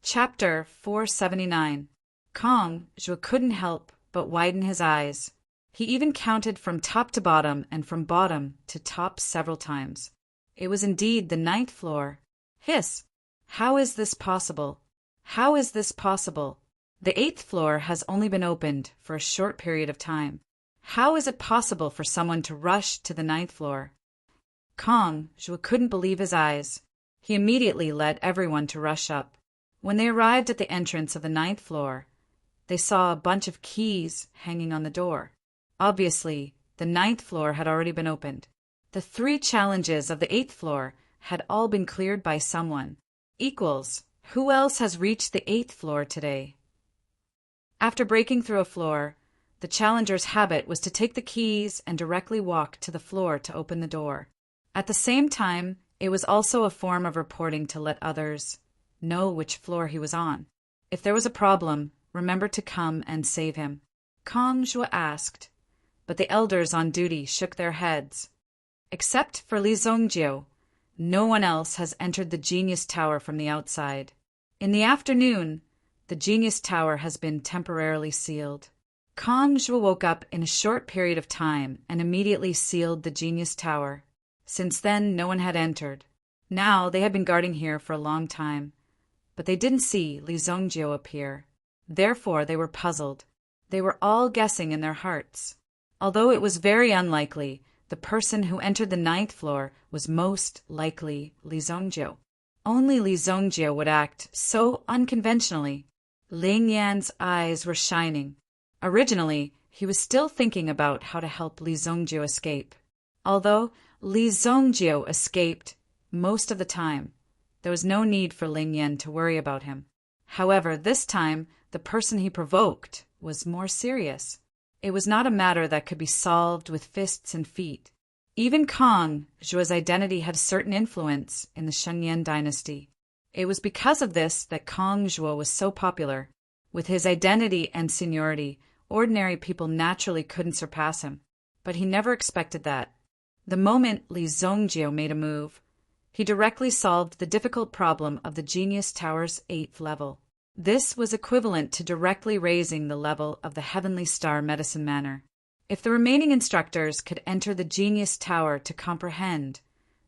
Chapter 479. Kong Zhuo couldn't help but widen his eyes. He even counted from top to bottom and from bottom to top several times. It was indeed the 9th floor. Hiss! How is this possible? How is this possible? The 8th floor has only been opened for a short period of time. How is it possible for someone to rush to the 9th floor? Kong Zhuo couldn't believe his eyes. He immediately led everyone to rush up. When they arrived at the entrance of the 9th floor, they saw a bunch of keys hanging on the door. Obviously, the 9th floor had already been opened. The 3 challenges of the 8th floor had all been cleared by someone. Equals, who else has reached the 8th floor today? After breaking through a floor, the challenger's habit was to take the keys and directly walk to the floor to open the door. At the same time, it was also a form of reporting to let others know which floor he was on. If there was a problem, remember to come and save him. Kong Zhuo asked, but the elders on duty shook their heads. Except for Li Zongjiu, no one else has entered the Genius Tower from the outside. In the afternoon, the Genius Tower has been temporarily sealed. Kong Zhuo woke up in a short period of time and immediately sealed the Genius Tower. Since then, no one had entered. Now, they had been guarding here for a long time, but they didn't see Li Zongjiu appear. Therefore, they were puzzled. They were all guessing in their hearts. Although it was very unlikely, the person who entered the 9th floor was most likely Li Zongjiu. Only Li Zongjiu would act so unconventionally. Ling Yan's eyes were shining. Originally, he was still thinking about how to help Li Zongjiu escape. Although Li Zongjiu escaped most of the time, there was no need for Ling Yan to worry about him. However, this time, the person he provoked was more serious. It was not a matter that could be solved with fists and feet. Even Kong Zhuo's identity had certain influence in the Shengyan dynasty. It was because of this that Kong Zhuo was so popular. With his identity and seniority, ordinary people naturally couldn't surpass him. But he never expected that. The moment Li Zongjiu made a move, he directly solved the difficult problem of the Genius Tower's 8th level. This was equivalent to directly raising the level of the Heavenly Star Medicine Manor. If the remaining instructors could enter the Genius Tower to comprehend,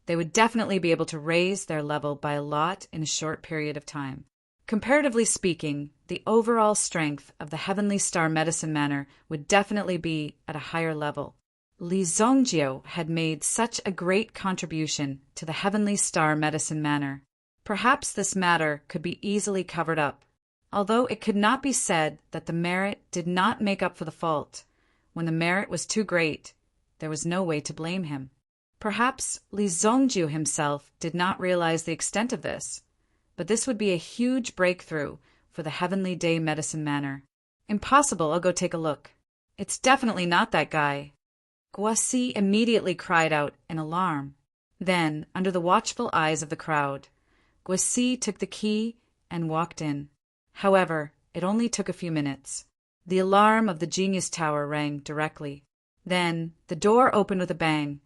they would definitely be able to raise their level by a lot in a short period of time. Comparatively speaking, the overall strength of the Heavenly Star Medicine Manor would definitely be at a higher level. Li Zongjiu had made such a great contribution to the Heavenly Star Medicine Manor. Perhaps this matter could be easily covered up. Although it could not be said that the merit did not make up for the fault, when the merit was too great, there was no way to blame him. Perhaps Li Zongjiu himself did not realize the extent of this, but this would be a huge breakthrough for the Heavenly Day Medicine Manor. Impossible, I'll go take a look. It's definitely not that guy. Guosi immediately cried out in alarm. Then, under the watchful eyes of the crowd, Guosi took the key and walked in. However, it only took a few minutes. The alarm of the Genius Tower rang directly. Then, the door opened with a bang,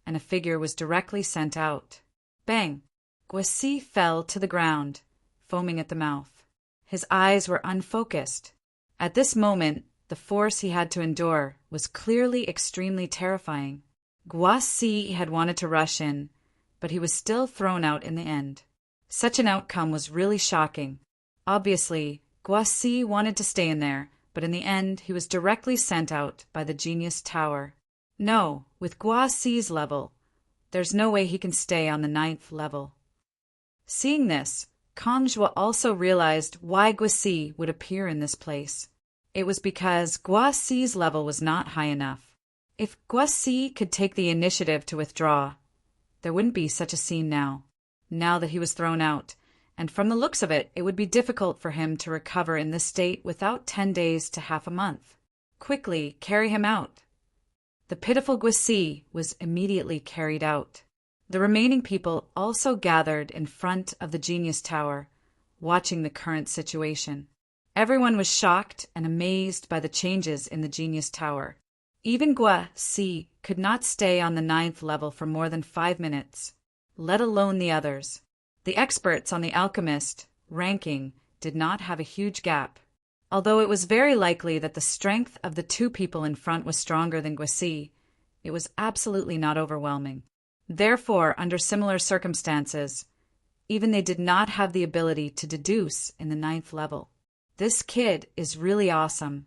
and a figure was directly sent out. Bang! Guosi fell to the ground, foaming at the mouth. His eyes were unfocused. At this moment, the force he had to endure was clearly extremely terrifying. Guosi had wanted to rush in, but he was still thrown out in the end. Such an outcome was really shocking. Obviously, Guosi wanted to stay in there, but in the end he was directly sent out by the Genius Tower. No, with Guosi's level, there's no way he can stay on the 9th level. Seeing this, Kong Zhuo also realized why Guosi would appear in this place. It was because Guosi's level was not high enough. If Guosi could take the initiative to withdraw, there wouldn't be such a scene now that he was thrown out, and from the looks of it, it would be difficult for him to recover in this state without 10 days to half a month. Quickly, carry him out. The pitiful Guosi was immediately carried out. The remaining people also gathered in front of the Genius Tower, watching the current situation. Everyone was shocked and amazed by the changes in the Genius Tower. Even Guosi could not stay on the 9th level for more than 5 minutes, let alone the others. The experts on the alchemist ranking did not have a huge gap. Although it was very likely that the strength of the two people in front was stronger than Guissy, it was absolutely not overwhelming. Therefore, under similar circumstances, even they did not have the ability to deduce in the 9th level. This kid is really awesome.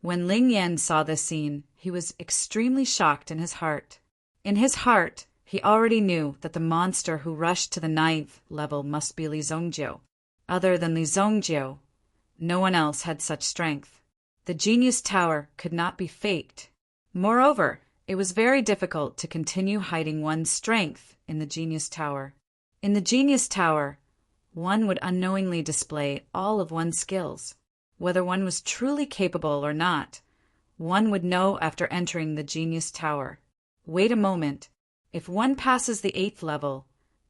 When Ling Yan saw this scene, he was extremely shocked in his heart. In his heart, he already knew that the monster who rushed to the 9th level must be Li Zongjiu. Other than Li Zongjiu, no one else had such strength. The Genius Tower could not be faked. Moreover, it was very difficult to continue hiding one's strength in the Genius Tower. In the Genius Tower, one would unknowingly display all of one's skills. Whether one was truly capable or not, one would know after entering the Genius Tower. Wait a moment. If one passes the 8th level,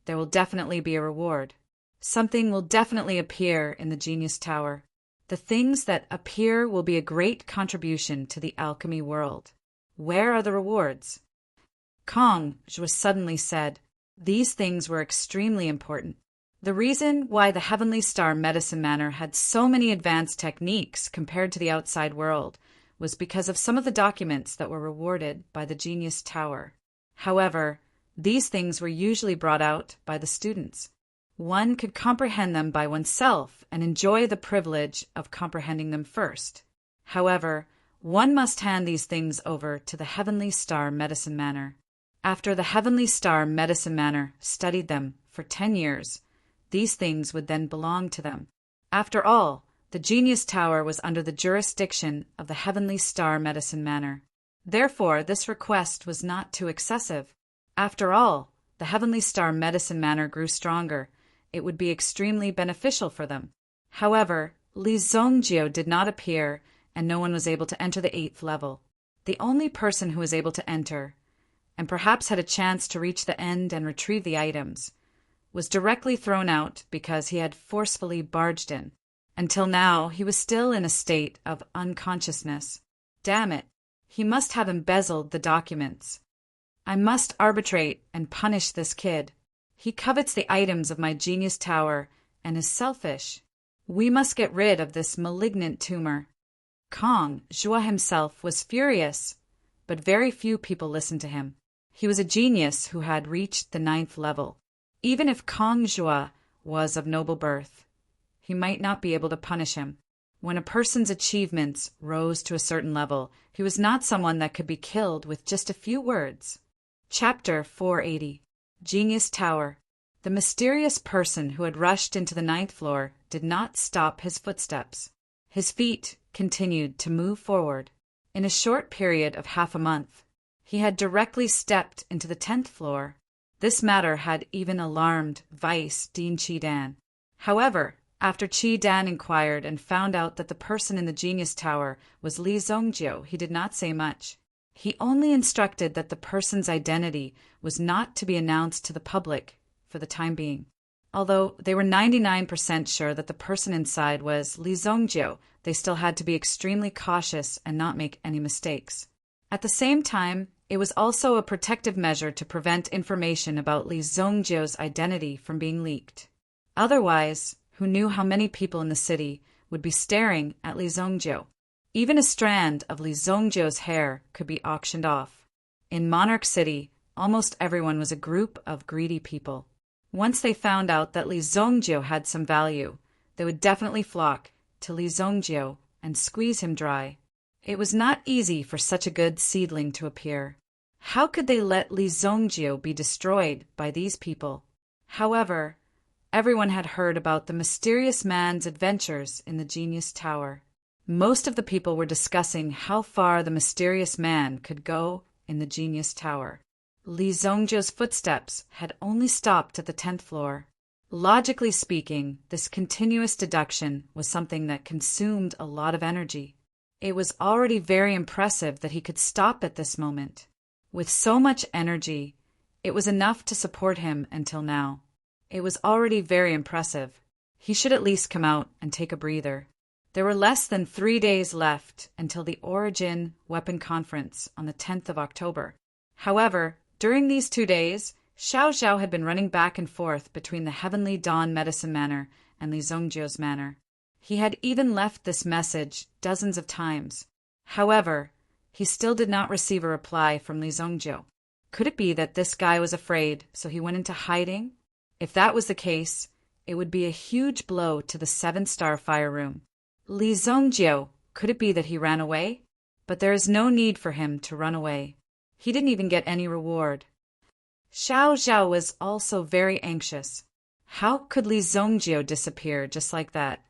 there will definitely be a reward. Something will definitely appear in the Genius Tower. The things that appear will be a great contribution to the alchemy world. Where are the rewards? Kong Zhuo suddenly said. These things were extremely important. The reason why the Heavenly Star Medicine Manor had so many advanced techniques compared to the outside world was because of some of the documents that were rewarded by the Genius Tower. However, these things were usually brought out by the students. One could comprehend them by oneself and enjoy the privilege of comprehending them first. However, one must hand these things over to the Heavenly Star Medicine Manor. After the Heavenly Star Medicine Manor studied them for 10 years, these things would then belong to them. After all, the Genius Tower was under the jurisdiction of the Heavenly Star Medicine Manor. Therefore, this request was not too excessive. After all, the Heavenly Star Medicine Manor grew stronger. It would be extremely beneficial for them. However, Li Zongjiu did not appear, and no one was able to enter the 8th level. The only person who was able to enter, and perhaps had a chance to reach the end and retrieve the items, was directly thrown out because he had forcefully barged in. Until now, he was still in a state of unconsciousness. Damn it, he must have embezzled the documents. I must arbitrate and punish this kid. He covets the items of my Genius Tower and is selfish. We must get rid of this malignant tumor. Kong Zhuo himself was furious, but very few people listened to him. He was a genius who had reached the 9th level. Even if Kong Zhuo was of noble birth, he might not be able to punish him. When a person's achievements rose to a certain level, he was not someone that could be killed with just a few words. Chapter 480. Genius Tower. The mysterious person who had rushed into the 9th floor did not stop his footsteps. His feet continued to move forward. In a short period of half a month, he had directly stepped into the 10th floor. This matter had even alarmed Vice Dean Qi Dan. However, after Qi Dan inquired and found out that the person in the Genius Tower was Li Zongjiu, he did not say much. He only instructed that the person's identity was not to be announced to the public for the time being. Although they were 99% sure that the person inside was Li Zongjiu, they still had to be extremely cautious and not make any mistakes. At the same time, it was also a protective measure to prevent information about Li Zongjiu's identity from being leaked. Otherwise, who knew how many people in the city would be staring at Li Zongjiu? Even a strand of Li Zongjiu's hair could be auctioned off. In Monarch City, almost everyone was a group of greedy people. Once they found out that Li Zongjiu had some value, they would definitely flock to Li Zongjiu and squeeze him dry. It was not easy for such a good seedling to appear. How could they let Li Zongjiu be destroyed by these people? However, everyone had heard about the mysterious man's adventures in the Genius Tower. Most of the people were discussing how far the mysterious man could go in the Genius Tower. Li Zongjiu's footsteps had only stopped at the 10th floor. Logically speaking, this continuous deduction was something that consumed a lot of energy. It was already very impressive that he could stop at this moment. With so much energy, it was enough to support him until now. It was already very impressive. He should at least come out and take a breather. There were less than 3 days left until the Origin Weapon Conference on the 10th of October. However, during these 2 days, Xiao Zhao had been running back and forth between the Heavenly Dawn Medicine Manor and Li Zongjiu's manor. He had even left this message dozens of times. However, he still did not receive a reply from Li Zongjiu. Could it be that this guy was afraid, so he went into hiding? If that was the case, it would be a huge blow to the 7-star fire room. Li Zongjiu, could it be that he ran away? But there is no need for him to run away. He didn't even get any reward. Xiao Zhao was also very anxious. How could Li Zongjiu disappear just like that?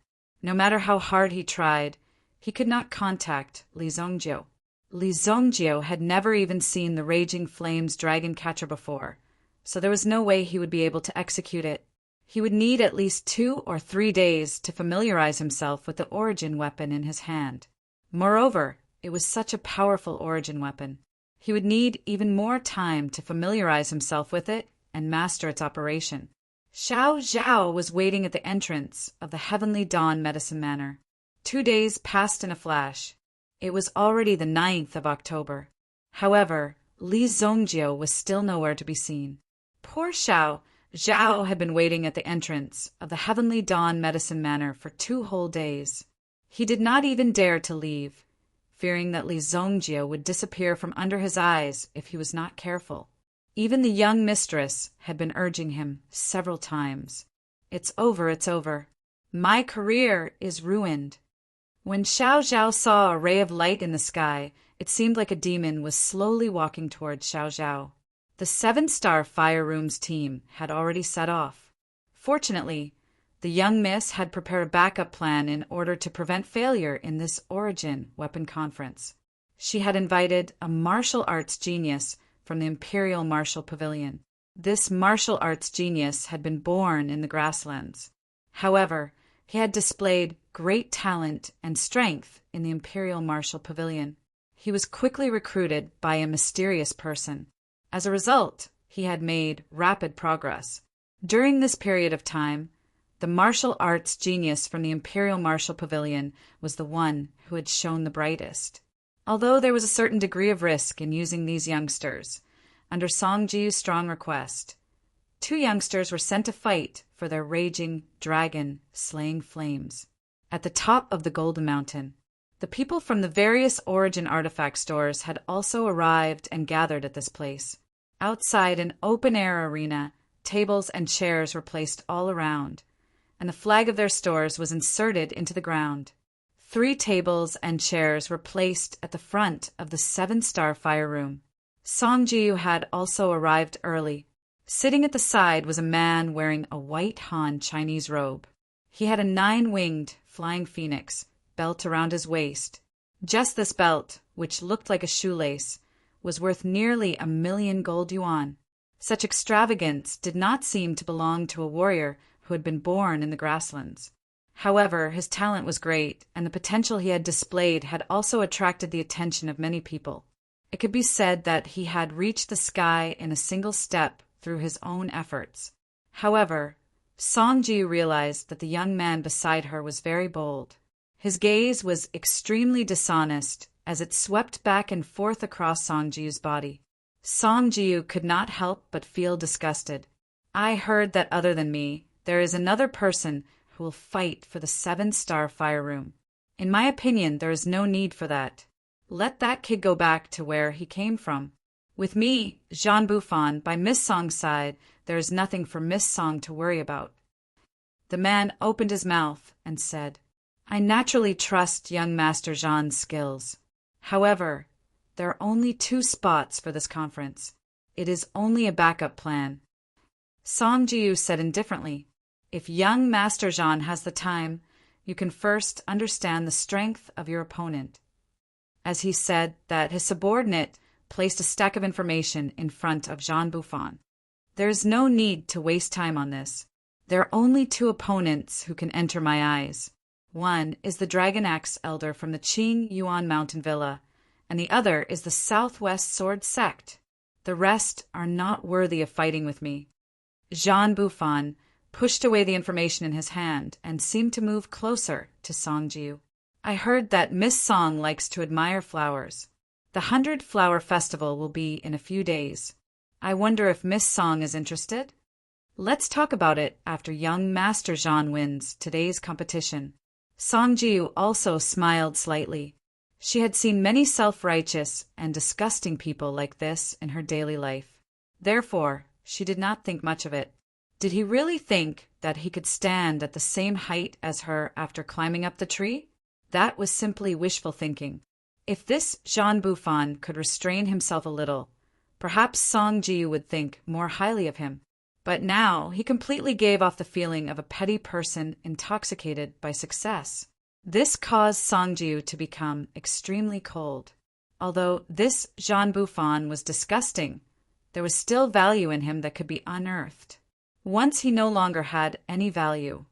No matter how hard he tried, he could not contact Li Zongjiu. Li Zongjiu had never even seen the Raging Flames dragon catcher before, so there was no way he would be able to execute it. He would need at least 2 or 3 days to familiarize himself with the origin weapon in his hand. Moreover, it was such a powerful origin weapon. He would need even more time to familiarize himself with it and master its operation. Xiao Zhao was waiting at the entrance of the Heavenly Dawn Medicine Manor. 2 days passed in a flash. It was already the 9th of October. However, Li Zongjiu was still nowhere to be seen. Poor Xiao Zhao had been waiting at the entrance of the Heavenly Dawn Medicine Manor for 2 whole days. He did not even dare to leave, fearing that Li Zongjiu would disappear from under his eyes if he was not careful. Even the young mistress had been urging him several times. It's over, it's over. My career is ruined. When Xiao Zhao saw a ray of light in the sky, it seemed like a demon was slowly walking towards Xiao Zhao. The 7-star fire room's team had already set off. Fortunately, the young miss had prepared a backup plan in order to prevent failure in this origin weapon conference. She had invited a martial arts genius from the Imperial Martial Pavilion. This martial arts genius had been born in the grasslands. However, he had displayed great talent and strength in the Imperial Martial Pavilion. He was quickly recruited by a mysterious person. As a result, he had made rapid progress. During this period of time, the martial arts genius from the Imperial Martial Pavilion was the one who had shown the brightest. Although there was a certain degree of risk in using these youngsters, under Song Jiu's strong request, 2 youngsters were sent to fight for their raging dragon slaying flames. At the top of the Golden Mountain, the people from the various origin artifact stores had also arrived and gathered at this place. Outside an open-air arena, tables and chairs were placed all around, and the flag of their stores was inserted into the ground. 3 tables and chairs were placed at the front of the 7-star fire room. Song Jiu had also arrived early. Sitting at the side was a man wearing a white Han Chinese robe. He had a 9-winged flying phoenix belt around his waist. Just this belt, which looked like a shoelace, was worth nearly 1,000,000 gold yuan. Such extravagance did not seem to belong to a warrior who had been born in the grasslands. However, his talent was great, and the potential he had displayed had also attracted the attention of many people. It could be said that he had reached the sky in a single step through his own efforts. However, Song Jiu realized that the young man beside her was very bold. His gaze was extremely dishonest as it swept back and forth across Song Jiu's body. Song Jiu could not help but feel disgusted. I heard that other than me, there is another person who will fight for the 7-star fire room. In my opinion, there is no need for that. Let that kid go back to where he came from. With me, Jean Buffon, by Miss Song's side, there is nothing for Miss Song to worry about. The man opened his mouth and said, I naturally trust young Master Jean's skills. However, there are only 2 spots for this conference. It is only a backup plan. Song Jiu said indifferently, if young Master Jean has the time, you can first understand the strength of your opponent. As he said that, his subordinate placed a stack of information in front of Jean Buffon. There is no need to waste time on this. There are only 2 opponents who can enter my eyes. One is the Dragon Axe Elder from the Qing Yuan Mountain Villa, and the other is the Southwest Sword Sect. The rest are not worthy of fighting with me. Jean Buffon pushed away the information in his hand and seemed to move closer to Song Jiu. I heard that Miss Song likes to admire flowers. The 100 Flower Festival will be in a few days. I wonder if Miss Song is interested? Let's talk about it after young Master Jean wins today's competition. Song Jiu also smiled slightly. She had seen many self-righteous and disgusting people like this in her daily life. Therefore, she did not think much of it. Did he really think that he could stand at the same height as her after climbing up the tree? That was simply wishful thinking. If this Jean Bouffon could restrain himself a little, perhaps Song Ji would think more highly of him. But now he completely gave off the feeling of a petty person intoxicated by success. This caused Song Ji to become extremely cold. Although this Jean Bouffon was disgusting, there was still value in him that could be unearthed. Once he no longer had any value,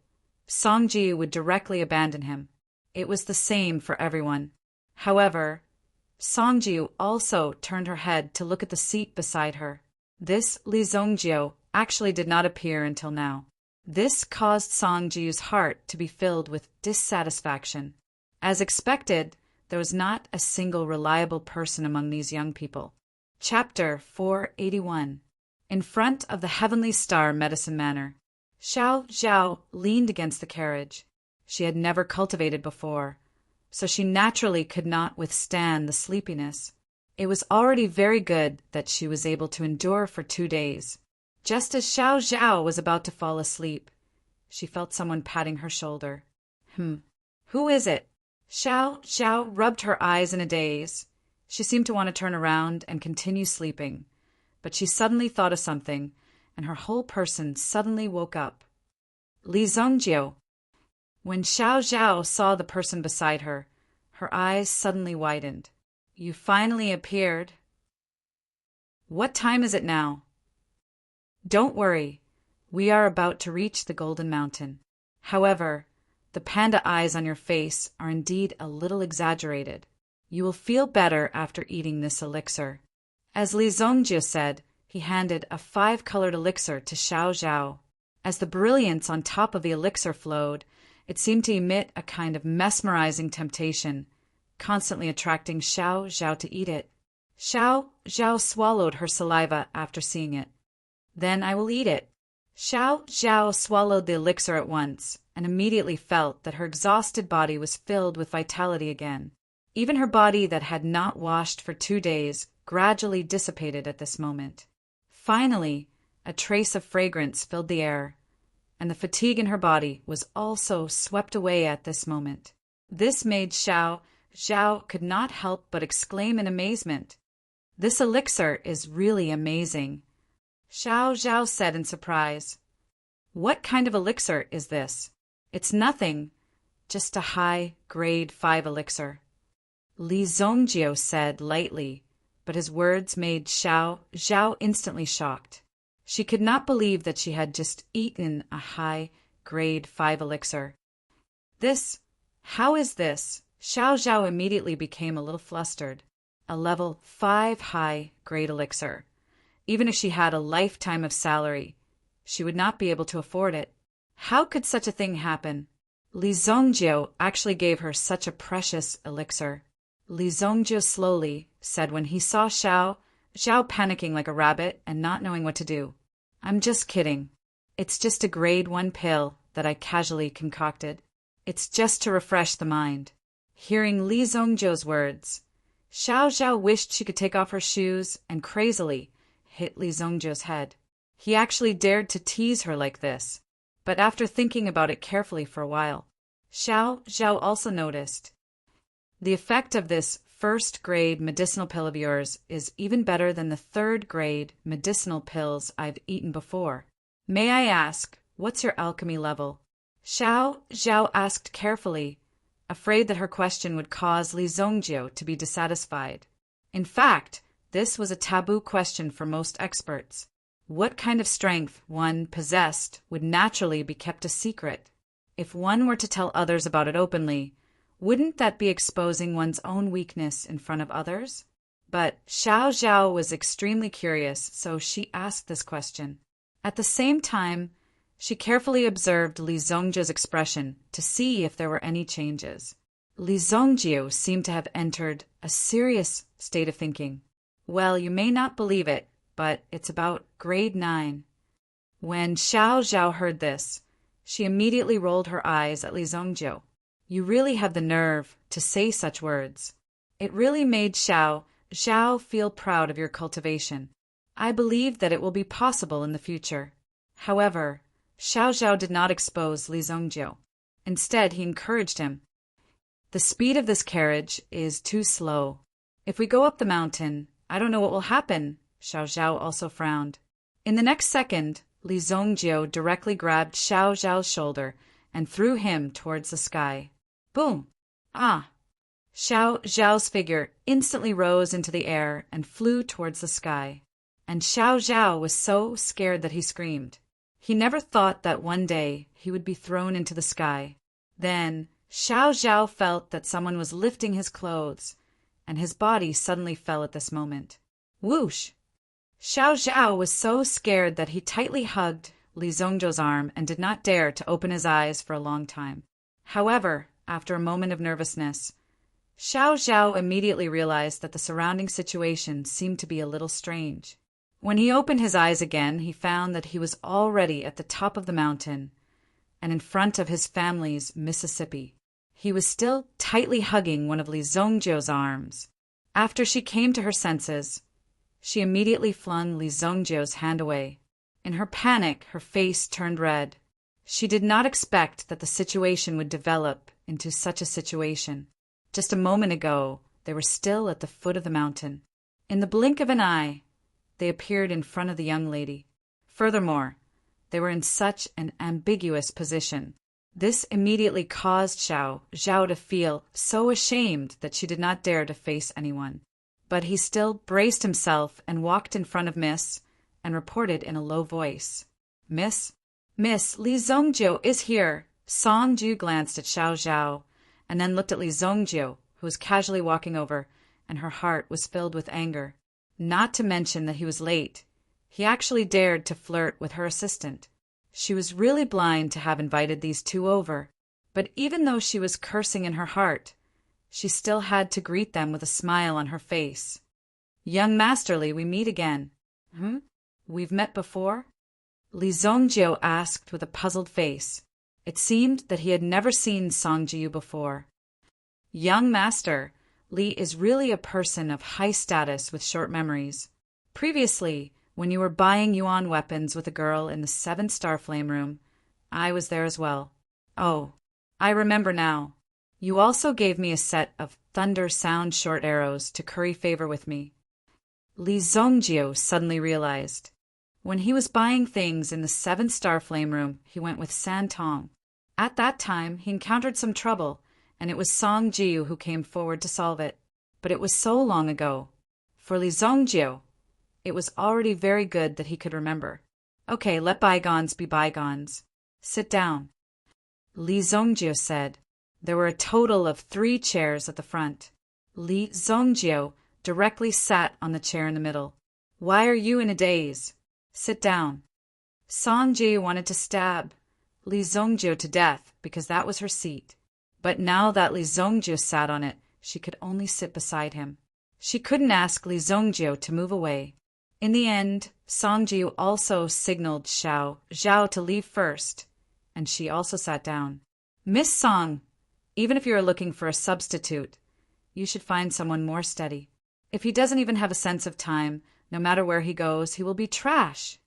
Song Ji would directly abandon him. It was the same for everyone. However, Song Ji also turned her head to look at the seat beside her. This Li Zongjio actually did not appear until now. This caused Song Ji's heart to be filled with dissatisfaction. As expected, there was not a single reliable person among these young people. Chapter 481. In front of the Heavenly Star Medicine Manor, Xiao Zhao leaned against the carriage. She had never cultivated before, so she naturally could not withstand the sleepiness. It was already very good that she was able to endure for 2 days. Just as Xiao Zhao was about to fall asleep, she felt someone patting her shoulder. Who is it? Xiao Zhao rubbed her eyes in a daze. She seemed to want to turn around and continue sleeping, but she suddenly thought of something, and her whole person suddenly woke up. Li Zongjio. When Xiao Zhao saw the person beside her, her eyes suddenly widened. You finally appeared. What time is it now? Don't worry, we are about to reach the Golden Mountain. However, the panda eyes on your face are indeed a little exaggerated. You will feel better after eating this elixir. As Li Zongjie said, he handed a 5-colored elixir to Xiao Zhao. As the brilliance on top of the elixir flowed, it seemed to emit a kind of mesmerizing temptation, constantly attracting Xiao Zhao to eat it. Xiao Zhao swallowed her saliva after seeing it. Then I will eat it. Xiao Zhao swallowed the elixir at once, and immediately felt that her exhausted body was filled with vitality again. Even her body that had not washed for 2 days gradually dissipated at this moment. Finally, a trace of fragrance filled the air, and the fatigue in her body was also swept away at this moment. This made Xiao Zhao could not help but exclaim in amazement. This elixir is really amazing. Xiao Zhao said in surprise. What kind of elixir is this? It's nothing, just a high-grade 5 elixir. Li Zongjio said lightly, but his words made Xiao Zhao instantly shocked. She could not believe that she had just eaten a high-grade 5 elixir. How is this? Xiao Zhao immediately became a little flustered. A level 5 high-grade elixir. Even if she had a lifetime of salary, she would not be able to afford it. How could such a thing happen? Li Zongjio actually gave her such a precious elixir. Li Zongjio slowly said when he saw Xiao Zhao panicking like a rabbit and not knowing what to do. I'm just kidding. It's just a grade 1 pill that I casually concocted. It's just to refresh the mind. Hearing Li Zongjio's words, Xiao Zhao wished she could take off her shoes and crazily hit Li Zongjio's head. He actually dared to tease her like this, but after thinking about it carefully for a while, Xiao Zhao also noticed. The effect of this 1st-grade medicinal pill of yours is even better than the 3rd-grade medicinal pills I've eaten before. May I ask, what's your alchemy level? Xiao Zhao asked carefully, afraid that her question would cause Li Zongjio to be dissatisfied. In fact, this was a taboo question for most experts. What kind of strength one possessed would naturally be kept a secret. If one were to tell others about it openly, wouldn't that be exposing one's own weakness in front of others? But Xiao Zhao was extremely curious, so she asked this question. At the same time, she carefully observed Li Zongjio's expression to see if there were any changes. Li Zongjio seemed to have entered a serious state of thinking. Well, you may not believe it, but it's about grade 9. When Xiao Zhao heard this, she immediately rolled her eyes at Li Zongjio. You really have the nerve to say such words. It really made Xiao Zhao feel proud of your cultivation. I believe that it will be possible in the future. However, Xiao Zhao did not expose Li Zongjiu. Instead, he encouraged him. The speed of this carriage is too slow. If we go up the mountain, I don't know what will happen. Xiao Zhao also frowned. In the next second, Li Zongjiu directly grabbed Xiao Zhao's shoulder and threw him towards the sky. Boom! Ah! Xiao Zhao's figure instantly rose into the air and flew towards the sky. And Xiao Zhao was so scared that he screamed. He never thought that one day he would be thrown into the sky. Then Xiao Zhao felt that someone was lifting his clothes, and his body suddenly fell at this moment. Whoosh! Xiao Zhao was so scared that he tightly hugged Li Zongjiu's arm and did not dare to open his eyes for a long time. However, after a moment of nervousness, Xiao Zhao immediately realized that the surrounding situation seemed to be a little strange. When he opened his eyes again, he found that he was already at the top of the mountain and in front of his family's Mississippi. He was still tightly hugging one of Li Zongjiu's arms. After she came to her senses, she immediately flung Li Zongjiu's hand away. In her panic, her face turned red. She did not expect that the situation would develop into such a situation. Just a moment ago, they were still at the foot of the mountain. In the blink of an eye, they appeared in front of the young lady. Furthermore, they were in such an ambiguous position. This immediately caused Xiao Zhao to feel so ashamed that she did not dare to face anyone. But he still braced himself and walked in front of Miss and reported in a low voice. Miss, Li Zongjiu is here. Song Ju glanced at Xiao Zhao and then looked at Li Zongjiu, who was casually walking over, and her heart was filled with anger. Not to mention that he was late. He actually dared to flirt with her assistant. She was really blind to have invited these two over, but even though she was cursing in her heart, she still had to greet them with a smile on her face. Young Masterly, we meet again. We've met before? Li Zongjiu asked with a puzzled face. It seemed that he had never seen Song Jiu before. Young Master, Li is really a person of high status with short memories. Previously, when you were buying yuan weapons with a girl in the 7-star flame room, I was there as well. Oh, I remember now. You also gave me a set of thunder sound short arrows to curry favor with me. Li Zongjiu suddenly realized. When he was buying things in the 7-star flame room, he went with San Tong. At that time, he encountered some trouble, and it was Song Jiu who came forward to solve it. But it was so long ago. For Li Zongjiu, it was already very good that he could remember. Okay, let bygones be bygones. Sit down. Li Zongjiu said. There were a total of 3 chairs at the front. Li Zongjiu directly sat on the chair in the middle. Why are you in a daze? Sit down. Song Ji wanted to stab Li Zongjiu to death because that was her seat. But now that Li Zongjiu sat on it, she could only sit beside him. She couldn't ask Li Zongjiu to move away. In the end, Song Ji also signaled Xiao Zhao to leave first, and she also sat down. Miss Song, even if you are looking for a substitute, you should find someone more steady. If he doesn't even have a sense of time, no matter where he goes, he will be trash.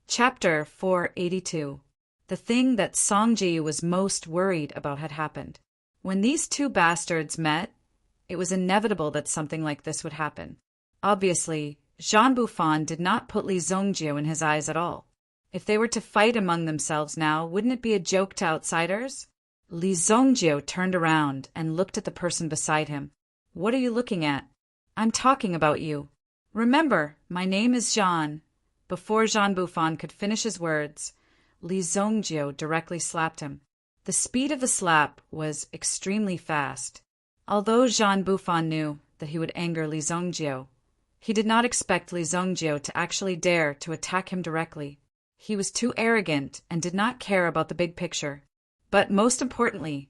Chapter 482. The thing that Song Ji was most worried about had happened. When these 2 bastards met, it was inevitable that something like this would happen. Obviously, Jean Buffon did not put Li Zongjiu in his eyes at all. If they were to fight among themselves now, wouldn't it be a joke to outsiders? Li Zongjiu turned around and looked at the person beside him. What are you looking at? I'm talking about you. Remember, my name is Jean. Before Jean Buffon could finish his words, Li Zongjiu directly slapped him. The speed of the slap was extremely fast. Although Jean Buffon knew that he would anger Li Zongjiu, he did not expect Li Zongjiu to actually dare to attack him directly. He was too arrogant and did not care about the big picture. But most importantly,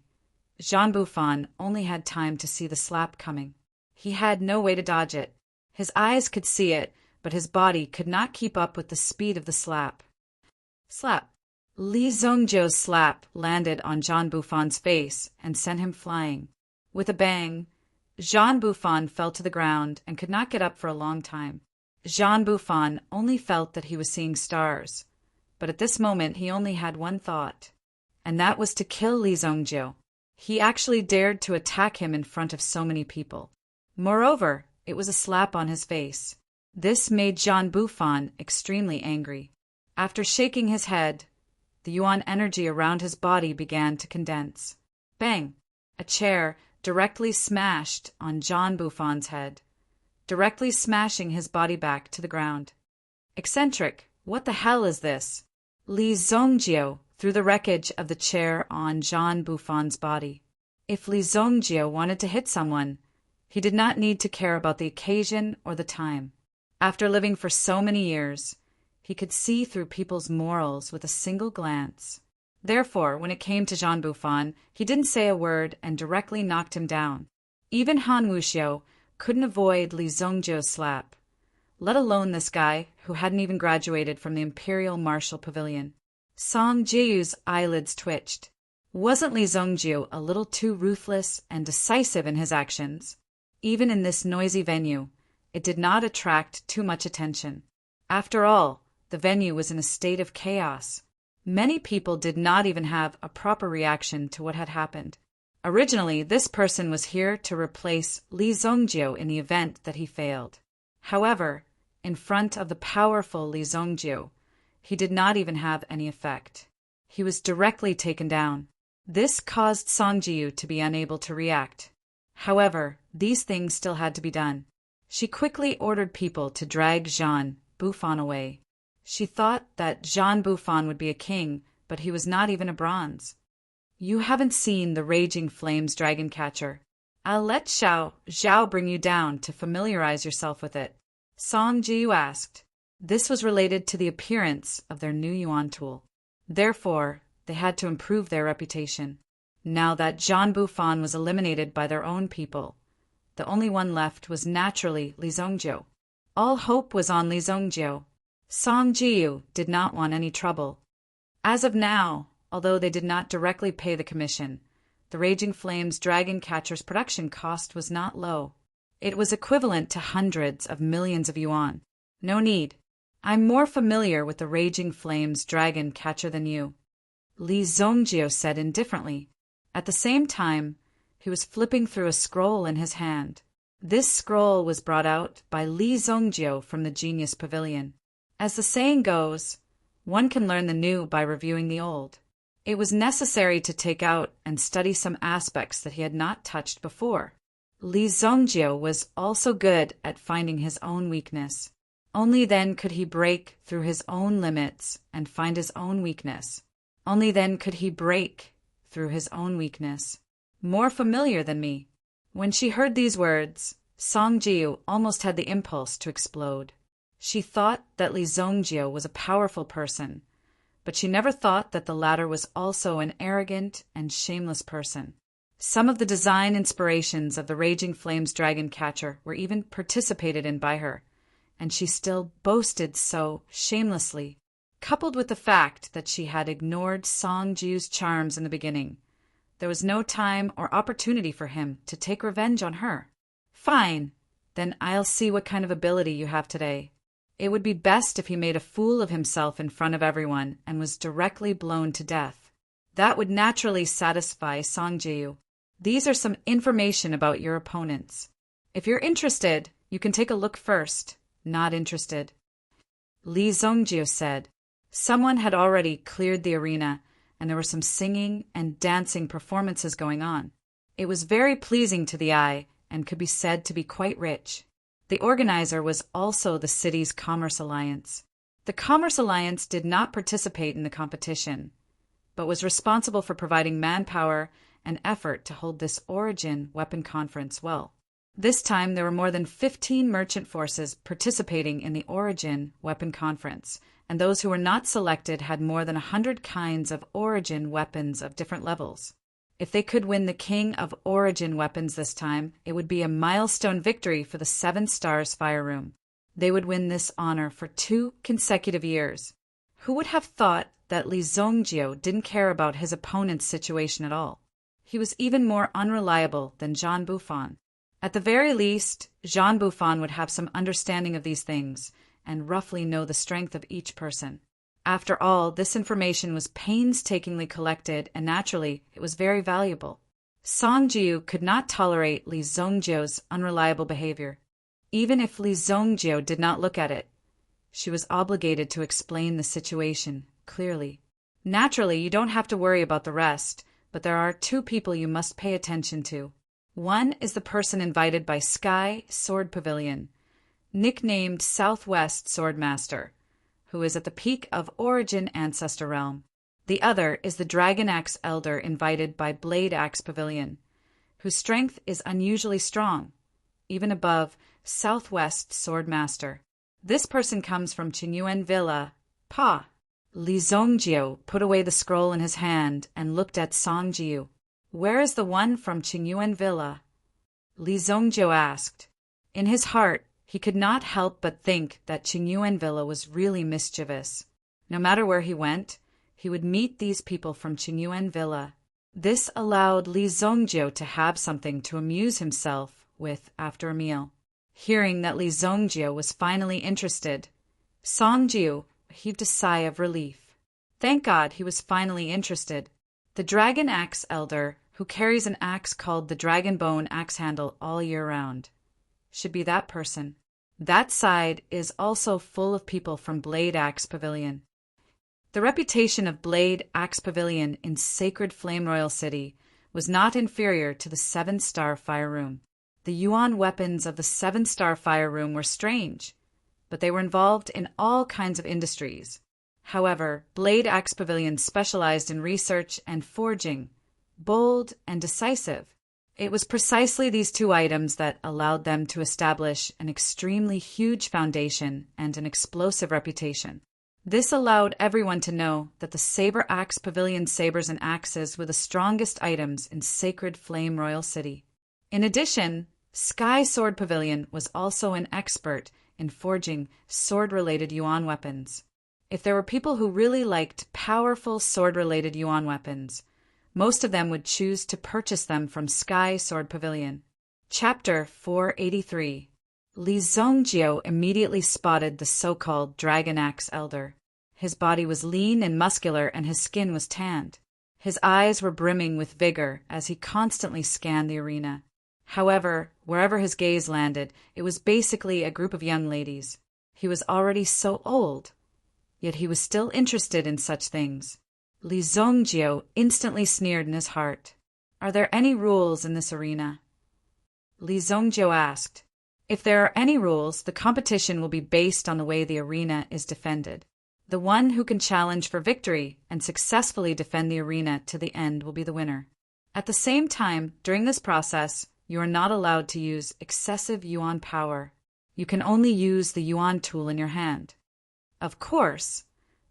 Jean Buffon only had time to see the slap coming. He had no way to dodge it. His eyes could see it, but his body could not keep up with the speed of the slap. Slap. Li Zongjiu's slap landed on Jean Buffon's face and sent him flying. With a bang, Jean Buffon fell to the ground and could not get up for a long time. Jean Buffon only felt that he was seeing stars, but at this moment he only had one thought, and that was to kill Li Zongjiu. He actually dared to attack him in front of so many people. Moreover, it was a slap on his face. This made Jean Buffon extremely angry. After shaking his head, the yuan energy around his body began to condense. Bang! A chair directly smashed on Jean Buffon's head, directly smashing his body back to the ground. Eccentric, what the hell is this? Li Zongjiu threw the wreckage of the chair on Jean Buffon's body. If Li Zongjiu wanted to hit someone, he did not need to care about the occasion or the time. After living for so many years, he could see through people's morals with a single glance. Therefore, when it came to Jean Buffon, he didn't say a word and directly knocked him down. Even Han Wuxiu couldn't avoid Li Zongjiu's slap, let alone this guy who hadn't even graduated from the Imperial Martial Pavilion. Song Jiu's eyelids twitched. Wasn't Li Zongjiu a little too ruthless and decisive in his actions? Even in this noisy venue, it did not attract too much attention. After all, the venue was in a state of chaos. Many people did not even have a proper reaction to what had happened. Originally, this person was here to replace Li Zongjiu in the event that he failed. However, in front of the powerful Li Zongjiu, he did not even have any effect. He was directly taken down. This caused Song Jiu to be unable to react. However, these things still had to be done. She quickly ordered people to drag Jean Buffon away. She thought that Jean Buffon would be a king, but he was not even a bronze. You haven't seen the Raging Flames Dragon Catcher. I'll let Zhao bring you down to familiarize yourself with it, Song Jiu asked. This was related to the appearance of their new yuan tool. Therefore, they had to improve their reputation. Now that Jean Buffon was eliminated by their own people, the only one left was naturally Li Zongjiu. All hope was on Li Zongjiu. Song Jiu did not want any trouble. As of now, although they did not directly pay the commission, the Raging Flames Dragon Catcher's production cost was not low. It was equivalent to hundreds of millions of yuan. No need. I'm more familiar with the Raging Flames Dragon Catcher than you, Li Zongjiu said indifferently. At the same time, he was flipping through a scroll in his hand. This scroll was brought out by Li Zongjiu from the Genius Pavilion. As the saying goes, one can learn the new by reviewing the old. It was necessary to take out and study some aspects that he had not touched before. Li Zongjiu was also good at finding his own weakness. Only then could he break through his own limits and find his own weakness. Only then could he break through his own weakness. More familiar than me. When she heard these words, Song Jiu almost had the impulse to explode. She thought that Li Zongjiu was a powerful person, but she never thought that the latter was also an arrogant and shameless person. Some of the design inspirations of the Raging Flames Dragon Catcher were even participated in by her, and she still boasted so shamelessly. Coupled with the fact that she had ignored Song Jiu's charms in the beginning, there was no time or opportunity for him to take revenge on her. Fine, then I'll see what kind of ability you have today. It would be best if he made a fool of himself in front of everyone and was directly blown to death. That would naturally satisfy Song Jiu. These are some information about your opponents. If you're interested, you can take a look first. Not interested, Li Zongjiu said. Someone had already cleared the arena, and there were some singing and dancing performances going on. It was very pleasing to the eye and could be said to be quite rich. The organizer was also the city's Commerce Alliance. The Commerce Alliance did not participate in the competition, but was responsible for providing manpower and effort to hold this Origin Weapon Conference well. This time there were more than 15 merchant forces participating in the Origin Weapon Conference, and those who were not selected had more than 100 kinds of Origin weapons of different levels. If they could win the King of Origin weapons this time, it would be a milestone victory for the 7 Stars Fire Room. They would win this honor for 2 consecutive years. Who would have thought that Li Zongjio didn't care about his opponent's situation at all? He was even more unreliable than Jean Buffon. At the very least, Jean Buffon would have some understanding of these things and roughly know the strength of each person. After all, this information was painstakingly collected, and naturally, it was very valuable. Song Jiu could not tolerate Li Zongjio's unreliable behavior. Even if Li Zongjio did not look at it, she was obligated to explain the situation clearly. Naturally, you don't have to worry about the rest, but there are two people you must pay attention to. One is the person invited by Sky Sword Pavilion, nicknamed Southwest Swordmaster, who is at the peak of Origin Ancestor Realm. The other is the Dragon Axe Elder invited by Blade Axe Pavilion, whose strength is unusually strong, even above Southwest Swordmaster. This person comes from Qinyuan Villa. Pa! Li Zongjio put away the scroll in his hand and looked at Song Jiu. Where is the one from Qinyuan Villa? Li Zongjio asked. In his heart, he could not help but think that Qinyuan Villa was really mischievous. No matter where he went, he would meet these people from Qinyuan Villa. This allowed Li Zongjio to have something to amuse himself with after a meal. Hearing that Li Zongjio was finally interested, Song Jiu heaved a sigh of relief. Thank God he was finally interested. The Dragon Axe Elder, who carries an axe called the Dragon Bone axe handle all year round, should be that person. That side is also full of people from Blade Axe Pavilion. The reputation of Blade Axe Pavilion in Sacred Flame Royal City was not inferior to the 7-star Fire Room. The Yuan weapons of the 7-star Fire Room were strange, but they were involved in all kinds of industries. However, Blade Axe Pavilion specialized in research and forging, bold and decisive. It was precisely these two items that allowed them to establish an extremely huge foundation and an explosive reputation. This allowed everyone to know that the Saber Axe Pavilion sabers and axes were the strongest items in Sacred Flame Royal City. In addition, Sky Sword Pavilion was also an expert in forging sword-related Yuan weapons. If there were people who really liked powerful sword-related Yuan weapons, most of them would choose to purchase them from Sky Sword Pavilion. Chapter 483. Li Zongjio immediately spotted the so-called Dragon Axe Elder. His body was lean and muscular, and his skin was tanned. His eyes were brimming with vigor as he constantly scanned the arena. However, wherever his gaze landed, it was basically a group of young ladies. He was already so old, yet he was still interested in such things. Li Zongjio instantly sneered in his heart. Are there any rules in this arena? Li Zongjio asked. If there are any rules, the competition will be based on the way the arena is defended. The one who can challenge for victory and successfully defend the arena to the end will be the winner. At the same time, during this process, you are not allowed to use excessive Yuan power. You can only use the Yuan tool in your hand. Of course,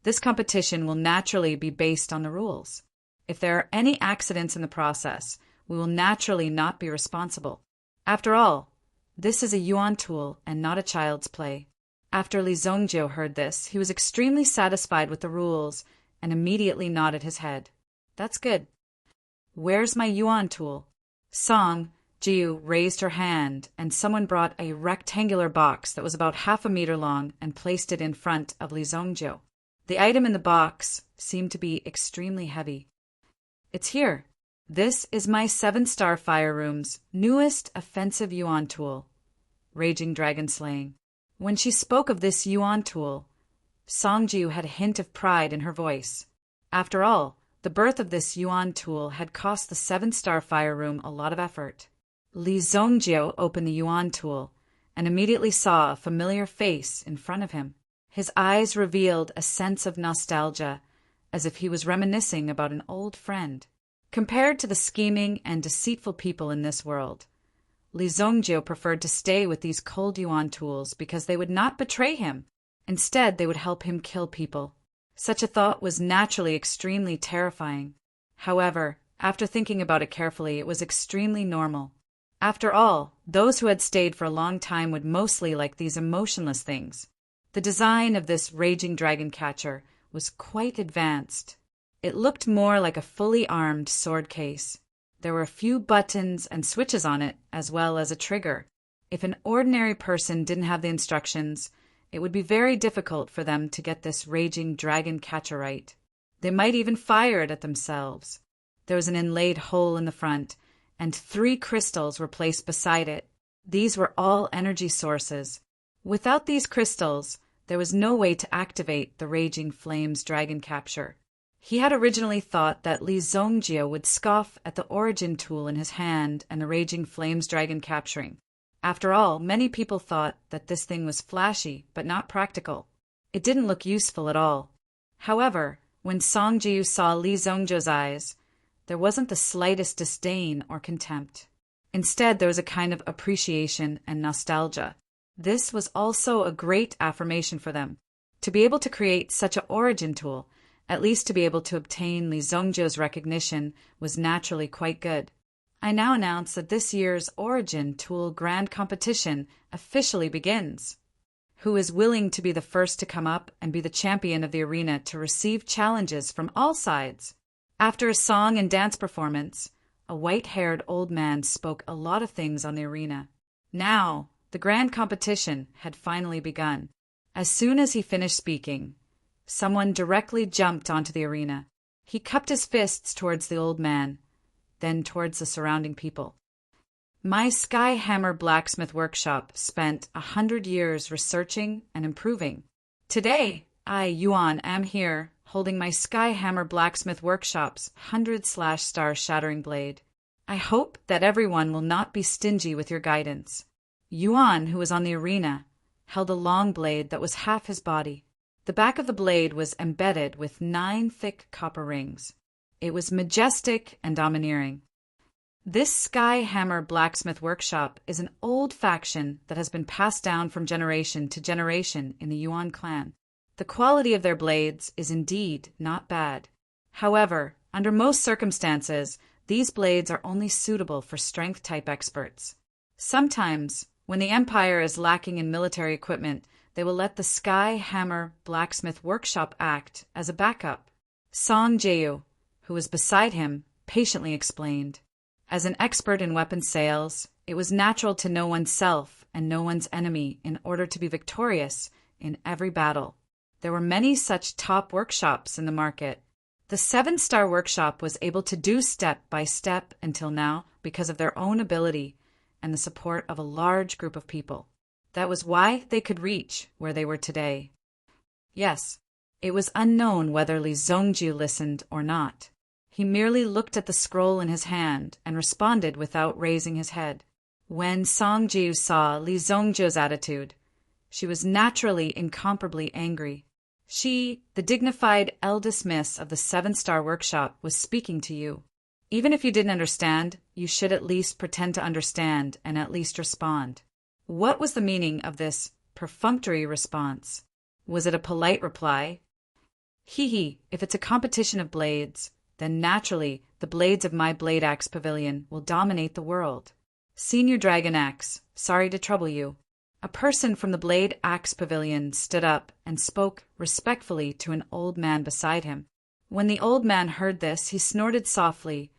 this competition will naturally be based on the rules. If there are any accidents in the process, we will naturally not be responsible. After all, this is a Yuan tool and not a child's play. After Li Zongjio heard this, he was extremely satisfied with the rules and immediately nodded his head. That's good. Where's my Yuan tool? Song Jiu raised her hand, and someone brought a rectangular box that was about 1/2 meter long and placed it in front of Li Zongjio. The item in the box seemed to be extremely heavy. It's here. This is my 7-star Fire Room's newest offensive Yuan tool, Raging Dragon Slaying. When she spoke of this Yuan tool, Song Jiu had a hint of pride in her voice. After all, the birth of this Yuan tool had cost the 7-star Fire Room a lot of effort. Li Zongjio opened the Yuan tool and immediately saw a familiar face in front of him. His eyes revealed a sense of nostalgia, as if he was reminiscing about an old friend. Compared to the scheming and deceitful people in this world, Li Zongjio preferred to stay with these cold Yuan tools because they would not betray him. Instead, they would help him kill people. Such a thought was naturally extremely terrifying. However, after thinking about it carefully, it was extremely normal. After all, those who had stayed for a long time would mostly like these emotionless things. The design of this raging dragon catcher was quite advanced. It looked more like a fully armed sword case. There were a few buttons and switches on it, as well as a trigger. If an ordinary person didn't have the instructions, it would be very difficult for them to get this raging dragon catcher right. They might even fire it at themselves. There was an inlaid hole in the front, and 3 crystals were placed beside it. These were all energy sources. Without these crystals, there was no way to activate the Raging Flames dragon capture. He had originally thought that Li Zongjie would scoff at the origin tool in his hand and the Raging Flames dragon capturing. After all, many people thought that this thing was flashy, but not practical. It didn't look useful at all. However, when Song Jiu saw Li Zongjie's eyes, there wasn't the slightest disdain or contempt. Instead, there was a kind of appreciation and nostalgia. This was also a great affirmation for them. To be able to create such an origin tool, at least to be able to obtain Li Zongjie's recognition, was naturally quite good. I now announce that this year's Origin Tool Grand Competition officially begins. Who is willing to be the first to come up and be the champion of the arena to receive challenges from all sides? After a song and dance performance, a white-haired old man spoke a lot of things on the arena. Now, the grand competition had finally begun. As soon as he finished speaking, someone directly jumped onto the arena. He cupped his fists towards the old man, then towards the surrounding people. My Skyhammer Blacksmith Workshop spent 100 years researching and improving. Today, I, Yuan, am here, holding my Skyhammer Blacksmith Workshop's 100/star shattering blade. I hope that everyone will not be stingy with your guidance. Yuan, who was on the arena, held a long blade that was half his body. The back of the blade was embedded with 9 thick copper rings. It was majestic and domineering. This Skyhammer Blacksmith Workshop is an old faction that has been passed down from generation to generation in the Yuan clan. The quality of their blades is indeed not bad. However, under most circumstances, these blades are only suitable for strength-type experts. Sometimes, when the Empire is lacking in military equipment, they will let the Skyhammer Blacksmith Workshop act as a backup. Song Jiu, who was beside him, patiently explained. As an expert in weapon sales, it was natural to know oneself and know one's enemy in order to be victorious in every battle. There were many such top workshops in the market. The 7-star workshop was able to do step by step until now because of their own ability and the support of a large group of people. That was why they could reach where they were today. Yes, it was unknown whether Li Zongjie listened or not. He merely looked at the scroll in his hand and responded without raising his head. When Song Jiu saw Li Zongjie's attitude, she was naturally incomparably angry. She, the dignified eldest miss of the 7-star workshop, was speaking to you. Even if you didn't understand, you should at least pretend to understand and at least respond. What was the meaning of this perfunctory response? Was it a polite reply? Hee, if it's a competition of blades, then naturally the blades of my Blade Axe Pavilion will dominate the world. Senior Dragon Axe, sorry to trouble you. A person from the Blade Axe Pavilion stood up and spoke respectfully to an old man beside him. When the old man heard this, he snorted softly,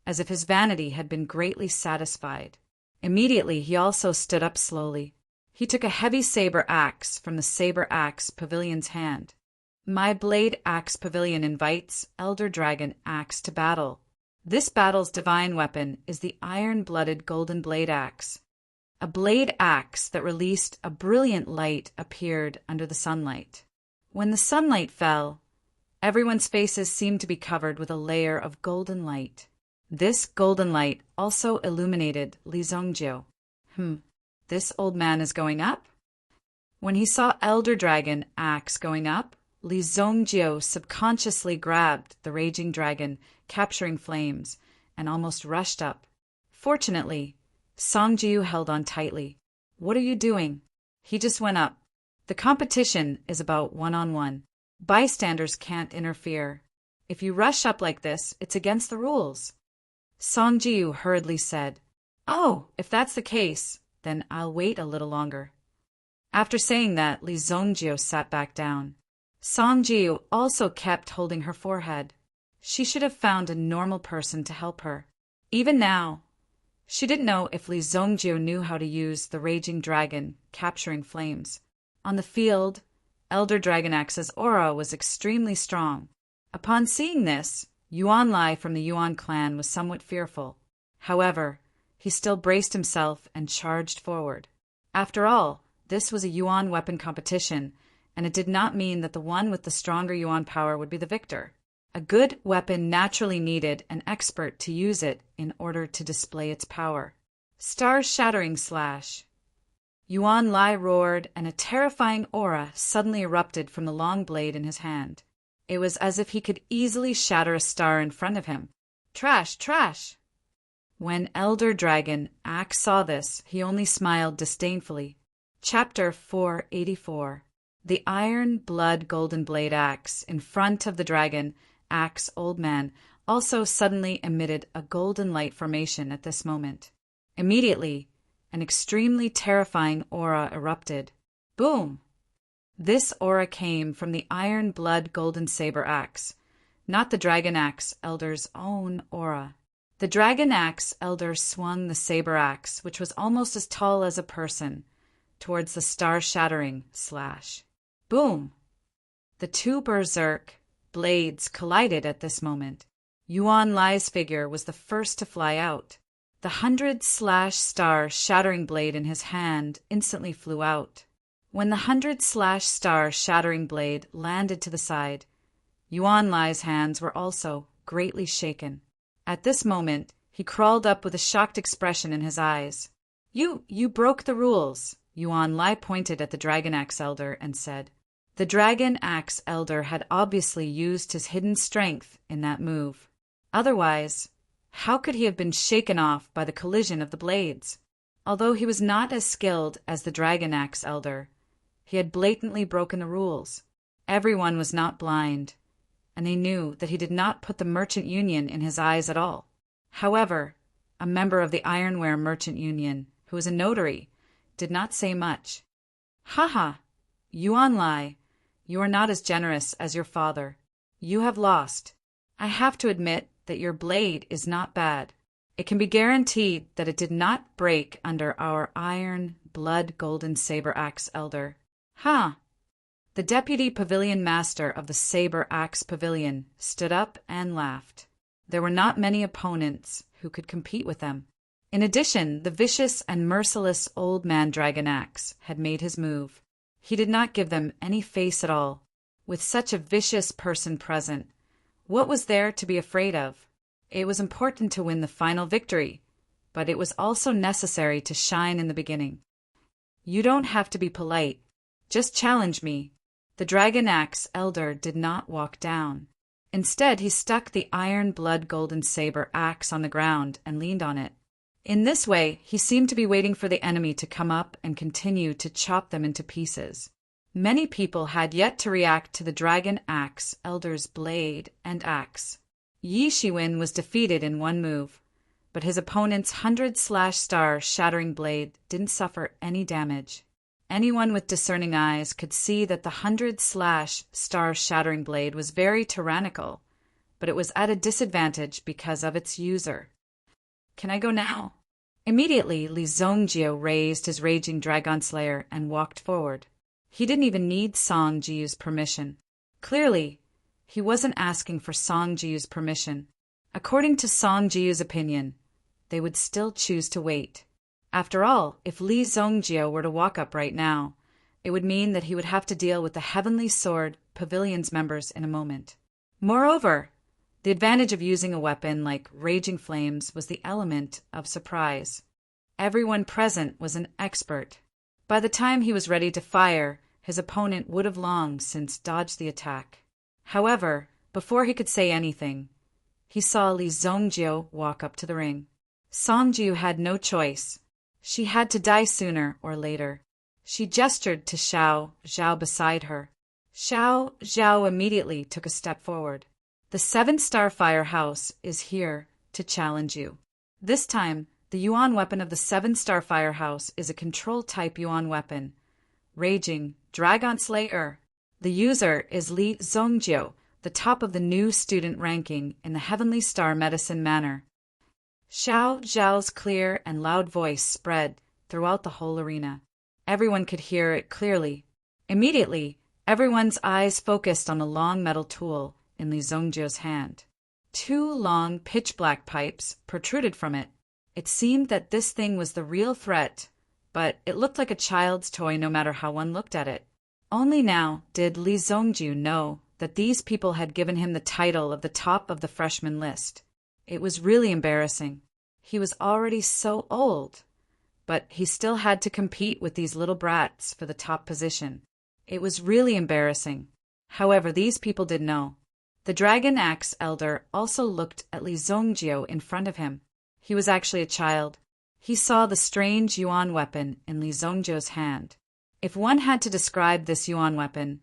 as if his vanity had been greatly satisfied. Immediately he also stood up slowly. He took a heavy saber axe from the Saber Axe Pavilion's hand. My Blade Axe Pavilion invites Elder Dragon Axe to battle. This battle's divine weapon is the iron-blooded golden blade axe. A blade axe that released a brilliant light appeared under the sunlight. When the sunlight fell, everyone's faces seemed to be covered with a layer of golden light. This golden light also illuminated Li Zongjie. This old man is going up? When he saw Elder Dragon Axe going up, Li Zongjie subconsciously grabbed the raging dragon, capturing flames, and almost rushed up. Fortunately, Song Jiu held on tightly. What are you doing? He just went up. The competition is about one-on-one. Bystanders can't interfere. If you rush up like this, it's against the rules. Song Jiu hurriedly said, Oh, if that's the case, then I'll wait a little longer. After saying that, Li Zongjie sat back down. Song Jiu also kept holding her forehead. She should have found a normal person to help her. Even now, she didn't know if Li Zongjiu knew how to use the raging dragon, capturing flames. On the field, Elder Dragon Axe's aura was extremely strong. Upon seeing this, Yuan Lai from the Yuan clan was somewhat fearful. However, he still braced himself and charged forward. After all, this was a Yuan weapon competition, and it did not mean that the one with the stronger Yuan power would be the victor. A good weapon naturally needed an expert to use it in order to display its power. Star-shattering slash. Yuan Lai roared, and a terrifying aura suddenly erupted from the long blade in his hand. It was as if he could easily shatter a star in front of him. Trash, trash! When Elder Dragon Axe saw this, he only smiled disdainfully. Chapter 484. The Iron Blood Golden Blade Axe in front of the dragon Axe Old Man also suddenly emitted a golden light formation at this moment. Immediately, an extremely terrifying aura erupted. Boom! This aura came from the Iron Blood Golden Saber Axe, not the Dragon Axe Elder's own aura. The Dragon Axe Elder swung the saber axe, which was almost as tall as a person, towards the star-shattering slash. Boom! The two berserk blades collided at this moment. Yuan Lai's figure was the first to fly out. The 100/star shattering blade in his hand instantly flew out. When the 100/star shattering blade landed to the side, Yuan Lai's hands were also greatly shaken. At this moment, he crawled up with a shocked expression in his eyes. You broke the rules. Yuan Lai pointed at the Dragon Axe Elder and said. The Dragon Axe Elder had obviously used his hidden strength in that move. Otherwise, how could he have been shaken off by the collision of the blades? Although he was not as skilled as the Dragon Axe Elder, he had blatantly broken the rules. Everyone was not blind, and they knew that he did not put the Merchant Union in his eyes at all. However, a member of the Ironware Merchant Union, who was a notary, did not say much. Haha, Yuan Lai, you are not as generous as your father. You have lost. I have to admit that your blade is not bad. It can be guaranteed that it did not break under our Iron Blood Golden Saber Axe Elder. Huh. The deputy pavilion master of the Saber Axe Pavilion stood up and laughed. There were not many opponents who could compete with them. In addition, the vicious and merciless Old Man Dragon Axe had made his move. He did not give them any face at all. With such a vicious person present, what was there to be afraid of? It was important to win the final victory, but it was also necessary to shine in the beginning. You don't have to be polite. Just challenge me. The Dragon Axe Elder did not walk down. Instead, he stuck the Iron Blood Golden Saber axe on the ground and leaned on it. In this way, he seemed to be waiting for the enemy to come up and continue to chop them into pieces. Many people had yet to react to the Dragon Axe Elder's blade and axe. Yi Shiwen was defeated in one move, but his opponent's 100/star shattering blade didn't suffer any damage. Anyone with discerning eyes could see that the 100/star shattering blade was very tyrannical, but it was at a disadvantage because of its user. Can I go now? Immediately, Li Zongjiu raised his raging dragon slayer and walked forward. He didn't even need Song Jiu's permission. Clearly, he wasn't asking for Song Jiu's permission. According to Song Jiu's opinion, they would still choose to wait. After all, if Li Zongjiu were to walk up right now, it would mean that he would have to deal with the Heavenly Sword Pavilion's members in a moment. Moreover, the advantage of using a weapon like Raging Flames was the element of surprise. Everyone present was an expert. By the time he was ready to fire, his opponent would have long since dodged the attack. However, before he could say anything, he saw Li Zongjiu walk up to the ring. Song Jiu had no choice. She had to die sooner or later. She gestured to Xiao Zhao beside her. Xiao Zhao immediately took a step forward. The 7-star firehouse is here to challenge you. This time, the Yuan weapon of the 7-star firehouse is a control-type Yuan weapon. Raging Dragon Slayer. The user is Li Zongjio, the top of the new student ranking in the Heavenly Star Medicine Manor. Xiao Zhao's clear and loud voice spread throughout the whole arena. Everyone could hear it clearly. Immediately, everyone's eyes focused on a long metal tool in Li Zongjio's hand. Two long, pitch-black pipes protruded from it. It seemed that this thing was the real threat, but it looked like a child's toy no matter how one looked at it. Only now did Li Zongjiu know that these people had given him the title of the top of the freshman list. It was really embarrassing. He was already so old, but he still had to compete with these little brats for the top position. It was really embarrassing. However, these people did know. The Dragon Axe Elder also looked at Li Zongjio in front of him. He was actually a child. He saw the strange yuan weapon in Li Zongjio's hand. If one had to describe this yuan weapon,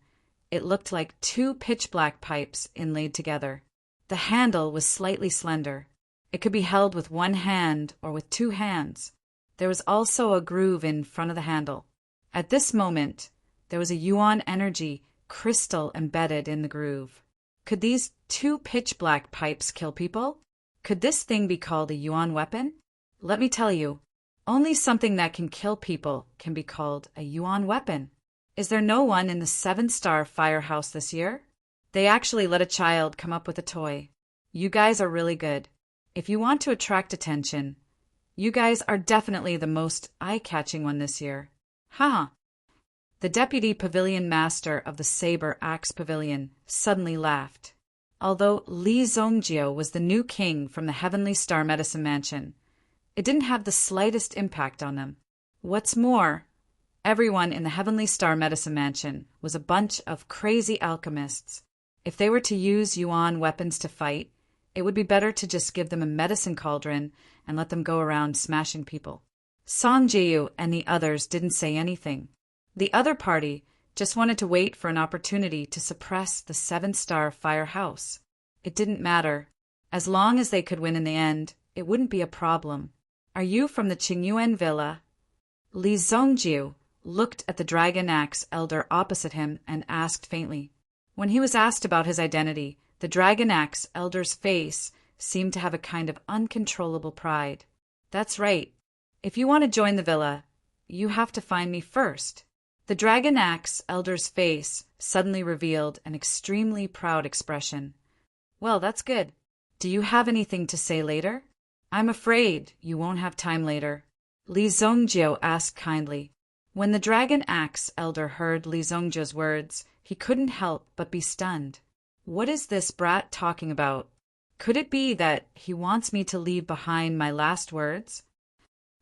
it looked like two pitch-black pipes inlaid together. The handle was slightly slender. It could be held with one hand or with two hands. There was also a groove in front of the handle. At this moment, there was a yuan energy crystal embedded in the groove. Could these two pitch-black pipes kill people? Could this thing be called a yuan weapon? Let me tell you, only something that can kill people can be called a yuan weapon. Is there no one in the 7-star firehouse this year? They actually let a child come up with a toy. You guys are really good. If you want to attract attention, you guys are definitely the most eye-catching one this year. Haha. The deputy pavilion master of the Saber Axe Pavilion suddenly laughed. Although Li Zongjio was the new king from the Heavenly Star Medicine Mansion, it didn't have the slightest impact on them. What's more, everyone in the Heavenly Star Medicine Mansion was a bunch of crazy alchemists. If they were to use yuan weapons to fight, it would be better to just give them a medicine cauldron and let them go around smashing people. Song Jiu and the others didn't say anything. The other party just wanted to wait for an opportunity to suppress the 7-star firehouse. It didn't matter. As long as they could win in the end, it wouldn't be a problem. Are you from the Qingyuan Villa? Li Zongjiu looked at the Dragon Axe Elder opposite him and asked faintly. When he was asked about his identity, the Dragon Axe Elder's face seemed to have a kind of uncontrollable pride. That's right. If you want to join the villa, you have to find me first. The Dragon Axe Elder's face suddenly revealed an extremely proud expression. Well, that's good. Do you have anything to say later? I'm afraid you won't have time later. Li Zongjio asked kindly. When the Dragon Axe Elder heard Li Zongjio's words, he couldn't help but be stunned. What is this brat talking about? Could it be that he wants me to leave behind my last words?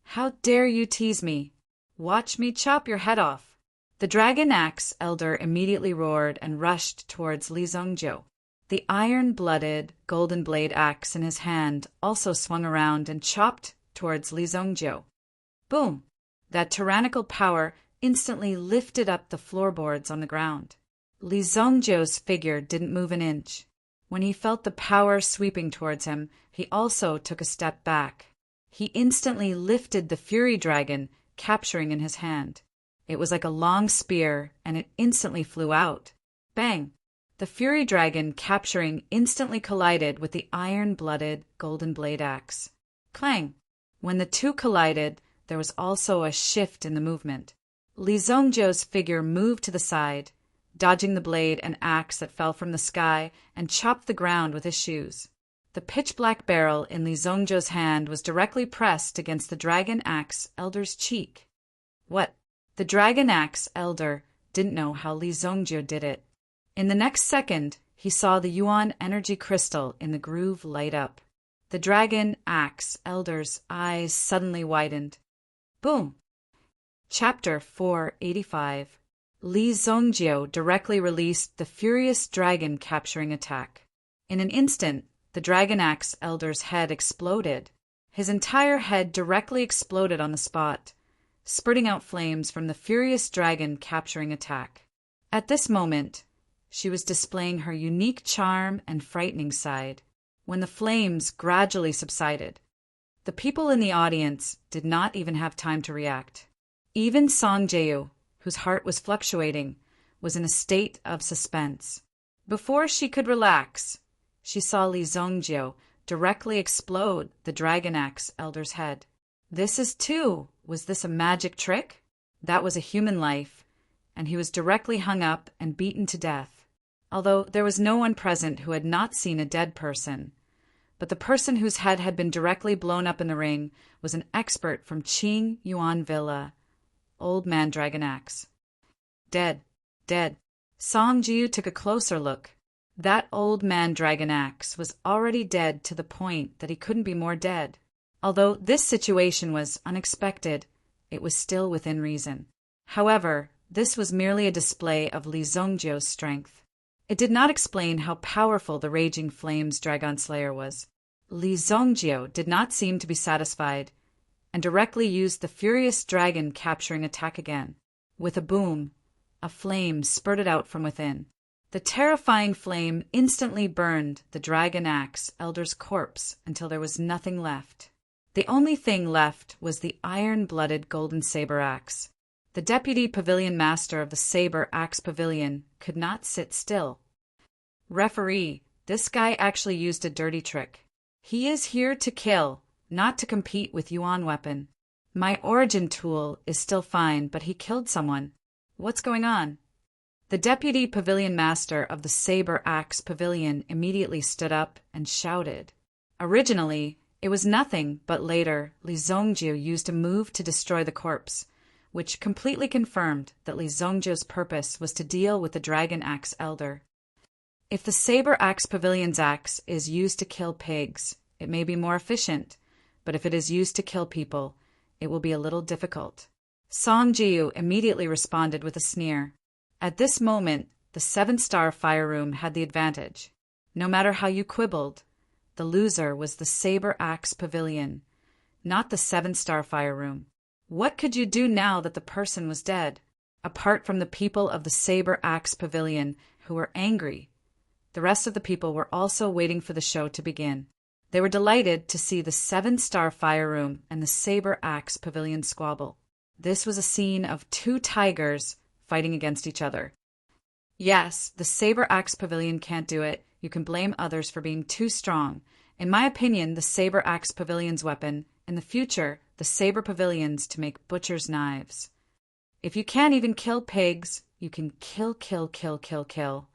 How dare you tease me? Watch me chop your head off. The Dragon Axe Elder immediately roared and rushed towards Li Zongjio. The iron-blooded, golden blade axe in his hand also swung around and chopped towards Li Zongjio. Boom! That tyrannical power instantly lifted up the floorboards on the ground. Li Zongjio's figure didn't move an inch. When he felt the power sweeping towards him, he also took a step back. He instantly lifted the Fury Dragon, capturing in his hand. It was like a long spear, and it instantly flew out. Bang! The Fury Dragon, capturing, instantly collided with the iron-blooded golden blade axe. Clang! When the two collided, there was also a shift in the movement. Li Zongjio's figure moved to the side, dodging the blade and axe that fell from the sky, and chopped the ground with his shoes. The pitch-black barrel in Li Zongjio's hand was directly pressed against the Dragon Axe Elder's cheek. What? The Dragon Axe Elder didn't know how Li Zongjio did it. In the next second, he saw the Yuan energy crystal in the groove light up. The Dragon Axe Elder's eyes suddenly widened. Boom! Chapter 485. Li Zongjio directly released the furious dragon capturing attack. In an instant, the Dragon Axe Elder's head exploded. His entire head directly exploded on the spot, spurting out flames from the furious dragon capturing attack. At this moment, she was displaying her unique charm and frightening side. When the flames gradually subsided, the people in the audience did not even have time to react. Even Song Jae, whose heart was fluctuating, was in a state of suspense. Before she could relax, she saw Li Zongjio directly explode the Dragon Axe Elder's head. Was this a magic trick? That was a human life, and he was directly hung up and beaten to death. Although there was no one present who had not seen a dead person, but the person whose head had been directly blown up in the ring was an expert from Qing Yuan Villa, Old Man Dragon Axe. Dead. Song Jiu took a closer look. That Old Man Dragon Axe was already dead to the point that he couldn't be more dead. Although this situation was unexpected, it was still within reason. However, this was merely a display of Li Zongjio's strength. It did not explain how powerful the Raging Flames Dragon Slayer was. Li Zongjio did not seem to be satisfied, and directly used the furious dragon capturing attack again. With a boom, a flame spurted out from within. The terrifying flame instantly burned the Dragon Axe Elder's corpse until there was nothing left. The only thing left was the iron-blooded golden saber axe. The deputy pavilion master of the Saber Axe Pavilion could not sit still. Referee, this guy actually used a dirty trick. He is here to kill, not to compete with Yuan weapon. My origin tool is still fine, but he killed someone. What's going on? The deputy pavilion master of the Saber Axe Pavilion immediately stood up and shouted. Originally, it was nothing, but later, Li Zongjio used a move to destroy the corpse, which completely confirmed that Li Zongjio's purpose was to deal with the Dragon Axe Elder. If the Saber Axe Pavilion's axe is used to kill pigs, it may be more efficient, but if it is used to kill people, it will be a little difficult. Song Jiu immediately responded with a sneer. At this moment, the 7-star fire room had the advantage. No matter how you quibbled, the loser was the Saber Axe Pavilion, not the 7-star fire room. What could you do now that the person was dead? Apart from the people of the Saber Axe Pavilion who were angry, the rest of the people were also waiting for the show to begin. They were delighted to see the 7-star fire room and the Saber Axe Pavilion squabble. This was a scene of 2 tigers fighting against each other. Yes, the Saber Axe Pavilion can't do it. You can blame others for being too strong. In my opinion, the Saber Axe Pavilion's weapon, in the future, the Saber Pavilions to make butcher's knives. If you can't even kill pigs, you can kill.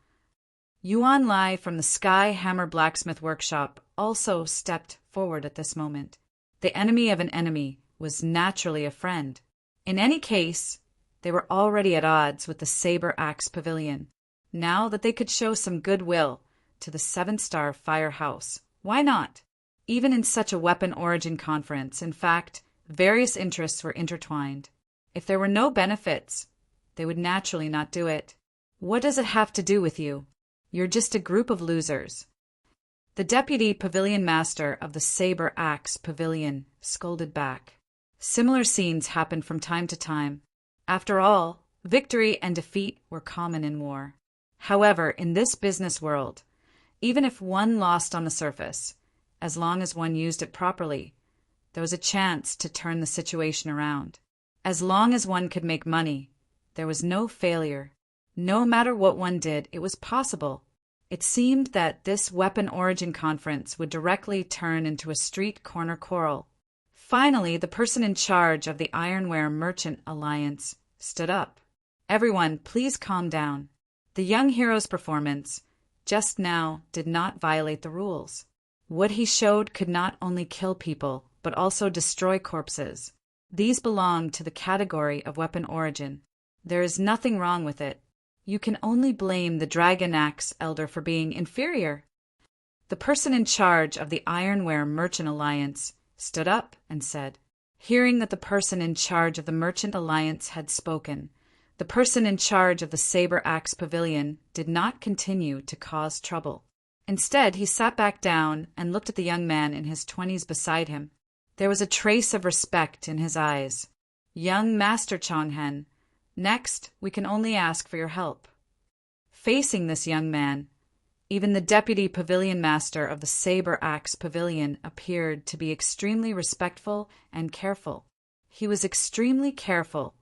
Yuan Lai from the Sky Hammer Blacksmith Workshop also stepped forward at this moment. The enemy of an enemy was naturally a friend. In any case, they were already at odds with the Saber Axe Pavilion. Now that they could show some goodwill to the 7-star firehouse, why not? Even in such a weapon origin conference, in fact, various interests were intertwined. If there were no benefits, they would naturally not do it. What does it have to do with you? You're just a group of losers. The deputy pavilion master of the Saber Axe Pavilion scolded back. Similar scenes happened from time to time. After all, victory and defeat were common in war. However, in this business world, even if one lost on the surface, as long as one used it properly, there was a chance to turn the situation around. As long as one could make money, there was no failure. No matter what one did, it was possible. It seemed that this weapon origin conference would directly turn into a street corner quarrel. Finally, the person in charge of the Ironware Merchant Alliance stood up. Everyone, please calm down. The young hero's performance just now did not violate the rules. What he showed could not only kill people, but also destroy corpses. These belong to the category of weapon origin. There is nothing wrong with it. You can only blame the Dragon Axe Elder for being inferior. The person in charge of the Ironware Merchant Alliance stood up and said, hearing that the person in charge of the Merchant Alliance had spoken, the person in charge of the Saber Axe Pavilion did not continue to cause trouble. Instead, he sat back down and looked at the young man in his 20s beside him. There was a trace of respect in his eyes. Young Master Chonghen, next, we can only ask for your help. Facing this young man, even the deputy pavilion master of the Saber Axe Pavilion appeared to be extremely respectful and careful. He was extremely careful.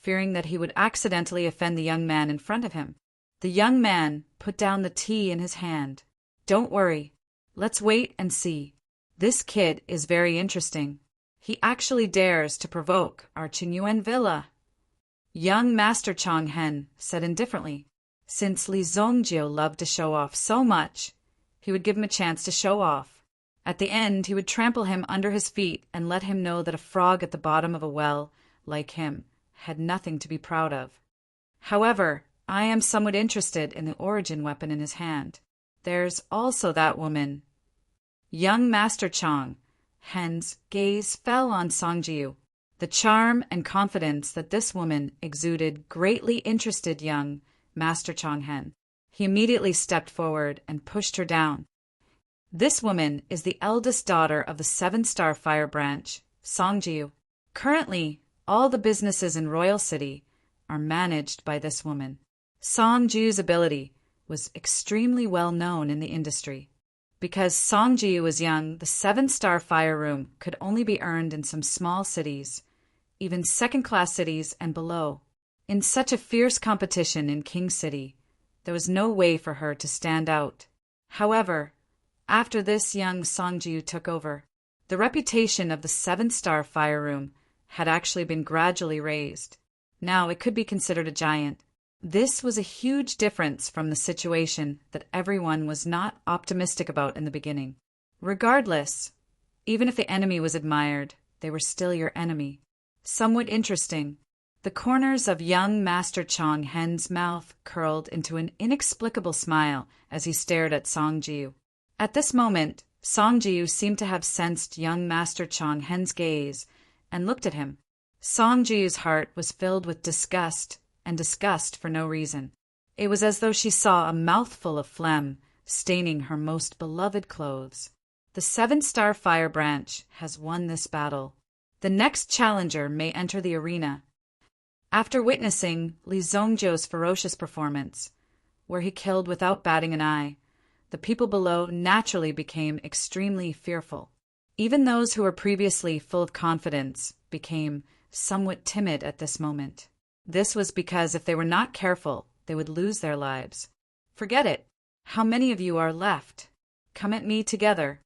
fearing that he would accidentally offend the young man in front of him. The young man put down the tea in his hand. "Don't worry. Let's wait and see. This kid is very interesting. He actually dares to provoke our Qingyuan villa." Young Master Chang Hen said indifferently. Since Li Zongjio loved to show off so much, he would give him a chance to show off. At the end, he would trample him under his feet and let him know that a frog at the bottom of a well, like him, had nothing to be proud of. However, I am somewhat interested in the origin weapon in his hand. There's also that woman. Young Master Chang Hen's gaze fell on Songjiu. The charm and confidence that this woman exuded greatly interested young Master Chang Hen. He immediately stepped forward and pushed her down. This woman is the eldest daughter of the 7-star fire branch, Songjiu. Currently, all the businesses in Royal City are managed by this woman. Songjiu's ability was extremely well known in the industry. Because Songjiu was young, the 7-star fire room could only be earned in some small cities, even second-class cities and below. In such a fierce competition in King City, there was no way for her to stand out. However, after this young Songjiu took over, the reputation of the 7-star fire room had actually been gradually raised. Now it could be considered a giant. This was a huge difference from the situation that everyone was not optimistic about in the beginning. Regardless, even if the enemy was admired, they were still your enemy. Somewhat interesting, the corners of young Master Chang Hen's mouth curled into an inexplicable smile as he stared at Songjiu. At this moment, Songjiu seemed to have sensed young Master Chang Hen's gaze and looked at him. Songjiu's heart was filled with disgust, and disgust for no reason. It was as though she saw a mouthful of phlegm staining her most beloved clothes. The 7-star fire branch has won this battle. The next challenger may enter the arena. After witnessing Li Zongjio's ferocious performance, where he killed without batting an eye, the people below naturally became extremely fearful. Even those who were previously full of confidence became somewhat timid at this moment. This was because if they were not careful, they would lose their lives. Forget it. How many of you are left? Come at me together.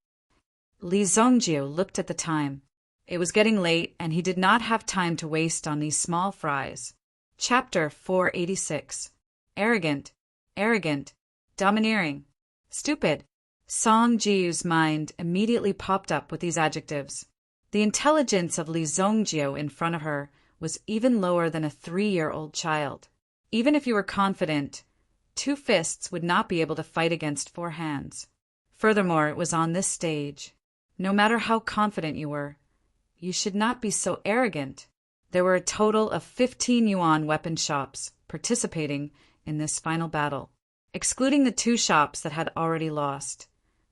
Li Zongjio looked at the time. It was getting late, and he did not have time to waste on these small fries. Chapter 486. Arrogant, domineering, stupid. Songjiu's mind immediately popped up with these adjectives. The intelligence of Li Zongjio in front of her was even lower than a 3-year-old child. Even if you were confident, 2 fists would not be able to fight against 4 hands. Furthermore, it was on this stage. No matter how confident you were, you should not be so arrogant. There were a total of 15 yuan weapon shops participating in this final battle. Excluding the 2 shops that had already lost,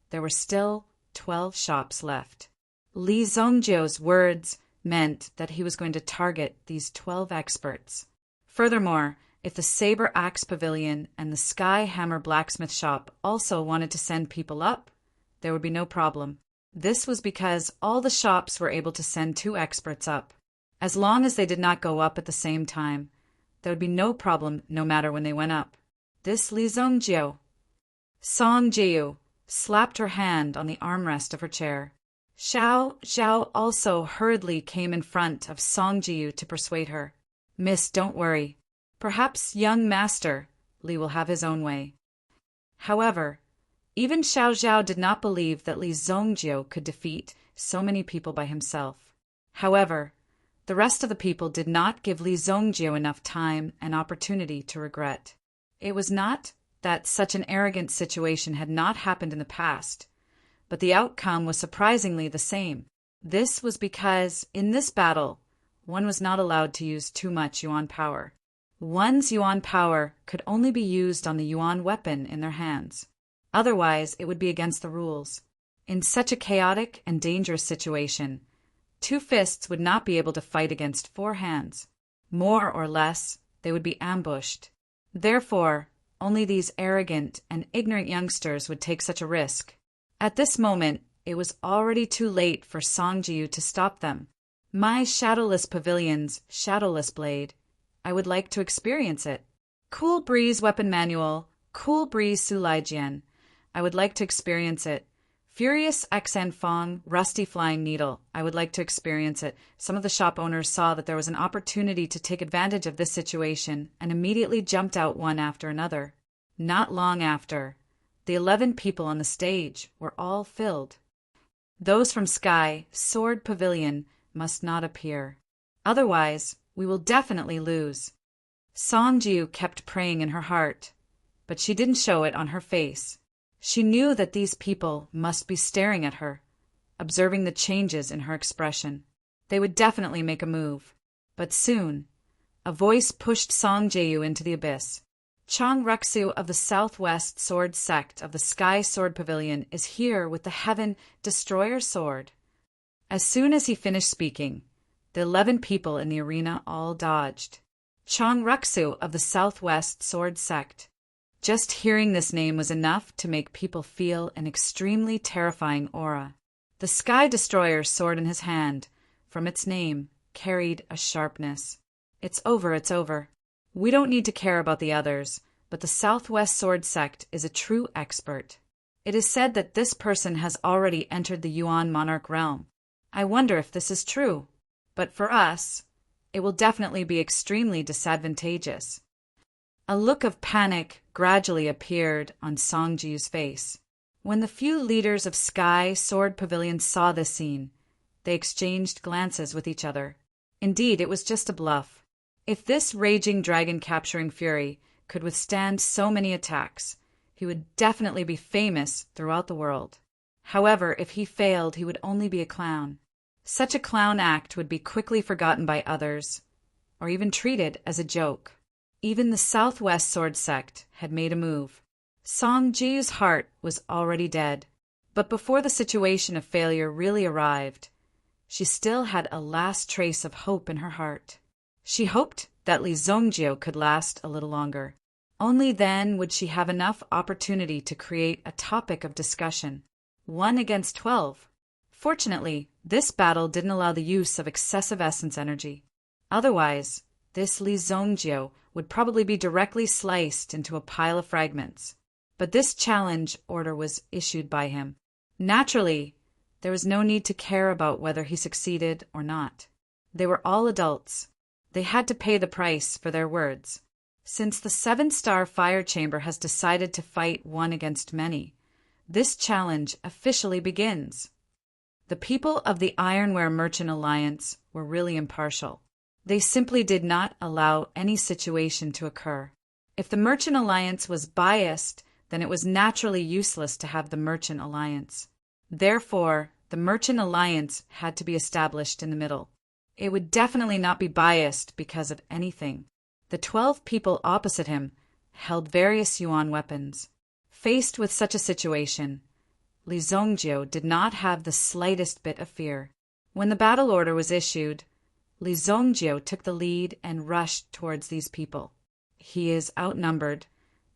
there were still 12 shops left. Li Zongjio's words meant that he was going to target these 12 experts. Furthermore, if the Saber Axe Pavilion and the Sky Hammer Blacksmith Shop also wanted to send people up, there would be no problem. This was because all the shops were able to send 2 experts up. As long as they did not go up at the same time, there would be no problem no matter when they went up. This Li Zongjio. Songjiu slapped her hand on the armrest of her chair. Xiao Zhao also hurriedly came in front of Songjiu to persuade her. Miss, don't worry. Perhaps young master Li will have his own way. However, even Xiao Zhao did not believe that Li Zongjio could defeat so many people by himself. However, the rest of the people did not give Li Zongjio enough time and opportunity to regret. It was not that such an arrogant situation had not happened in the past, but the outcome was surprisingly the same. This was because, in this battle, one was not allowed to use too much yuan power. One's yuan power could only be used on the yuan weapon in their hands. Otherwise, it would be against the rules. In such a chaotic and dangerous situation, 2 fists would not be able to fight against 4 hands. More or less, they would be ambushed. Therefore, only these arrogant and ignorant youngsters would take such a risk. At this moment, it was already too late for Songjiu to stop them. My shadowless pavilion's shadowless blade, I would like to experience it. Cool breeze weapon manual. Cool breeze Sulaijian. I would like to experience it. Furious Xan Fong, rusty flying needle. I would like to experience it. Some of the shop owners saw that there was an opportunity to take advantage of this situation and immediately jumped out one after another. Not long after, the 11 people on the stage were all filled. Those from Sky Sword Pavilion must not appear. Otherwise, we will definitely lose. Song Jiu kept praying in her heart, but she didn't show it on her face. She knew that these people must be staring at her, observing the changes in her expression. They would definitely make a move. But soon, a voice pushed Song Jiu into the abyss. Chang Ruxu of the Southwest Sword Sect of the Sky Sword Pavilion is here with the Heaven Destroyer Sword. As soon as he finished speaking, the 11 people in the arena all dodged. Chang Ruxu of the Southwest Sword Sect. Just hearing this name was enough to make people feel an extremely terrifying aura. The Sky Destroyer's sword in his hand, from its name, carried a sharpness. It's over, it's over. We don't need to care about the others, but the Southwest Sword Sect is a true expert. It is said that this person has already entered the Yuan Monarch realm. I wonder if this is true. But for us, it will definitely be extremely disadvantageous. A look of panic gradually appeared on Song Jiu's face. When the few leaders of Sky Sword Pavilion saw this scene, they exchanged glances with each other. Indeed, it was just a bluff. If this raging dragon-capturing fury could withstand so many attacks, he would definitely be famous throughout the world. However, if he failed, he would only be a clown. Such a clown act would be quickly forgotten by others, or even treated as a joke. Even the Southwest Sword Sect had made a move. Song Jiu's heart was already dead, but before the situation of failure really arrived, she still had a last trace of hope in her heart. She hoped that Li Zongjiu could last a little longer. Only then would she have enough opportunity to create a topic of discussion. 1 against 12. Fortunately, this battle didn't allow the use of excessive essence energy. Otherwise, this Li Zongjiu would probably be directly sliced into a pile of fragments. But this challenge order was issued by him. Naturally, there was no need to care about whether he succeeded or not. They were all adults. They had to pay the price for their words. Since the 7-star fire chamber has decided to fight one against many, this challenge officially begins. The people of the Ironware Merchant Alliance were really impartial. They simply did not allow any situation to occur. If the Merchant Alliance was biased, then it was naturally useless to have the Merchant Alliance. Therefore, the Merchant Alliance had to be established in the middle. It would definitely not be biased because of anything. The 12 people opposite him held various Yuan weapons. Faced with such a situation, Li Zongjiu did not have the slightest bit of fear. When the battle order was issued, Li Zongjiu took the lead and rushed towards these people. He is outnumbered,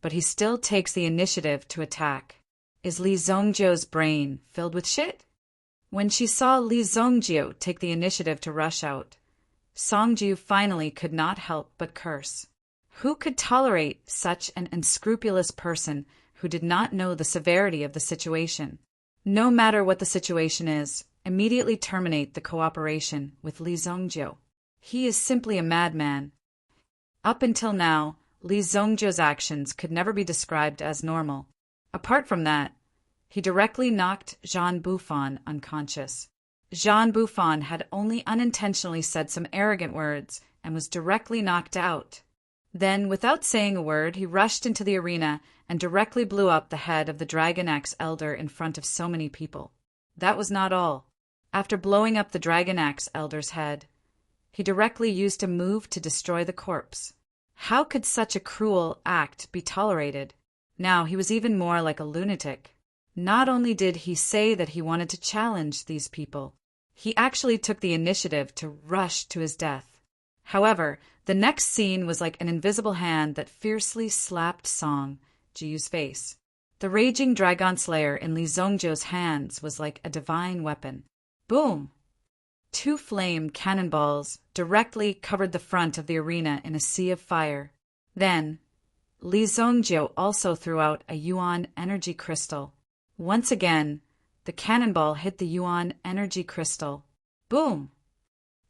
but he still takes the initiative to attack. Is Li Zongjiu's brain filled with shit? When she saw Li Zongjiu take the initiative to rush out, Song Jiu finally could not help but curse. Who could tolerate such an unscrupulous person who did not know the severity of the situation? No matter what the situation is, immediately terminate the cooperation with Li Zongjiu. He is simply a madman. Up until now, Li Zongjiu's actions could never be described as normal. Apart from that, he directly knocked Jean Buffon unconscious. Jean Buffon had only unintentionally said some arrogant words and was directly knocked out. Then, without saying a word, he rushed into the arena and directly blew up the head of the Dragon Axe Elder in front of so many people. That was not all. After blowing up the Dragon Axe Elder's head, he directly used a move to destroy the corpse. How could such a cruel act be tolerated? Now he was even more like a lunatic. Not only did he say that he wanted to challenge these people, he actually took the initiative to rush to his death. However, the next scene was like an invisible hand that fiercely slapped Song Jiu's face. The raging Dragon Slayer in Li Zongjiu's hands was like a divine weapon. Boom! Two flame cannonballs directly covered the front of the arena in a sea of fire. Then, Li Zongjiu also threw out a yuan energy crystal. Once again, the cannonball hit the yuan energy crystal. Boom!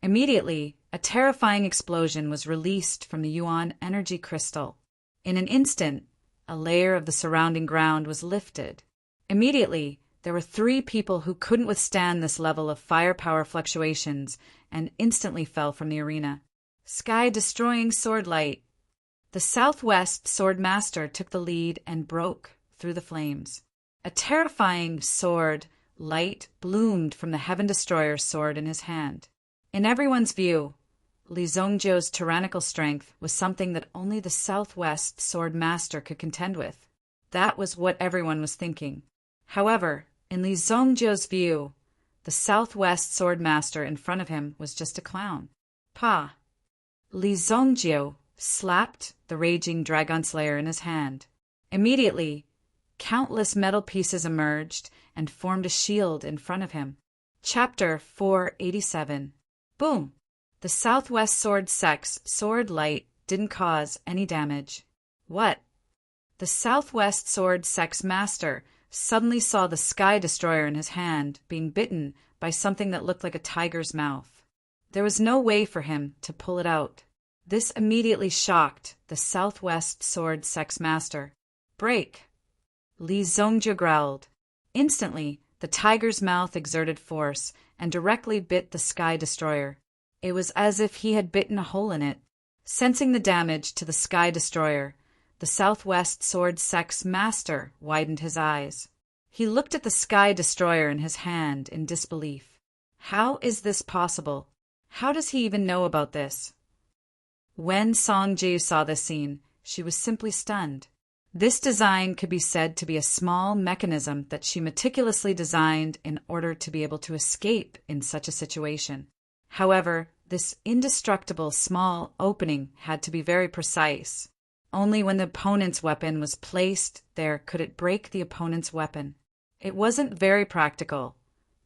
Immediately, a terrifying explosion was released from the yuan energy crystal. In an instant, a layer of the surrounding ground was lifted. Immediately, there were 3 people who couldn't withstand this level of firepower fluctuations and instantly fell from the arena. Sky-destroying sword light. The Southwest Sword Master took the lead and broke through the flames. A terrifying sword light bloomed from the Heaven Destroyer's sword in his hand. In everyone's view, Li Zongjiu's tyrannical strength was something that only the Southwest Sword Master could contend with. That was what everyone was thinking. However, in Li Zongjiu's view, the Southwest Sword Master in front of him was just a clown. Pa! Li Zongjiu slapped the raging Dragon Slayer in his hand. Immediately, countless metal pieces emerged and formed a shield in front of him. Chapter 487. Boom! The Southwest Sword Sect's sword light didn't cause any damage. What? The Southwest Sword Sect's master suddenly saw the Sky Destroyer in his hand being bitten by something that looked like a tiger's mouth. There was no way for him to pull it out. This immediately shocked the Southwest Sword Sect's master. Break! Li Zongjiu growled. Instantly, the tiger's mouth exerted force and directly bit the Sky Destroyer. It was as if he had bitten a hole in it. Sensing the damage to the Sky Destroyer, the Southwest Sword Sect's master widened his eyes. He looked at the Sky Destroyer in his hand in disbelief. How is this possible? How does he even know about this? When Songjiu saw this scene, she was simply stunned. This design could be said to be a small mechanism that she meticulously designed in order to be able to escape in such a situation. However, this indestructible small opening had to be very precise. Only when the opponent's weapon was placed there could it break the opponent's weapon. It wasn't very practical,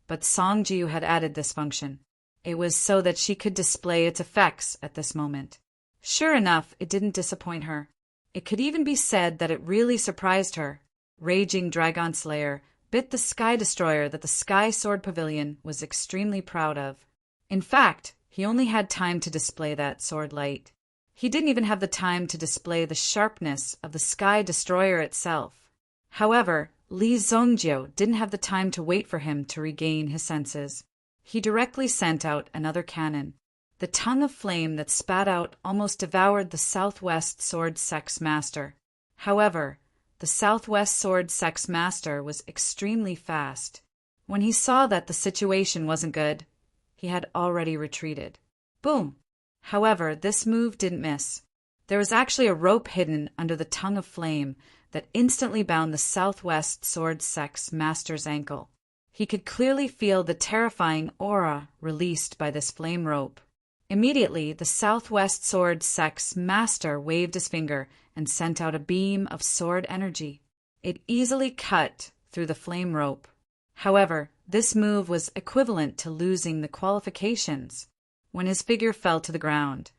but Songjiu had added this function. It was so that she could display its effects at this moment. Sure enough, it didn't disappoint her. It could even be said that it really surprised her. Raging Dragon Slayer bit the Sky Destroyer that the Sky Sword Pavilion was extremely proud of. In fact, he only had time to display that sword light. He didn't even have the time to display the sharpness of the Sky Destroyer itself. However, Li Zongjiu didn't have the time to wait for him to regain his senses. He directly sent out another cannon. The tongue of flame that spat out almost devoured the Southwest Sword Sect's master. However, the Southwest Sword Sect's master was extremely fast. When he saw that the situation wasn't good, he had already retreated. Boom! However, this move didn't miss. There was actually a rope hidden under the tongue of flame that instantly bound the Southwest Sword Sect's master's ankle. He could clearly feel the terrifying aura released by this flame rope. Immediately, the Southwest Sword Sect's master waved his finger and sent out a beam of sword energy. It easily cut through the flame rope. However, this move was equivalent to losing the qualifications. When his figure fell to the ground,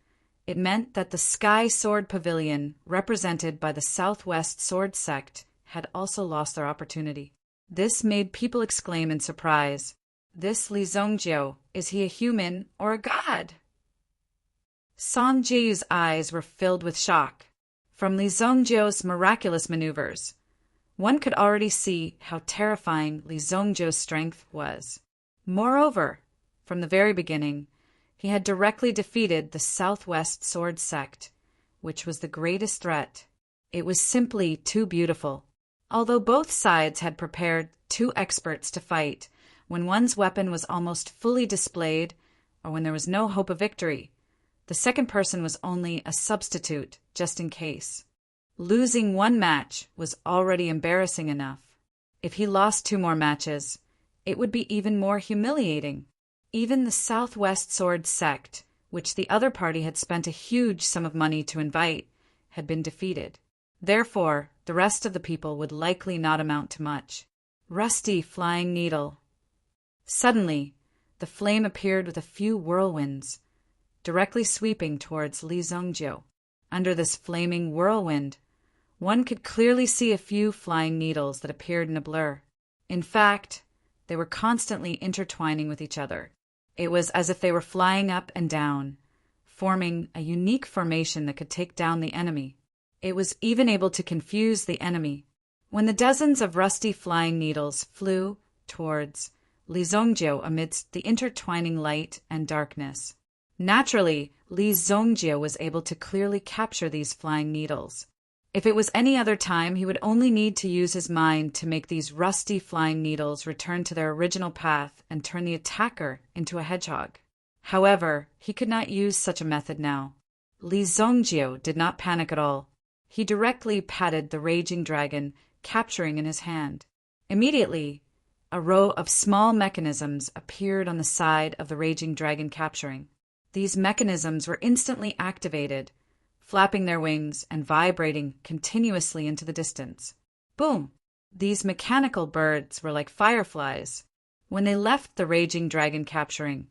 it meant that the Sky Sword Pavilion, represented by the Southwest Sword Sect, had also lost their opportunity. This made people exclaim in surprise, "This Li Zongjiu, is he a human or a god?" Songjiu's eyes were filled with shock. From Li Zongjiu's miraculous maneuvers, one could already see how terrifying Li Zongjiu's strength was. Moreover, from the very beginning, he had directly defeated the Southwest Sword Sect, which was the greatest threat. It was simply too beautiful. Although both sides had prepared 2 experts to fight, when one's weapon was almost fully displayed, or when there was no hope of victory, the second person was only a substitute, just in case. Losing one match was already embarrassing enough. If he lost 2 more matches, it would be even more humiliating. Even the Southwest Sword Sect, which the other party had spent a huge sum of money to invite, had been defeated. Therefore, the rest of the people would likely not amount to much. Rusty flying needle. Suddenly, the flame appeared with a few whirlwinds, directly sweeping towards Li Zongjiu. Under this flaming whirlwind, one could clearly see a few flying needles that appeared in a blur. In fact, they were constantly intertwining with each other. It was as if they were flying up and down, forming a unique formation that could take down the enemy. It was even able to confuse the enemy. When the dozens of rusty flying needles flew towards Li Zongjiu amidst the intertwining light and darkness, naturally, Li Zongjiu was able to clearly capture these flying needles. If it was any other time, he would only need to use his mind to make these rusty flying needles return to their original path and turn the attacker into a hedgehog. However, he could not use such a method now. Li Zongjiu did not panic at all. He directly patted the raging dragon, capturing in his hand. Immediately, a row of small mechanisms appeared on the side of the raging dragon capturing. These mechanisms were instantly activated, flapping their wings and vibrating continuously into the distance. Boom! These mechanical birds were like fireflies. When they left the raging dragon capturing,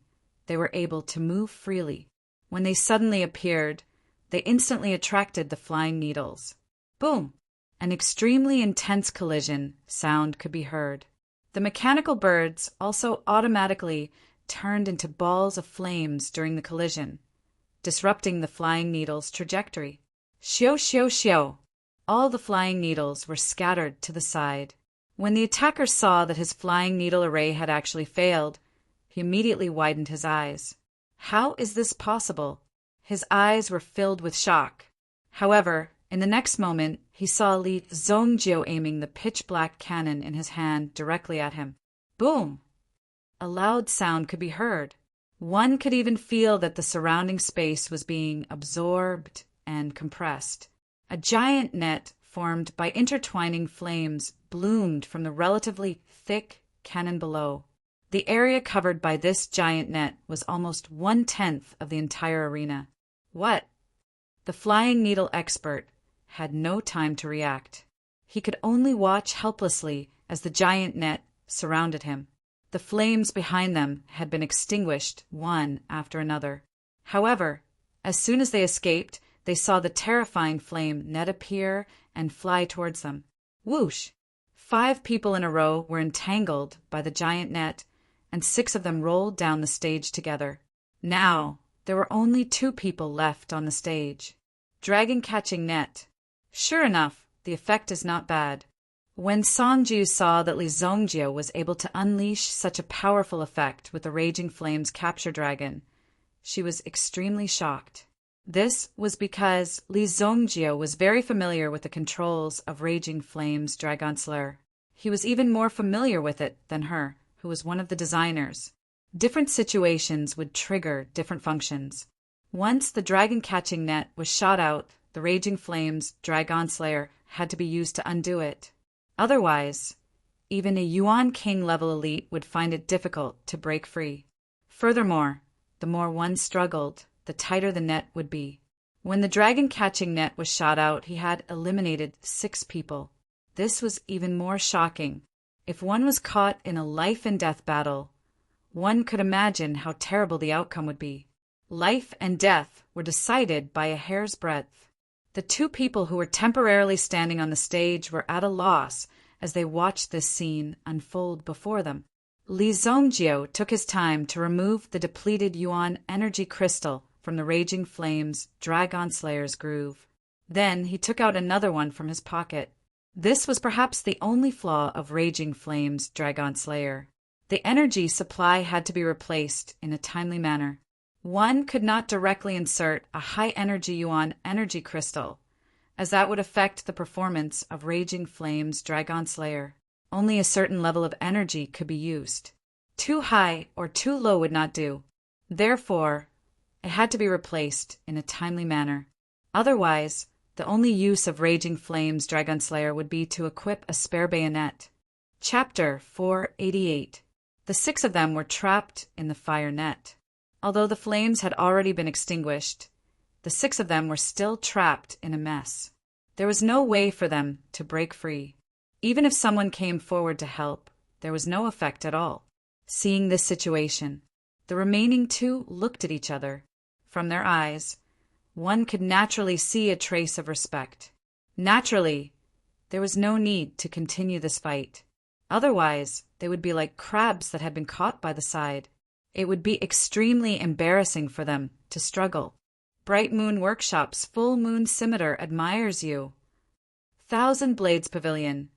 they were able to move freely. When they suddenly appeared, they instantly attracted the flying needles. Boom! An extremely intense collision sound could be heard. The mechanical birds also automatically turned into balls of flames during the collision, disrupting the flying needle's trajectory. Xiu, xiu, xiu! All the flying needles were scattered to the side. When the attacker saw that his flying needle array had actually failed, he immediately widened his eyes. How is this possible? His eyes were filled with shock. However, in the next moment, he saw Li Zongjiu aiming the pitch-black cannon in his hand directly at him. Boom! A loud sound could be heard. One could even feel that the surrounding space was being absorbed and compressed. A giant net formed by intertwining flames bloomed from the relatively thick cannon below. The area covered by this giant net was almost 1/10 of the entire arena. What? The flying needle expert had no time to react. He could only watch helplessly as the giant net surrounded him. The flames behind them had been extinguished one after another. However, as soon as they escaped, they saw the terrifying flame net appear and fly towards them. Whoosh! 5 people in a row were entangled by the giant net, and 6 of them rolled down the stage together. Now, there were only 2 people left on the stage. Dragon-catching net. Sure enough, the effect is not bad. When Sonju saw that Li Zongjiu was able to unleash such a powerful effect with the Raging Flames capture dragon, she was extremely shocked. This was because Li Zongjiu was very familiar with the controls of Raging Flames Dragon Slayer. He was even more familiar with it than her, who was one of the designers. Different situations would trigger different functions. Once the dragon-catching net was shot out, the Raging Flames Dragon Slayer had to be used to undo it. Otherwise, even a Yuan King level elite would find it difficult to break free. Furthermore, the more one struggled, the tighter the net would be. When the dragon-catching net was shot out, he had eliminated 6 people. This was even more shocking. If one was caught in a life-and-death battle, one could imagine how terrible the outcome would be. Life and death were decided by a hair's breadth. The 2 people who were temporarily standing on the stage were at a loss as they watched this scene unfold before them. Li Zongjiu took his time to remove the depleted Yuan energy crystal from the Raging Flames Dragon Slayer's groove. Then he took out another one from his pocket. This was perhaps the only flaw of Raging Flames Dragon Slayer. The energy supply had to be replaced in a timely manner. One could not directly insert a high-energy Yuan energy crystal, as that would affect the performance of Raging Flames Dragon Slayer. Only a certain level of energy could be used. Too high or too low would not do. Therefore, it had to be replaced in a timely manner. Otherwise, the only use of Raging Flames Dragon Slayer would be to equip a spare bayonet. Chapter 488. The 6 of them were trapped in the fire net. Although the flames had already been extinguished, the 6 of them were still trapped in a mess. There was no way for them to break free. Even if someone came forward to help, there was no effect at all. Seeing this situation, The remaining two looked at each other. From their eyes, one could naturally see a trace of respect. Naturally, there was no need to continue this fight. Otherwise, they would be like crabs that had been caught by the side. It would be extremely embarrassing for them to struggle. Bright Moon Workshop's Full Moon Scimitar admires you. Thousand Blades Pavilion.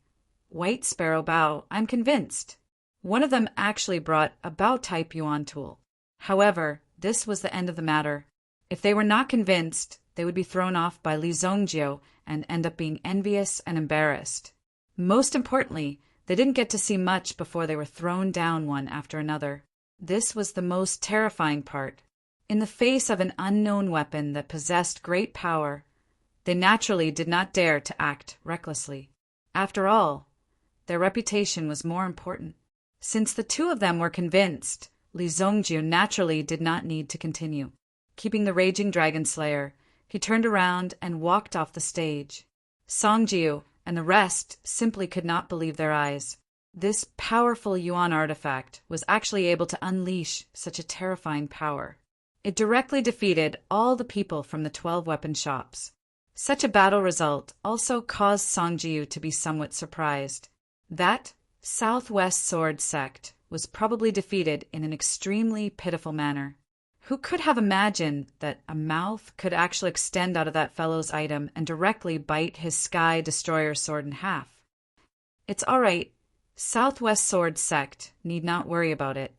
White Sparrow Bow, I'm convinced. One of them actually brought a bow-type yuan tool. However, this was the end of the matter. If they were not convinced, they would be thrown off by Li Zhongjie and end up being envious and embarrassed. Most importantly, they didn't get to see much before they were thrown down one after another. This was the most terrifying part. In the face of an unknown weapon that possessed great power, they naturally did not dare to act recklessly. After all, their reputation was more important. Since the two of them were convinced, Li Zhongjie naturally did not need to continue. Keeping the raging dragon slayer, he turned around and walked off the stage. Songjiu and the rest simply could not believe their eyes. This powerful yuan artifact was actually able to unleash such a terrifying power. It directly defeated all the people from the 12 weapon shops. Such a battle result also caused Songjiu to be somewhat surprised. That Southwest Sword sect was probably defeated in an extremely pitiful manner. Who could have imagined that a mouth could actually extend out of that fellow's item and directly bite his Sky Destroyer sword in half? It's all right. Southwest Sword sect need not worry about it.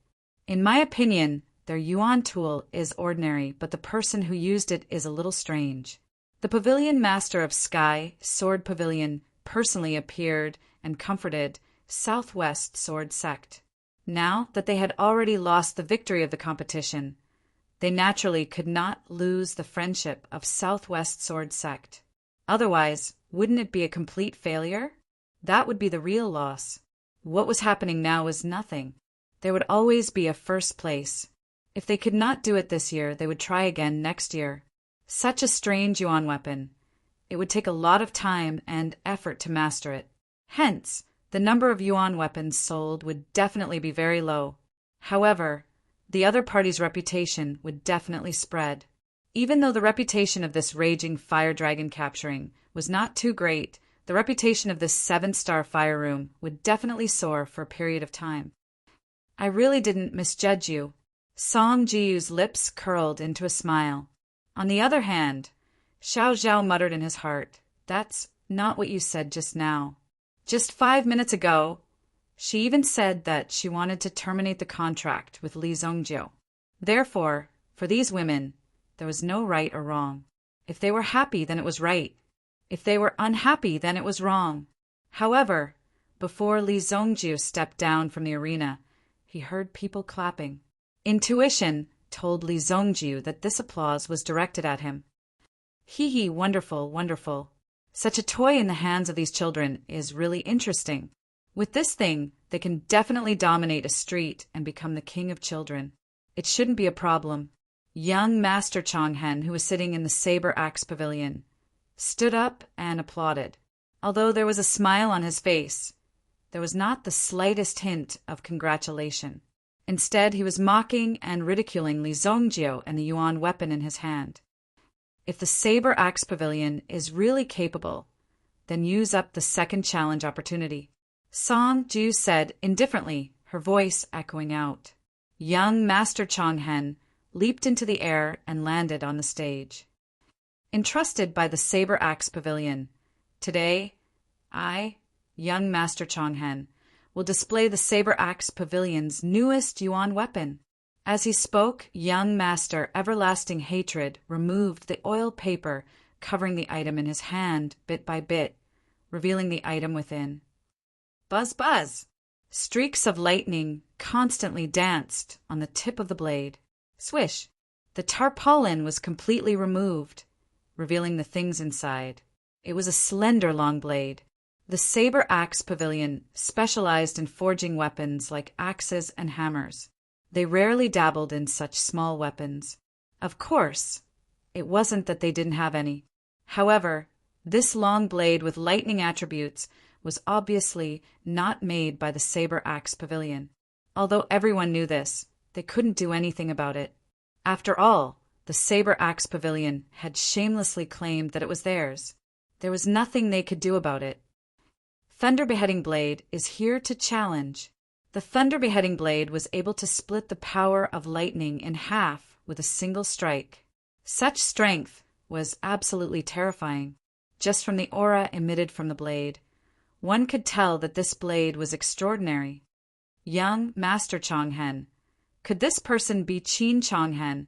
In my opinion, their yuan tool is ordinary, but the person who used it is a little strange. The pavilion master of Sky Sword Pavilion personally appeared and comforted Southwest Sword sect. Now that they had already lost the victory of the competition, they naturally could not lose the friendship of Southwest Sword sect. Otherwise, wouldn't it be a complete failure? That would be the real loss. What was happening now was nothing. There would always be a first place. If they could not do it this year, they would try again next year. Such a strange yuan weapon. It would take a lot of time and effort to master it. Hence, the number of yuan weapons sold would definitely be very low. However, the other party's reputation would definitely spread. Even though the reputation of this raging fire dragon capturing was not too great, the reputation of this 7-star fire room would definitely soar for a period of time. I really didn't misjudge you. Song Jiu's lips curled into a smile. On the other hand, Xiao Zhao muttered in his heart, "That's not what you said just now. Just 5 minutes ago, she even said that she wanted to terminate the contract with Li Zhongjie. Therefore, for these women, there was no right or wrong. If they were happy, then it was right. If they were unhappy, then it was wrong." However, before Li Zhongjie stepped down from the arena, he heard people clapping. Intuition told Li Zhongjie that this applause was directed at him. Hee, wonderful, wonderful. Such a toy in the hands of these children is really interesting. With this thing, they can definitely dominate a street and become the king of children. It shouldn't be a problem. Young Master Chonghen, who was sitting in the Saber Axe Pavilion, stood up and applauded. Although there was a smile on his face, there was not the slightest hint of congratulation. Instead, he was mocking and ridiculing Li Zhongjie and the yuan weapon in his hand. If the Saber Axe Pavilion is really capable, then use up the second challenge opportunity. Song Jiu said indifferently, her voice echoing out. Young Master Chonghen leaped into the air and landed on the stage. Entrusted by the Saber Axe Pavilion, today, I, young Master Chonghen, will display the Saber Axe Pavilion's newest yuan weapon. As he spoke, young Master Everlasting Hatred removed the oil paper covering the item in his hand bit by bit, revealing the item within. Buzz, buzz! Streaks of lightning constantly danced on the tip of the blade. Swish! The tarpaulin was completely removed, revealing the things inside. It was a slender long blade. The Saber Axe Pavilion specialized in forging weapons like axes and hammers. They rarely dabbled in such small weapons. Of course, it wasn't that they didn't have any. However, this long blade with lightning attributes was obviously not made by the Saber Axe Pavilion. Although everyone knew this, They couldn't do anything about it. After all, the Saber Axe Pavilion had shamelessly claimed that it was theirs. There was nothing they could do about it. Thunder Beheading Blade is here to challenge. The Thunder Beheading Blade was able to split the power of lightning in half with a single strike. Such strength was absolutely terrifying. Just from the aura emitted from the blade, one could tell that this blade was extraordinary. Young Master Chonghen. Could this person be Qin Chonghen,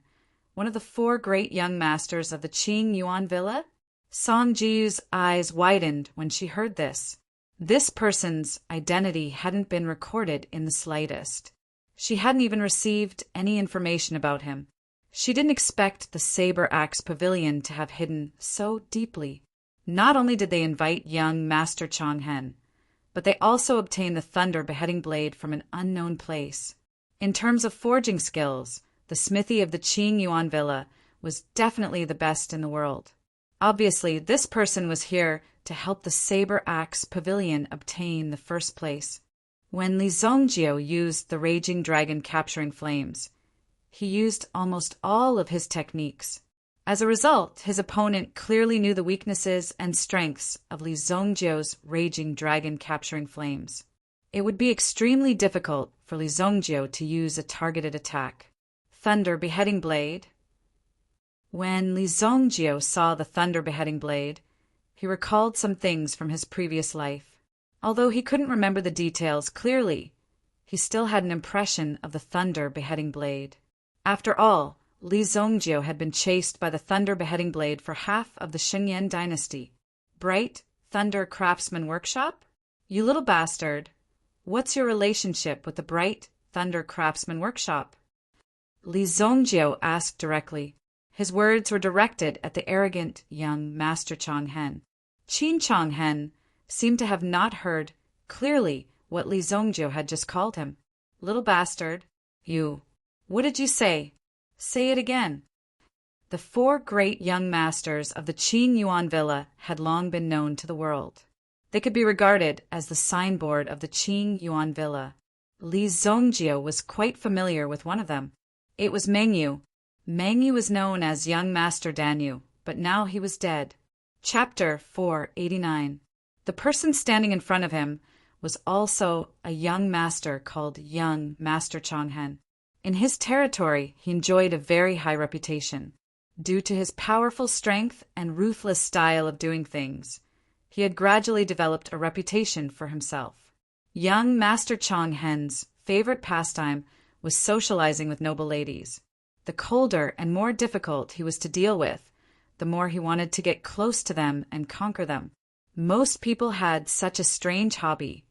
one of the 4 great young masters of the Qing Yuan Villa? Song Jiyu's eyes widened when she heard this. This person's identity hadn't been recorded in the slightest. She hadn't even received any information about him. She didn't expect the Saber Axe Pavilion to have hidden so deeply. Not only did they invite young Master Chonghen, but they also obtained the Thunder Beheading Blade from an unknown place. In terms of forging skills, the smithy of the Qing Yuan Villa was definitely the best in the world. Obviously, this person was here to help the Saber Axe Pavilion obtain the first place. When Li Zongjiu used the Raging Dragon Capturing Flames, he used almost all of his techniques. As a result, his opponent clearly knew the weaknesses and strengths of Li Zongjiu's Raging Dragon Capturing Flames. It would be extremely difficult for Li Zongjiu to use a targeted attack. Thunder Beheading Blade. When Li Zongjiu saw the Thunder Beheading Blade, he recalled some things from his previous life. Although he couldn't remember the details clearly, he still had an impression of the Thunder Beheading Blade. After all, Li Zongjiu had been chased by the Thunder Beheading Blade for half of the Shengyan dynasty. Bright Thunder Craftsman Workshop? You little bastard. What's your relationship with the Bright Thunder Craftsman Workshop? Li Zongjiu asked directly. His words were directed at the arrogant young Master Chonghen. Qin Chonghen seemed to have not heard clearly what Li Zongjiu had just called him. Little bastard. You. What did you say? Say it again. The 4 great young masters of the Qing Yuan Villa had long been known to the world. They could be regarded as the signboard of the Qing Yuan Villa. Li Zongjiu was quite familiar with one of them. It was Meng Yu. Meng Yu was known as Young Master Danyu, but now he was dead. Chapter 489. The person standing in front of him was also a young master called Young Master Chonghen. In his territory, he enjoyed a very high reputation. Due to his powerful strength and ruthless style of doing things, he had gradually developed a reputation for himself. Young Master Chonghen's favorite pastime was socializing with noble ladies. The colder and more difficult he was to deal with, the more he wanted to get close to them and conquer them. Most people had such a strange hobby,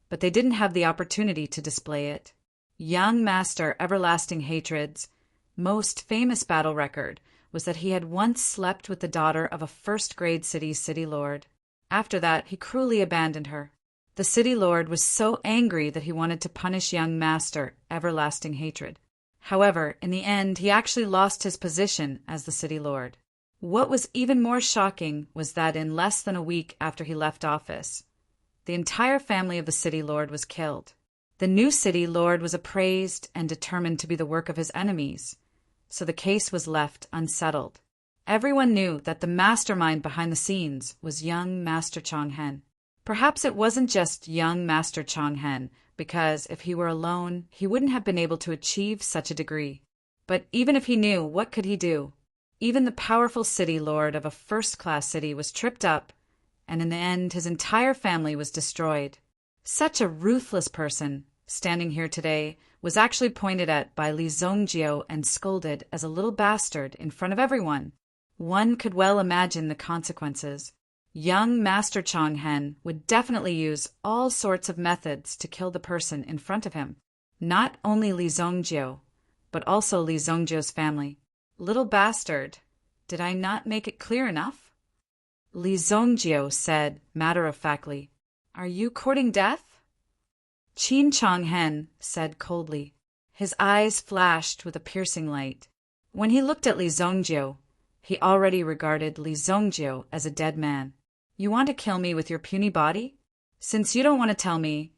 but they didn't have the opportunity to display it. Young Master Everlasting Hatred's most famous battle record was that he had once slept with the daughter of a first-grade city lord. After that, he cruelly abandoned her. The city lord was so angry that he wanted to punish young Master Everlasting Hatred. However, in the end, he actually lost his position as the city lord. What was even more shocking was that in less than a week after he left office, the entire family of the city lord was killed. The new city lord was appraised and determined to be the work of his enemies, so the case was left unsettled. Everyone knew that the mastermind behind the scenes was young Master Chonghen. Perhaps it wasn't just young Master Chonghen, because if he were alone, he wouldn't have been able to achieve such a degree. But even if he knew, what could he do? Even the powerful city lord of a first-class city was tripped up, and in the end his entire family was destroyed. Such a ruthless person, standing here today, was actually pointed at by Li Zongjiu and scolded as a little bastard in front of everyone. One could well imagine the consequences. Young Master Chonghen would definitely use all sorts of methods to kill the person in front of him. Not only Li Zongjiu, but also Li Zongjiu's family. Little bastard, did I not make it clear enough? Li Zongjiu said matter-of-factly, "Are you courting death?" Qin Chonghen said coldly. His eyes flashed with a piercing light. When he looked at Li Zongjiu, he already regarded Li Zongjiu as a dead man. You want to kill me with your puny body? Since you don't want to tell me,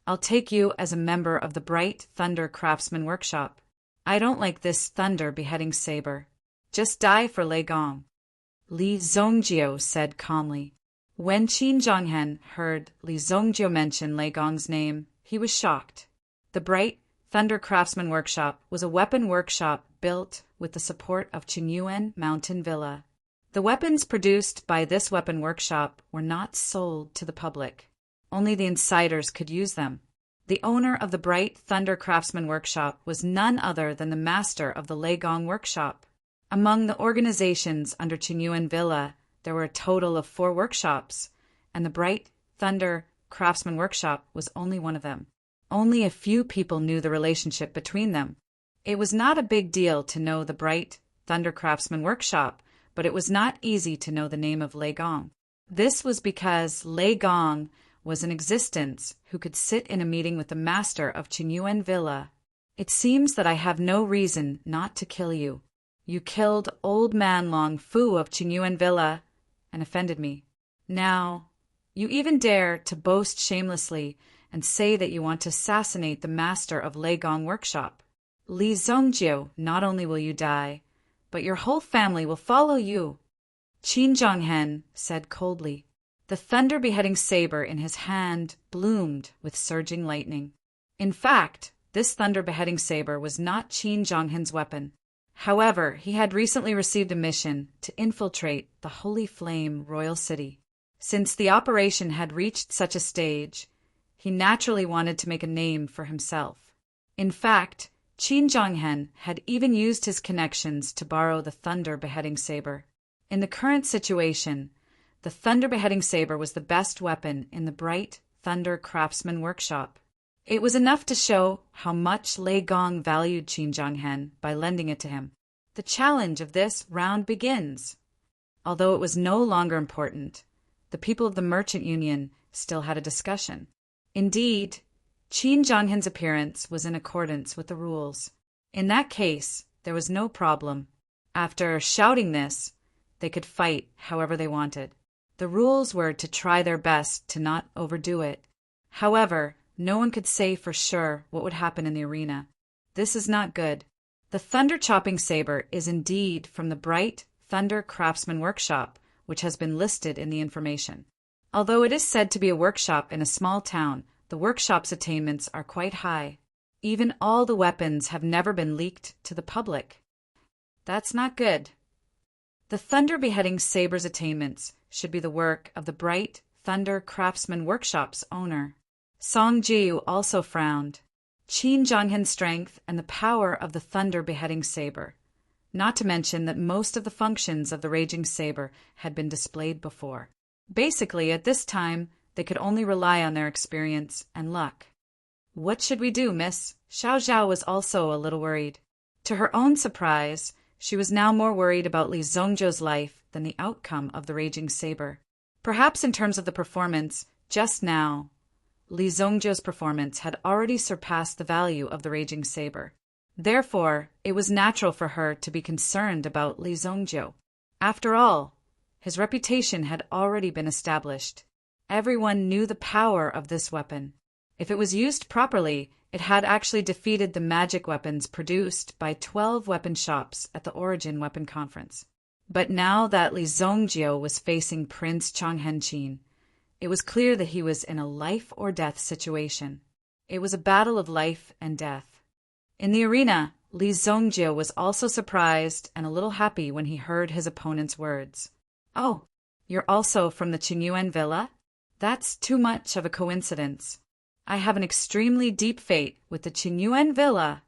I'll take you as a member of the Bright Thunder Craftsman Workshop. I don't like this thunder beheading saber. Just die for Lei Gong. Li Zongjio said calmly. When Qin Zhonghen heard Li Zongjio mention Lei Gong's name, he was shocked. The Bright Thunder Craftsman Workshop was a weapon workshop built with the support of Qinyuan Mountain Villa. The weapons produced by this weapon workshop were not sold to the public. Only the insiders could use them. The owner of the Bright Thunder Craftsman Workshop was none other than the master of the Lei Gong Workshop. Among the organizations under Qinyuan Villa, there were a total of 4 workshops, and the Bright Thunder Craftsman Workshop was only one of them. Only a few people knew the relationship between them. It was not a big deal to know the Bright Thunder Craftsman Workshop, but it was not easy to know the name of Lei Gong. This was because Lei Gong was in existence who could sit in a meeting with the master of Qinyuan Villa. It seems that I have no reason not to kill you. You killed old man Long Fu of Qinyuan Villa and offended me. Now, you even dare to boast shamelessly and say that you want to assassinate the master of Lei Gong Workshop. Li Zongjio, not only will you die, but your whole family will follow you. Qin Zhonghen said coldly. The thunder beheading saber in his hand bloomed with surging lightning. In fact, this thunder beheading saber was not Qin Zhonghen's weapon. However, he had recently received a mission to infiltrate the Holy Flame Royal City. Since the operation had reached such a stage, he naturally wanted to make a name for himself. In fact, Qin Zhonghen had even used his connections to borrow the thunder beheading saber. In the current situation, the thunder beheading saber was the best weapon in the Bright Thunder Craftsman Workshop. It was enough to show how much Lei Gong valued Qin Zhonghen by lending it to him. The challenge of this round begins. Although it was no longer important, the people of the Merchant Union still had a discussion. Indeed, Qin Zhonghen's appearance was in accordance with the rules. In that case, there was no problem. After shouting this, they could fight however they wanted. The rules were to try their best to not overdo it. However, no one could say for sure what would happen in the arena. This is not good. The thunder chopping saber is indeed from the Bright Thunder Craftsman Workshop, which has been listed in the information. Although it is said to be a workshop in a small town, the workshop's attainments are quite high. Even all the weapons have never been leaked to the public. That's not good. The thunder beheading saber's attainments should be the work of the Bright Thunder Craftsman Workshop's owner. Song Jiu also frowned. Qin Zhonghen's strength and the power of the thunder beheading saber. Not to mention that most of the functions of the raging saber had been displayed before. Basically, at this time, they could only rely on their experience and luck. What should we do, miss? Xiao Zhao was also a little worried. To her own surprise, she was now more worried about Li Zongjio's life than the outcome of the raging saber. Perhaps in terms of the performance, just now, Li Zongjio's performance had already surpassed the value of the raging saber. Therefore, it was natural for her to be concerned about Li Zongjio. After all, his reputation had already been established. Everyone knew the power of this weapon. If it was used properly, it had actually defeated the magic weapons produced by 12 weapon shops at the Origin Weapon Conference. But now that Li Zongjio was facing Prince Changhenqin, it was clear that he was in a life-or-death situation. It was a battle of life and death. In the arena, Li Zongjio was also surprised and a little happy when he heard his opponent's words. "Oh, you're also from the Qinyuan Villa? That's too much of a coincidence. I have an extremely deep fate with the Qinyuan Villa."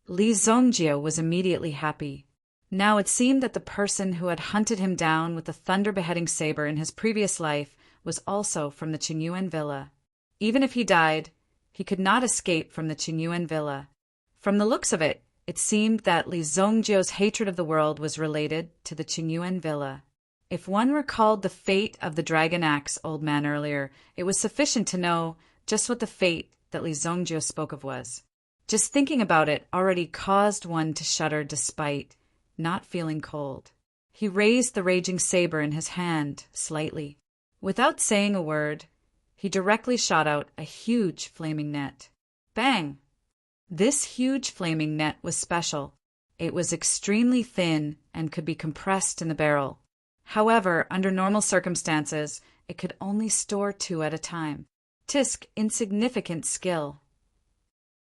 Li Zongjio was immediately happy. Now it seemed that the person who had hunted him down with the thunder-beheading saber in his previous life was also from the Qinyuan Villa. Even if he died, he could not escape from the Qinyuan Villa. From the looks of it, it seemed that Li Zongjio's hatred of the world was related to the Qinyuan Villa. If one recalled the fate of the Dragon Axe old man earlier, it was sufficient to know just what the fate that Li Zongjio spoke of was. Just thinking about it already caused one to shudder despite not feeling cold. He raised the raging saber in his hand slightly. Without saying a word, he directly shot out a huge flaming net. Bang! This huge flaming net was special. It was extremely thin and could be compressed in the barrel. However, under normal circumstances, it could only store 2 at a time. Tisk insignificant skill.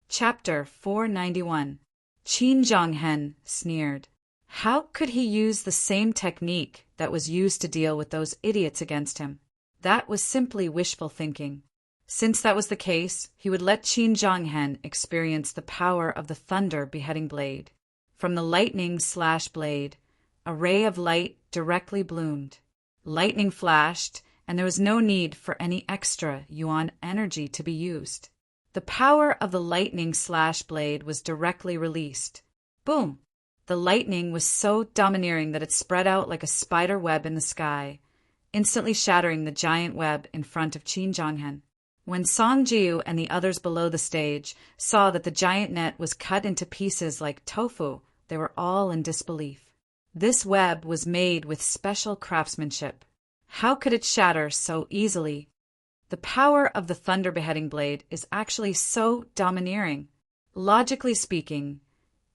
Chapter 491. Qin Zhonghen sneered. How could he use the same technique that was used to deal with those idiots against him? That was simply wishful thinking. Since that was the case, he would let Qin Zhonghen experience the power of the thunder beheading blade. From the lightning/blade, a ray of light directly bloomed. Lightning flashed, and there was no need for any extra yuan energy to be used. The power of the lightning/blade was directly released. Boom! The lightning was so domineering that it spread out like a spider web in the sky, instantly shattering the giant web in front of Qin Zhonghen. When Song Jiu and the others below the stage saw that the giant net was cut into pieces like tofu, they were all in disbelief. This web was made with special craftsmanship. How could it shatter so easily? The power of the thunder beheading blade is actually so domineering. Logically speaking,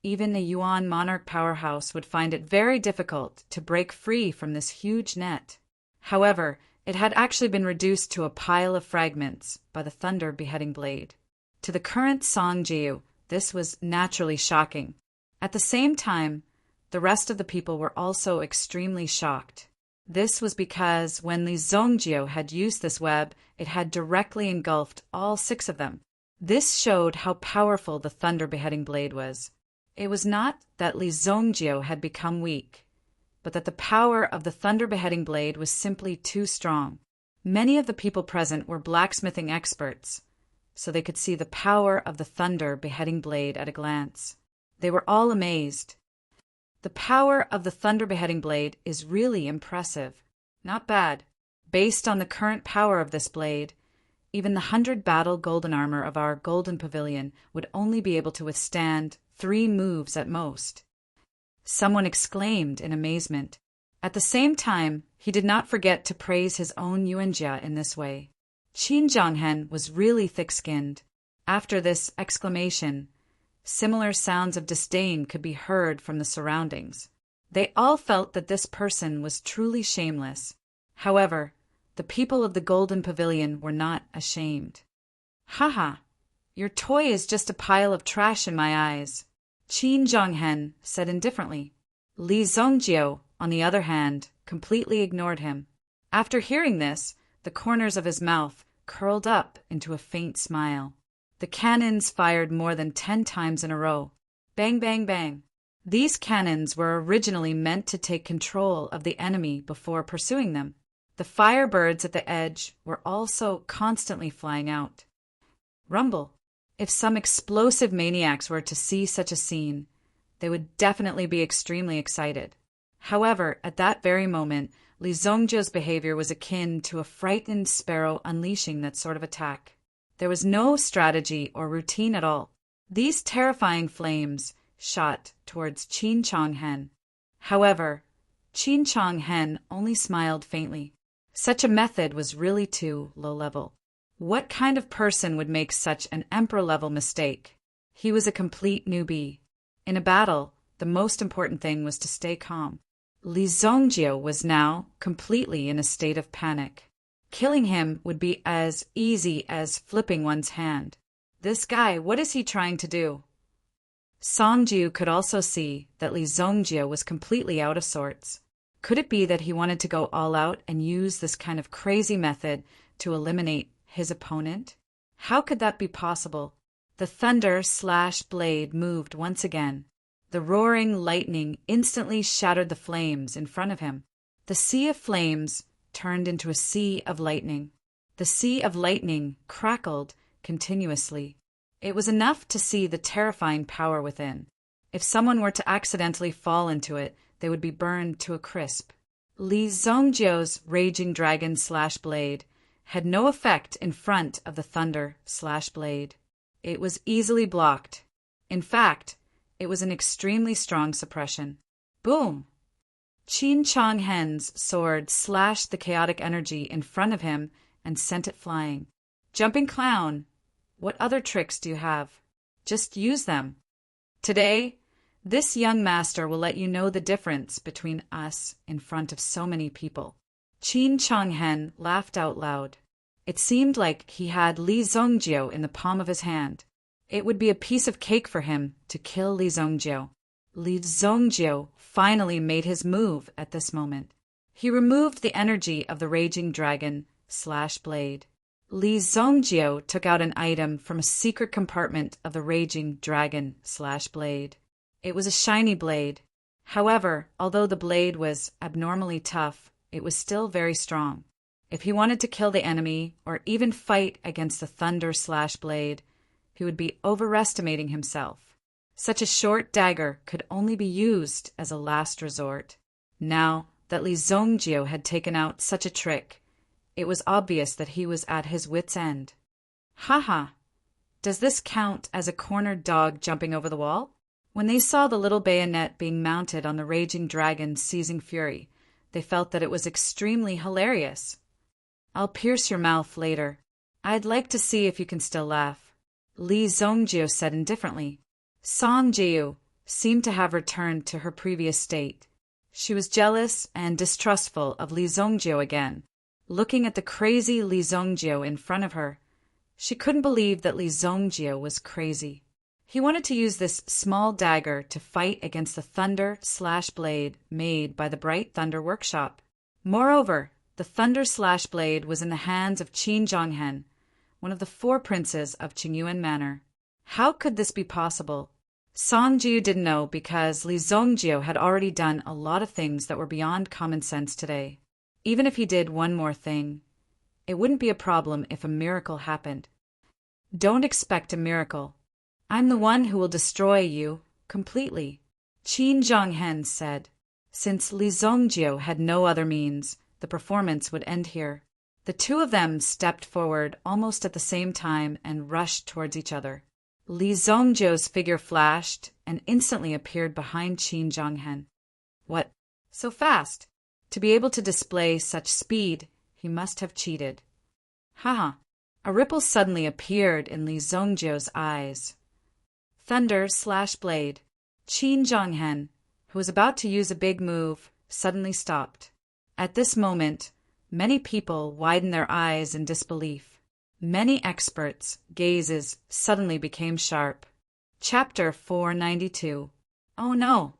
even a Yuan monarch powerhouse would find it very difficult to break free from this huge net. However, it had actually been reduced to a pile of fragments by the thunder beheading blade. To the current Song Jiu, this was naturally shocking. At the same time, the rest of the people were also extremely shocked. This was because when Li Zongjiu had used this web, it had directly engulfed all 6 of them. This showed how powerful the thunder beheading blade was. It was not that Li Zongjiu had become weak, but that the power of the thunder beheading blade was simply too strong. Many of the people present were blacksmithing experts, so they could see the power of the thunder beheading blade at a glance. They were all amazed. The power of the thunder beheading blade is really impressive. Not bad. Based on the current power of this blade, even the 100 battle golden armor of our golden pavilion would only be able to withstand 3 moves at most. Someone exclaimed in amazement. At the same time, he did not forget to praise his own Yuanjia in this way. Qin Zhonghen was really thick-skinned. After this exclamation, similar sounds of disdain could be heard from the surroundings. They all felt that this person was truly shameless. However, the people of the Golden Pavilion were not ashamed. Haha, your toy is just a pile of trash in my eyes, Qin Zhonghen said indifferently. Li Zongjiu, on the other hand, completely ignored him. After hearing this, the corners of his mouth curled up into a faint smile. The cannons fired more than 10 times in a row. Bang, bang, bang. These cannons were originally meant to take control of the enemy before pursuing them. The firebirds at the edge were also constantly flying out. Rumble. If some explosive maniacs were to see such a scene, they would definitely be extremely excited. However, at that very moment, Li Zongjiu's behavior was akin to a frightened sparrow unleashing that sort of attack. There was no strategy or routine at all. These terrifying flames shot towards Qin Zhonghen. However, Qin Zhonghen only smiled faintly. Such a method was really too low-level. What kind of person would make such an emperor-level mistake? He was a complete newbie. In a battle, the most important thing was to stay calm. Li Zongjiu was now completely in a state of panic. Killing him would be as easy as flipping one's hand. This guy, what is he trying to do? Song Jiu could also see that Li Zongjiu was completely out of sorts. Could it be that he wanted to go all out and use this kind of crazy method to eliminate his opponent? How could that be possible? The thunder/blade moved once again. The roaring lightning instantly shattered the flames in front of him. The sea of flames turned into a sea of lightning. The sea of lightning crackled continuously. It was enough to see the terrifying power within. If someone were to accidentally fall into it, they would be burned to a crisp. Li Zongjiu's raging dragon/blade had no effect in front of the thunder/blade. It was easily blocked. In fact, it was an extremely strong suppression. Boom! Qin Zhonghen's sword slashed the chaotic energy in front of him and sent it flying. Jumping clown, what other tricks do you have? Just use them. Today, this young master will let you know the difference between us in front of so many people." Qin Changhen laughed out loud. It seemed like he had Li Zongjiu in the palm of his hand. It would be a piece of cake for him to kill Li Zongjiu. Li Zongjiu finally made his move at this moment. He removed the energy of the raging dragon slash blade. Li Zongjiu took out an item from a secret compartment of the raging dragon slash blade. It was a shiny blade. However, although the blade was abnormally tough, it was still very strong. If he wanted to kill the enemy or even fight against the thunder slash blade, he would be overestimating himself. Such a short dagger could only be used as a last resort. Now that Li Zongjiu had taken out such a trick, it was obvious that he was at his wit's end. Haha! Does this count as a cornered dog jumping over the wall? When they saw the little bayonet being mounted on the raging dragon's seizing fury, they felt that it was extremely hilarious. "I'll pierce your mouth later. I'd like to see if you can still laugh," Li Zongjiu said indifferently. Song Jiu seemed to have returned to her previous state. She was jealous and distrustful of Li Zongjiu again. Looking at the crazy Li Zongjiu in front of her, she couldn't believe that Li Zongjiu was crazy. He wanted to use this small dagger to fight against the thunder slash blade made by the Bright Thunder Workshop. Moreover, the thunder slash blade was in the hands of Qin Zhonghen, one of the 4 princes of Qingyuan Manor. How could this be possible? Song Jiu didn't know because Li Zongjiu had already done a lot of things that were beyond common sense today. Even if he did one more thing, it wouldn't be a problem if a miracle happened. Don't expect a miracle. I'm the one who will destroy you completely, Qin Zhonghen said. Since Li Zongjiu had no other means, the performance would end here. The 2 of them stepped forward almost at the same time and rushed towards each other. Li Zongjiu's figure flashed and instantly appeared behind Qin Zhonghen. What? So fast? To be able to display such speed, he must have cheated. Haha! A ripple suddenly appeared in Li Zongjiu's eyes. Thunder slash blade. Qin Zhonghen, who was about to use a big move, suddenly stopped. At this moment, many people widened their eyes in disbelief. Many experts' gazes suddenly became sharp. Chapter 492. Oh no!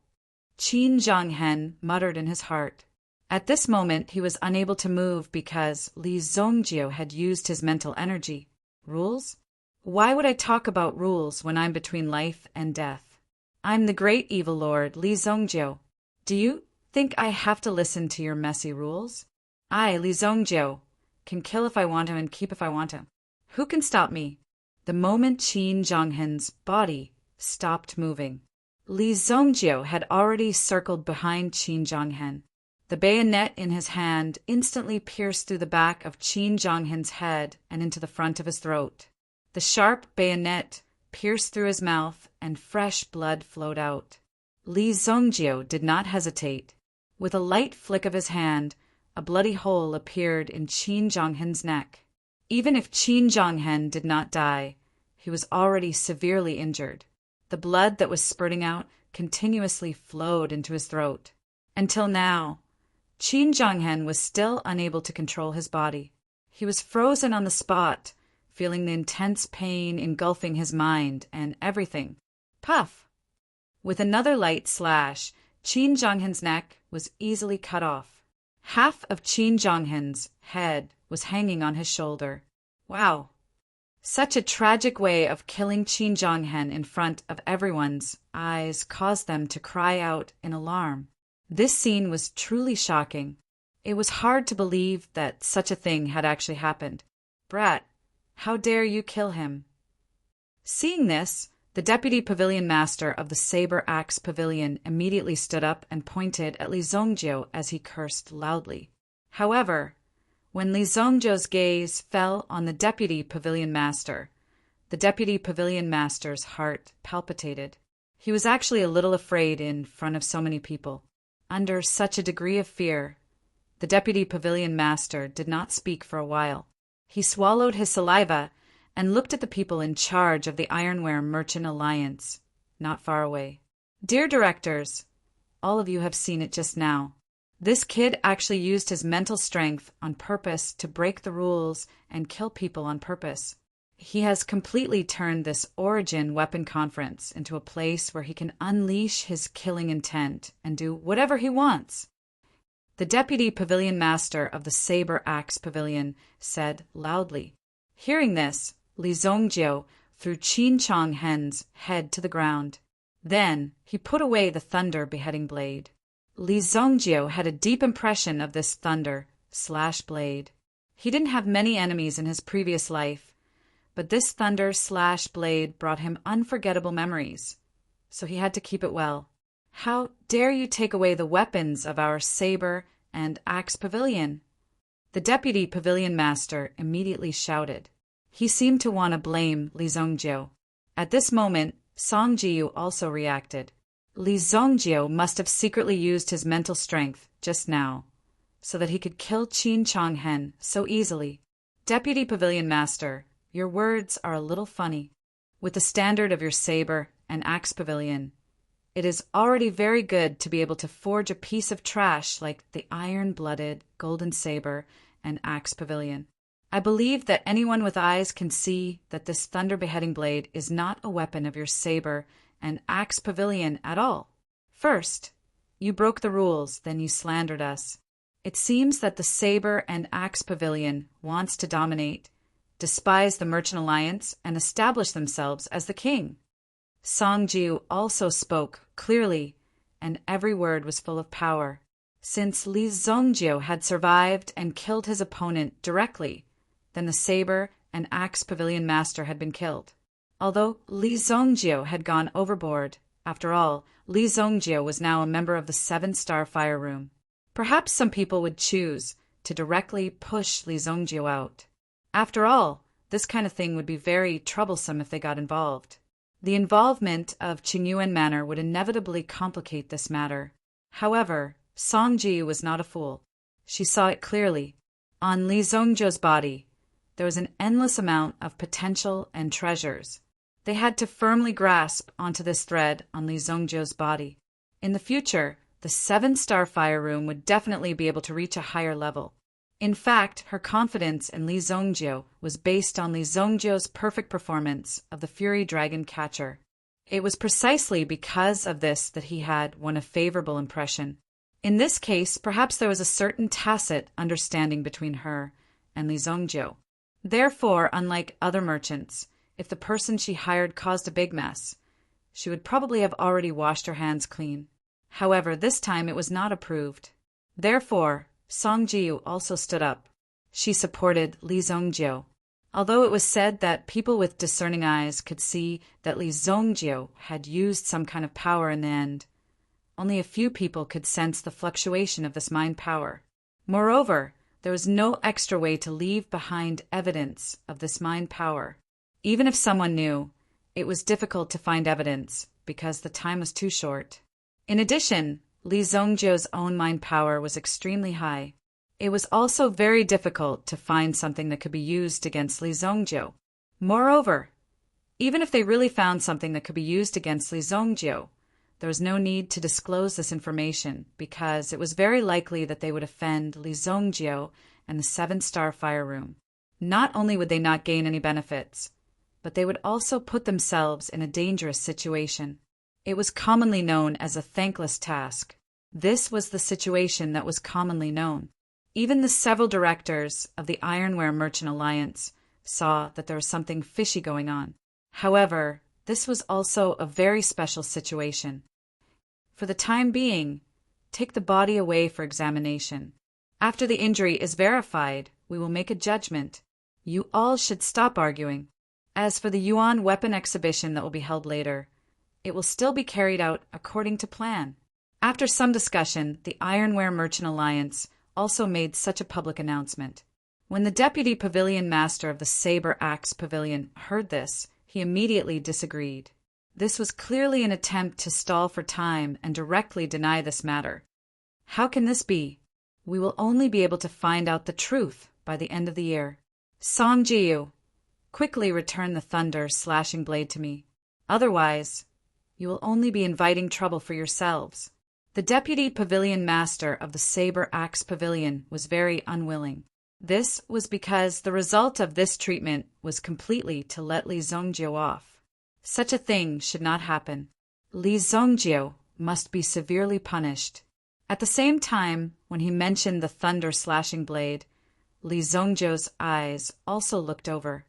Qin Zhonghen muttered in his heart. At this moment, he was unable to move because Li Zongjiu had used his mental energy. Rules? Why would I talk about rules when I'm between life and death? I'm the great evil lord, Li Zongjiu. Do you think I have to listen to your messy rules? I, Li Zongjiu, can kill if I want to and keep if I want to. Who can stop me? The moment Qin Zhonghen's body stopped moving, Li Zongjiu had already circled behind Qin Zhonghen. The bayonet in his hand instantly pierced through the back of Qin Zhonghen's head and into the front of his throat. The sharp bayonet pierced through his mouth and fresh blood flowed out. Li Zongjiu did not hesitate. With a light flick of his hand, a bloody hole appeared in Qin Zhonghen's neck. Even if Qin Zhonghen did not die, he was already severely injured. The blood that was spurting out continuously flowed into his throat. Until now, Qin Zhonghen was still unable to control his body. He was frozen on the spot, feeling the intense pain engulfing his mind and everything. Puff! With another light slash, Qin Zhonghen's neck was easily cut off. Half of Qin Zhonghen's head was hanging on his shoulder. Wow! Such a tragic way of killing Qin Zhonghen in front of everyone's eyes caused them to cry out in alarm. This scene was truly shocking. It was hard to believe that such a thing had actually happened. Brat, how dare you kill him? Seeing this, the deputy pavilion master of the Saber Axe Pavilion immediately stood up and pointed at Li Zongjiu as he cursed loudly. However, when Li Zongjiu's gaze fell on the deputy pavilion master's heart palpitated. He was actually a little afraid in front of so many people. Under such a degree of fear, the deputy pavilion master did not speak for a while. He swallowed his saliva and looked at the people in charge of the Ironware Merchant Alliance, not far away. Dear directors, all of you have seen it just now. This kid actually used his mental strength on purpose to break the rules and kill people on purpose. He has completely turned this Origin Weapon Conference into a place where he can unleash his killing intent and do whatever he wants. The Deputy Pavilion Master of the Saber Axe Pavilion said loudly. Hearing this, Li Zongjiu threw Qin Chong Hen's head to the ground. Then he put away the thunder beheading blade. Li Zongjiu had a deep impression of this thunder/blade. He didn't have many enemies in his previous life, but this thunder/blade brought him unforgettable memories, so he had to keep it well. How dare you take away the weapons of our saber and axe pavilion? The Deputy Pavilion Master immediately shouted. He seemed to want to blame Li Zongjiu. At this moment, Song Jiyu also reacted. Li Zongjiu must have secretly used his mental strength just now, so that he could kill Qin Chong Hen so easily. Deputy Pavilion Master, your words are a little funny. With the standard of your saber and axe pavilion, it is already very good to be able to forge a piece of trash like the iron-blooded golden saber and axe pavilion. I believe that anyone with eyes can see that this thunder-beheading blade is not a weapon of your saber and axe pavilion at all. First, you broke the rules, then you slandered us. It seems that the saber and axe pavilion wants to dominate, despise the Merchant Alliance, and establish themselves as the king. Song Jiu also spoke clearly, and every word was full of power. Since Li Zongjiu had survived and killed his opponent directly, then the saber and axe pavilion master had been killed. Although Li Zongjiu had gone overboard, after all, Li Zongjiu was now a member of the 7-star fire room. Perhaps some people would choose to directly push Li Zongjiu out. After all, this kind of thing would be very troublesome if they got involved. The involvement of Qingyuan Manor would inevitably complicate this matter. However, Song Ji was not a fool. She saw it clearly. On Li Zongjiu's body, there was an endless amount of potential and treasures. They had to firmly grasp onto this thread on Li Zongjiu's body. In the future, the 7-star fire room would definitely be able to reach a higher level. In fact, her confidence in Li Zongjiu was based on Li Zongjiu's perfect performance of the Fury Dragon Catcher. It was precisely because of this that he had won a favorable impression. In this case, perhaps there was a certain tacit understanding between her and Li Zongjiu. Therefore, unlike other merchants, if the person she hired caused a big mess, she would probably have already washed her hands clean. However, this time it was not approved. Therefore, Song Jiu also stood up. She supported Li Zongjiu. Although it was said that people with discerning eyes could see that Li Zongjiu had used some kind of power in the end, only a few people could sense the fluctuation of this mind power. Moreover, there was no extra way to leave behind evidence of this mind power. Even if someone knew, it was difficult to find evidence because the time was too short. In addition, Li Zongjiu's own mind power was extremely high. It was also very difficult to find something that could be used against Li Zongjiu. Moreover, even if they really found something that could be used against Li Zongjiu, there was no need to disclose this information because it was very likely that they would offend Li Zongjiu and the 7-star fire room. Not only would they not gain any benefits, but they would also put themselves in a dangerous situation. It was commonly known as a thankless task. This was the situation that was commonly known. Even the several directors of the Ironware Merchant Alliance saw that there was something fishy going on. However, this was also a very special situation. For the time being, take the body away for examination. After the injury is verified, we will make a judgment. You all should stop arguing. As for the Yuan weapon exhibition that will be held later, it will still be carried out according to plan. After some discussion, the Ironware Merchant Alliance also made such a public announcement. When the Deputy Pavilion Master of the Saber Axe Pavilion heard this, he immediately disagreed. This was clearly an attempt to stall for time and directly deny this matter. How can this be? We will only be able to find out the truth by the end of the year. Song Jiu, Quickly return the thunder-slashing blade to me. Otherwise, you will only be inviting trouble for yourselves." The deputy pavilion master of the saber-axe pavilion was very unwilling. This was because the result of this treatment was completely to let Li Zongjiu off. Such a thing should not happen. Li Zongjiu must be severely punished. At the same time, when he mentioned the thunder-slashing blade, Li Zongjiu's eyes also looked over.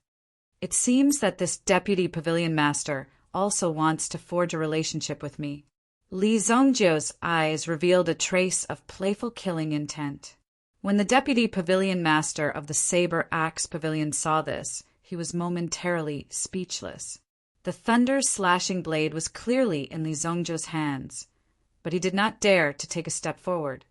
It seems that this deputy pavilion master also wants to forge a relationship with me. Li Zongjiu's eyes revealed a trace of playful killing intent. When the deputy pavilion master of the saber-axe pavilion saw this, he was momentarily speechless. The thunder-slashing blade was clearly in Li Zongjiu's hands, but he did not dare to take a step forward.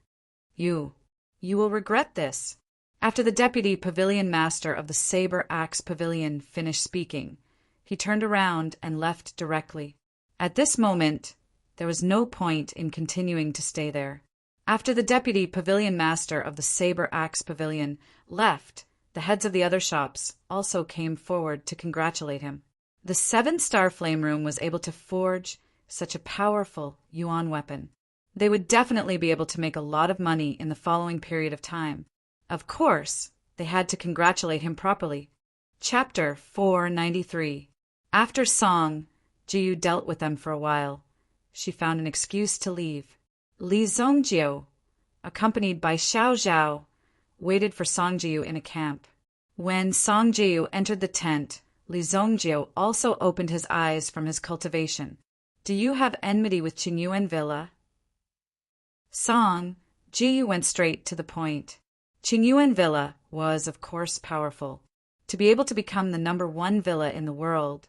You will regret this." After the deputy pavilion master of the saber-axe pavilion finished speaking, he turned around and left directly. At this moment, there was no point in continuing to stay there. After the deputy pavilion master of the saber-axe pavilion left, the heads of the other shops also came forward to congratulate him. The 7-star flame room was able to forge such a powerful yuan weapon. They would definitely be able to make a lot of money in the following period of time. Of course, they had to congratulate him properly. Chapter 493. After Song Jiyu dealt with them for a while, she found an excuse to leave. Li Zongjiu, accompanied by Xiao Zhao, waited for Song Jiyu in a camp. When Song Jiyu entered the tent, Li Zongjiu also opened his eyes from his cultivation. "Do you have enmity with Qingyuan Villa?" Song Jiyu went straight to the point. Qingyuan Villa was, of course, powerful. To be able to become the #1 villa in the world,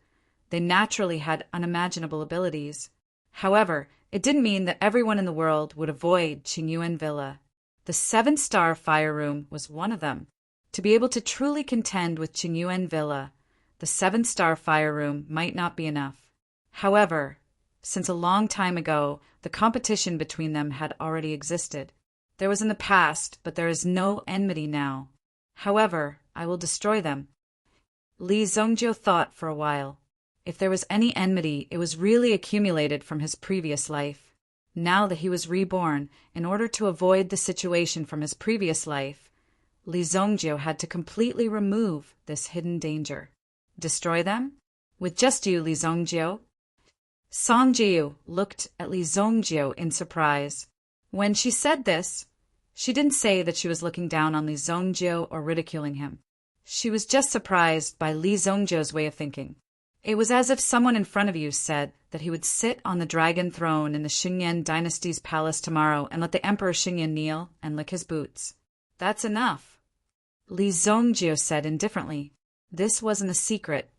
they naturally had unimaginable abilities. However, it didn't mean that everyone in the world would avoid Qingyuan Villa. The 7-star fire room was one of them. To be able to truly contend with Qingyuan Villa, the 7-star fire room might not be enough. However, since a long time ago, the competition between them had already existed. There was in the past, but there is no enmity now. However, I will destroy them. Li Zongjiu thought for a while. If there was any enmity, it was really accumulated from his previous life. Now that he was reborn, in order to avoid the situation from his previous life, Li Zongjiu had to completely remove this hidden danger. Destroy them? With just you, Li Zongjiu? Song Jiyu looked at Li Zongjiu in surprise. When she said this, she didn't say that she was looking down on Li Zongjiu or ridiculing him. She was just surprised by Li Zongjiu's way of thinking. It was as if someone in front of you said that he would sit on the dragon throne in the Xingyan dynasty's palace tomorrow and let the Emperor Xingyan kneel and lick his boots. That's enough. Li Zongjiu said indifferently. This wasn't a secret.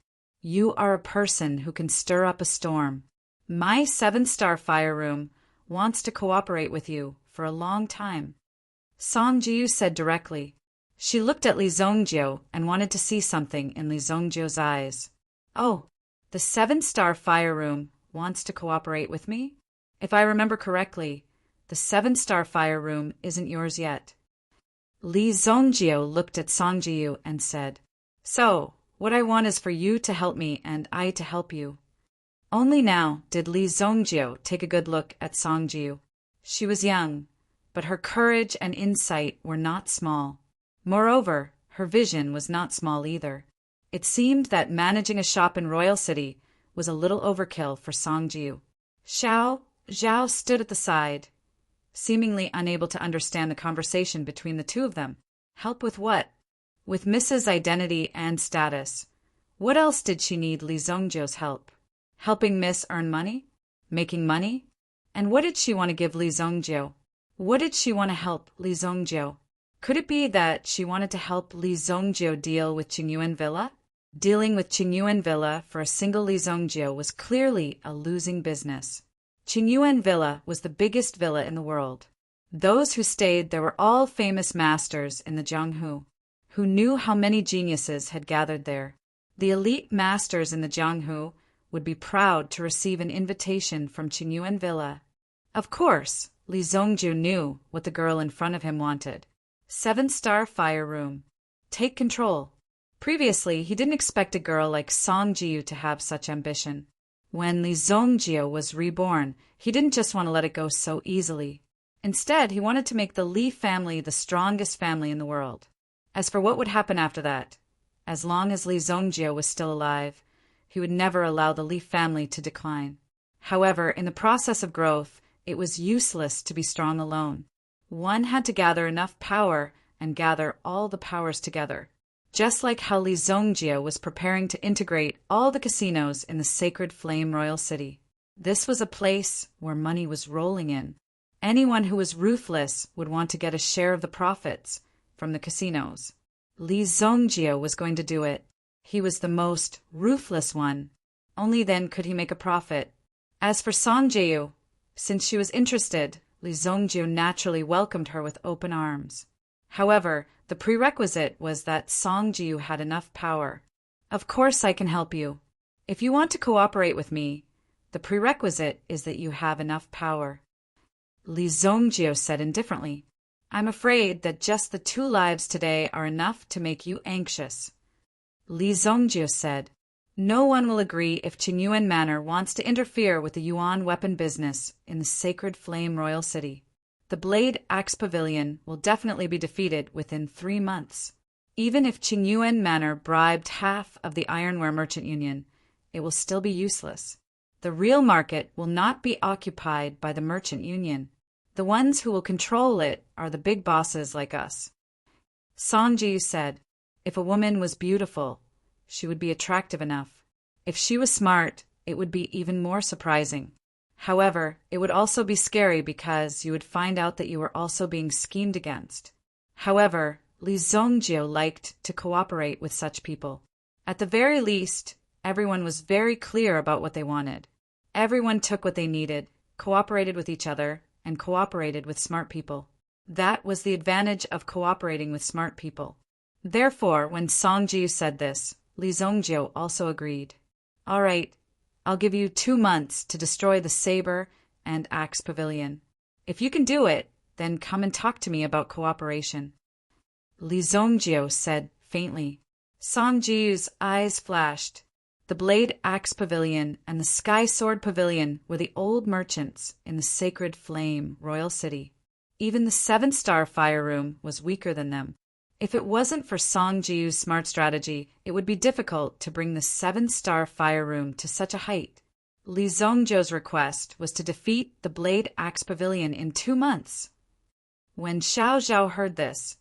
You are a person who can stir up a storm. My 7-star fire room wants to cooperate with you for a long time. Song Jiyu said directly. She looked at Li Zongjiu and wanted to see something in Li Zongjiu's eyes. Oh, the 7-star fire room wants to cooperate with me? If I remember correctly, the 7-star fire room isn't yours yet. Li Zongjiu looked at Song Jiyu and said, So, what I want is for you to help me and I to help you. Only now did Li Zongjiu take a good look at Song Jiyu. She was young, but her courage and insight were not small. Moreover, her vision was not small either. It seemed that managing a shop in Royal City was a little overkill for Song Jiyu. Xiao Zhao stood at the side, seemingly unable to understand the conversation between the two of them. Help with what? With Mrs. Identity and status. What else did she need Li Zongjiu's help? Helping Miss earn money? Making money? And what did she want to give Li Zongjiu? What did she want to help Li Zongjiu? Could it be that she wanted to help Li Zongjiu deal with Qingyuan Villa? Dealing with Qingyuan Villa for a single Li Zongjiu was clearly a losing business. Qingyuan Villa was the biggest villa in the world. Those who stayed there were all famous masters in the Jianghu, who knew how many geniuses had gathered there. The elite masters in the Jianghu would be proud to receive an invitation from Qingyuan Villa. Of course, Li Zongjiu knew what the girl in front of him wanted. 7-star fire room. Take control. Previously, he didn't expect a girl like Song Jiu to have such ambition. When Li Zongjie was reborn, he didn't just want to let it go so easily. Instead, he wanted to make the Li family the strongest family in the world. As for what would happen after that, as long as Li Zongjie was still alive, he would never allow the Li family to decline. However, in the process of growth, it was useless to be strong alone. One had to gather enough power and gather all the powers together. Just like how Li Zongjie was preparing to integrate all the casinos in the sacred flame royal city. This was a place where money was rolling in. Anyone who was ruthless would want to get a share of the profits from the casinos. Li Zongjie was going to do it. He was the most ruthless one. Only then could he make a profit. As for Song Jiu, since she was interested, Li Zongjie naturally welcomed her with open arms. However, the prerequisite was that Song Jiu had enough power. Of course I can help you. If you want to cooperate with me, the prerequisite is that you have enough power. Li Zongjie said indifferently, I'm afraid that just the 2 lives today are enough to make you anxious. Li Zongjie said, no one will agree if Qingyuan Manor wants to interfere with the Yuan weapon business in the sacred flame royal city. The Blade Axe Pavilion will definitely be defeated within 3 months. Even if Qingyuan Manor bribed half of the Ironware Merchant Union, it will still be useless. The real market will not be occupied by the Merchant Union. The ones who will control it are the big bosses like us. Song Jiu said, if a woman was beautiful, she would be attractive enough. If she was smart, it would be even more surprising. However, it would also be scary because you would find out that you were also being schemed against. However, Li Zongjie liked to cooperate with such people. At the very least, everyone was very clear about what they wanted. Everyone took what they needed, cooperated with each other, and cooperated with smart people. That was the advantage of cooperating with smart people. Therefore, when Song Jiu said this, Li Zongjie also agreed. All right, I'll give you 2 months to destroy the Saber and Axe Pavilion. If you can do it, then come and talk to me about cooperation. Li Zongjie said faintly. Song Jiu's eyes flashed. The Blade Axe Pavilion and the Sky Sword Pavilion were the old merchants in the Sacred Flame Royal City. Even the 7-star Fire Room was weaker than them. If it wasn't for Song Jiu's smart strategy, it would be difficult to bring the 7-star Fire Room to such a height. Li Zongjie's request was to defeat the Blade Axe Pavilion in 2 months. When Xiao Zhao heard this,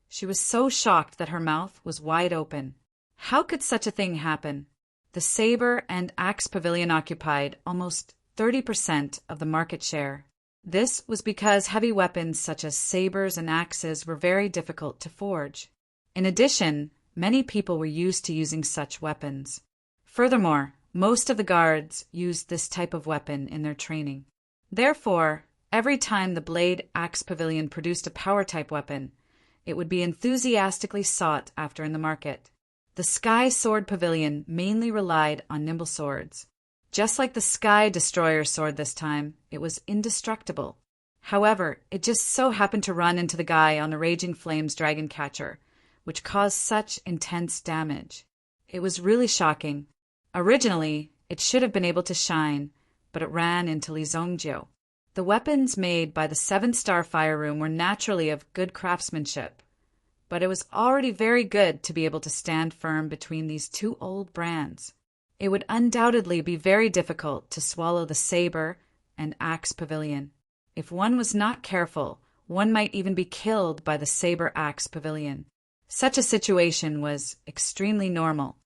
she was so shocked that her mouth was wide open. How could such a thing happen? The Saber and Axe Pavilion occupied almost 30% of the market share. This was because heavy weapons such as sabers and axes were very difficult to forge. In addition, many people were used to using such weapons. Furthermore, most of the guards used this type of weapon in their training. Therefore, every time the Blade Axe Pavilion produced a power-type weapon, it would be enthusiastically sought after in the market. The Sky Sword Pavilion mainly relied on nimble swords. Just like the Sky Destroyer sword this time, it was indestructible. However, it just so happened to run into the guy on the Raging Flames Dragon Catcher, which caused such intense damage. It was really shocking. Originally, it should have been able to shine, but it ran into Li Zongjie. The weapons made by the 7-star Fire Room were naturally of good craftsmanship, but it was already very good to be able to stand firm between these 2 old brands. It would undoubtedly be very difficult to swallow the Saber and Axe Pavilion. If one was not careful, one might even be killed by the Saber Axe Pavilion. Such a situation was extremely normal.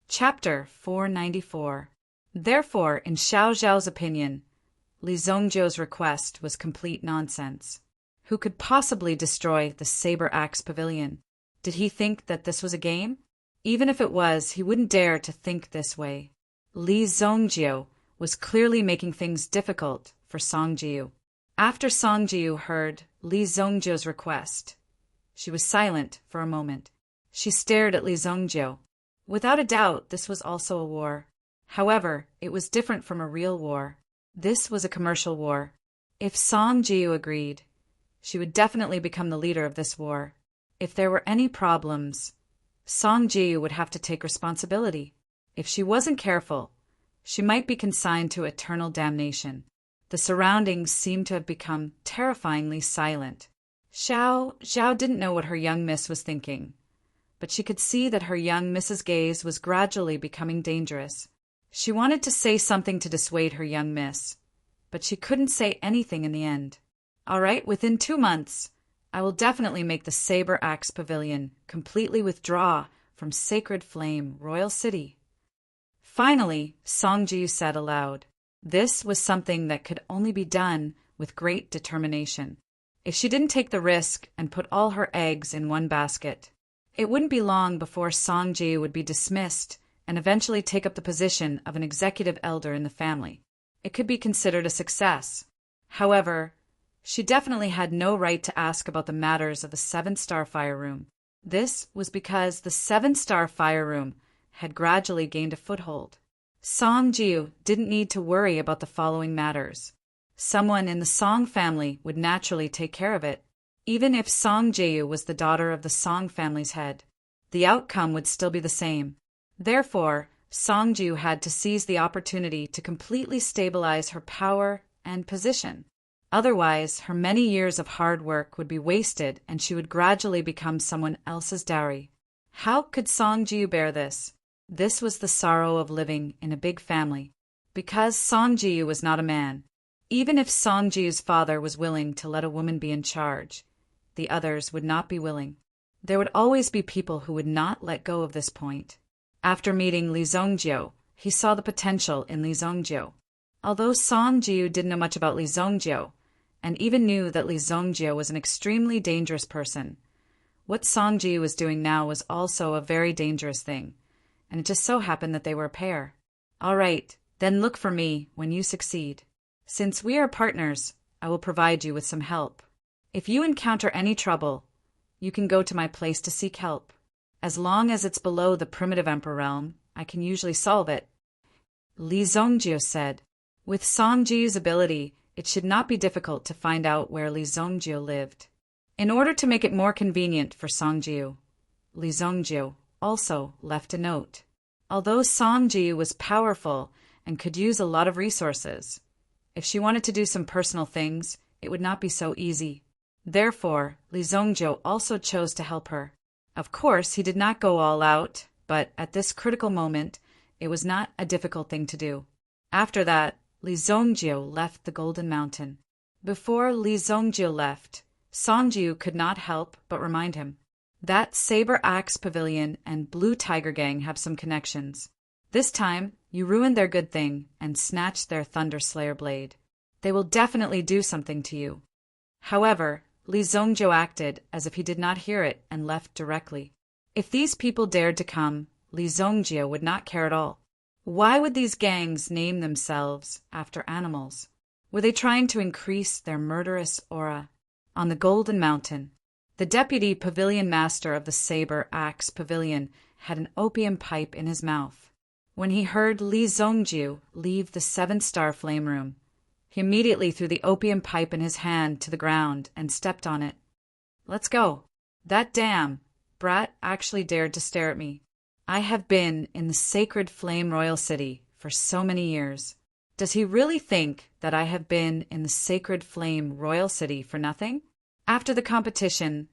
Chapter 494. Therefore, in Xiao Zhao's opinion, Li Zongjie's request was complete nonsense. Who could possibly destroy the Saber Axe Pavilion? Did he think that this was a game? Even if it was, he wouldn't dare to think this way. Li Zongjie was clearly making things difficult for Song Jiu. After Song Jiu heard Li Zongjie's request, she was silent for a moment. She stared at Li Zongjie. Without a doubt, this was also a war. However, it was different from a real war. This was a commercial war. If Song Jiu agreed, she would definitely become the leader of this war. If there were any problems, Song Ji would have to take responsibility. If she wasn't careful, she might be consigned to eternal damnation. The surroundings seemed to have become terrifyingly silent. Xiao didn't know what her young miss was thinking, but she could see that her young Mrs. Gaze was gradually becoming dangerous. She wanted to say something to dissuade her young miss, but she couldn't say anything in the end. All right, within 2 months, I will definitely make the Saber Axe Pavilion completely withdraw from Sacred Flame Royal City. Finally, Song Ji said aloud. This was something that could only be done with great determination. If she didn't take the risk and put all her eggs in one basket, it wouldn't be long before Song Ji would be dismissed and eventually take up the position of an executive elder in the family. It could be considered a success. However, she definitely had no right to ask about the matters of the 7-star fire room. This was because the 7-star fire room had gradually gained a foothold. Song Ji didn't need to worry about the following matters. Someone in the Song family would naturally take care of it. Even if Song Ji was the daughter of the Song family's head, the outcome would still be the same. Therefore, Song Ji had to seize the opportunity to completely stabilize her power and position. Otherwise, her many years of hard work would be wasted and she would gradually become someone else's dowry. How could Song Ji bear this? This was the sorrow of living in a big family. Because Song Ji was not a man, even if Song Ji's father was willing to let a woman be in charge, the others would not be willing. There would always be people who would not let go of this point. After meeting Li Zongjiu, he saw the potential in Li Zongjiu. Although Song Ji didn't know much about Li Zongjiu, and even knew that Li Zongjiu was an extremely dangerous person, what Song Ji was doing now was also a very dangerous thing, and it just so happened that they were a pair. All right, then look for me when you succeed. Since we are partners, I will provide you with some help. If you encounter any trouble, you can go to my place to seek help. As long as it's below the primitive emperor realm, I can usually solve it. Li Zongjiu said. With Song Ji's ability, it should not be difficult to find out where Li Zongjiu lived. In order to make it more convenient for Song Ji, Li Zongjiu also left a note. Although Song Ji was powerful and could use a lot of resources, if she wanted to do some personal things, it would not be so easy. Therefore, Li Zongjiu also chose to help her. Of course, he did not go all out, but at this critical moment, it was not a difficult thing to do. After that, Li Zongjiu left the Golden Mountain. Before Li Zongjiu left, Song Ji could not help but remind him that Saber Axe Pavilion and Blue Tiger Gang have some connections. This time, you ruined their good thing and snatched their Thunder Slayer blade. They will definitely do something to you. However, Li Zongjiu acted as if he did not hear it and left directly. If these people dared to come, Li Zongjiu would not care at all. Why would these gangs name themselves after animals? Were they trying to increase their murderous aura? On the Golden Mountain, the deputy pavilion master of the Saber Axe Pavilion had an opium pipe in his mouth. When he heard Li Zongjiu leave the 7-star flame room, he immediately threw the opium pipe in his hand to the ground and stepped on it. Let's go. That damn brat actually dared to stare at me. I have been in the Sacred Flame Royal City for so many years. Does he really think that I have been in the Sacred Flame Royal City for nothing? After the competition,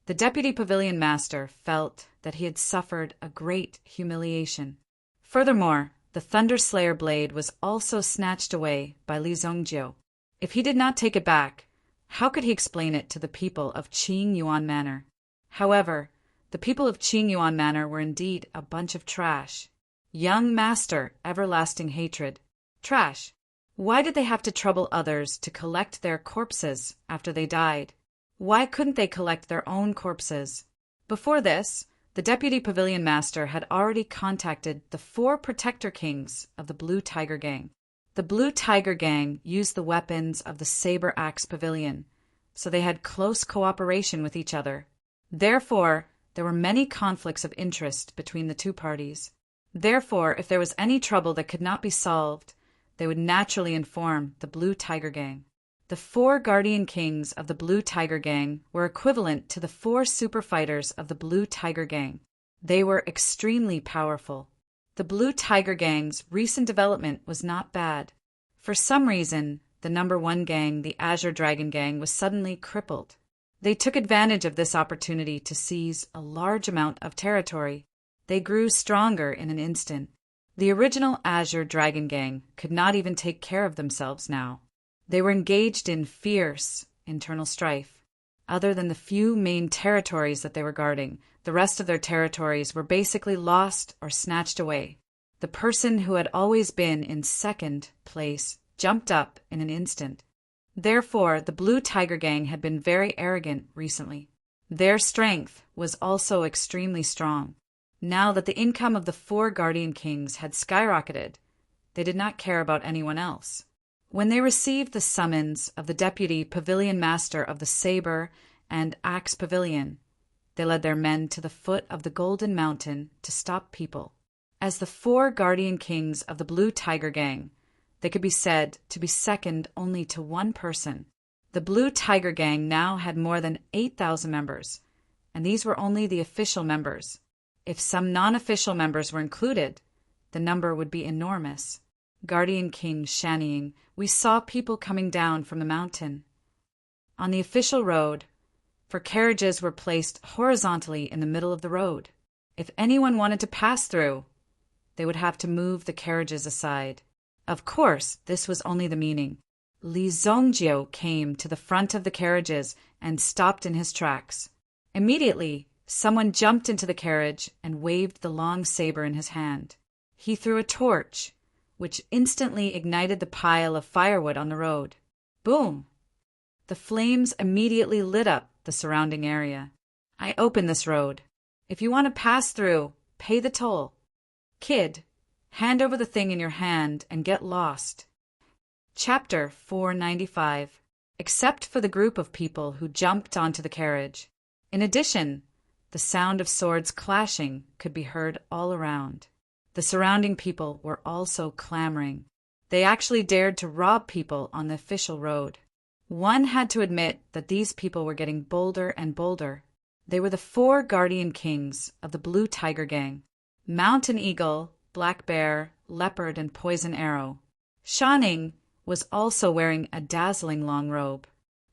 the deputy pavilion master felt that he had suffered a great humiliation. Furthermore, the Thunder Slayer blade was also snatched away by Li Zongjiu. If he did not take it back, how could he explain it to the people of Qing Yuan Manor? However, the people of Qing Yuan Manor were indeed a bunch of trash. Young master, everlasting hatred. Trash. Why did they have to trouble others to collect their corpses after they died? Why couldn't they collect their own corpses? Before this, the deputy pavilion master had already contacted the 4 protector kings of the Blue Tiger Gang. The Blue Tiger Gang used the weapons of the Saber Axe Pavilion, so they had close cooperation with each other. Therefore, there were many conflicts of interest between the two parties. Therefore, if there was any trouble that could not be solved, they would naturally inform the Blue Tiger Gang. The 4 guardian kings of the Blue Tiger Gang were equivalent to the 4 super fighters of the Blue Tiger Gang. They were extremely powerful. The Blue Tiger Gang's recent development was not bad. For some reason, the number one gang, the Azure Dragon Gang, was suddenly crippled. They took advantage of this opportunity to seize a large amount of territory. They grew stronger in an instant. The original Azure Dragon Gang could not even take care of themselves now. They were engaged in fierce internal strife. Other than the few main territories that they were guarding, the rest of their territories were basically lost or snatched away. The person who had always been in second place jumped up in an instant. Therefore, the Blue Tiger Gang had been very arrogant recently. Their strength was also extremely strong. Now that the income of the 4 Guardian Kings had skyrocketed, they did not care about anyone else. When they received the summons of the Deputy Pavilion Master of the Saber and Axe Pavilion, they led their men to the foot of the Golden Mountain to stop people. As the 4 Guardian Kings of the Blue Tiger Gang, they could be said to be second only to one person. The Blue Tiger Gang now had more than 8,000 members, and these were only the official members. If some non-official members were included, the number would be enormous. Guardian King shantying, we saw people coming down from the mountain. On the official road, for carriages were placed horizontally in the middle of the road. If anyone wanted to pass through, they would have to move the carriages aside. Of course, this was only the meaning. Li Zongjio came to the front of the carriages and stopped in his tracks. Immediately, someone jumped into the carriage and waved the long saber in his hand. He threw a torch, which instantly ignited the pile of firewood on the road. Boom! The flames immediately lit up the surrounding area. I opened this road. If you want to pass through, pay the toll. Kid, hand over the thing in your hand and get lost. Chapter 495. Except for the group of people who jumped onto the carriage. In addition, the sound of swords clashing could be heard all around. The surrounding people were also clamoring. They actually dared to rob people on the official road. One had to admit that these people were getting bolder and bolder. They were the 4 Guardian Kings of the Blue Tiger Gang. Mountain Eagle, Black Bear, Leopard, and Poison Arrow. Shanning was also wearing a dazzling long robe.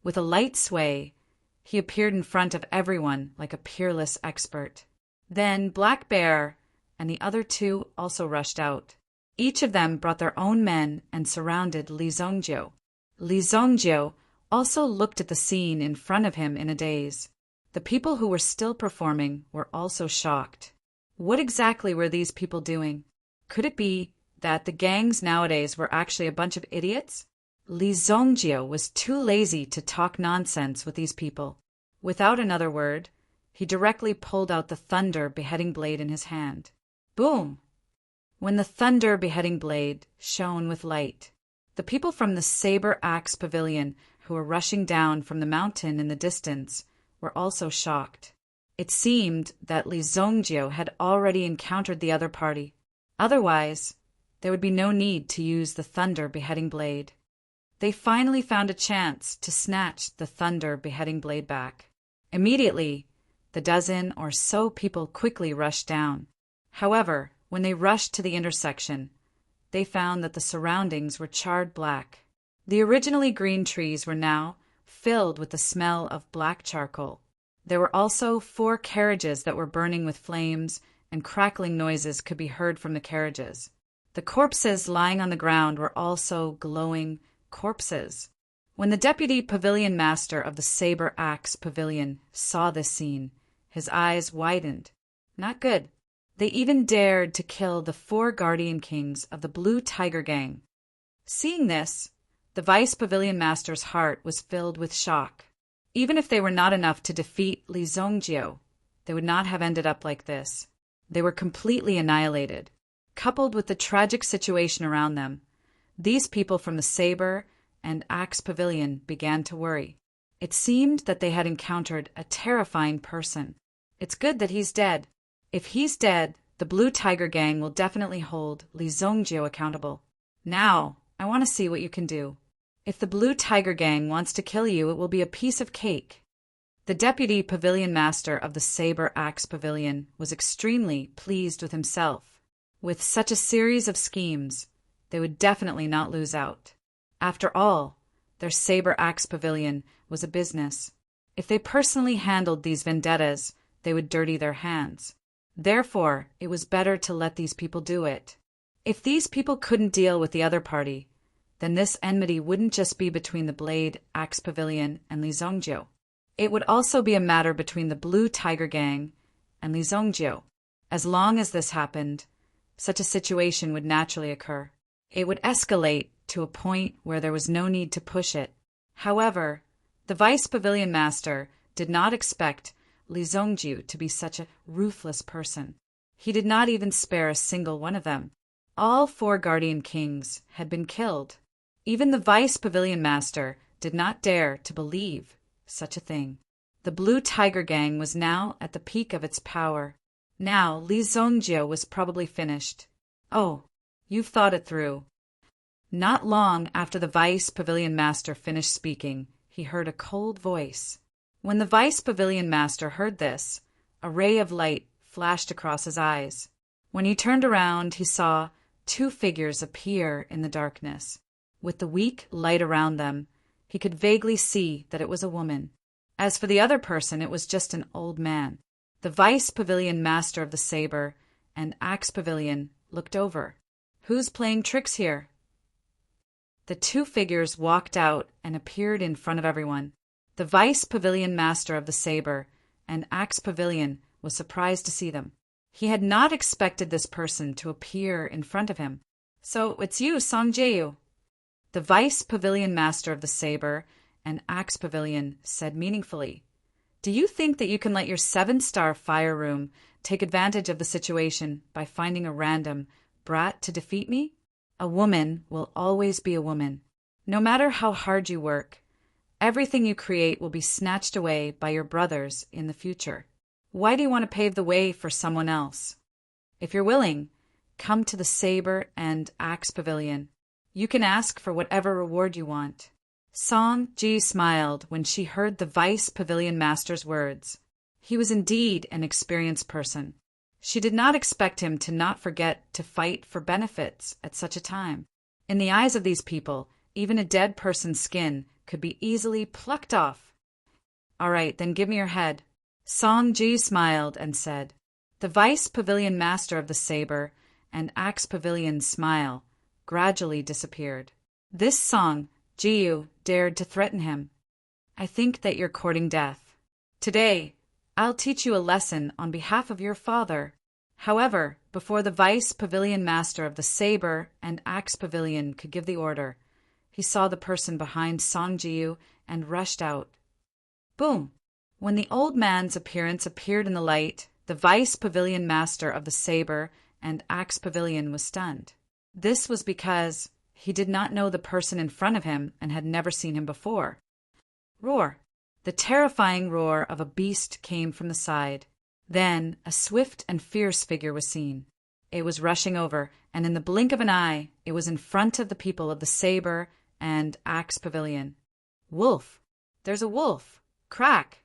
With a light sway, he appeared in front of everyone like a peerless expert. Then Black Bear and the other 2 also rushed out. Each of them brought their own men and surrounded Li Zongjio. Li Zongjio also looked at the scene in front of him in a daze. The people who were still performing were also shocked. What exactly were these people doing? Could it be that the gangs nowadays were actually a bunch of idiots? Li Zongjio was too lazy to talk nonsense with these people. Without another word, he directly pulled out the thunder beheading blade in his hand. Boom! When the thunder beheading blade shone with light, the people from the Saber Axe Pavilion who were rushing down from the mountain in the distance were also shocked. It seemed that Li Zongjio had already encountered the other party. Otherwise, there would be no need to use the thunder beheading blade. They finally found a chance to snatch the thunder beheading blade back. Immediately, the dozen or so people quickly rushed down. However, when they rushed to the intersection, they found that the surroundings were charred black. The originally green trees were now filled with the smell of black charcoal. There were also 4 carriages that were burning with flames, and crackling noises could be heard from the carriages. The corpses lying on the ground were also glowing corpses. When the Deputy Pavilion Master of the Saber Axe Pavilion saw this scene, his eyes widened. Not good. They even dared to kill the 4 Guardian Kings of the Blue Tiger Gang. Seeing this, the Vice Pavilion Master's heart was filled with shock. Even if they were not enough to defeat Li Zongjio, they would not have ended up like this. They were completely annihilated. Coupled with the tragic situation around them, these people from the Saber and Axe Pavilion began to worry. It seemed that they had encountered a terrifying person. It's good that he's dead. If he's dead, the Blue Tiger Gang will definitely hold Li Zongjio accountable. Now, I want to see what you can do. If the Blue Tiger Gang wants to kill you, it will be a piece of cake. The deputy pavilion master of the Saber Axe Pavilion was extremely pleased with himself. With such a series of schemes, they would definitely not lose out. After all, their Saber Axe Pavilion was a business. If they personally handled these vendettas, they would dirty their hands. Therefore, it was better to let these people do it. If these people couldn't deal with the other party, then this enmity wouldn't just be between the Blade Axe Pavilion and Li Zongjiu. It would also be a matter between the Blue Tiger Gang and Li Zongjiu. As long as this happened, such a situation would naturally occur. It would escalate to a point where there was no need to push it. However, the Vice Pavilion Master did not expect Li Zongjiu to be such a ruthless person. He did not even spare a single one of them. All 4 Guardian Kings had been killed. Even the Vice Pavilion Master did not dare to believe such a thing. The Blue Tiger Gang was now at the peak of its power. Now Li Zongjiu was probably finished. Oh, you've thought it through. Not long after the Vice Pavilion Master finished speaking, he heard a cold voice. When the Vice Pavilion Master heard this, a ray of light flashed across his eyes. When he turned around, he saw 2 figures appear in the darkness. With the weak light around them, he could vaguely see that it was a woman. As for the other person, it was just an old man. The Vice Pavilion Master of the Saber and Axe Pavilion looked over. Who's playing tricks here? The 2 figures walked out and appeared in front of everyone. The Vice Pavilion Master of the Saber and Axe Pavilion was surprised to see them. He had not expected this person to appear in front of him. So it's you, Song Jiu. The Vice Pavilion Master of the Saber and Axe Pavilion said meaningfully, "Do you think that you can let your 7-star fire room take advantage of the situation by finding a random brat to defeat me? A woman will always be a woman. No matter how hard you work, everything you create will be snatched away by your brothers in the future. Why do you want to pave the way for someone else? If you're willing, come to the Saber and Axe Pavilion. You can ask for whatever reward you want." Song Ji smiled when she heard the Vice Pavilion Master's words. He was indeed an experienced person. She did not expect him to not forget to fight for benefits at such a time. In the eyes of these people, even a dead person's skin could be easily plucked off. "All right, then give me your head." Song Ji smiled and said. The Vice Pavilion Master of the Saber and Axe Pavilion's smile gradually disappeared. This Song Jiu dared to threaten him. "I think that you're courting death. Today, I'll teach you a lesson on behalf of your father." However, before the Vice Pavilion Master of the Saber and Axe Pavilion could give the order, he saw the person behind Song Jiu and rushed out. Boom! When the old man's appearance appeared in the light, the Vice Pavilion Master of the Saber and Axe Pavilion was stunned. This was because he did not know the person in front of him and had never seen him before. Roar! The terrifying roar of a beast came from the side. Then a swift and fierce figure was seen. It was rushing over, and in the blink of an eye, it was in front of the people of the Saber and Axe Pavilion. "Wolf! There's a wolf! Crack!"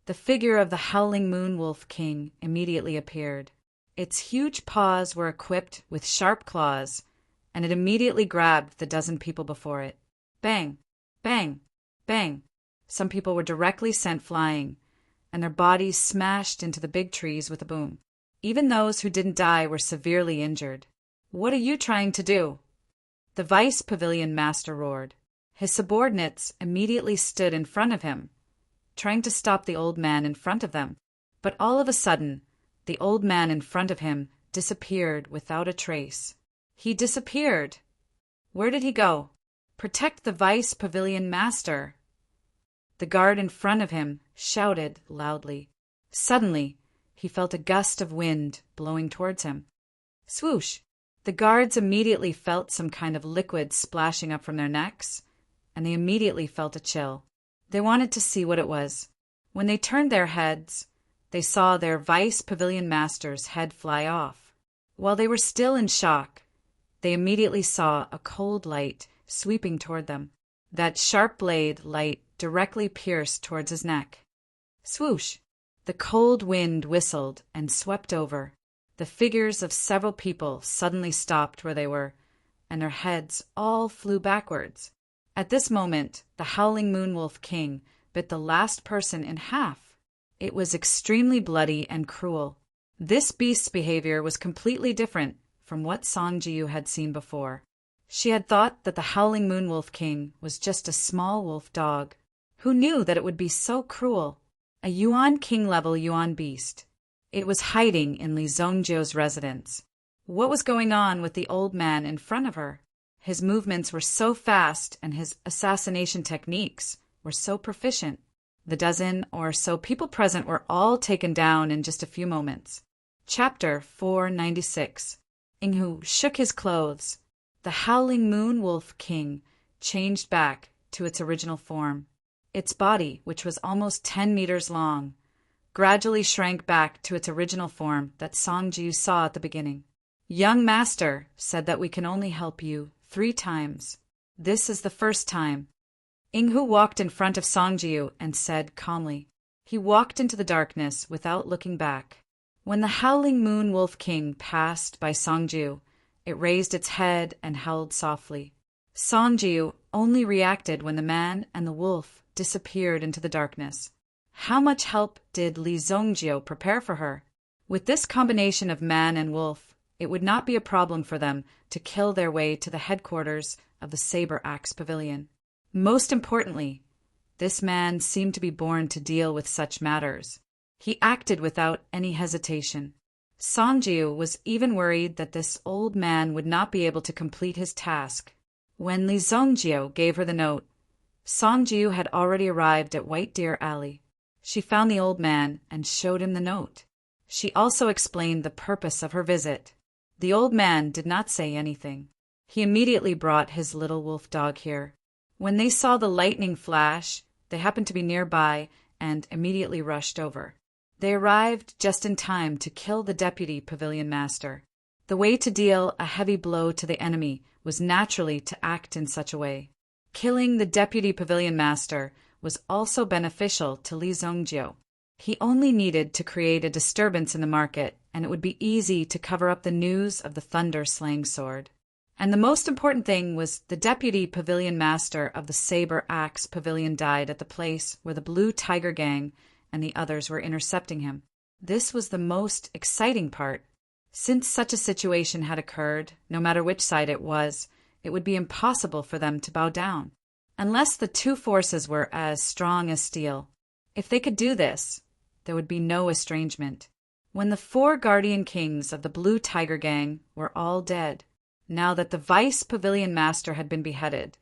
The figure of the Howling Moon Wolf King immediately appeared. Its huge paws were equipped with sharp claws, and it immediately grabbed the dozen people before it. Bang! Bang! Bang! Some people were directly sent flying, and their bodies smashed into the big trees with a boom. Even those who didn't die were severely injured. "What are you trying to do?" The Vice Pavilion Master roared. His subordinates immediately stood in front of him, trying to stop the old man in front of them. But all of a sudden, the old man in front of him disappeared without a trace. He disappeared. Where did he go? "Protect the Vice Pavilion Master!" The guard in front of him shouted loudly. Suddenly, he felt a gust of wind blowing towards him. Swoosh! The guards immediately felt some kind of liquid splashing up from their necks, and they immediately felt a chill. They wanted to see what it was. When they turned their heads, they saw their Vice Pavilion Master's head fly off. While they were still in shock, they immediately saw a cold light sweeping toward them. That sharp blade light directly pierced towards his neck. Swoosh! The cold wind whistled and swept over. The figures of several people suddenly stopped where they were, and their heads all flew backwards. At this moment, the howling Moonwolf King bit the last person in half. It was extremely bloody and cruel. This beast's behavior was completely different from what Song Jiu had seen before. She had thought that the howling Moonwolf King was just a small wolf dog. Who knew that it would be so cruel? A Yuan King-level Yuan beast. It was hiding in Li Zongjiu's residence. What was going on with the old man in front of her? His movements were so fast and his assassination techniques were so proficient. The dozen or so people present were all taken down in just a few moments. Chapter 496. Inghu shook his clothes. The howling moon wolf king changed back to its original form. Its body, which was almost 10 meters long, gradually shrank back to its original form that Song Jiu saw at the beginning. Young master said that we can only help you 3 times. This is the first time. Inghu walked in front of Song Jiu and said calmly. He walked into the darkness without looking back. When the howling moon wolf king passed by Song Jiu, it raised its head and howled softly. Song Jiu only reacted when the man and the wolf disappeared into the darkness. How much help did Li Zongjiu prepare for her? With this combination of man and wolf, it would not be a problem for them to kill their way to the headquarters of the Saber Axe Pavilion. Most importantly, this man seemed to be born to deal with such matters. He acted without any hesitation. Song Jiu was even worried that this old man would not be able to complete his task. When Li Zongjiu gave her the note, Song Jiu had already arrived at White Deer Alley. She found the old man and showed him the note. She also explained the purpose of her visit. The old man did not say anything. He immediately brought his little wolf dog here. When they saw the lightning flash, they happened to be nearby and immediately rushed over. They arrived just in time to kill the deputy pavilion master. The way to deal a heavy blow to the enemy was naturally to act in such a way. Killing the deputy pavilion master was also beneficial to Li Zongjiu. He only needed to create a disturbance in the market, and it would be easy to cover up the news of the thunder-slaying sword. And the most important thing was the deputy pavilion master of the Saber Axe Pavilion died at the place where the Blue Tiger Gang and the others were intercepting him. This was the most exciting part. Since such a situation had occurred, no matter which side it would be impossible for them to bow down, unless the two forces were as strong as steel. If they could do this, there would be no estrangement. When the 4 guardian kings of the Blue Tiger Gang were all dead, now that the vice pavilion master had been beheaded,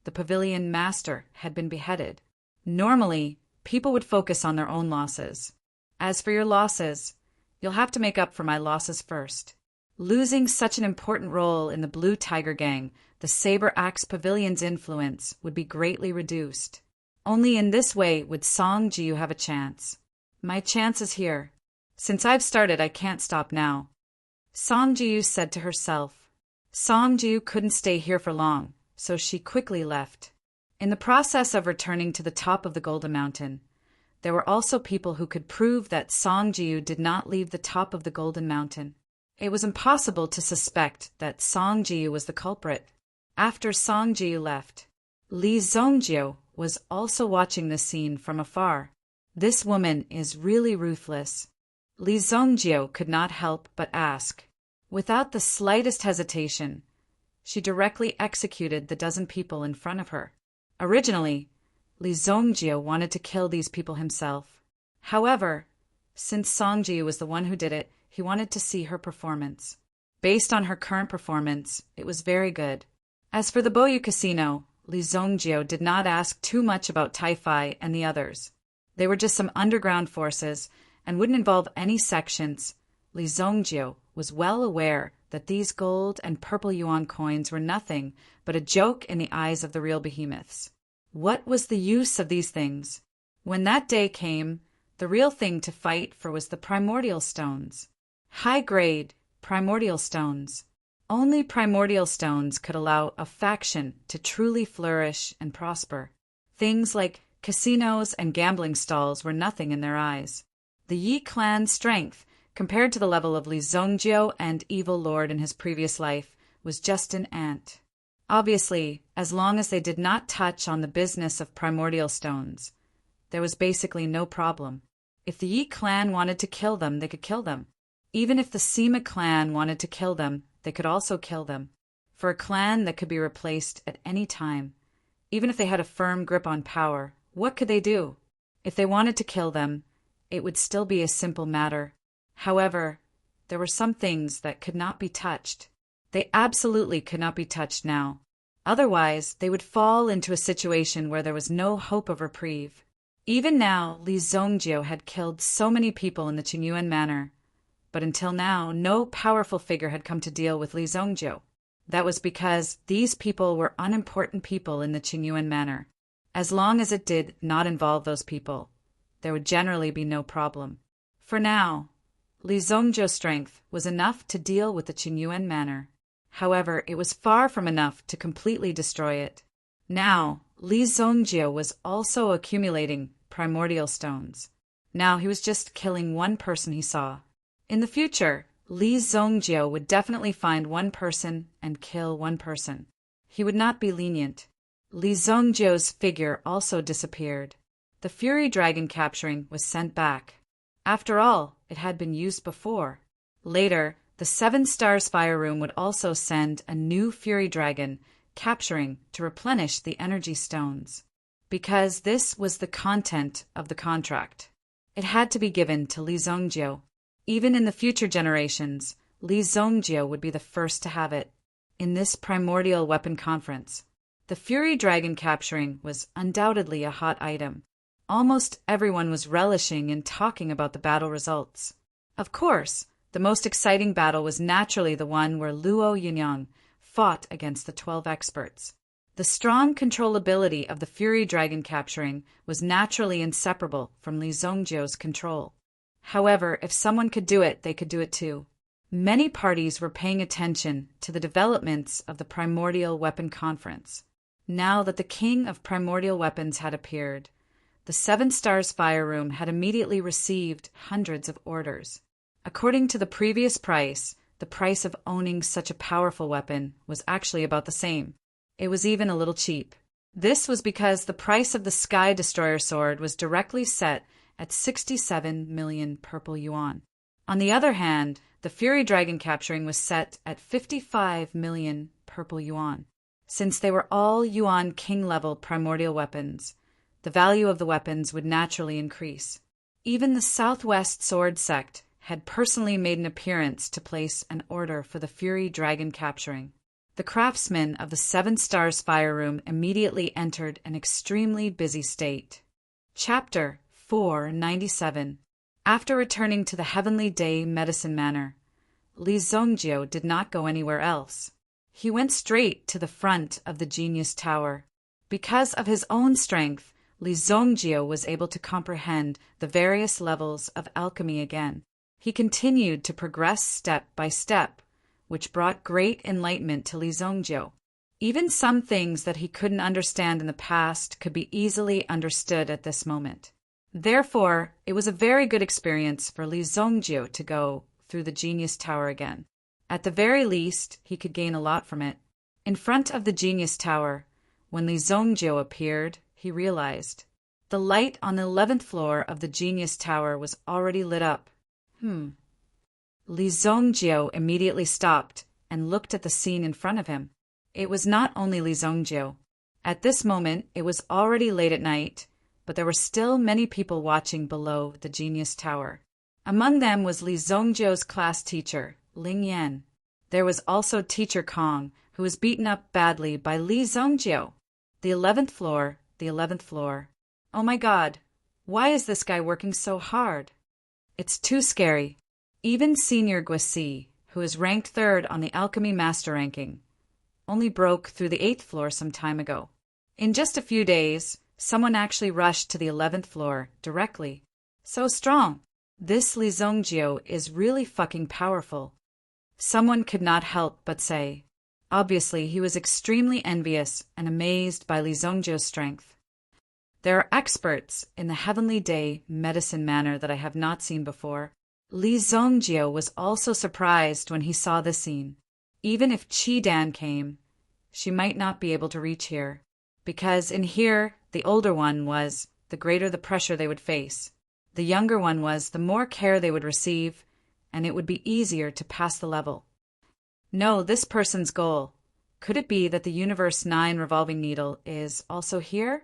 the pavilion master had been beheaded. Normally, people would focus on their own losses. As for your losses, you'll have to make up for my losses first. Losing such an important role in the Blue Tiger Gang, the Saber Axe Pavilion's influence would be greatly reduced. Only in this way would Song Jiu have a chance. My chance is here. Since I've started, I can't stop now. Song Jiu said to herself. Song Jiu couldn't stay here for long, so she quickly left. In the process of returning to the top of the Golden Mountain, there were also people who could prove that Song Jiu did not leave the top of the Golden Mountain. It was impossible to suspect that Song Jiu was the culprit. After Song Jiu left, Li Zongjiu was also watching this scene from afar. This woman is really ruthless. Li Zongjiu could not help but ask. Without the slightest hesitation, she directly executed the dozen people in front of her. Originally, Li Zongjiu wanted to kill these people himself. However, since Song Jiu was the one who did it, he wanted to see her performance. Based on her current performance, it was very good. As for the Boyu Casino, Li Zongjiu did not ask too much about Tai-Fi and the others. They were just some underground forces and wouldn't involve any sections. Li Zongjiu was well aware that these gold and purple yuan coins were nothing but a joke in the eyes of the real behemoths. What was the use of these things? When that day came, the real thing to fight for was the primordial stones. High-grade primordial stones. Only primordial stones could allow a faction to truly flourish and prosper. Things like Casinos and gambling stalls were nothing in their eyes. The Yi clan's strength, compared to the level of Li Zhongjie and Evil Lord in his previous life, was just an ant. Obviously, as long as they did not touch on the business of primordial stones, there was basically no problem. If the Yi clan wanted to kill them, they could kill them. Even if the Sima clan wanted to kill them, they could also kill them. For a clan that could be replaced at any time, even if they had a firm grip on power, what could they do? If they wanted to kill them, it would still be a simple matter. However, there were some things that could not be touched. They absolutely could not be touched now. Otherwise, they would fall into a situation where there was no hope of reprieve. Even now, Li Zhongjie had killed so many people in the Qingyuan manor, but until now, no powerful figure had come to deal with Li Zhongjie. That was because these people were unimportant people in the Qingyuan manor. As long as it did not involve those people, there would generally be no problem. For now, Li Zhongjie's strength was enough to deal with the Qingyuan manor. However, it was far from enough to completely destroy it. Now, Li Zhongjie was also accumulating primordial stones. Now he was just killing one person he saw. In the future, Li Zhongjie would definitely find one person and kill one person. He would not be lenient. Li Zhongjie's figure also disappeared. The Fury Dragon capturing was sent back. After all, it had been used before. Later, the 7 Stars Fire Room would also send a new Fury Dragon capturing to replenish the energy stones. Because this was the content of the contract. It had to be given to Li Zhongjie. Even in the future generations, Li Zhongjie would be the first to have it. In this primordial weapon conference, the Fury Dragon capturing was undoubtedly a hot item. Almost everyone was relishing in talking about the battle results. Of course, the most exciting battle was naturally the one where Luo Yinyang fought against the 12 experts. The strong controllability of the Fury Dragon capturing was naturally inseparable from Li Zhongjie's control. However, if someone could do it, they could do it too. Many parties were paying attention to the developments of the Primordial Weapon Conference. Now that the King of Primordial Weapons had appeared, the 7 Stars Fire Room had immediately received hundreds of orders. According to the previous price, the price of owning such a powerful weapon was actually about the same. It was even a little cheap. This was because the price of the Sky Destroyer sword was directly set at 67 million purple yuan. On the other hand, the Fury Dragon capturing was set at 55 million purple yuan. Since they were all yuan king-level primordial weapons, the value of the weapons would naturally increase. Even the Southwest Sword Sect had personally made an appearance to place an order for the Fury Dragon capturing. The craftsmen of the 7 Stars Fire Room immediately entered an extremely busy state. Chapter 497. After returning to the Heavenly Day Medicine Manor, Li Zhongjie did not go anywhere else. He went straight to the front of the Genius Tower. Because of his own strength, Li Zhongjie was able to comprehend the various levels of alchemy again. He continued to progress step by step, which brought great enlightenment to Li Zhongjie. Even some things that he couldn't understand in the past could be easily understood at this moment. Therefore, it was a very good experience for Li Zhongjie to go through the Genius Tower again. At the very least, he could gain a lot from it. In front of the Genius Tower, when Li Zhongjie appeared, he realized. The light on the 11th floor of the Genius Tower was already lit up. Li Zhongjie immediately stopped and looked at the scene in front of him. It was not only Li Zhongjie. At this moment, it was already late at night, but there were still many people watching below the Genius Tower. Among them was Li Zhongjie's class teacher, Ling Yan. There was also Teacher Kong, who was beaten up badly by Li Zhongjie. The 11th floor, the 11th floor. Oh my God, why is this guy working so hard? It's too scary. Even Senior Guisi, who is ranked 3rd on the Alchemy Master ranking, only broke through the 8th floor some time ago. In just a few days, someone actually rushed to the 11th floor directly. So strong. This Li Zhongjie is really fucking powerful. Someone could not help but say. Obviously, he was extremely envious and amazed by Li Zhongjie's strength. There are experts in the heavenly day medicine manner that I have not seen before. Li Zongjio was also surprised when he saw this scene. Even if Qi Dan came, she might not be able to reach here, because in here the older one was, the greater the pressure they would face. The younger one was, the more care they would receive, and it would be easier to pass the level. No, this person's goal. Could it be that the Universe 9 revolving needle is also here?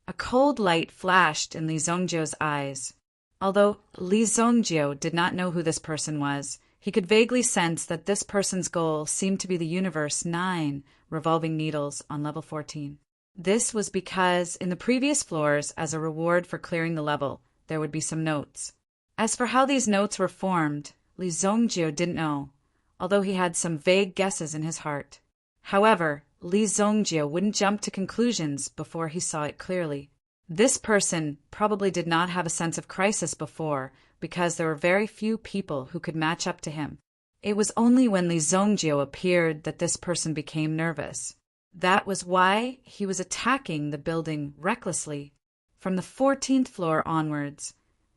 A cold light flashed in Li Zongjio's eyes. Although Li Zongjio did not know who this person was, he could vaguely sense that this person's goal seemed to be the Universe 9 revolving needles on level 14. This was because in the previous floors, as a reward for clearing the level, there would be some notes. As for how these notes were formed, Li Zongjio didn't know, although he had some vague guesses in his heart. However, Li Zongjio wouldn't jump to conclusions before he saw it clearly. This person probably did not have a sense of crisis before, because there were very few people who could match up to him. It was only when Li Zongjio appeared that this person became nervous. That was why he was attacking the building recklessly. From the 14th floor onwards,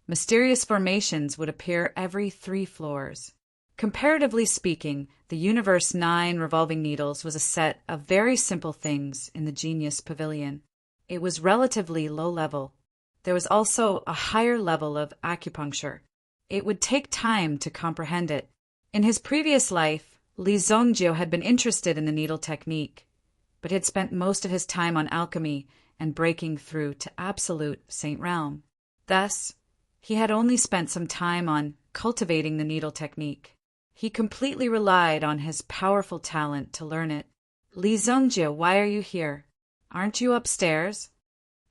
mysterious formations would appear every 3 floors. Comparatively speaking, the Universe 9 revolving needles was a set of very simple things in the Genius Pavilion. It was relatively low level. There was also a higher level of acupuncture. It would take time to comprehend it. In his previous life, Li Zongjio had been interested in the needle technique, but had spent most of his time on alchemy and breaking through to absolute Saint Realm. Thus, he had only spent some time on cultivating the needle technique. He completely relied on his powerful talent to learn it. Li Zongjio, why are you here? Aren't you upstairs?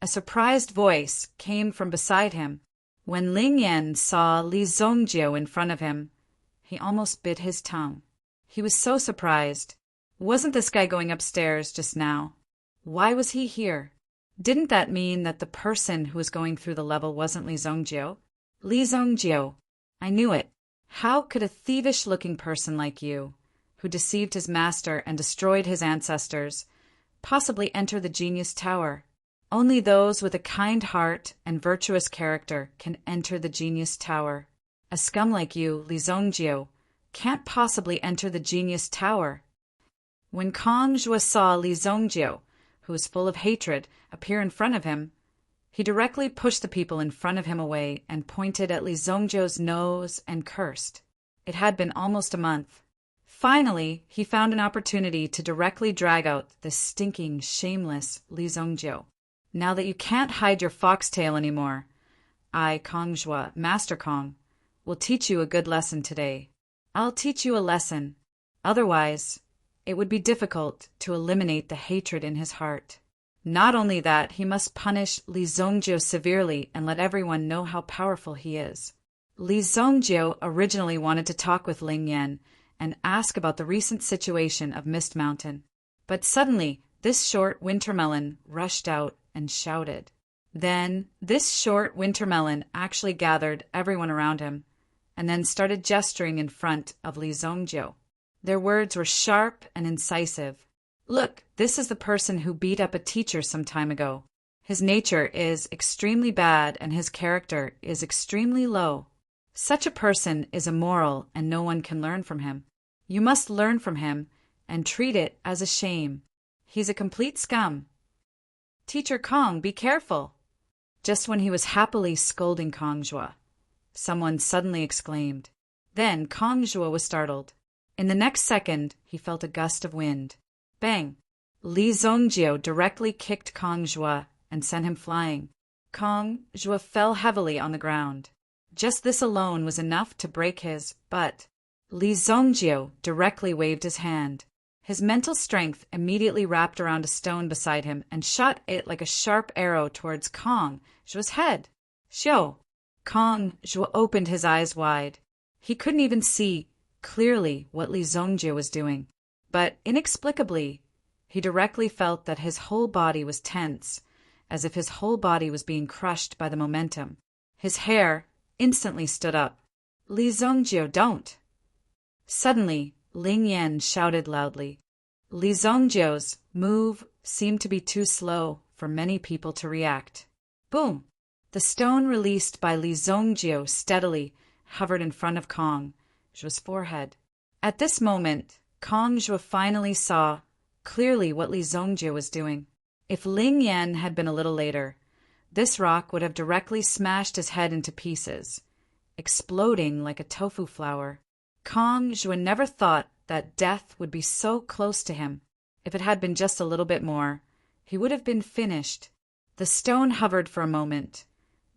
A surprised voice came from beside him. When Ling Yan saw Li Zongjio in front of him, he almost bit his tongue. He was so surprised. Wasn't this guy going upstairs just now? Why was he here? Didn't that mean that the person who was going through the level wasn't Li Zongjio? Li Zongjio, I knew it. How could a thievish-looking person like you, who deceived his master and destroyed his ancestors, possibly enter the Genius Tower? Only those with a kind heart and virtuous character can enter the Genius Tower. A scum like you, Li Zongjio, can't possibly enter the Genius Tower. When Kong Zhuo saw Li Zongjio, who was full of hatred, appear in front of him, he directly pushed the people in front of him away and pointed at Li Zongjio's nose and cursed. It had been almost a month. Finally, he found an opportunity to directly drag out the stinking, shameless Li Zongjio. Now that you can't hide your foxtail anymore, I, Kong Zhuo, Master Kong, will teach you a good lesson today. I'll teach you a lesson. Otherwise, it would be difficult to eliminate the hatred in his heart. Not only that, he must punish Li Zongjio severely and let everyone know how powerful he is. Li Zongjio originally wanted to talk with Ling Yan and ask about the recent situation of Mist Mountain. But suddenly, this short winter melon rushed out and shouted. Then, this short winter melon actually gathered everyone around him and then started gesturing in front of Li Zongjio. Their words were sharp and incisive. Look, this is the person who beat up a teacher some time ago. His nature is extremely bad and his character is extremely low. Such a person is immoral and no one can learn from him. You must learn from him and treat it as a shame. He's a complete scum. Teacher Kong, be careful. Just when he was happily scolding Kong Zhuo, someone suddenly exclaimed. Then Kong Zhuo was startled. In the next second, he felt a gust of wind. Bang! Li Zongjio directly kicked Kong Zhuo and sent him flying. Kong Zhuo fell heavily on the ground. Just this alone was enough to break his butt. Li Zongjio directly waved his hand. His mental strength immediately wrapped around a stone beside him and shot it like a sharp arrow towards Kong Zhuo's head. Xiao! Kong Zhuo opened his eyes wide. He couldn't even see clearly what Li Zongjio was doing. But inexplicably, he directly felt that his whole body was tense, as if his whole body was being crushed by the momentum. His hair instantly stood up. Li Zongjio, don't! Suddenly, Ling Yan shouted loudly. Li Zongjio's move seemed to be too slow for many people to react. Boom! The stone released by Li Zongjio steadily hovered in front of Kong Zhuo's forehead. At this moment, Kong Zhuo finally saw clearly what Li Zongjio was doing. If Ling Yan had been a little later, this rock would have directly smashed his head into pieces, exploding like a tofu flower. Kong Zhuo never thought that death would be so close to him. If it had been just a little bit more, he would have been finished. The stone hovered for a moment.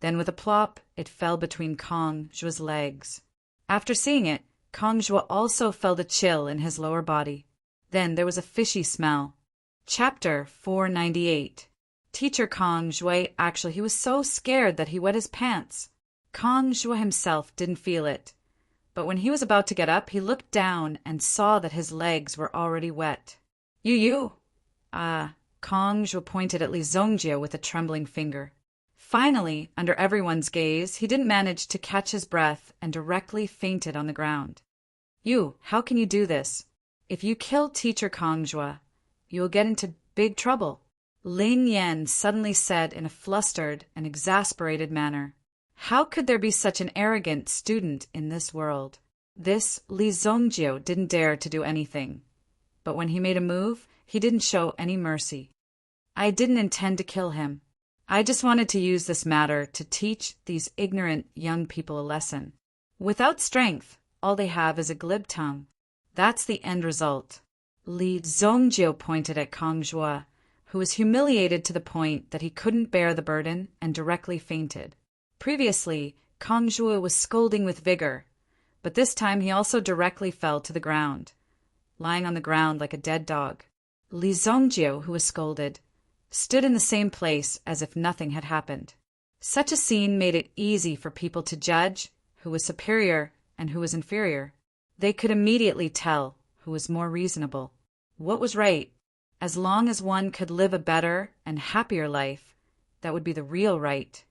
Then with a plop, it fell between Kong Zhuo's legs. After seeing it, Kong Zhuo also felt a chill in his lower body. Then there was a fishy smell. Chapter 498. Teacher Kong Zhuo actually he was so scared that he wet his pants. Kong Zhuo himself didn't feel it. But when he was about to get up, he looked down and saw that his legs were already wet. You. Kong Zhuo pointed at Li Zongjio with a trembling finger. Finally, under everyone's gaze, he didn't manage to catch his breath and directly fainted on the ground. How can you do this? If you kill Teacher Kong Zhuo, you will get into big trouble, Ling Yan suddenly said in a flustered and exasperated manner. How could there be such an arrogant student in this world? This Li Zongjio didn't dare to do anything. But when he made a move, he didn't show any mercy. I didn't intend to kill him. I just wanted to use this matter to teach these ignorant young people a lesson. Without strength, all they have is a glib tongue. That's the end result. Li Zongjio pointed at Kong Zhuo, who was humiliated to the point that he couldn't bear the burden and directly fainted. Previously, Kong Zhuo was scolding with vigor, but this time he also directly fell to the ground, lying on the ground like a dead dog. Li Zongjio, who was scolded, stood in the same place as if nothing had happened. Such a scene made it easy for people to judge who was superior and who was inferior. They could immediately tell who was more reasonable. What was right? As long as one could live a better and happier life, that would be the real right.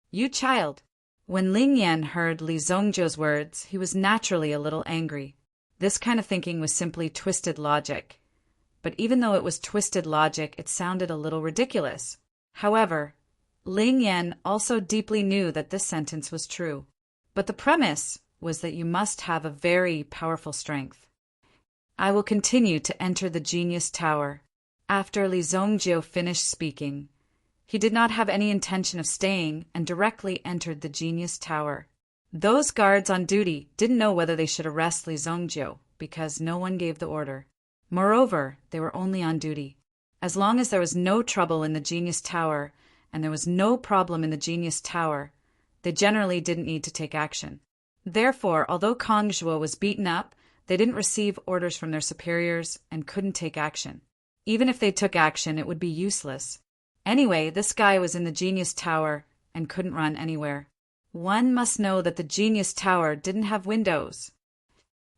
You child. When Ling Yan heard Li Zongjio's words, he was naturally a little angry. This kind of thinking was simply twisted logic. But even though it was twisted logic, it sounded a little ridiculous. However, Ling Yan also deeply knew that this sentence was true. But the premise was that you must have a very powerful strength. I will continue to enter the Genius Tower. After Li Zongjio finished speaking, he did not have any intention of staying and directly entered the Genius Tower. Those guards on duty didn't know whether they should arrest Li Zongjio because no one gave the order. Moreover, they were only on duty. As long as there was no trouble in the Genius Tower and there was no problem in the Genius Tower, they generally didn't need to take action. Therefore, although Kong Zhuo was beaten up, they didn't receive orders from their superiors and couldn't take action. Even if they took action, it would be useless. Anyway, this guy was in the Genius Tower and couldn't run anywhere. One must know that the Genius Tower didn't have windows.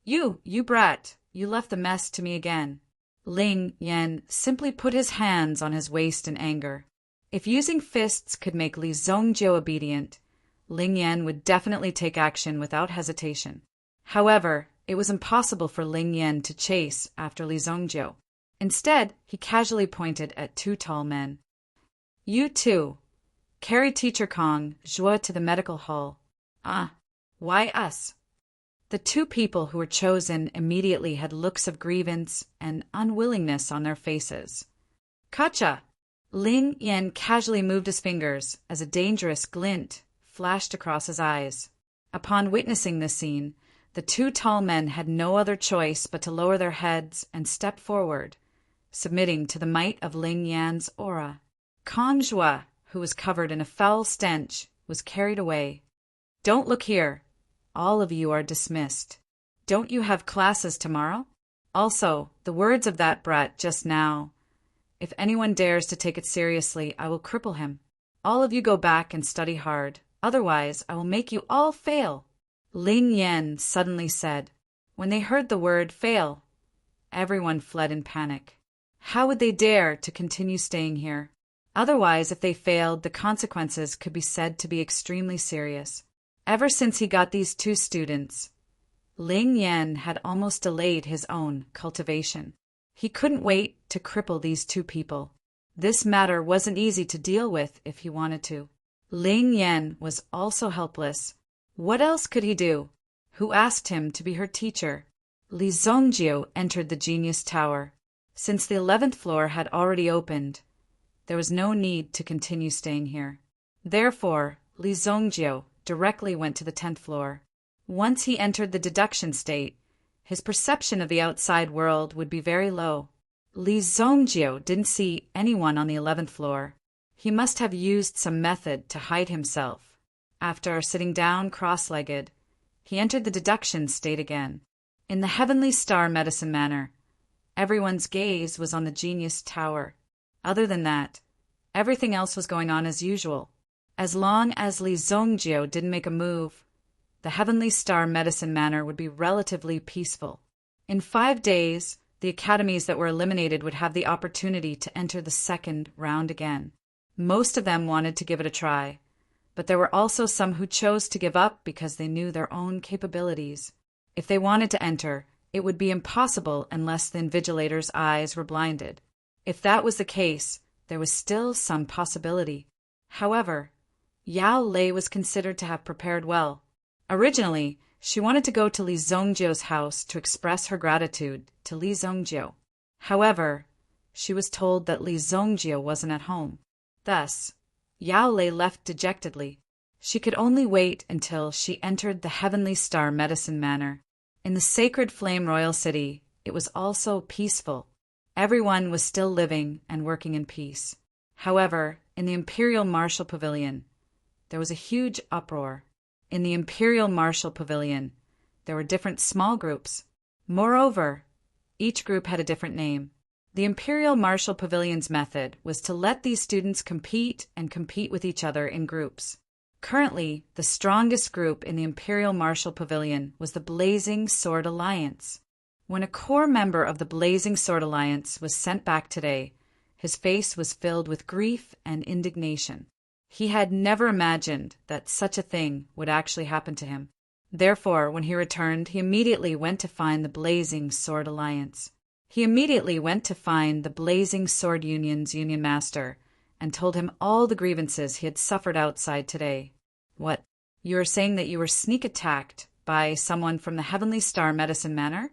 You brat, you left the mess to me again. Ling Yan simply put his hands on his waist in anger. If using fists could make Li Zongjio obedient, Ling Yan would definitely take action without hesitation. However, it was impossible for Ling Yan to chase after Li Zongjio. Instead, he casually pointed at two tall men. You two, carry Teacher Kong Zhuo to the medical hall. Why us? The two people who were chosen immediately had looks of grievance and unwillingness on their faces. Kacha! Ling Yan casually moved his fingers as a dangerous glint flashed across his eyes. Upon witnessing this scene, the two tall men had no other choice but to lower their heads and step forward, submitting to the might of Ling Yan's aura. Kong Zhuo, who was covered in a foul stench, was carried away. Don't look here. All of you are dismissed. Don't you have classes tomorrow? Also, the words of that brat just now. If anyone dares to take it seriously, I will cripple him. All of you go back and study hard. Otherwise, I will make you all fail. Ling Yan suddenly said. When they heard the word fail, everyone fled in panic. How would they dare to continue staying here? Otherwise, if they failed, the consequences could be said to be extremely serious. Ever since he got these two students, Ling Yan had almost delayed his own cultivation. He couldn't wait to cripple these two people. This matter wasn't easy to deal with if he wanted to. Ling Yan was also helpless. What else could he do? Who asked him to be her teacher? Li Zongjiu entered the Genius Tower. Since the 11th floor had already opened, there was no need to continue staying here. Therefore, Li Zongjiu directly went to the 10th floor. Once he entered the deduction state, his perception of the outside world would be very low. Li Zongjiu didn't see anyone on the 11th floor. He must have used some method to hide himself. After sitting down cross-legged, he entered the deduction state again. In the Heavenly Star Medicine manner, everyone's gaze was on the Genius Tower. Other than that, everything else was going on as usual. As long as Li Zongjiu didn't make a move, the Heavenly Star Medicine manner would be relatively peaceful. In 5 days, the academies that were eliminated would have the opportunity to enter the second round again. Most of them wanted to give it a try, but there were also some who chose to give up because they knew their own capabilities. If they wanted to enter, it would be impossible unless the invigilator's eyes were blinded. If that was the case, there was still some possibility. However, Yao Lei was considered to have prepared well. Originally, she wanted to go to Li Zongjiu's house to express her gratitude to Li Zongjiu. However, she was told that Li Zongjiu wasn't at home. Thus, Yao Lei left dejectedly. She could only wait until she entered the Heavenly Star Medicine manor. In the sacred Flame Royal City, it was also peaceful. Everyone was still living and working in peace. However, in the Imperial Martial Pavilion, there was a huge uproar. In the Imperial Martial Pavilion, there were different small groups. Moreover, each group had a different name. The Imperial Martial Pavilion's method was to let these students compete with each other in groups. Currently, the strongest group in the Imperial Martial Pavilion was the Blazing Sword Alliance. When a core member of the Blazing Sword Alliance was sent back today, his face was filled with grief and indignation. He had never imagined that such a thing would actually happen to him. Therefore, when he returned, he immediately went to find the Blazing Sword Alliance. He immediately went to find the Blazing Sword Union's Union Master and told him all the grievances he had suffered outside today. What? You are saying that you were sneak attacked by someone from the Heavenly Star Medicine Manor?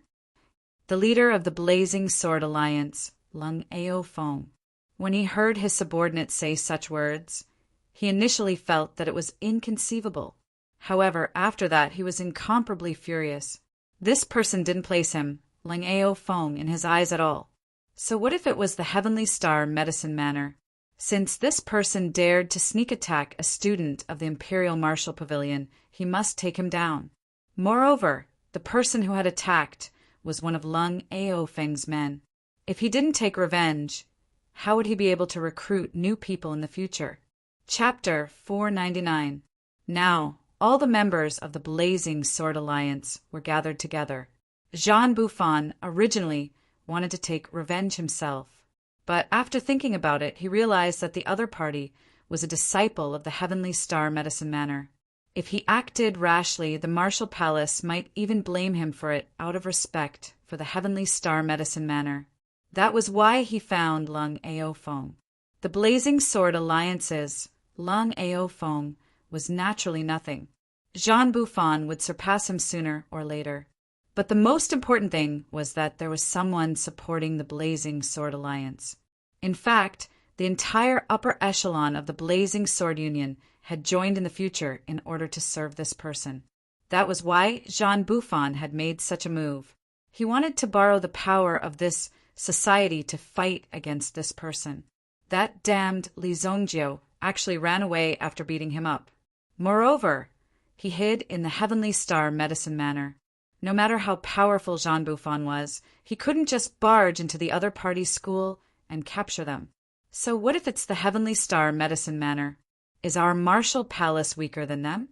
The leader of the Blazing Sword Alliance, Lung Ao Fong. When he heard his subordinate say such words, he initially felt that it was inconceivable. However, after that, he was incomparably furious. This person didn't place him, Lung Ao Fong, in his eyes at all. So what if it was the Heavenly Star Medicine Manor? Since this person dared to sneak attack a student of the Imperial Martial Pavilion, he must take him down. Moreover, the person who had attacked was one of Lung Ao Feng's men. If he didn't take revenge, how would he be able to recruit new people in the future? Chapter 499. Now, all the members of the Blazing Sword Alliance were gathered together. Jean Buffon originally wanted to take revenge himself, but after thinking about it, he realized that the other party was a disciple of the Heavenly Star Medicine Manor. If he acted rashly, the Martial Palace might even blame him for it out of respect for the Heavenly Star Medicine Manor. That was why he found Lung Ao Fong. The Blazing Sword Alliance's Lung Ao Fong was naturally nothing. Jean Buffon would surpass him sooner or later. But the most important thing was that there was someone supporting the Blazing Sword Alliance. In fact, the entire upper echelon of the Blazing Sword Union had joined in the future in order to serve this person. That was why Jean Buffon had made such a move. He wanted to borrow the power of this society to fight against this person. That damned Li Zongjiu actually ran away after beating him up. Moreover, he hid in the Heavenly Star Medicine Manor. No matter how powerful Jean Buffon was, he couldn't just barge into the other party's school and capture them. So what if it's the Heavenly Star Medicine Manor? Is our Martial Palace weaker than them?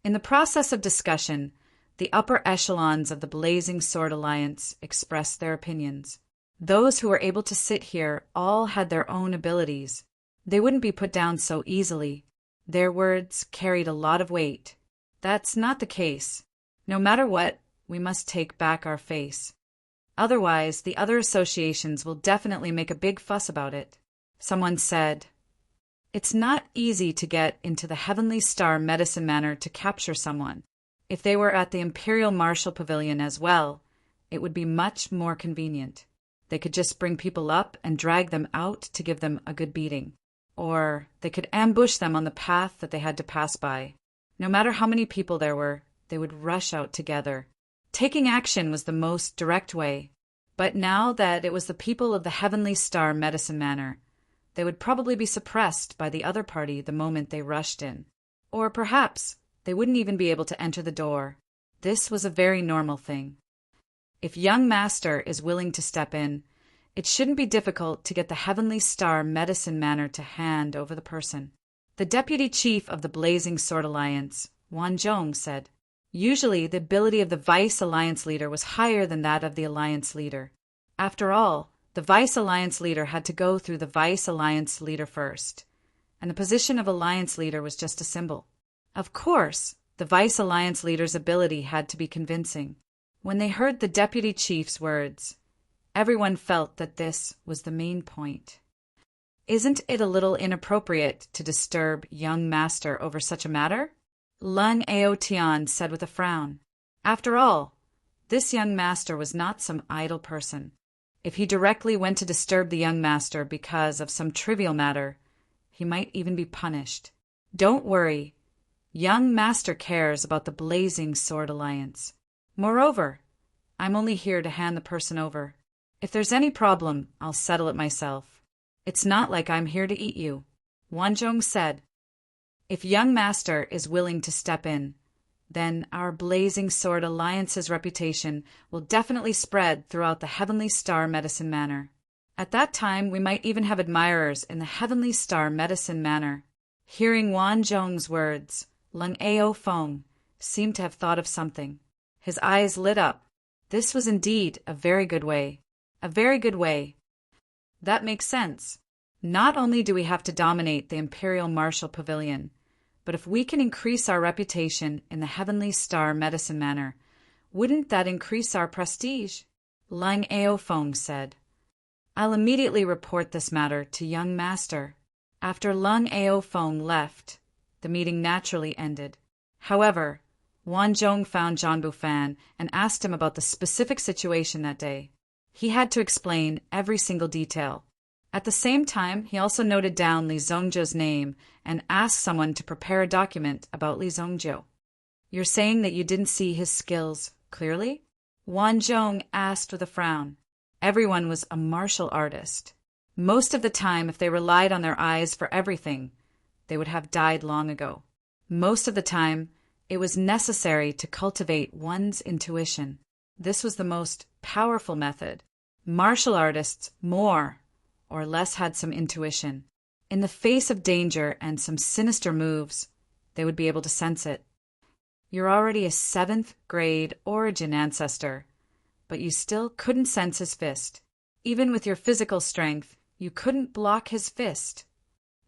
In the process of discussion, the upper echelons of the Blazing Sword Alliance expressed their opinions. Those who were able to sit here all had their own abilities. They wouldn't be put down so easily. Their words carried a lot of weight. That's not the case. No matter what, we must take back our face. Otherwise, the other associations will definitely make a big fuss about it. Someone said, "It's not easy to get into the Heavenly Star Medicine Manor to capture someone. If they were at the Imperial Martial Pavilion as well, it would be much more convenient. They could just bring people up and drag them out to give them a good beating. Or they could ambush them on the path that they had to pass by. No matter how many people there were, they would rush out together. Taking action was the most direct way. But now that it was the people of the Heavenly Star Medicine Manor, they would probably be suppressed by the other party the moment they rushed in. Or perhaps they wouldn't even be able to enter the door. This was a very normal thing. If young master is willing to step in, it shouldn't be difficult to get the Heavenly Star Medicine Manor to hand over the person." The deputy chief of the Blazing Sword Alliance, Wanjong, said, "Usually the ability of the Vice Alliance leader was higher than that of the Alliance leader. After all, the Vice Alliance leader had to go through the Vice Alliance leader first, and the position of Alliance leader was just a symbol. Of course, the Vice Alliance leader's ability had to be convincing." When they heard the deputy chief's words, everyone felt that this was the main point. "Isn't it a little inappropriate to disturb young master over such a matter?" Lung Aotian said with a frown. After all, this young master was not some idle person. If he directly went to disturb the young master because of some trivial matter, he might even be punished. Don't worry. Young master cares about the Blazing Sword Alliance. Moreover, I'm only here to hand the person over. If there's any problem, I'll settle it myself. It's not like I'm here to eat you," Wanjong said. "If young master is willing to step in, then our Blazing Sword Alliance's reputation will definitely spread throughout the Heavenly Star Medicine Manor. At that time, we might even have admirers in the Heavenly Star Medicine Manor." Hearing Wanjong's words, Lung Ao Fong seemed to have thought of something. His eyes lit up. This was indeed a very good way. A very good way. That makes sense. Not only do we have to dominate the Imperial Martial Pavilion, but if we can increase our reputation in the Heavenly Star Medicine Manor, wouldn't that increase our prestige? Lung Ao Fong said. "I'll immediately report this matter to young master." After Lung Ao Fong left, the meeting naturally ended. However, Wanjong found John Bufan and asked him about the specific situation that day. He had to explain every single detail. At the same time, he also noted down Li Zhongzhou's name and asked someone to prepare a document about Li Zhongzhou. "You're saying that you didn't see his skills clearly?" Wanjong asked with a frown. Everyone was a martial artist. Most of the time, if they relied on their eyes for everything, they would have died long ago. Most of the time, it was necessary to cultivate one's intuition. This was the most powerful method. Martial artists, more or less, had some intuition. In the face of danger and some sinister moves, they would be able to sense it. You're already a 7th grade origin ancestor, but you still couldn't sense his fist. Even with your physical strength, you couldn't block his fist.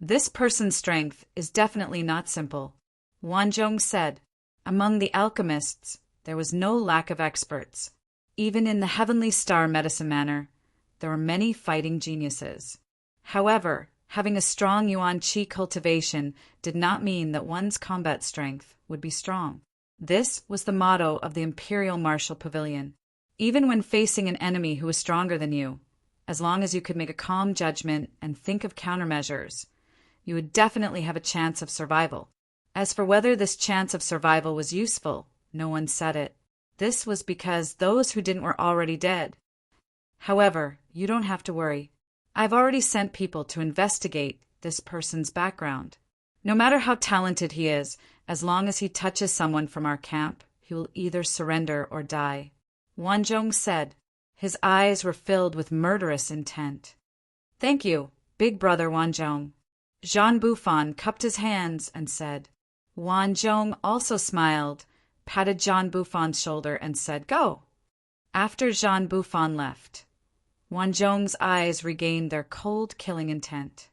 This person's strength is definitely not simple, Wanjong said. Among the alchemists, there was no lack of experts. Even in the Heavenly Star Medicine Manor, there were many fighting geniuses. However, having a strong Yuan Qi cultivation did not mean that one's combat strength would be strong. This was the motto of the Imperial Martial Pavilion. Even when facing an enemy who was stronger than you, as long as you could make a calm judgment and think of countermeasures, you would definitely have a chance of survival. As for whether this chance of survival was useful, no one said it. This was because those who didn't were already dead. However, you don't have to worry. I've already sent people to investigate this person's background. No matter how talented he is, as long as he touches someone from our camp, he will either surrender or die, Wanjong said. His eyes were filled with murderous intent. Thank you, big brother Wanjong. Jean Bufan cupped his hands and said. Wanjong also smiled, patted Jean Bufan's shoulder and said, Go. After Jean Bufan left, Wanjong's eyes regained their cold, killing intent.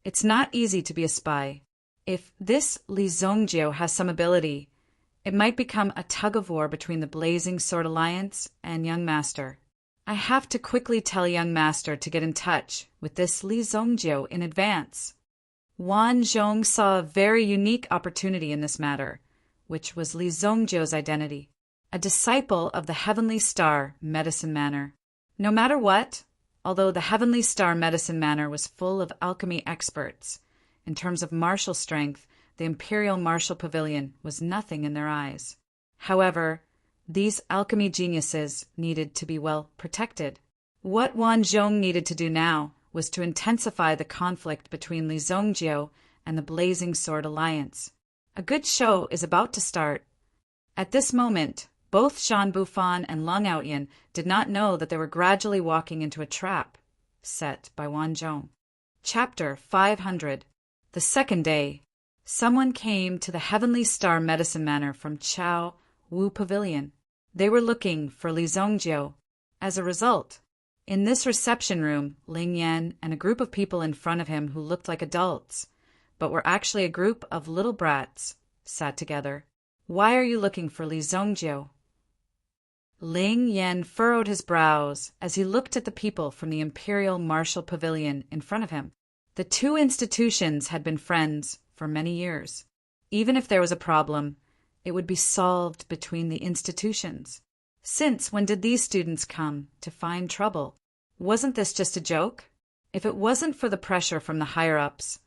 It's not easy to be a spy. If this Li Zhongzhou has some ability, it might become a tug-of-war between the Blazing Sword Alliance and young master. I have to quickly tell young master to get in touch with this Li Zongjiu in advance. Wan Zhong saw a very unique opportunity in this matter, which was Li Zongjiu's identity, a disciple of the Heavenly Star Medicine Manor. No matter what, although the Heavenly Star Medicine Manor was full of alchemy experts, in terms of martial strength, the Imperial Martial Pavilion was nothing in their eyes. However, these alchemy geniuses needed to be well protected. What Wan Zhong needed to do now was to intensify the conflict between Li Zongjiu and the Blazing Sword Alliance. A good show is about to start. At this moment, both Shan Bufan and Lung Outyan did not know that they were gradually walking into a trap set by Wan Zhong. Chapter 500. The second day. Someone came to the Heavenly Star Medicine Manor from Chao Wu Pavilion. They were looking for Li Zongjiu. As a result, in this reception room, Ling Yan and a group of people in front of him who looked like adults, but were actually a group of little brats, sat together. Why are you looking for Li Zongjiu? Ling Yan furrowed his brows as he looked at the people from the Imperial Martial Pavilion in front of him. The two institutions had been friends for many years. Even if there was a problem, it would be solved between the institutions. Since when did these students come to find trouble? Wasn't this just a joke? If it wasn't for the pressure from the higher-ups,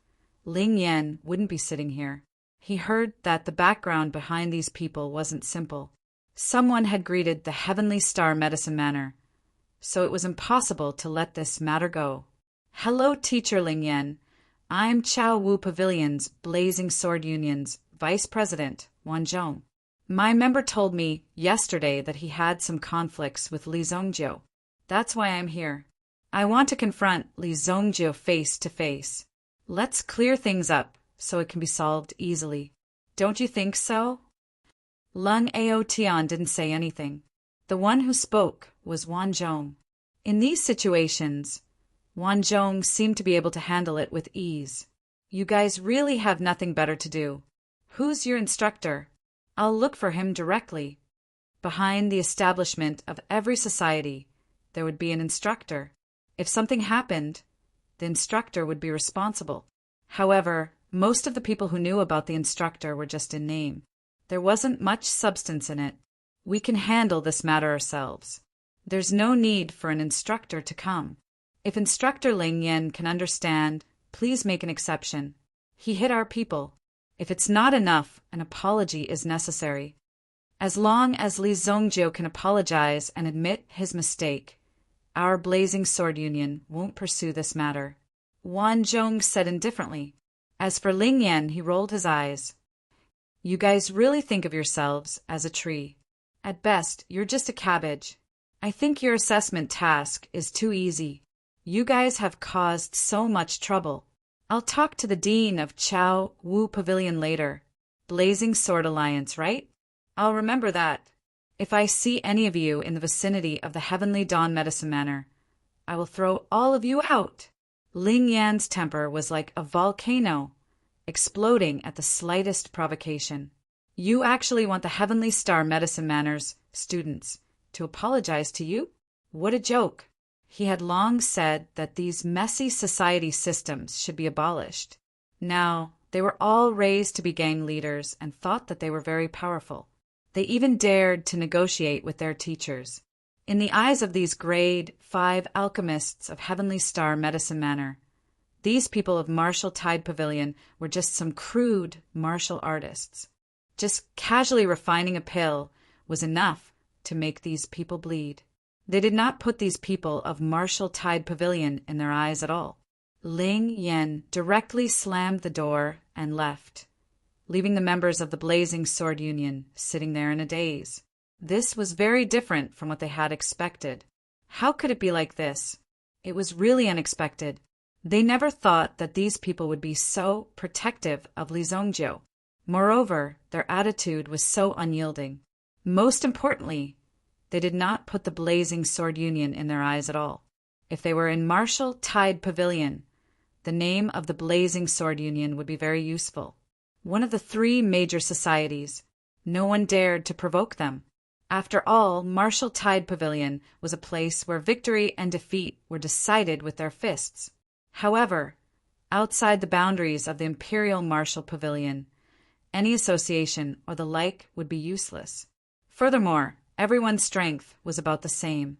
Ling Yan wouldn't be sitting here. He heard that the background behind these people wasn't simple. Someone had greeted the Heavenly Star Medicine Manor, so it was impossible to let this matter go. Hello, Teacher Ling Yan. I'm Chao Wu Pavilion's Blazing Sword Union's Vice President, Wan Zhong. My member told me yesterday that he had some conflicts with Li Zongjiu. That's why I'm here. I want to confront Li Zongjiu face to face. Let's clear things up so it can be solved easily. Don't you think so? Lung Ao Tian didn't say anything. The one who spoke was Wan Zhong. In these situations, Wan Zhong seemed to be able to handle it with ease. You guys really have nothing better to do. Who's your instructor? I'll look for him directly. Behind the establishment of every society, there would be an instructor. If something happened, the instructor would be responsible. However, most of the people who knew about the instructor were just in name. There wasn't much substance in it. We can handle this matter ourselves. There's no need for an instructor to come. If Instructor Ling Yan can understand, please make an exception. He hit our people. If it's not enough, an apology is necessary. As long as Li Zongjiu can apologize and admit his mistake, our Blazing Sword Union won't pursue this matter. Wan Zhong said indifferently. As for Ling Yan, he rolled his eyes. You guys really think of yourselves as a tree. At best, you're just a cabbage. I think your assessment task is too easy. You guys have caused so much trouble. I'll talk to the Dean of Chao Wu Pavilion later. Blazing Sword Alliance, right? I'll remember that. If I see any of you in the vicinity of the Heavenly Dawn Medicine Manor, I will throw all of you out. Ling Yan's temper was like a volcano, exploding at the slightest provocation. You actually want the Heavenly Star Medicine Manor's students to apologize to you? What a joke. He had long said that these messy society systems should be abolished. Now, they were all raised to be gang leaders and thought that they were very powerful. They even dared to negotiate with their teachers. In the eyes of these grade 5 alchemists of Heavenly Star Medicine Manor, these people of Martial Tide Pavilion were just some crude martial artists. Just casually refining a pill was enough to make these people bleed. They did not put these people of Martial Tide Pavilion in their eyes at all. Ling Yan directly slammed the door and left, leaving the members of the Blazing Sword Union sitting there in a daze. This was very different from what they had expected. How could it be like this? It was really unexpected. They never thought that these people would be so protective of Li Zongjiu. Moreover, their attitude was so unyielding. Most importantly, they did not put the Blazing Sword Union in their eyes at all. If they were in Martial Tide Pavilion, the name of the Blazing Sword Union would be very useful. One of the 3 major societies. No one dared to provoke them. After all, Martial Tide Pavilion was a place where victory and defeat were decided with their fists. However, outside the boundaries of the Imperial Martial Pavilion, any association or the like would be useless. Furthermore, everyone's strength was about the same,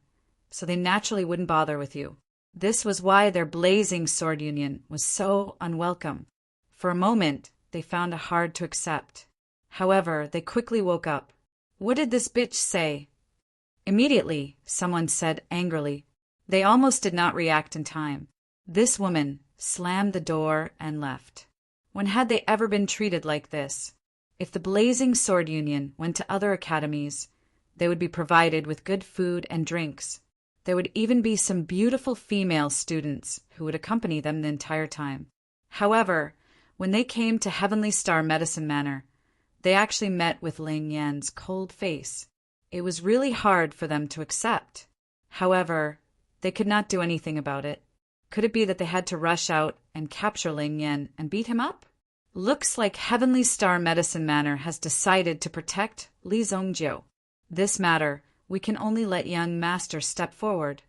so they naturally wouldn't bother with you. This was why their blazing sword union was so unwelcome. For a moment, they found it hard to accept. However, they quickly woke up. "What did this bitch say?" Immediately, someone said angrily. They almost did not react in time. This woman slammed the door and left. When had they ever been treated like this? If the Blazing Sword Union went to other academies, they would be provided with good food and drinks. There would even be some beautiful female students who would accompany them the entire time. However, when they came to Heavenly Star Medicine Manor, they actually met with Ling Yan's cold face. It was really hard for them to accept. However, they could not do anything about it. Could it be that they had to rush out and capture Ling Yan and beat him up? Looks like Heavenly Star Medicine Manor has decided to protect Li Zongjiu. This matter, we can only let young master step forward.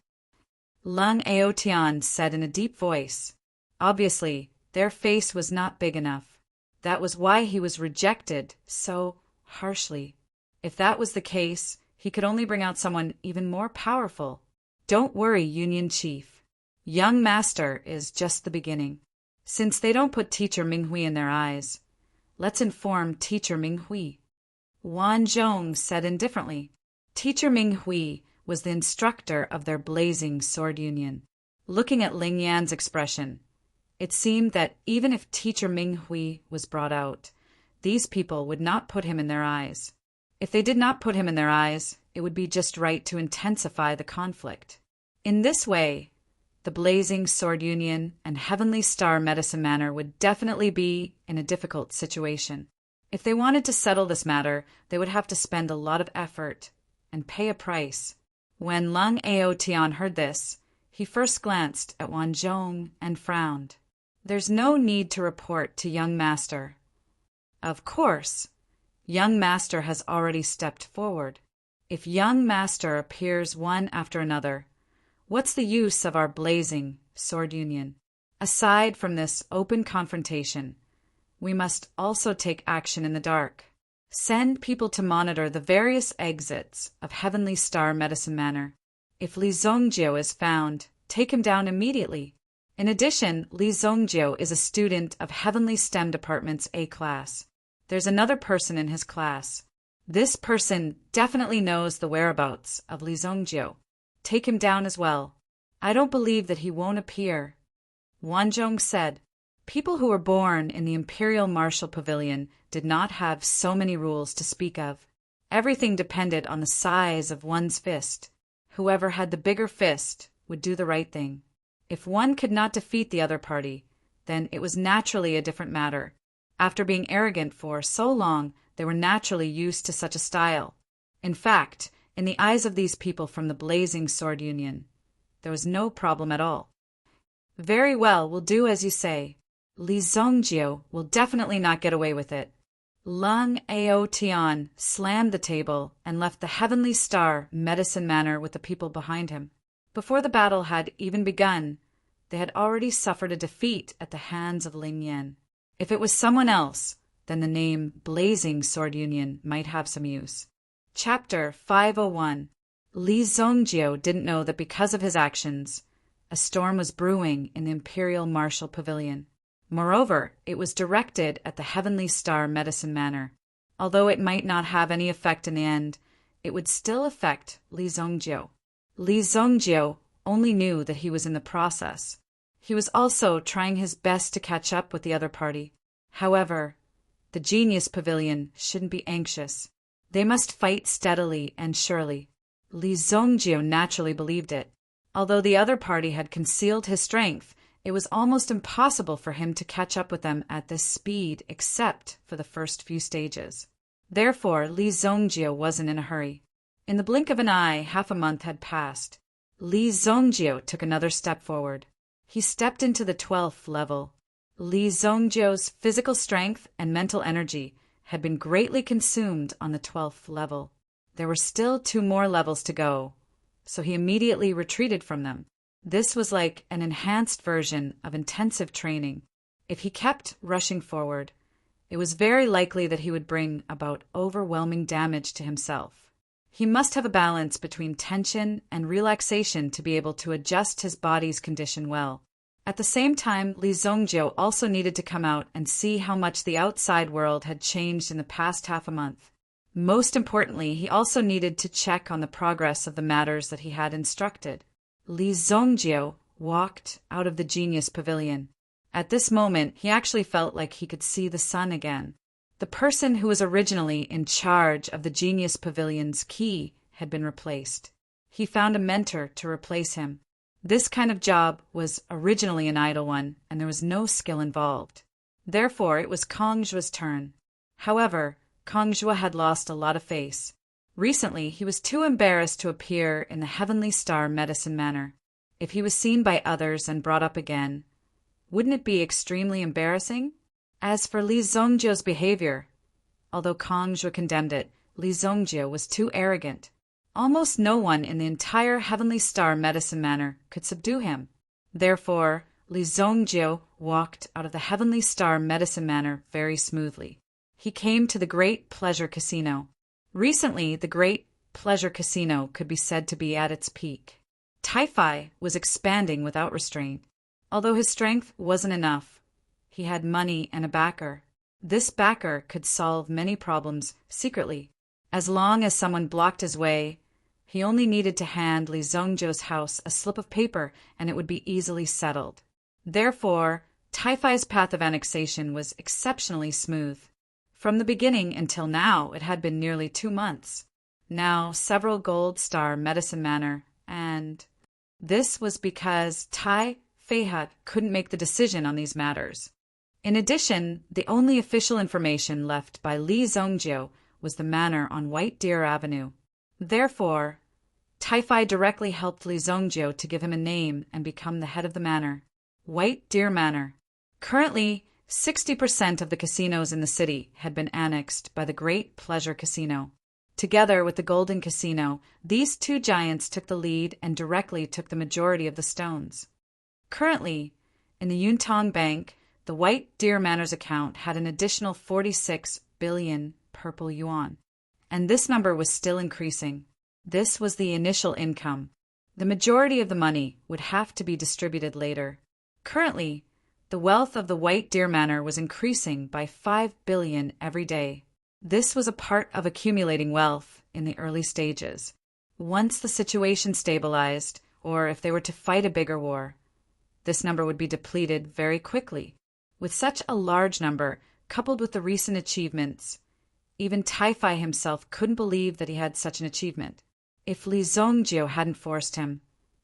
Lung Aotian said in a deep voice. Obviously, their face was not big enough. That was why he was rejected so harshly. If that was the case, he could only bring out someone even more powerful. Don't worry, Union Chief. Young Master is just the beginning. Since they don't put Teacher Minghui in their eyes, let's inform Teacher Minghui. Wan Zhong said indifferently. Teacher Minghui was the instructor of their Blazing Sword Union. Looking at Ling Yan's expression, it seemed that even if Teacher Minghui was brought out, these people would not put him in their eyes. If they did not put him in their eyes, it would be just right to intensify the conflict. In this way, the Blazing Sword Union and Heavenly Star Medicine Manor would definitely be in a difficult situation. If they wanted to settle this matter, they would have to spend a lot of effort and pay a price. When Lung Aotian heard this, he first glanced at Wan Zhong and frowned. There's no need to report to Young Master. Of course, Young Master has already stepped forward. If Young Master appears one after another, what's the use of our Blazing Sword Union? Aside from this open confrontation, we must also take action in the dark. Send people to monitor the various exits of Heavenly Star Medicine Manor. If Li Zongjiu is found, take him down immediately. In addition, Li Zongjiu is a student of Heavenly STEM Department's A class. There's another person in his class. This person definitely knows the whereabouts of Li Zongjiu. Take him down as well. I don't believe that he won't appear. Wan Zhong said. People who were born in the Imperial Martial Pavilion did not have so many rules to speak of. Everything depended on the size of one's fist. Whoever had the bigger fist would do the right thing. If one could not defeat the other party, then it was naturally a different matter. After being arrogant for so long, they were naturally used to such a style. In fact, in the eyes of these people from the Blazing Sword Union, there was no problem at all. Very well, we'll do as you say. Li Zongjiu will definitely not get away with it. Lung Aotian slammed the table and left the Heavenly Star Medicine Manor with the people behind him. Before the battle had even begun, they had already suffered a defeat at the hands of Ling Yan. If it was someone else, then the name Blazing Sword Union might have some use. Chapter 501. Li Zongjiu didn't know that because of his actions, a storm was brewing in the Imperial Martial Pavilion. Moreover, it was directed at the Heavenly Star Medicine Manor. Although it might not have any effect in the end, it would still affect Li Zongjiu. Li Zongjiu only knew that he was in the process. He was also trying his best to catch up with the other party. However, the Genius Pavilion shouldn't be anxious. They must fight steadily and surely. Li Zongjiu naturally believed it. Although the other party had concealed his strength, it was almost impossible for him to catch up with them at this speed except for the first few stages. Therefore, Li Zongjiu wasn't in a hurry. In the blink of an eye, half a month had passed. Li Zongjiu took another step forward. He stepped into the 12th level. Li Zongjiu's physical strength and mental energy had been greatly consumed on the 12th level. There were still 2 more levels to go, so he immediately retreated from them. This was like an enhanced version of intensive training. If he kept rushing forward, it was very likely that he would bring about overwhelming damage to himself. He must have a balance between tension and relaxation to be able to adjust his body's condition well. At the same time, Li Zongjiu also needed to come out and see how much the outside world had changed in the past half a month. Most importantly, he also needed to check on the progress of the matters that he had instructed. Li Zongjiu walked out of the Genius Pavilion. At this moment, he actually felt like he could see the sun again. The person who was originally in charge of the Genius Pavilion's key had been replaced. He found a mentor to replace him. This kind of job was originally an idle one, and there was no skill involved. Therefore, it was Kang Zhua's turn. However, Kang Zhua had lost a lot of face. Recently, he was too embarrassed to appear in the Heavenly Star Medicine Manor. If he was seen by others and brought up again, wouldn't it be extremely embarrassing? As for Li Zongjiu's behavior, although Kang Zhua condemned it, Li Zongjiu was too arrogant. Almost no one in the entire Heavenly Star Medicine Manor could subdue him. Therefore, Li Zongjiu walked out of the Heavenly Star Medicine Manor very smoothly. He came to the Great Pleasure Casino. Recently, the Great Pleasure Casino could be said to be at its peak. Tai-Fi was expanding without restraint. Although his strength wasn't enough, he had money and a backer. This backer could solve many problems secretly. As long as someone blocked his way, he only needed to hand Li Zongjiu's house a slip of paper and it would be easily settled. Therefore, Tai-Fi's path of annexation was exceptionally smooth. From the beginning until now, it had been nearly 2 months. Now, several Gold Star Medicine Manor, and this was because Tai Feihe couldn't make the decision on these matters. In addition, the only official information left by Li Zongjiu was the manor on White Deer Avenue. Therefore, Tai-Fi directly helped Li Zongjiu to give him a name and become the head of the manor. White Deer Manor. Currently, 60% of the casinos in the city had been annexed by the Great Pleasure Casino. Together with the Golden Casino, these 2 giants took the lead and directly took the majority of the stones. Currently, in the Yuntang Bank, the White Deer Manor's account had an additional 46 billion purple yuan, and this number was still increasing. This was the initial income. The majority of the money would have to be distributed later. Currently, the wealth of the White Deer Manor was increasing by 5 billion every day. This was a part of accumulating wealth in the early stages. Once the situation stabilized, or if they were to fight a bigger war, this number would be depleted very quickly. With such a large number, coupled with the recent achievements, even Tai-Fi himself couldn't believe that he had such an achievement. If Li Zongjiu hadn't forced him,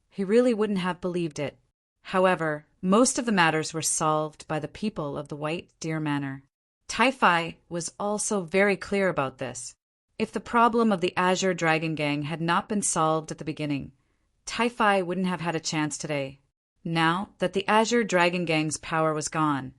he really wouldn't have believed it. However, most of the matters were solved by the people of the White Deer Manor. Tai-Fi was also very clear about this. If the problem of the Azure Dragon Gang had not been solved at the beginning, Tai-Fi wouldn't have had a chance today. Now that the Azure Dragon Gang's power was gone,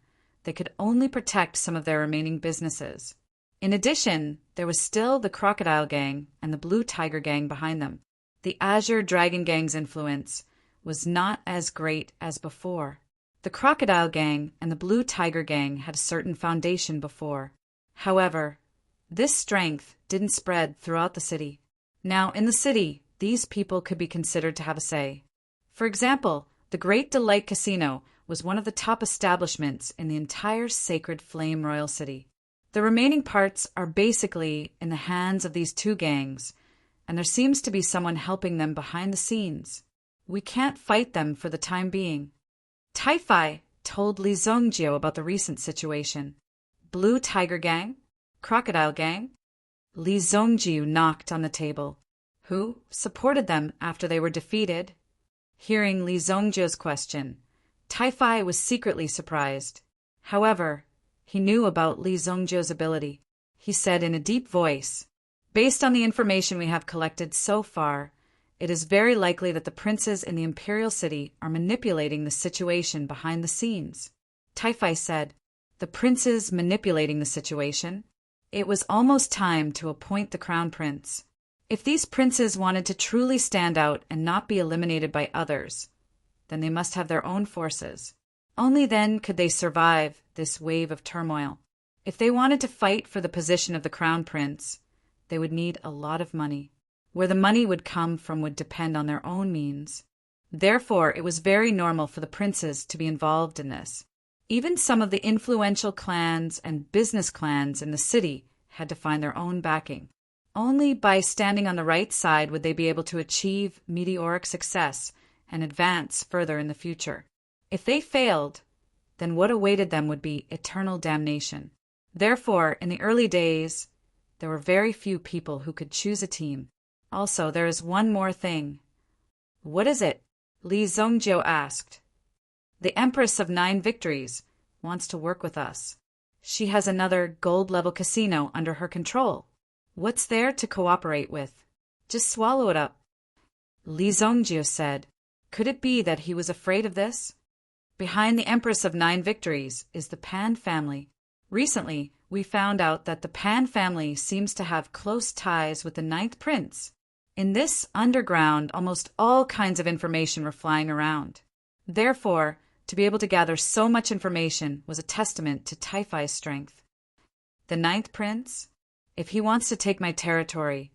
they could only protect some of their remaining businesses. In addition, there was still the Crocodile Gang and the Blue Tiger Gang behind them. The Azure Dragon Gang's influence was not as great as before. The Crocodile Gang and the Blue Tiger Gang had a certain foundation before. However, this strength didn't spread throughout the city. Now, in the city, these people could be considered to have a say. For example, the Great Delight Casino was one of the top establishments in the entire Sacred Flame Royal City. The remaining parts are basically in the hands of these 2 gangs, and there seems to be someone helping them behind the scenes. We can't fight them for the time being. Tai-Fi told Li Zongjiu about the recent situation. Blue Tiger Gang? Crocodile Gang? Li Zongjiu knocked on the table. Who supported them after they were defeated? Hearing Li Zongjiu's question, Tai-Fi was secretly surprised. However, he knew about Li Zongjiu's ability. He said in a deep voice, "Based on the information we have collected so far, it is very likely that the princes in the Imperial City are manipulating the situation behind the scenes." Tai-Fi said, "The princes manipulating the situation?" It was almost time to appoint the crown prince. If these princes wanted to truly stand out and not be eliminated by others, then they must have their own forces. Only then could they survive this wave of turmoil. If they wanted to fight for the position of the crown prince, they would need a lot of money. Where the money would come from would depend on their own means. Therefore, it was very normal for the princes to be involved in this. Even some of the influential clans and business clans in the city had to find their own backing. Only by standing on the right side would they be able to achieve meteoric success and advance further in the future. If they failed, then what awaited them would be eternal damnation. Therefore, in the early days, there were very few people who could choose a team. Also, there is one more thing. What is it? Li Zongjiu asked. The Empress of 9 Victories wants to work with us. She has another gold-level casino under her control. What's there to cooperate with? Just swallow it up. Li Zongjiu said. Could it be that he was afraid of this? Behind the Empress of 9 Victories is the Pan family. Recently, we found out that the Pan family seems to have close ties with the 9th Prince. In this underground, almost all kinds of information were flying around. Therefore, to be able to gather so much information was a testament to Taifai's strength. The 9th Prince? If he wants to take my territory,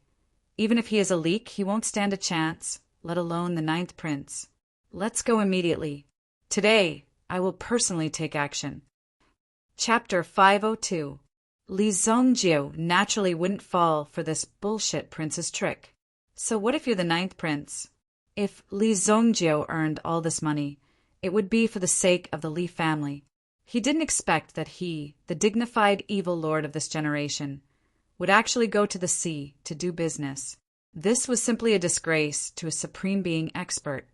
even if he is a leak, he won't stand a chance, let alone the 9th Prince. Let's go immediately. Today, I will personally take action. Chapter 502. Li Zongjiu naturally wouldn't fall for this bullshit prince's trick. So what if you're the 9th Prince? If Li Zongjiu earned all this money, it would be for the sake of the Li family. He didn't expect that he, the dignified evil lord of this generation, would actually go to the sea to do business. This was simply a disgrace to a supreme being expert.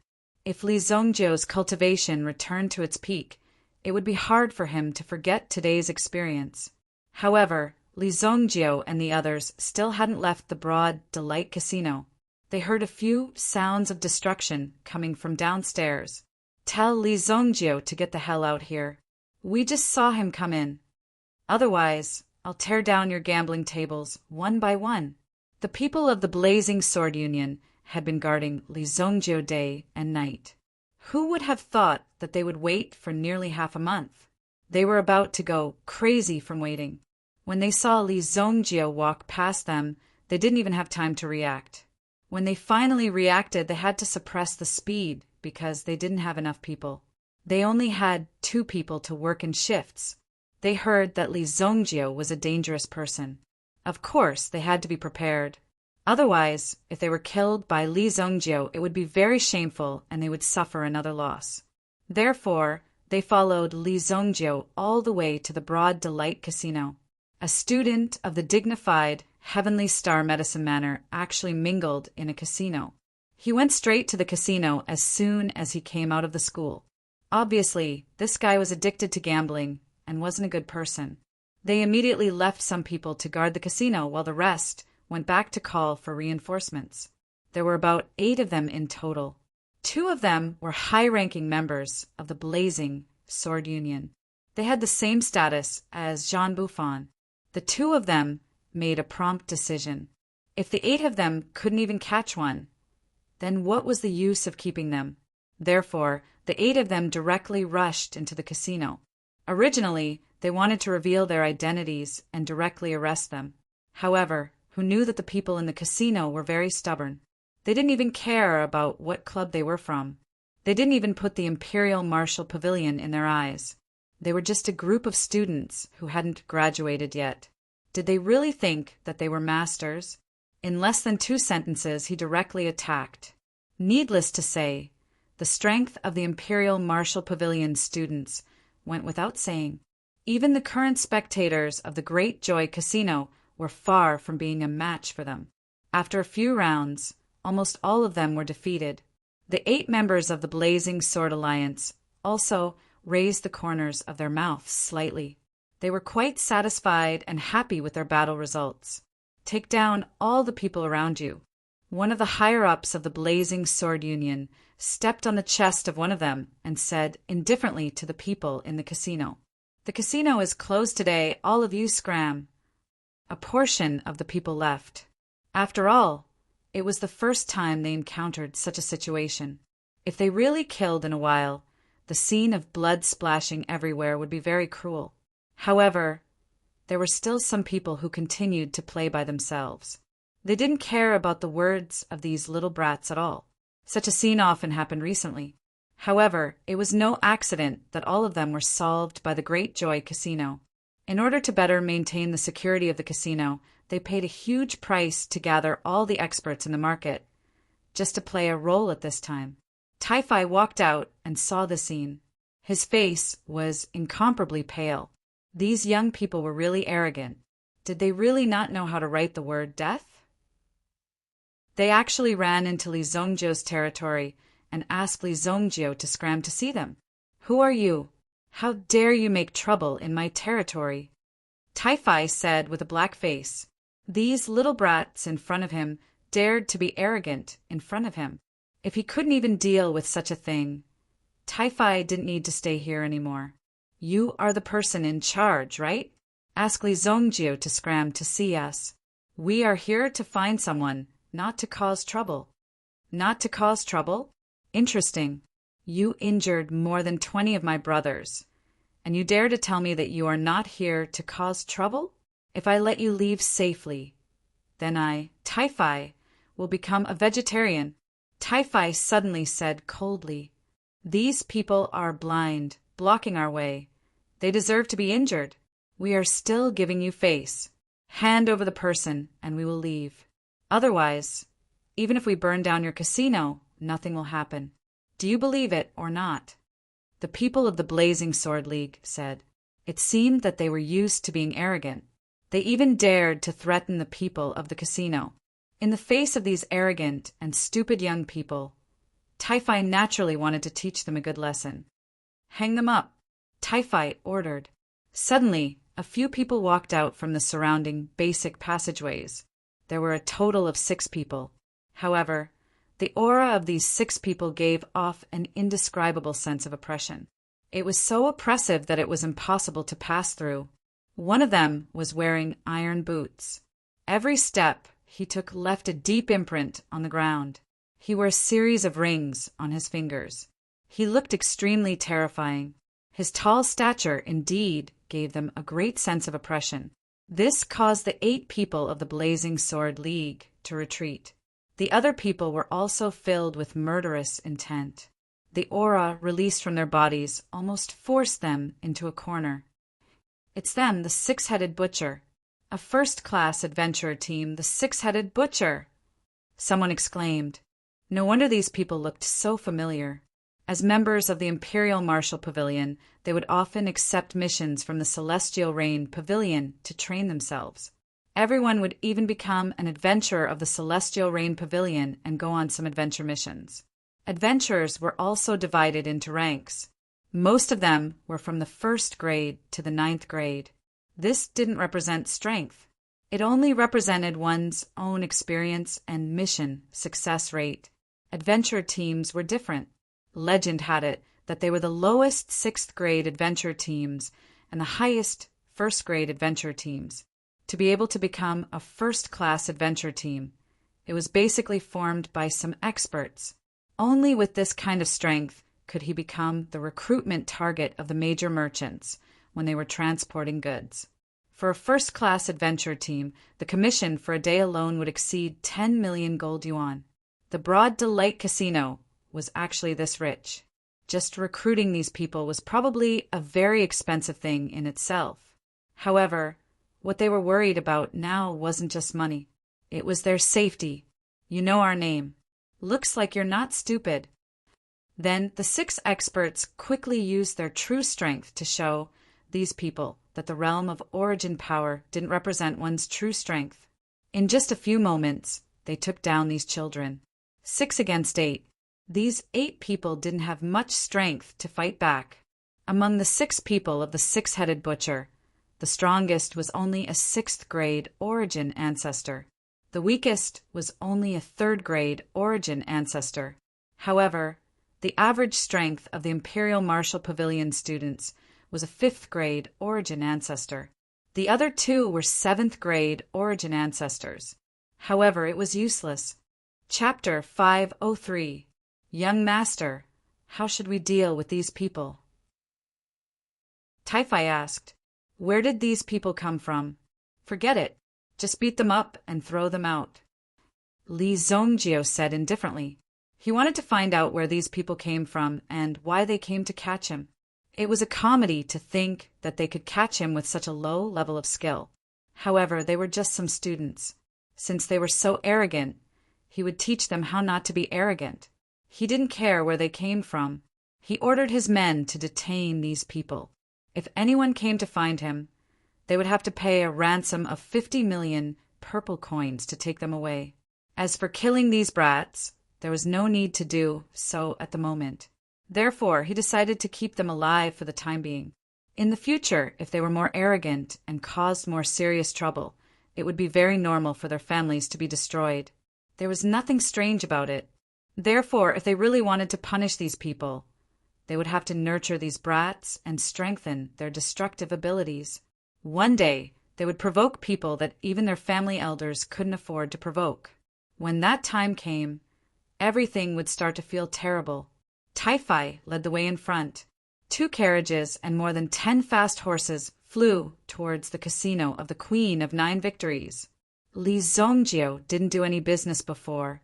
If Li Zongjiu's cultivation returned to its peak, it would be hard for him to forget today's experience. However, Li Zongjiu and the others still hadn't left the Broad Delight Casino. They heard a few sounds of destruction coming from downstairs. Tell Li Zongjiu to get the hell out here. We just saw him come in. Otherwise, I'll tear down your gambling tables one by one. The people of the Blazing Sword Union had been guarding Li Zongjiu day and night. Who would have thought that they would wait for nearly half a month? They were about to go crazy from waiting. When they saw Li Zongjiu walk past them, they didn't even have time to react. When they finally reacted, they had to suppress the speed because they didn't have enough people. They only had 2 people to work in shifts. They heard that Li Zongjiu was a dangerous person. Of course, they had to be prepared. Otherwise, if they were killed by Li Zongjiu, it would be very shameful and they would suffer another loss. Therefore, they followed Li Zongjiu all the way to the Broad Delight Casino. A student of the dignified Heavenly Star Medicine Manor actually mingled in a casino. He went straight to the casino as soon as he came out of the school. Obviously, this guy was addicted to gambling and wasn't a good person. They immediately left some people to guard the casino while the rest went back to call for reinforcements. There were about 8 of them in total. 2 of them were high-ranking members of the Blazing Sword Union. They had the same status as Jean Buffon. The 2 of them made a prompt decision. If the 8 of them couldn't even catch one, then what was the use of keeping them? Therefore, the 8 of them directly rushed into the casino. Originally, they wanted to reveal their identities and directly arrest them. However, who knew that the people in the casino were very stubborn. They didn't even care about what club they were from. They didn't even put the Imperial Martial Pavilion in their eyes. They were just a group of students who hadn't graduated yet. Did they really think that they were masters? In less than 2 sentences, he directly attacked. Needless to say, the strength of the Imperial Martial Pavilion students went without saying. Even the current spectators of the Great Joy Casino were far from being a match for them. After a few rounds, almost all of them were defeated. The 8 members of the Blazing Sword Alliance also raised the corners of their mouths slightly. They were quite satisfied and happy with their battle results. Take down all the people around you. One of the higher-ups of the Blazing Sword Union stepped on the chest of one of them and said indifferently to the people in the casino, "The casino is closed today, all of you scram." A portion of the people left. After all, It was the first time they encountered such a situation. If they really killed in a while, the scene of blood splashing everywhere would be very cruel. However, there were still some people who continued to play by themselves. They didn't care about the words of these little brats at all. Such a scene often happened recently. However, it was no accident that all of them were solved by the Great Joy Casino. In order to better maintain the security of the casino, they paid a huge price to gather all the experts in the market, just to play a role at this time. Typhi walked out and saw the scene. His face was incomparably pale. These young people were really arrogant. Did they really not know how to write the word death? They actually ran into Li Zongjio's territory and asked Li Zongjio to scram to see them. "Who are you? How dare you make trouble in my territory?" Typhi said with a black face. These little brats in front of him dared to be arrogant in front of him. If he couldn't even deal with such a thing, Typhi didn't need to stay here anymore. "You are the person in charge, right? Ask Li Zongjio to scram to see us. We are here to find someone, not to cause trouble." "Not to cause trouble? Interesting. You injured more than 20 of my brothers, and you dare to tell me that you are not here to cause trouble? If I let you leave safely, then I, Typhi, will become a vegetarian." Typhi suddenly said coldly, "These people are blind, blocking our way. They deserve to be injured. We are still giving you face. Hand over the person, and we will leave. Otherwise, even if we burn down your casino, nothing will happen. Do you believe it or not?" The people of the Blazing Sword League said. It seemed that they were used to being arrogant. They even dared to threaten the people of the casino. In the face of these arrogant and stupid young people, Typhi naturally wanted to teach them a good lesson. "Hang them up," Typhi ordered. Suddenly, a few people walked out from the surrounding basic passageways. There were a total of 6 people. However, the aura of these 6 people gave off an indescribable sense of oppression. It was so oppressive that it was impossible to pass through. One of them was wearing iron boots. Every step he took left a deep imprint on the ground. He wore a series of rings on his fingers. He looked extremely terrifying. His tall stature indeed gave them a great sense of oppression. This caused the 8 people of the Blazing Sword League to retreat. The other people were also filled with murderous intent. The aura released from their bodies almost forced them into a corner. "It's them, the 6-headed butcher. A first-class adventurer team, the 6-headed butcher!" Someone exclaimed. No wonder these people looked so familiar. As members of the Imperial Martial Pavilion, they would often accept missions from the Celestial Rain Pavilion to train themselves. Everyone would even become an adventurer of the Celestial Rain Pavilion and go on some adventure missions. Adventurers were also divided into ranks. Most of them were from the 1st grade to the 9th grade. This didn't represent strength. It only represented one's own experience and mission success rate. Adventure teams were different. Legend had it that they were the lowest 6th grade adventure teams and the highest 1st grade adventure teams. To be able to become a first-class adventure team, it was basically formed by some experts. Only with this kind of strength could he become the recruitment target of the major merchants when they were transporting goods. For a first-class adventure team, the commission for a day alone would exceed 10 million gold yuan. The Broad Delight Casino was actually this rich. Just recruiting these people was probably a very expensive thing in itself. However, what they were worried about now wasn't just money. It was their safety. "You know our name. Looks like you're not stupid." Then the 6 experts quickly used their true strength to show these people that the realm of origin power didn't represent one's true strength. In just a few moments, they took down these children. 6 against 8. These 8 people didn't have much strength to fight back. Among the 6 people of the 6-headed butcher, the strongest was only a 6th grade origin ancestor. The weakest was only a 3rd grade origin ancestor. However, the average strength of the Imperial Martial Pavilion students was a 5th grade origin ancestor. The other 2 were 7th grade origin ancestors. However, it was useless. Chapter 503. Young Master, how should we deal with these people? Tai-Fai asked, "Where did these people come from?" "Forget it. Just beat them up and throw them out." Li Zongjio said indifferently. He wanted to find out where these people came from and why they came to catch him. It was a comedy to think that they could catch him with such a low level of skill. However, they were just some students. Since they were so arrogant, he would teach them how not to be arrogant. He didn't care where they came from. He ordered his men to detain these people. If anyone came to find him, they would have to pay a ransom of 50 million purple coins to take them away. As for killing these brats, there was no need to do so at the moment. Therefore, he decided to keep them alive for the time being. In the future, if they were more arrogant and caused more serious trouble, it would be very normal for their families to be destroyed. There was nothing strange about it. Therefore, if they really wanted to punish these people, they would have to nurture these brats and strengthen their destructive abilities. One day, they would provoke people that even their family elders couldn't afford to provoke. When that time came, everything would start to feel terrible. Tai-Fai led the way in front. 2 carriages and more than 10 fast horses flew towards the casino of the Queen of 9 Victories. Li Zongjio didn't do any business before,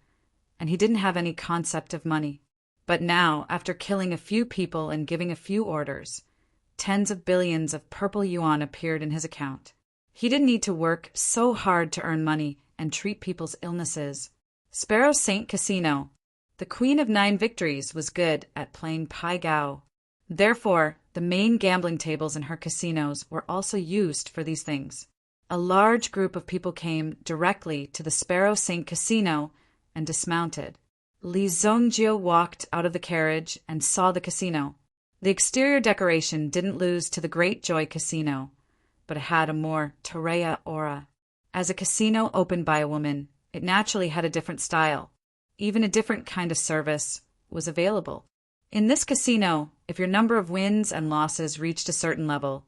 and he didn't have any concept of money. But now, after killing a few people and giving a few orders, tens of billions of purple yuan appeared in his account. He didn't need to work so hard to earn money and treat people's illnesses. Sparrow Saint Casino. The Queen of 9 Victories was good at playing Pai Gao. Therefore, the main gambling tables in her casinos were also used for these things. A large group of people came directly to the Sparrow Saint Casino and dismounted. Li Zongjio walked out of the carriage and saw the casino. The exterior decoration didn't lose to the Great Joy Casino, but it had a more Toreya aura. As a casino opened by a woman, it naturally had a different style. Even a different kind of service was available. In this casino, if your number of wins and losses reached a certain level,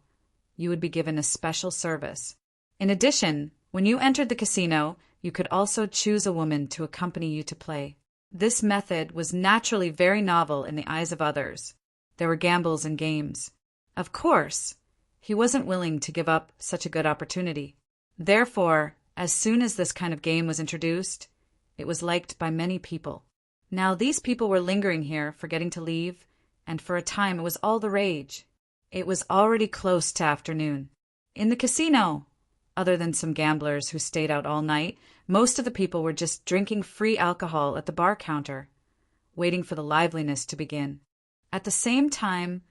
you would be given a special service. In addition, when you entered the casino, you could also choose a woman to accompany you to play. This method was naturally very novel in the eyes of others. There were gambles and games. Of course, he wasn't willing to give up such a good opportunity. Therefore, as soon as this kind of game was introduced, it was liked by many people. Now these people were lingering here, forgetting to leave, and for a time it was all the rage. It was already close to afternoon. In the casino, other than some gamblers who stayed out all night, most of the people were just drinking free alcohol at the bar counter, waiting for the liveliness to begin. At the same time,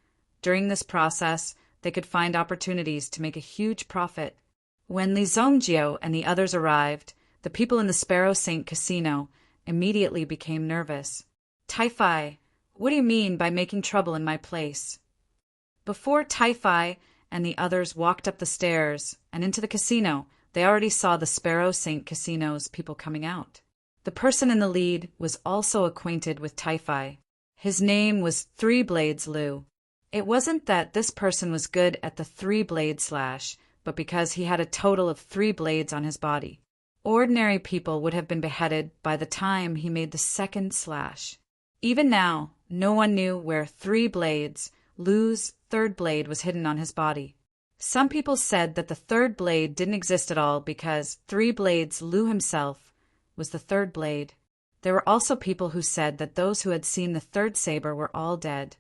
during this process, they could find opportunities to make a huge profit. When Li Zongjio and the others arrived, the people in the Sparrow Saint Casino immediately became nervous. Tai-Fai, what do you mean by making trouble in my place? Before Tai-Fai and the others walked up the stairs and into the casino, they already saw the Sparrow Saint Casino's people coming out. The person in the lead was also acquainted with Tai-Fai. His name was Three Blades Liu. It wasn't that this person was good at the 3-blade slash, but because he had a total of 3 blades on his body. Ordinary people would have been beheaded by the time he made the 2nd slash. Even now, no one knew where 3 blades, Liu's 3rd blade, was hidden on his body. Some people said that the 3rd blade didn't exist at all because 3 blades Liu himself was the 3rd blade. There were also people who said that those who had seen the 3rd saber were all dead.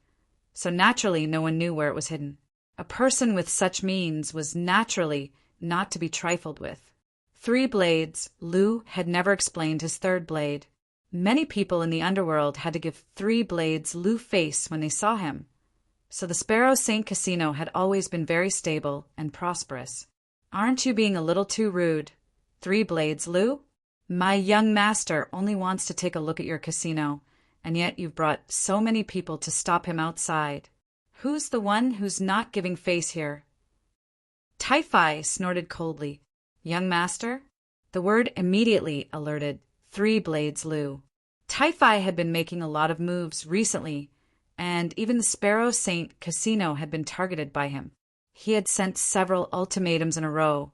So naturally, no one knew where it was hidden. A person with such means was naturally not to be trifled with. 3 blades, Liu had never explained his 3rd blade. Many people in the underworld had to give 3 blades Liu face when they saw him. So the Sparrow Saint Casino had always been very stable and prosperous. Aren't you being a little too rude? 3 blades Liu? My young master only wants to take a look at your casino, and yet you've brought so many people to stop him outside. Who's the one who's not giving face here? Tai-Fai snorted coldly. Young master? The word immediately alerted 3 blades Liu. Tai-Fai had been making a lot of moves recently, and even the Sparrow Saint Casino had been targeted by him. He had sent several ultimatums in a row,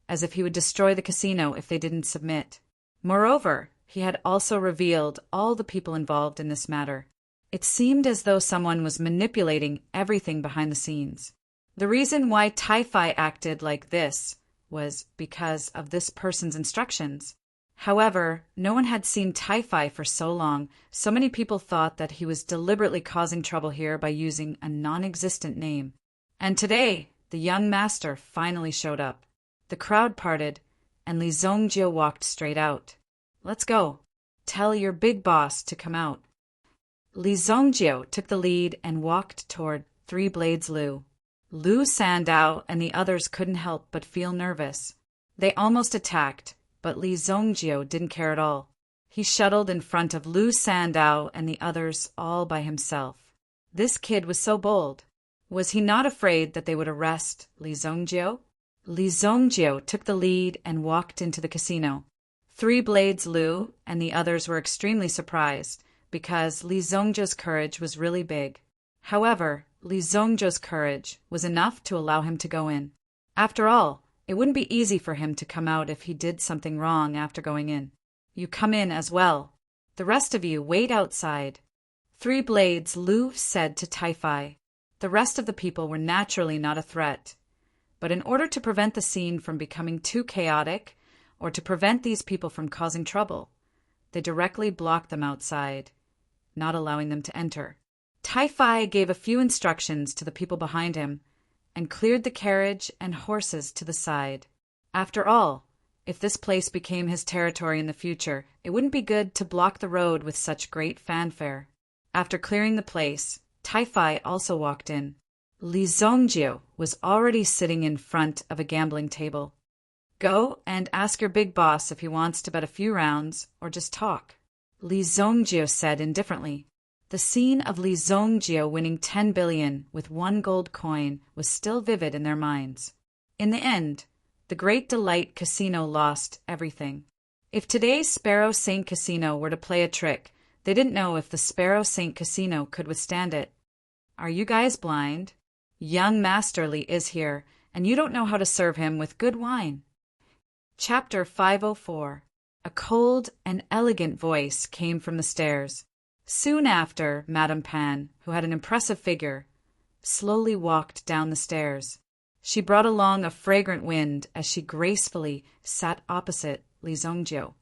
as if he would destroy the casino if they didn't submit. Moreover, he had also revealed all the people involved in this matter. It seemed as though someone was manipulating everything behind the scenes. The reason why Tai-Fi acted like this was because of this person's instructions. However, no one had seen Tai-Fi for so long, so many people thought that he was deliberately causing trouble here by using a non-existent name. And today, the young master finally showed up. The crowd parted, and Li Zongjie walked straight out. "Let's go. Tell your big boss to come out." Li Zongjie took the lead and walked toward Three Blades Lu. Lu Sandao and the others couldn't help but feel nervous. They almost attacked, but Li Zongjie didn't care at all. He shuttled in front of Lu Sandao and the others all by himself. This kid was so bold. Was he not afraid that they would arrest Li Zongjie? Li Zongjie took the lead and walked into the casino. Three Blades Lu and the others were extremely surprised because Li Zongjie's courage was really big. However, Li Zongjie's courage was enough to allow him to go in. After all, it wouldn't be easy for him to come out if he did something wrong after going in. "You come in as well. The rest of you wait outside," Three Blades Lu said to Tai-Fi. The rest of the people were naturally not a threat. But in order to prevent the scene from becoming too chaotic, or to prevent these people from causing trouble, they directly blocked them outside, not allowing them to enter. Tai-Fi gave a few instructions to the people behind him and cleared the carriage and horses to the side. After all, if this place became his territory in the future, it wouldn't be good to block the road with such great fanfare. After clearing the place, Tai-Fi also walked in. Li Zongjie was already sitting in front of a gambling table. "Go and ask your big boss if he wants to bet a few rounds or just talk," Li Zongjie said indifferently. The scene of Li Zongjie winning 10 billion with one gold coin was still vivid in their minds. In the end, the Great Delight Casino lost everything. If today's Sparrow Saint Casino were to play a trick, they didn't know if the Sparrow Saint Casino could withstand it. "Are you guys blind? Young Master Li is here, and you don't know how to serve him with good wine." Chapter 504. A cold and elegant voice came from the stairs. Soon after, Madame Pan, who had an impressive figure, slowly walked down the stairs. She brought along a fragrant wind as she gracefully sat opposite Li Zongjie.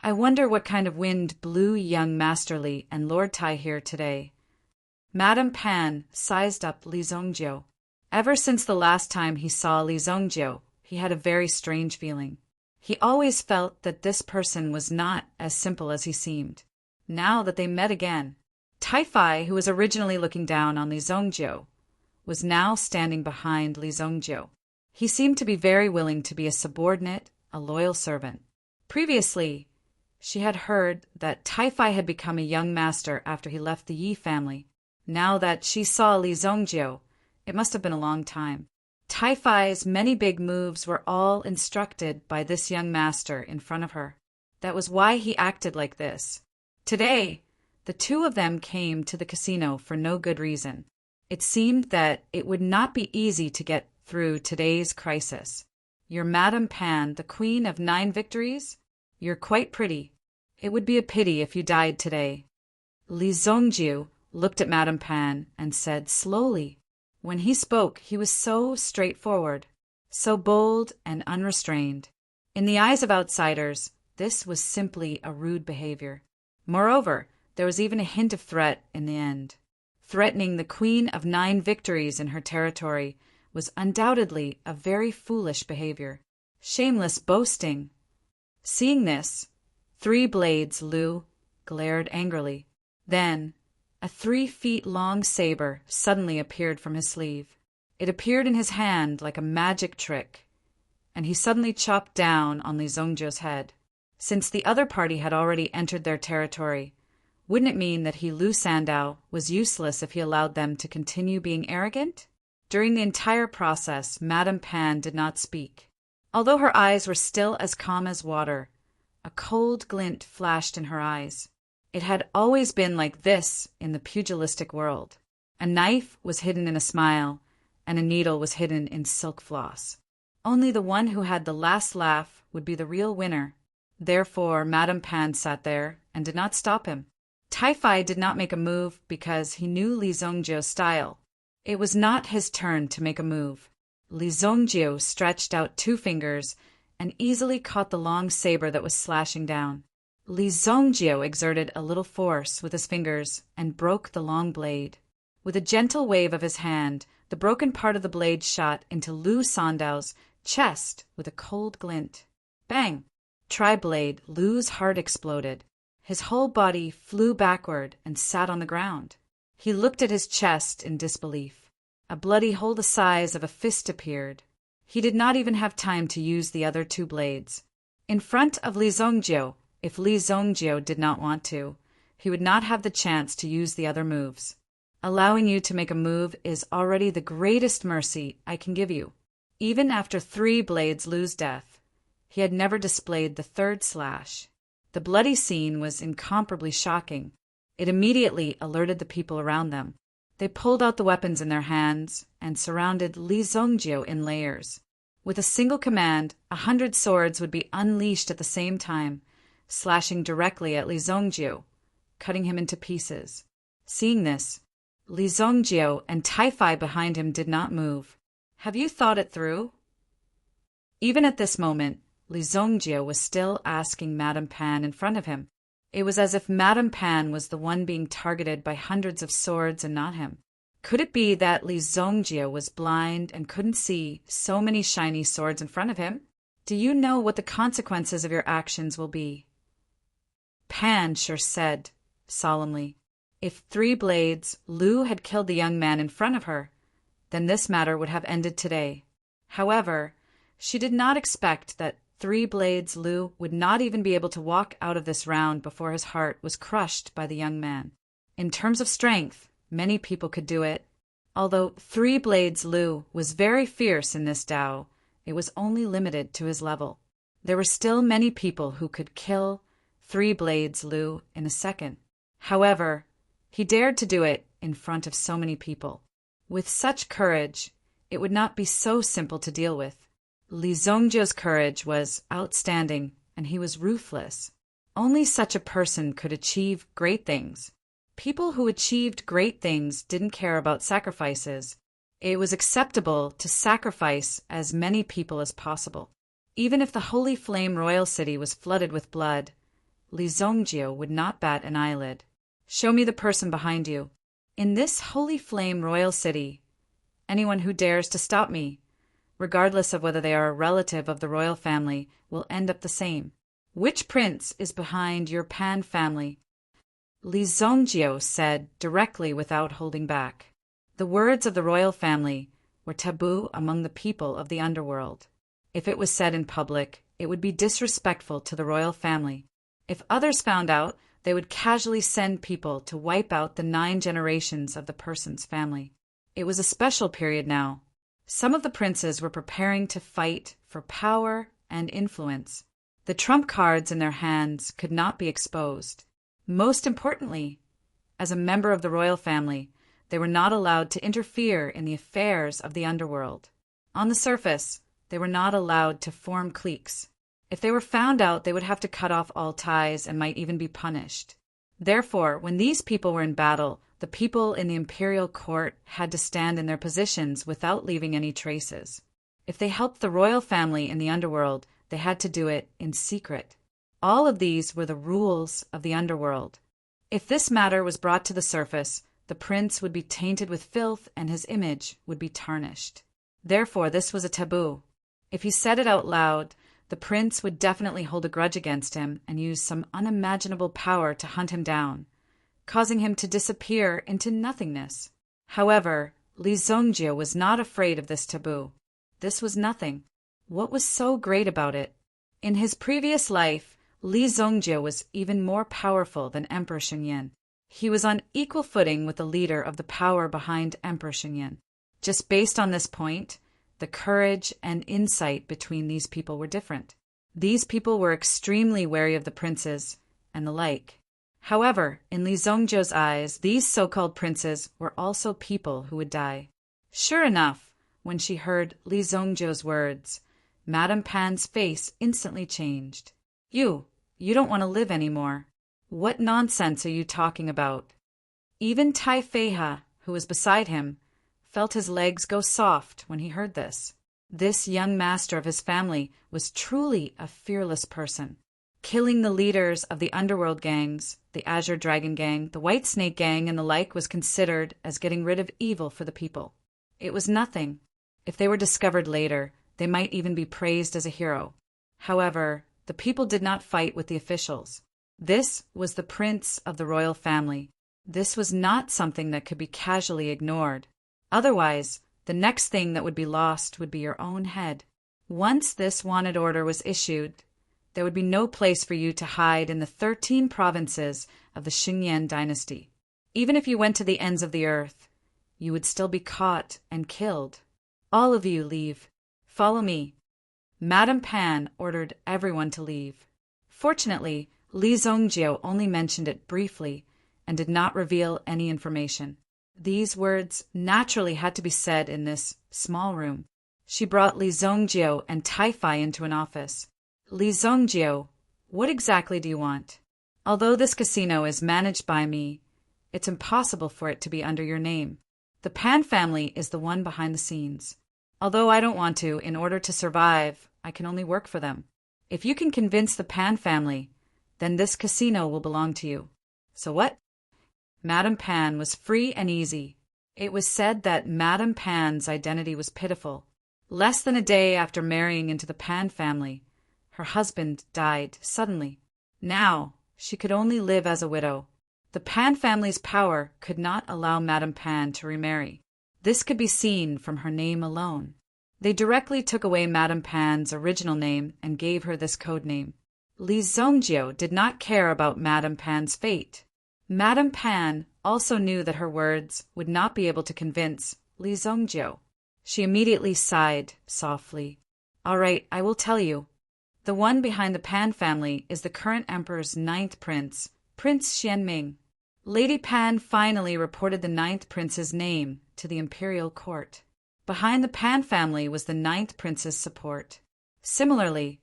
"I wonder what kind of wind blew young Master Li and Lord Tai here today." Madame Pan sized up Li Zongjie. Ever since the last time he saw Li Zongjie, he had a very strange feeling. He always felt that this person was not as simple as he seemed. Now that they met again, Tai-Fi, who was originally looking down on Li Zongjie, was now standing behind Li Zongjie. He seemed to be very willing to be a subordinate, a loyal servant. Previously, she had heard that Tai-Fi had become a young master after he left the Yi family. Now that she saw Li Zongjie, it must have been a long time. Tai-Fi's many big moves were all instructed by this young master in front of her. That was why he acted like this. Today, the two of them came to the casino for no good reason. It seemed that it would not be easy to get through today's crisis. "You're Madame Pan, the Queen of 9 victories? You're quite pretty. It would be a pity if you died today." Li Zongjie looked at Madame Pan and said slowly. When he spoke, he was so straightforward, so bold and unrestrained. In the eyes of outsiders, this was simply a rude behavior. Moreover, there was even a hint of threat in the end. Threatening the Queen of 9 victories in her territory was undoubtedly a very foolish behavior. Shameless boasting. Seeing this, Three Blades Lu glared angrily. Then, a 3-feet-long saber suddenly appeared from his sleeve. It appeared in his hand like a magic trick, and he suddenly chopped down on Li Zongjie's head. Since the other party had already entered their territory, wouldn't it mean that Lu Sandao was useless if he allowed them to continue being arrogant? During the entire process, Madame Pan did not speak. Although her eyes were still as calm as water, a cold glint flashed in her eyes. It had always been like this in the pugilistic world. A knife was hidden in a smile, and a needle was hidden in silk floss. Only the one who had the last laugh would be the real winner. Therefore, Madame Pan sat there and did not stop him. Tai-Fi did not make a move because he knew Li Zongjiu's style. It was not his turn to make a move. Li Zongjiu stretched out 2 fingers and easily caught the long saber that was slashing down. Li Zongjiu exerted a little force with his fingers and broke the long blade. With a gentle wave of his hand, the broken part of the blade shot into Lu Sandao's chest with a cold glint. Bang! Tri-blade, Lu's heart exploded. His whole body flew backward and sat on the ground. He looked at his chest in disbelief. A bloody hole the size of a fist appeared. He did not even have time to use the other 2 blades. In front of Li Zongjiu, if Li Zongjiu did not want to, he would not have the chance to use the other moves. Allowing you to make a move is already the greatest mercy I can give you. Even after 3 blades Lu's death, he had never displayed the 3rd slash. The bloody scene was incomparably shocking. It immediately alerted the people around them. They pulled out the weapons in their hands and surrounded Li Zongjiu in layers. With a single command, 100 swords would be unleashed at the same time, slashing directly at Li Zongjiu, cutting him into pieces. Seeing this, Li Zongjiu and Tai-Fi behind him did not move. Have you thought it through? Even at this moment, Li Zongjiu was still asking Madame Pan in front of him. It was as if Madame Pan was the one being targeted by hundreds of swords and not him. Could it be that Li Zongjiu was blind and couldn't see so many shiny swords in front of him? Do you know what the consequences of your actions will be? Pan sure said, solemnly, if 3 blades Lu had killed the young man in front of her, then this matter would have ended today. However, she did not expect that 3 blades Lu would not even be able to walk out of this round before his heart was crushed by the young man. In terms of strength, many people could do it. Although 3 blades Lu was very fierce in this Dao, it was only limited to his level. There were still many people who could kill 3 blades Lu in a second. However, he dared to do it in front of so many people. With such courage, it would not be so simple to deal with. Li Zongjiu's courage was outstanding, and he was ruthless. Only such a person could achieve great things. People who achieved great things didn't care about sacrifices. It was acceptable to sacrifice as many people as possible. Even if the Holy Flame Royal City was flooded with blood, Li Zongjiu would not bat an eyelid. Show me the person behind you. In this Holy Flame Royal City, anyone who dares to stop me, regardless of whether they are a relative of the royal family, will end up the same. Which prince is behind your Pan family? Li Zongjiu said directly without holding back. The words of the royal family were taboo among the people of the underworld. If it was said in public, it would be disrespectful to the royal family. If others found out, they would casually send people to wipe out the 9 generations of the person's family. It was a special period now. Some of the princes were preparing to fight for power and influence. The trump cards in their hands could not be exposed. Most importantly, as a member of the royal family, they were not allowed to interfere in the affairs of the underworld. On the surface, they were not allowed to form cliques. If they were found out, they would have to cut off all ties and might even be punished. Therefore, when these people were in battle, the people in the imperial court had to stand in their positions without leaving any traces. If they helped the royal family in the underworld, they had to do it in secret. All of these were the rules of the underworld. If this matter was brought to the surface, the prince would be tainted with filth and his image would be tarnished. Therefore, this was a taboo. If he said it out loud, the prince would definitely hold a grudge against him and use some unimaginable power to hunt him down, causing him to disappear into nothingness. However, Li Zongjiu was not afraid of this taboo. This was nothing. What was so great about it? In his previous life, Li Zongjiu was even more powerful than Emperor Xingyan. He was on equal footing with the leader of the power behind Emperor Xingyan. Just based on this point, the courage and insight between these people were different. These people were extremely wary of the princes and the like. However, in Li Zongjiu's eyes, these so-called princes were also people who would die. Sure enough, when she heard Li Zongjiu's words, Madame Pan's face instantly changed. You don't want to live anymore. What nonsense are you talking about? Even Tai Feiha, who was beside him, felt his legs go soft when he heard this. This young master of his family was truly a fearless person. Killing the leaders of the underworld gangs, the Azure Dragon Gang, the White Snake Gang, and the like was considered as getting rid of evil for the people. It was nothing. If they were discovered later, they might even be praised as a hero. However, the people did not fight with the officials. This was the prince of the royal family. This was not something that could be casually ignored. Otherwise, the next thing that would be lost would be your own head. Once this wanted order was issued, there would be no place for you to hide in the 13 provinces of the Xingyan dynasty. Even if you went to the ends of the earth, you would still be caught and killed. All of you leave. Follow me. Madame Pan ordered everyone to leave. Fortunately, Li Zongjiu only mentioned it briefly and did not reveal any information. These words naturally had to be said in this small room. She brought Li Zongjiu and Tai Fei into an office. Li Zongjiu, what exactly do you want? Although this casino is managed by me, it's impossible for it to be under your name. The Pan family is the one behind the scenes. Although I don't want to, in order to survive, I can only work for them. If you can convince the Pan family, then this casino will belong to you. So what? Madame Pan was free and easy. It was said that Madame Pan's identity was pitiful. Less than a day after marrying into the Pan family, her husband died suddenly. Now, she could only live as a widow. The Pan family's power could not allow Madame Pan to remarry. This could be seen from her name alone. They directly took away Madame Pan's original name and gave her this code name. Li Zongjiu did not care about Madame Pan's fate. Madame Pan also knew that her words would not be able to convince Li Zongjiu. She immediately sighed softly. All right, I will tell you. The one behind the Pan family is the current emperor's 9th prince, Prince Xianming. Lady Pan finally reported the 9th prince's name to the imperial court. Behind the Pan family was the 9th prince's support. Similarly,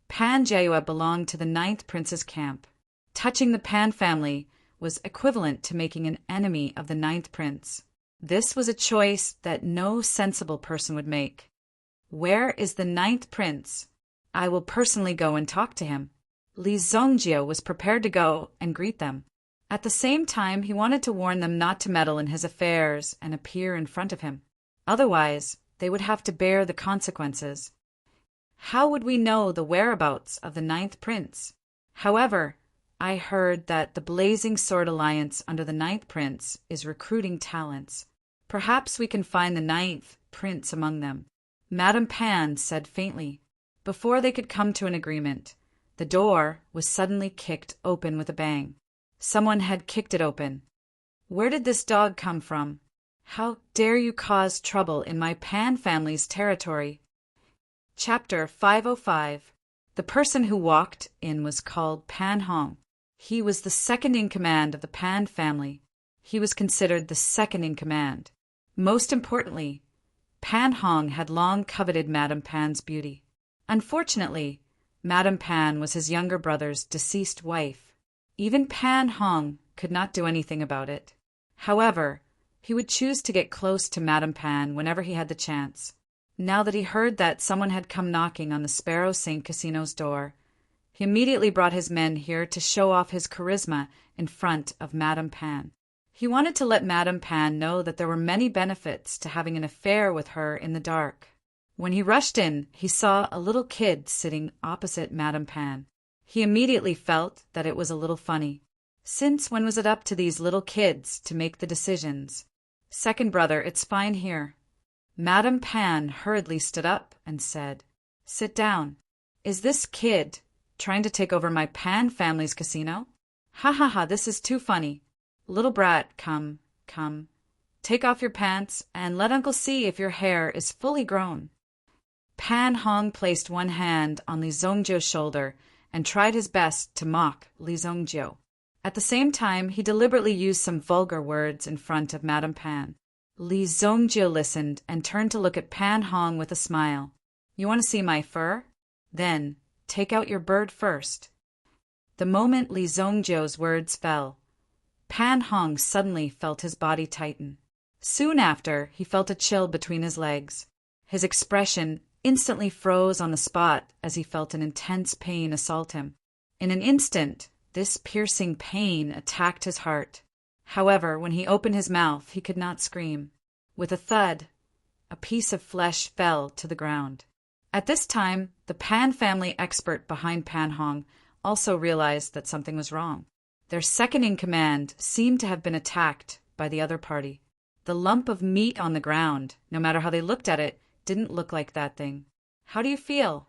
Pan Jiayue belonged to the 9th prince's camp. Touching the Pan family was equivalent to making an enemy of the 9th prince. This was a choice that no sensible person would make. Where is the 9th prince? I will personally go and talk to him. Li Zongjiu was prepared to go and greet them. At the same time, he wanted to warn them not to meddle in his affairs and appear in front of him. Otherwise, they would have to bear the consequences. How would we know the whereabouts of the 9th prince? However, I heard that the Blazing Sword Alliance under the 9th prince is recruiting talents. Perhaps we can find the 9th prince among them. Madame Pan said faintly. Before they could come to an agreement, the door was suddenly kicked open with a bang. Someone had kicked it open. Where did this dog come from? How dare you cause trouble in my Pan family's territory? Chapter 505. The person who walked in was called Pan Hong. He was the second in command of the Pan family. He was considered the second in command. Most importantly, Pan Hong had long coveted Madame Pan's beauty. Unfortunately, Madame Pan was his younger brother's deceased wife. Even Pan Hong could not do anything about it. However, he would choose to get close to Madame Pan whenever he had the chance. Now that he heard that someone had come knocking on the Sparrow St. Casino's door, he immediately brought his men here to show off his charisma in front of Madame Pan. He wanted to let Madame Pan know that there were many benefits to having an affair with her in the dark. When he rushed in, he saw a little kid sitting opposite Madame Pan. He immediately felt that it was a little funny. Since when was it up to these little kids to make the decisions? Second brother, it's fine here. Madame Pan hurriedly stood up and said, Sit down. Is this kid trying to take over my Pan family's casino? Ha ha ha, this is too funny. Little brat, come. Take off your pants and let Uncle see if your hair is fully grown. Pan Hong placed one hand on Li Zongjiu's shoulder and tried his best to mock Li Zongjiu. At the same time, he deliberately used some vulgar words in front of Madame Pan. Li Zongjiu listened and turned to look at Pan Hong with a smile. You want to see my fur? Then take out your bird first." The moment Li Zongjiu's words fell, Pan Hong suddenly felt his body tighten. Soon after, he felt a chill between his legs. His expression instantly froze on the spot as he felt an intense pain assault him. In an instant, this piercing pain attacked his heart. However, when he opened his mouth, he could not scream. With a thud, a piece of flesh fell to the ground. At this time, the Pan family expert behind Pan Hong also realized that something was wrong. Their second-in-command seemed to have been attacked by the other party. The lump of meat on the ground, no matter how they looked at it, didn't look like that thing. "How do you feel?"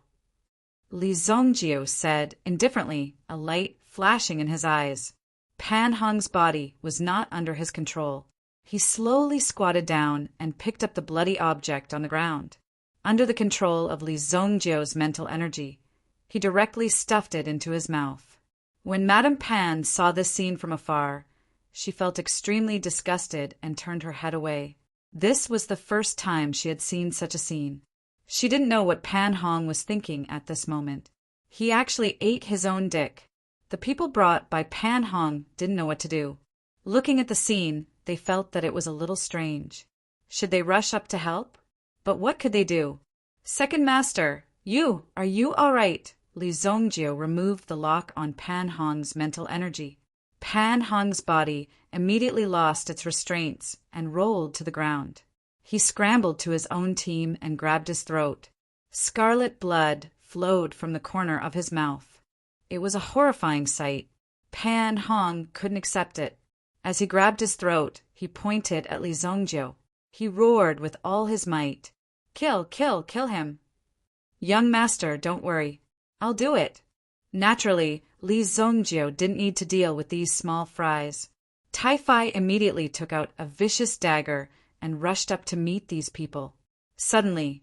Li Zongjiu said indifferently, a light flashing in his eyes. Pan Hong's body was not under his control. He slowly squatted down and picked up the bloody object on the ground. Under the control of Li Zongjiu's mental energy, he directly stuffed it into his mouth. When Madame Pan saw this scene from afar, she felt extremely disgusted and turned her head away. This was the first time she had seen such a scene. She didn't know what Pan Hong was thinking at this moment. He actually ate his own dick. The people brought by Pan Hong didn't know what to do. Looking at the scene, they felt that it was a little strange. Should they rush up to help? But what could they do? "Second Master, are you all right?" Li Zongjiu removed the lock on Pan Hong's mental energy. Pan Hong's body immediately lost its restraints and rolled to the ground. He scrambled to his own team and grabbed his throat. Scarlet blood flowed from the corner of his mouth. It was a horrifying sight. Pan Hong couldn't accept it. As he grabbed his throat, he pointed at Li Zongjiu. He roared with all his might. "Kill him! Young master, don't worry. I'll do it." Naturally, Li Zongjiu didn't need to deal with these small fries. Tai Fai immediately took out a vicious dagger and rushed up to meet these people. Suddenly,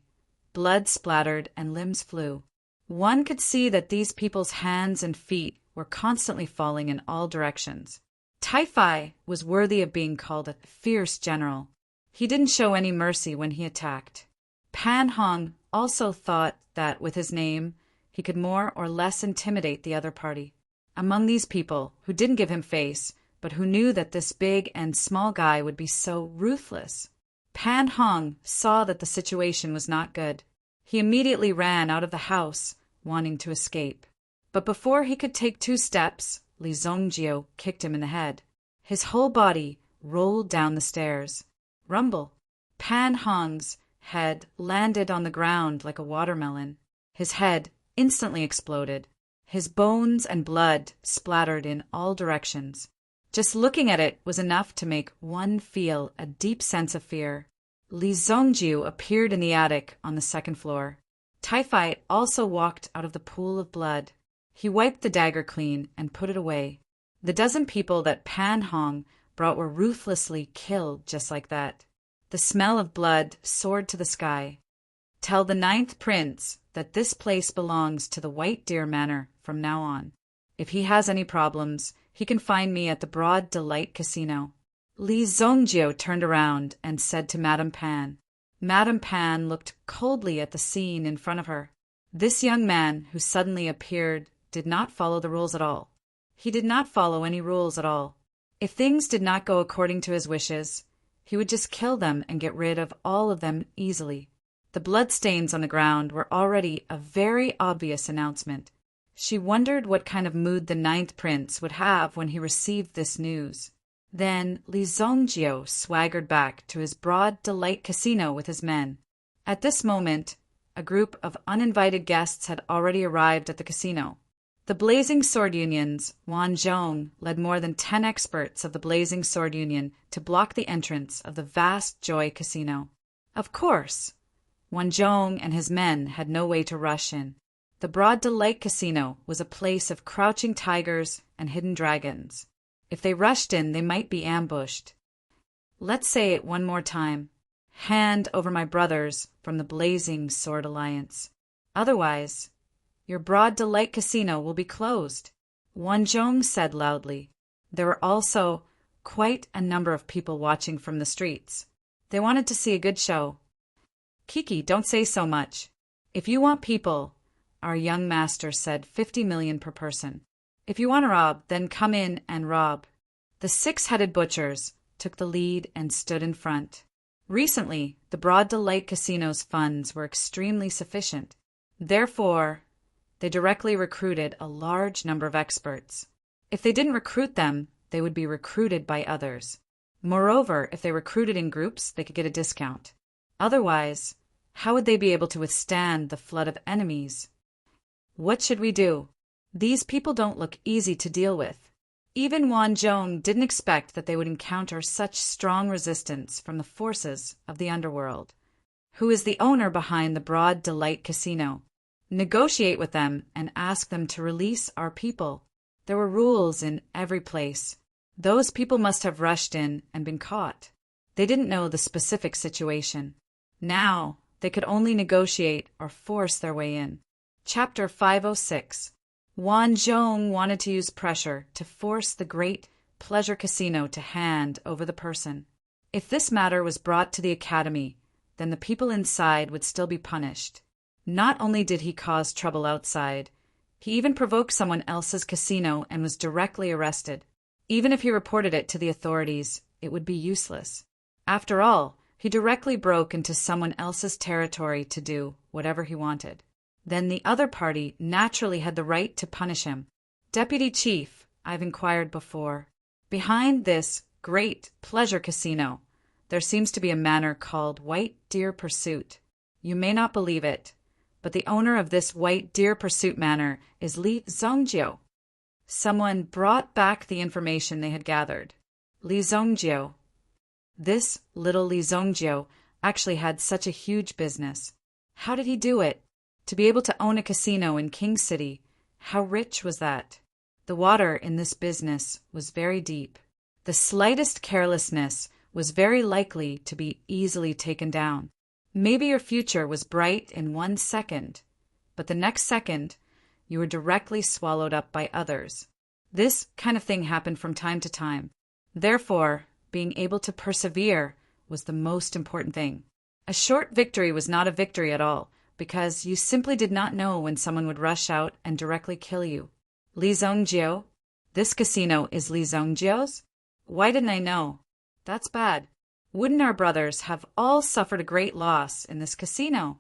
blood splattered and limbs flew. One could see that these people's hands and feet were constantly falling in all directions. Tai Fai was worthy of being called a fierce general. He didn't show any mercy when he attacked. Pan Hong also thought that with his name, he could more or less intimidate the other party. Among these people, who didn't give him face, but who knew that this big and small guy would be so ruthless, Pan Hong saw that the situation was not good. He immediately ran out of the house, wanting to escape. But before he could take 2 steps, Li Zongjiu kicked him in the head. His whole body rolled down the stairs. Rumble. Pan Hong's head landed on the ground like a watermelon. His head instantly exploded. His bones and blood splattered in all directions. Just looking at it was enough to make one feel a deep sense of fear. Li Zongjiu appeared in the attic on the 2nd floor. Tai Fai also walked out of the pool of blood. He wiped the dagger clean and put it away. The dozen people that Pan Hong brought were ruthlessly killed just like that. The smell of blood soared to the sky. "Tell the 9th prince that this place belongs to the White Deer Manor from now on. If he has any problems, he can find me at the Broad Delight Casino." Li Zongjiu turned around and said to Madame Pan. Madame Pan looked coldly at the scene in front of her. This young man who suddenly appeared did not follow the rules at all. He did not follow any rules at all. If things did not go according to his wishes, he would just kill them and get rid of all of them easily. The bloodstains on the ground were already a very obvious announcement. She wondered what kind of mood the 9th prince would have when he received this news. Then Li Zongjiu swaggered back to his Broad Delight Casino with his men. At this moment, a group of uninvited guests had already arrived at the casino. The Blazing Sword Union's Wan Zhong led more than 10 experts of the Blazing Sword Union to block the entrance of the vast Joy Casino. Of course, Wan Zhong and his men had no way to rush in. The Broad Delight Casino was a place of crouching tigers and hidden dragons. If they rushed in, they might be ambushed. Let's say it one more time. Hand over my brothers from the Blazing Sword Alliance. Otherwise, your Broad Delight Casino will be closed, Wan Zhong said loudly. There were also quite a number of people watching from the streets. They wanted to see a good show. Kiki, don't say so much. If you want people, our young master said 50 million per person. If you want to rob, then come in and rob. The six-headed butchers took the lead and stood in front. Recently, the Broad Delight Casino's funds were extremely sufficient. Therefore, they directly recruited a large number of experts. If they didn't recruit them, they would be recruited by others. Moreover, if they recruited in groups, they could get a discount. Otherwise, how would they be able to withstand the flood of enemies? What should we do? These people don't look easy to deal with. Even Wan Zhong didn't expect that they would encounter such strong resistance from the forces of the underworld. Who is the owner behind the Broad Delight Casino? Negotiate with them and ask them to release our people. There were rules in every place. Those people must have rushed in and been caught. They didn't know the specific situation. Now, they could only negotiate or force their way in. Chapter 506. Wan Zhong wanted to use pressure to force the great pleasure casino to hand over the person. If this matter was brought to the academy, then the people inside would still be punished. Not only did he cause trouble outside, he even provoked someone else's casino and was directly arrested. Even if he reported it to the authorities, it would be useless. After all, he directly broke into someone else's territory to do whatever he wanted. Then the other party naturally had the right to punish him. Deputy Chief, I've inquired before. Behind this great pleasure casino, there seems to be a manor called White Deer Pursuit. You may not believe it, but the owner of this White Deer Pursuit manor is Li Zongjiu. Someone brought back the information they had gathered. Li Zongjiu. This little Li Zongjiu actually had such a huge business. How did he do it? To be able to own a casino in King City, how rich was that? The water in this business was very deep. The slightest carelessness was very likely to be easily taken down. Maybe your future was bright in 1 second, but the next second, you were directly swallowed up by others. This kind of thing happened from time to time. Therefore, being able to persevere was the most important thing. A short victory was not a victory at all, because you simply did not know when someone would rush out and directly kill you. Li Zongjiu? This casino is Li Zongjiu's? Why didn't I know? That's bad. Wouldn't our brothers have all suffered a great loss in this casino?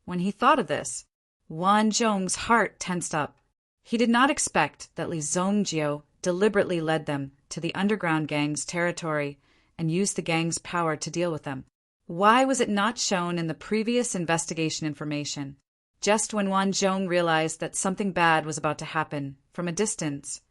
When he thought of this, Wan Zhong's heart tensed up. He did not expect that Li Zongjiu deliberately led them to the underground gang's territory and used the gang's power to deal with them. Why was it not shown in the previous investigation information? Just when Wan Zhong realized that something bad was about to happen, from a distance,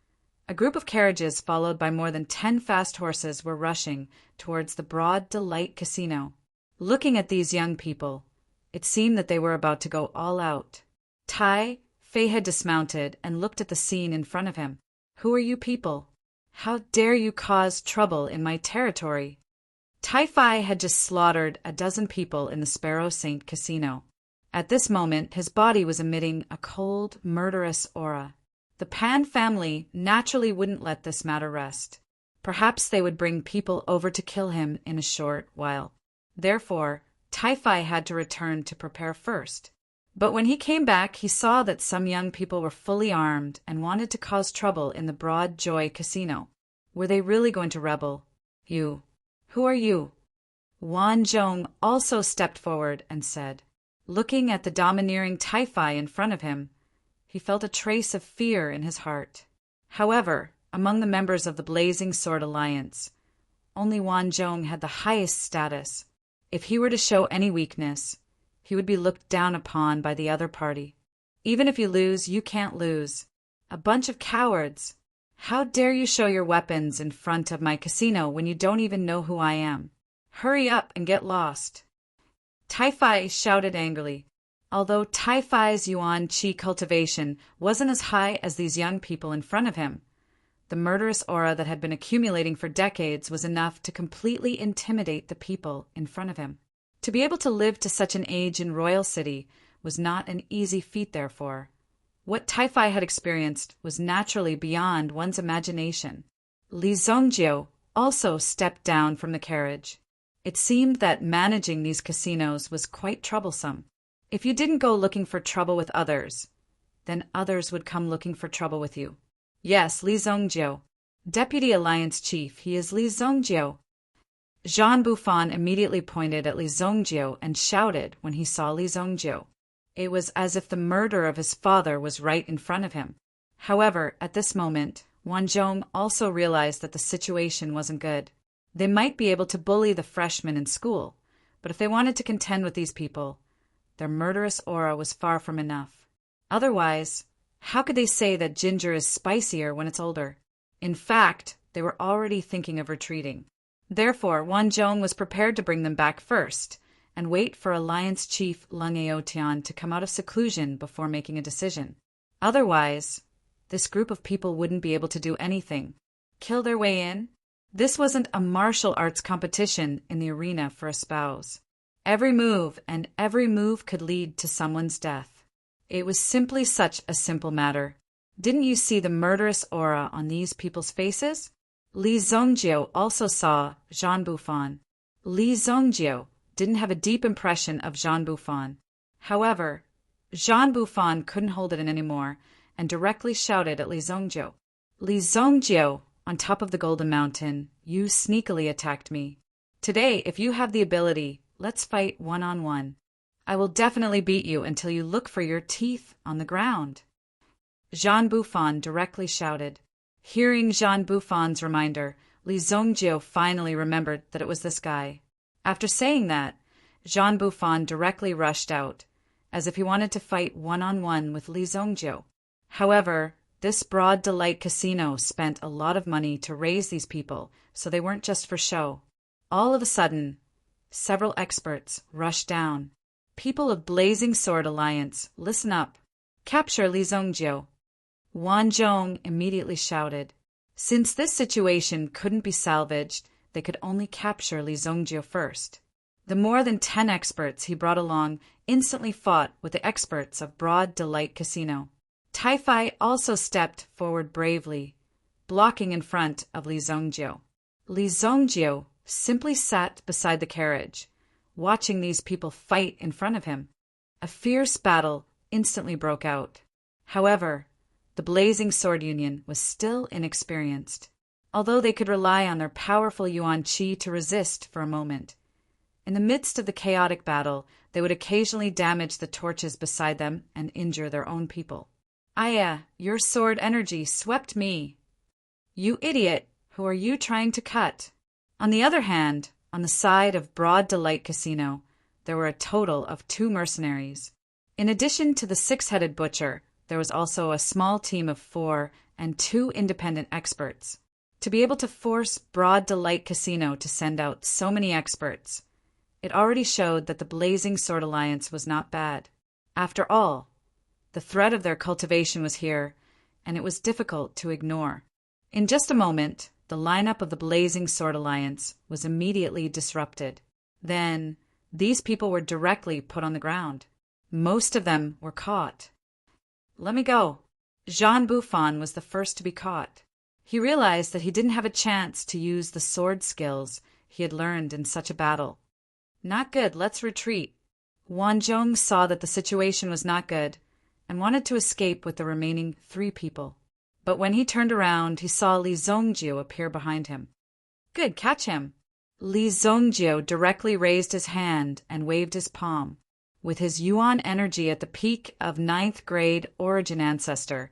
a group of carriages followed by more than 10 fast horses were rushing towards the Broad Delight Casino. Looking at these young people, it seemed that they were about to go all out. Tai Fei had dismounted and looked at the scene in front of him. Who are you people? How dare you cause trouble in my territory? Tai Fei had just slaughtered a dozen people in the Sparrow Saint Casino. At this moment, his body was emitting a cold, murderous aura. The Pan family naturally wouldn't let this matter rest. Perhaps they would bring people over to kill him in a short while. Therefore, Tai Fei had to return to prepare first. But when he came back, he saw that some young people were fully armed and wanted to cause trouble in the Broad Joy Casino. Were they really going to rebel? You. Who are you? Wan Zhong also stepped forward and said. Looking at the domineering Tai Fei in front of him, he felt a trace of fear in his heart. However, among the members of the Blazing Sword Alliance, only Wan Zhong had the highest status. If he were to show any weakness, he would be looked down upon by the other party. Even if you lose, you can't lose. A bunch of cowards. How dare you show your weapons in front of my casino when you don't even know who I am? Hurry up and get lost. Tai Fei shouted angrily. Although Tai Fei's yuan qi cultivation wasn't as high as these young people in front of him, the murderous aura that had been accumulating for decades was enough to completely intimidate the people in front of him. To be able to live to such an age in Royal City was not an easy feat, therefore. What Tai Fei had experienced was naturally beyond one's imagination. Li Zongjiu also stepped down from the carriage. It seemed that managing these casinos was quite troublesome. If you didn't go looking for trouble with others, then others would come looking for trouble with you. Yes, Li Zhongjiu. Deputy Alliance Chief, he is Li Zhongjiu. Jean Buffon immediately pointed at Li Zhongjiu and shouted when he saw Li Zhongjiu. It was as if the murder of his father was right in front of him. However, at this moment, Wang Zhong also realized that the situation wasn't good. They might be able to bully the freshmen in school, but if they wanted to contend with these people, their murderous aura was far from enough. Otherwise, how could they say that ginger is spicier when it's older? In fact, they were already thinking of retreating. Therefore, Wang Zhong was prepared to bring them back first and wait for Alliance Chief Leng Aotian to come out of seclusion before making a decision. Otherwise, this group of people wouldn't be able to do anything. Kill their way in? This wasn't a martial arts competition in the arena for a spouse. Every move could lead to someone's death. It was simply such a simple matter. Didn't you see the murderous aura on these people's faces? Li Zhongjiu also saw Jean Buffon. Li Zhongjiu didn't have a deep impression of Jean Buffon. However, Jean Buffon couldn't hold it in anymore and directly shouted at Li Zhongjiu. Li Zhongjiu, on top of the Golden Mountain, you sneakily attacked me. Today, if you have the ability, let's fight one-on-one. I will definitely beat you until you look for your teeth on the ground. Jean Buffon directly shouted. Hearing Jean Buffon's reminder, Li Zhongjiu finally remembered that it was this guy. After saying that, Jean Buffon directly rushed out, as if he wanted to fight one-on-one with Li Zhongjiu. However, this Broad Delight Casino spent a lot of money to raise these people, so they weren't just for show. All of a sudden, several experts rushed down. People of Blazing Sword Alliance, listen up. Capture Li Zhongjiu. Wang Zhong immediately shouted. Since this situation couldn't be salvaged, they could only capture Li Zhongjiu first. The more than 10 experts he brought along instantly fought with the experts of Broad Delight Casino. Tai Fai also stepped forward bravely, blocking in front of Li Zhongjiu. Li Zhongjiu simply sat beside the carriage, watching these people fight in front of him. A fierce battle instantly broke out. However, the Blazing Sword Union was still inexperienced, although they could rely on their powerful Yuan Qi to resist for a moment. In the midst of the chaotic battle, they would occasionally damage the torches beside them and injure their own people. Aya, your sword energy swept me. You idiot, who are you trying to cut? On the other hand, on the side of Broad Delight Casino, there were a total of 2 mercenaries. In addition to the 6-headed butcher, there was also a small team of 4 and 2 independent experts. To be able to force Broad Delight Casino to send out so many experts, it already showed that the Blazing Sword Alliance was not bad. After all, the threat of their cultivation was here, and it was difficult to ignore. In just a moment, the lineup of the Blazing Sword Alliance was immediately disrupted. Then, these people were directly put on the ground. Most of them were caught. Let me go. Jean Buffon was the first to be caught. He realized that he didn't have a chance to use the sword skills he had learned in such a battle. Not good, let's retreat. Wang Zhong saw that the situation was not good and wanted to escape with the remaining 3 people. But when he turned around, he saw Li Zhongjiu appear behind him. Good, catch him. Li Zhongjiu directly raised his hand and waved his palm. With his Yuan energy at the peak of 9th grade origin ancestor,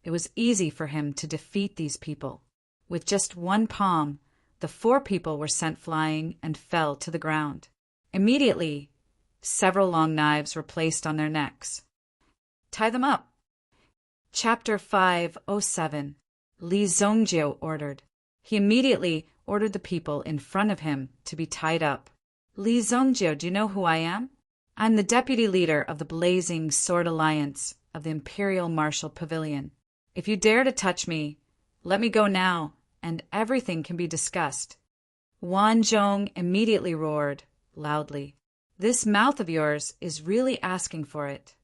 it was easy for him to defeat these people. With just one palm, the 4 people were sent flying and fell to the ground. Immediately, several long knives were placed on their necks. Tie them up. Chapter 507. Li Zhongjiu ordered. He immediately ordered the people in front of him to be tied up. Li Zhongjiu, do you know who I am? I'm the deputy leader of the Blazing Sword Alliance of the Imperial Martial Pavilion. If you dare to touch me, let me go now, and everything can be discussed. Wang Zhong immediately roared, loudly. This mouth of yours is really asking for it.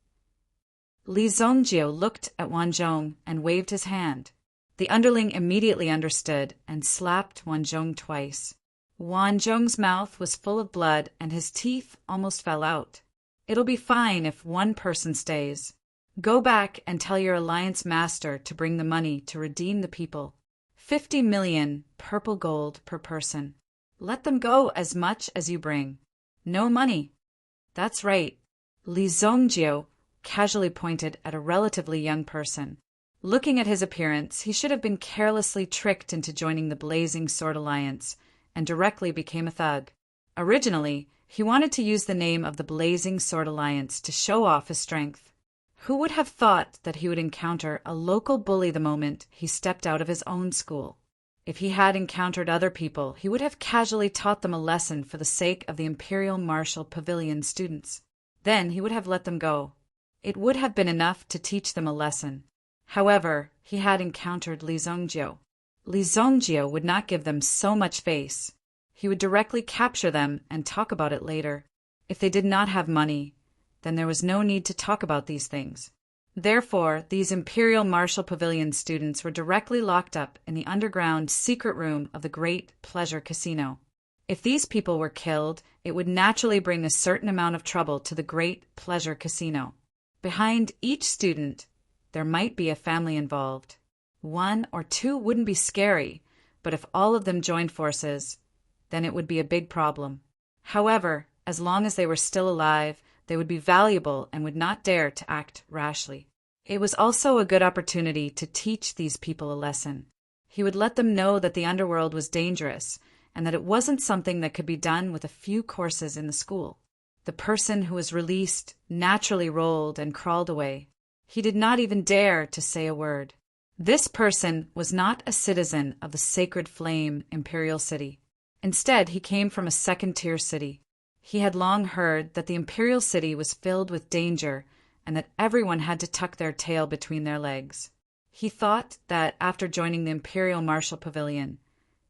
Li Zhongjiu looked at Wang Zhong and waved his hand. The underling immediately understood and slapped Wang Zhong twice. Wang Zhong's mouth was full of blood and his teeth almost fell out. It'll be fine if one person stays. Go back and tell your alliance master to bring the money to redeem the people. 50 million purple gold per person. Let them go as much as you bring. No money. That's right. Li Zongjio casually pointed at a relatively young person. Looking at his appearance, he should have been carelessly tricked into joining the Blazing Sword Alliance and directly became a thug. Originally, he wanted to use the name of the Blazing Sword Alliance to show off his strength. Who would have thought that he would encounter a local bully the moment he stepped out of his own school? If he had encountered other people, he would have casually taught them a lesson for the sake of the Imperial Martial Pavilion students. Then he would have let them go. It would have been enough to teach them a lesson. However, he had encountered Li Zongjio. Li Zongjio would not give them so much face. He would directly capture them and talk about it later. If they did not have money, then there was no need to talk about these things. Therefore, these Imperial Martial Pavilion students were directly locked up in the underground secret room of the Great Pleasure Casino. If these people were killed, it would naturally bring a certain amount of trouble to the Great Pleasure Casino. Behind each student, there might be a family involved. 1 or 2 wouldn't be scary, but if all of them joined forces, then it would be a big problem. However, as long as they were still alive, they would be valuable and would not dare to act rashly. It was also a good opportunity to teach these people a lesson. He would let them know that the underworld was dangerous and that it wasn't something that could be done with a few courses in the school. The person who was released naturally rolled and crawled away. He did not even dare to say a word. This person was not a citizen of the Sacred Flame Imperial City. Instead, he came from a second-tier city. He had long heard that the Imperial City was filled with danger and that everyone had to tuck their tail between their legs. He thought that after joining the Imperial Martial Pavilion,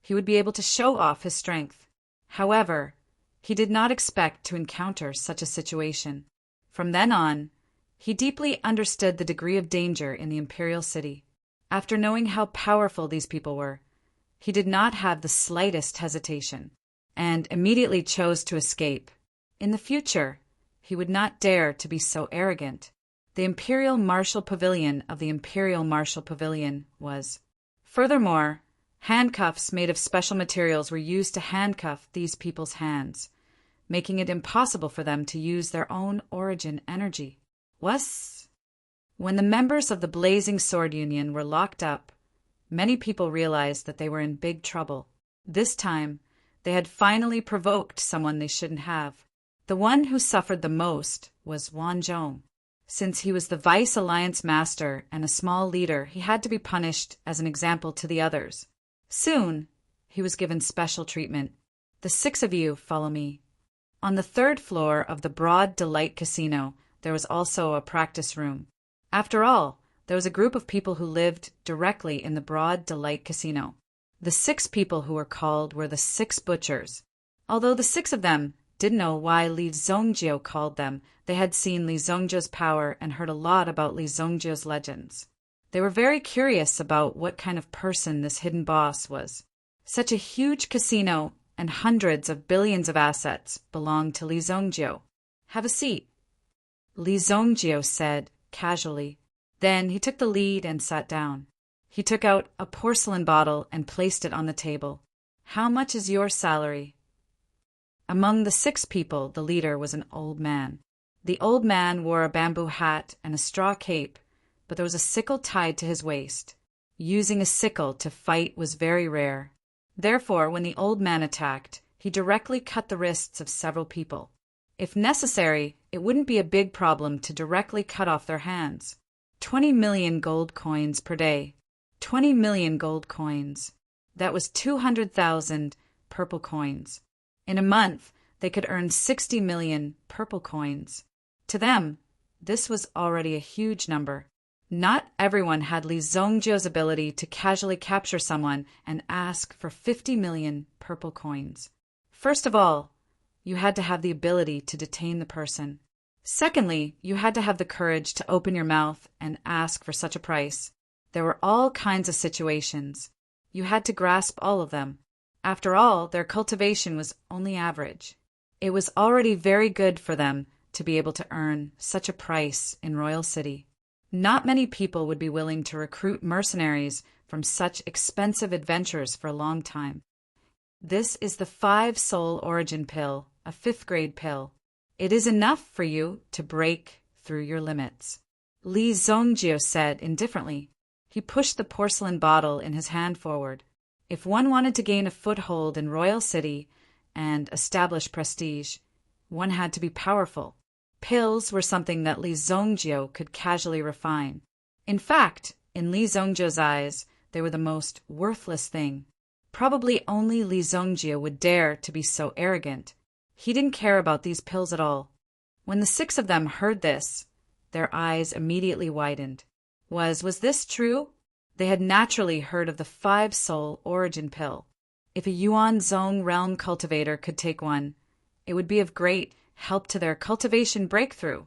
he would be able to show off his strength. However, he did not expect to encounter such a situation. From then on, he deeply understood the degree of danger in the Imperial City. After knowing how powerful these people were, he did not have the slightest hesitation and immediately chose to escape. In the future, he would not dare to be so arrogant. The Imperial Martial Pavilion of the Imperial Martial Pavilion was. Furthermore, handcuffs made of special materials were used to handcuff these people's hands, making it impossible for them to use their own origin energy. When the members of the Blazing Sword Union were locked up, many people realized that they were in big trouble. This time, they had finally provoked someone they shouldn't have. The one who suffered the most was Wan Zhong. Since he was the Vice Alliance Master and a small leader, he had to be punished as an example to the others. Soon, he was given special treatment. The 6 of you follow me. On the 3rd floor of the Broad Delight Casino, there was also a practice room. After all, there was a group of people who lived directly in the Broad Delight Casino. The 6 people who were called were the 6 butchers. Although the 6 of them didn't know why Li Zongjio called them, they had seen Li Zongjio's power and heard a lot about Li Zongjio's legends. They were very curious about what kind of person this hidden boss was. Such a huge casino and hundreds of billions of assets belonged to Li Zongjio. Have a seat, Li Zongjio said casually. Then he took the lead and sat down. He took out a porcelain bottle and placed it on the table. How much is your salary? Among the 6 people, the leader was an old man. The old man wore a bamboo hat and a straw cape, but there was a sickle tied to his waist. Using a sickle to fight was very rare. Therefore, when the old man attacked, he directly cut the wrists of several people. If necessary, it wouldn't be a big problem to directly cut off their hands. 20 million gold coins per day. 20 million gold coins. That was 200,000 purple coins. In a month, they could earn 60 million purple coins. To them, this was already a huge number. Not everyone had Li Zongjio's ability to casually capture someone and ask for 50 million purple coins. First of all, you had to have the ability to detain the person. Secondly, you had to have the courage to open your mouth and ask for such a price. There were all kinds of situations. You had to grasp all of them. After all, their cultivation was only average. It was already very good for them to be able to earn such a price in Royal City. Not many people would be willing to recruit mercenaries from such expensive adventures for a long time. This is the 5-soul origin pill, a 5th-grade pill. It is enough for you to break through your limits. Li Zongjio said indifferently. He pushed the porcelain bottle in his hand forward. If one wanted to gain a foothold in Royal City and establish prestige, one had to be powerful. Pills were something that Li Zongjio could casually refine. In fact, in Li Zongjio's eyes, they were the most worthless thing. Probably only Li Zongjio would dare to be so arrogant. He didn't care about these pills at all. When the 6 of them heard this, their eyes immediately widened. Was this true? They had naturally heard of the 5-soul origin pill. If a Yuan Zong realm cultivator could take one, it would be of great help to their cultivation breakthrough.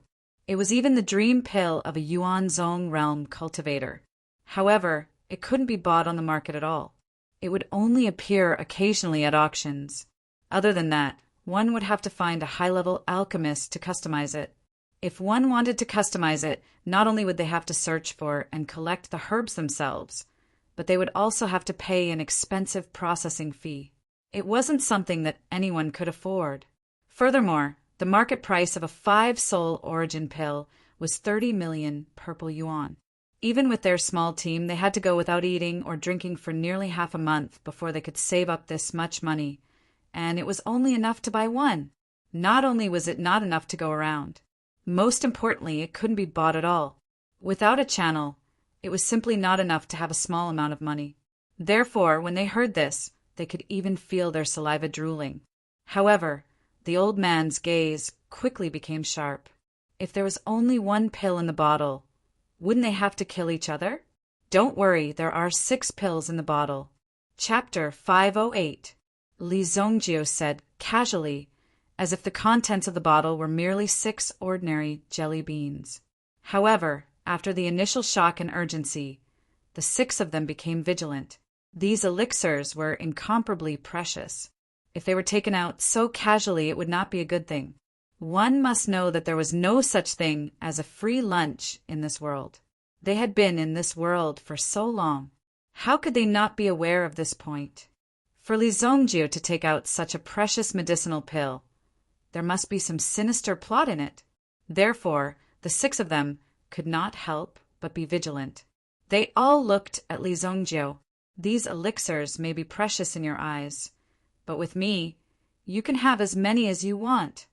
It was even the dream pill of a Yuan Zong realm cultivator. However, it couldn't be bought on the market at all. It would only appear occasionally at auctions. Other than that, one would have to find a high-level alchemist to customize it. If one wanted to customize it, not only would they have to search for and collect the herbs themselves, but they would also have to pay an expensive processing fee. It wasn't something that anyone could afford. Furthermore, the market price of a 5-soul origin pill was 30 million purple yuan. Even with their small team, they had to go without eating or drinking for nearly half a month before they could save up this much money, and it was only enough to buy one. Not only was it not enough to go around, most importantly, it couldn't be bought at all. Without a channel, it was simply not enough to have a small amount of money. Therefore, when they heard this, they could even feel their saliva drooling. However, the old man's gaze quickly became sharp. If there was only one pill in the bottle, wouldn't they have to kill each other? Don't worry, there are 6 pills in the bottle. Chapter 508. Li Zongjio said casually, as if the contents of the bottle were merely 6 ordinary jelly beans. However, after the initial shock and urgency, the 6 of them became vigilant. These elixirs were incomparably precious. If they were taken out so casually, it would not be a good thing. One must know that there was no such thing as a free lunch in this world. They had been in this world for so long. How could they not be aware of this point? For Li Zongjio to take out such a precious medicinal pill, there must be some sinister plot in it. Therefore, the 6 of them could not help but be vigilant. They all looked at Li Zongjio. These elixirs may be precious in your eyes, but with me, you can have as many as you want.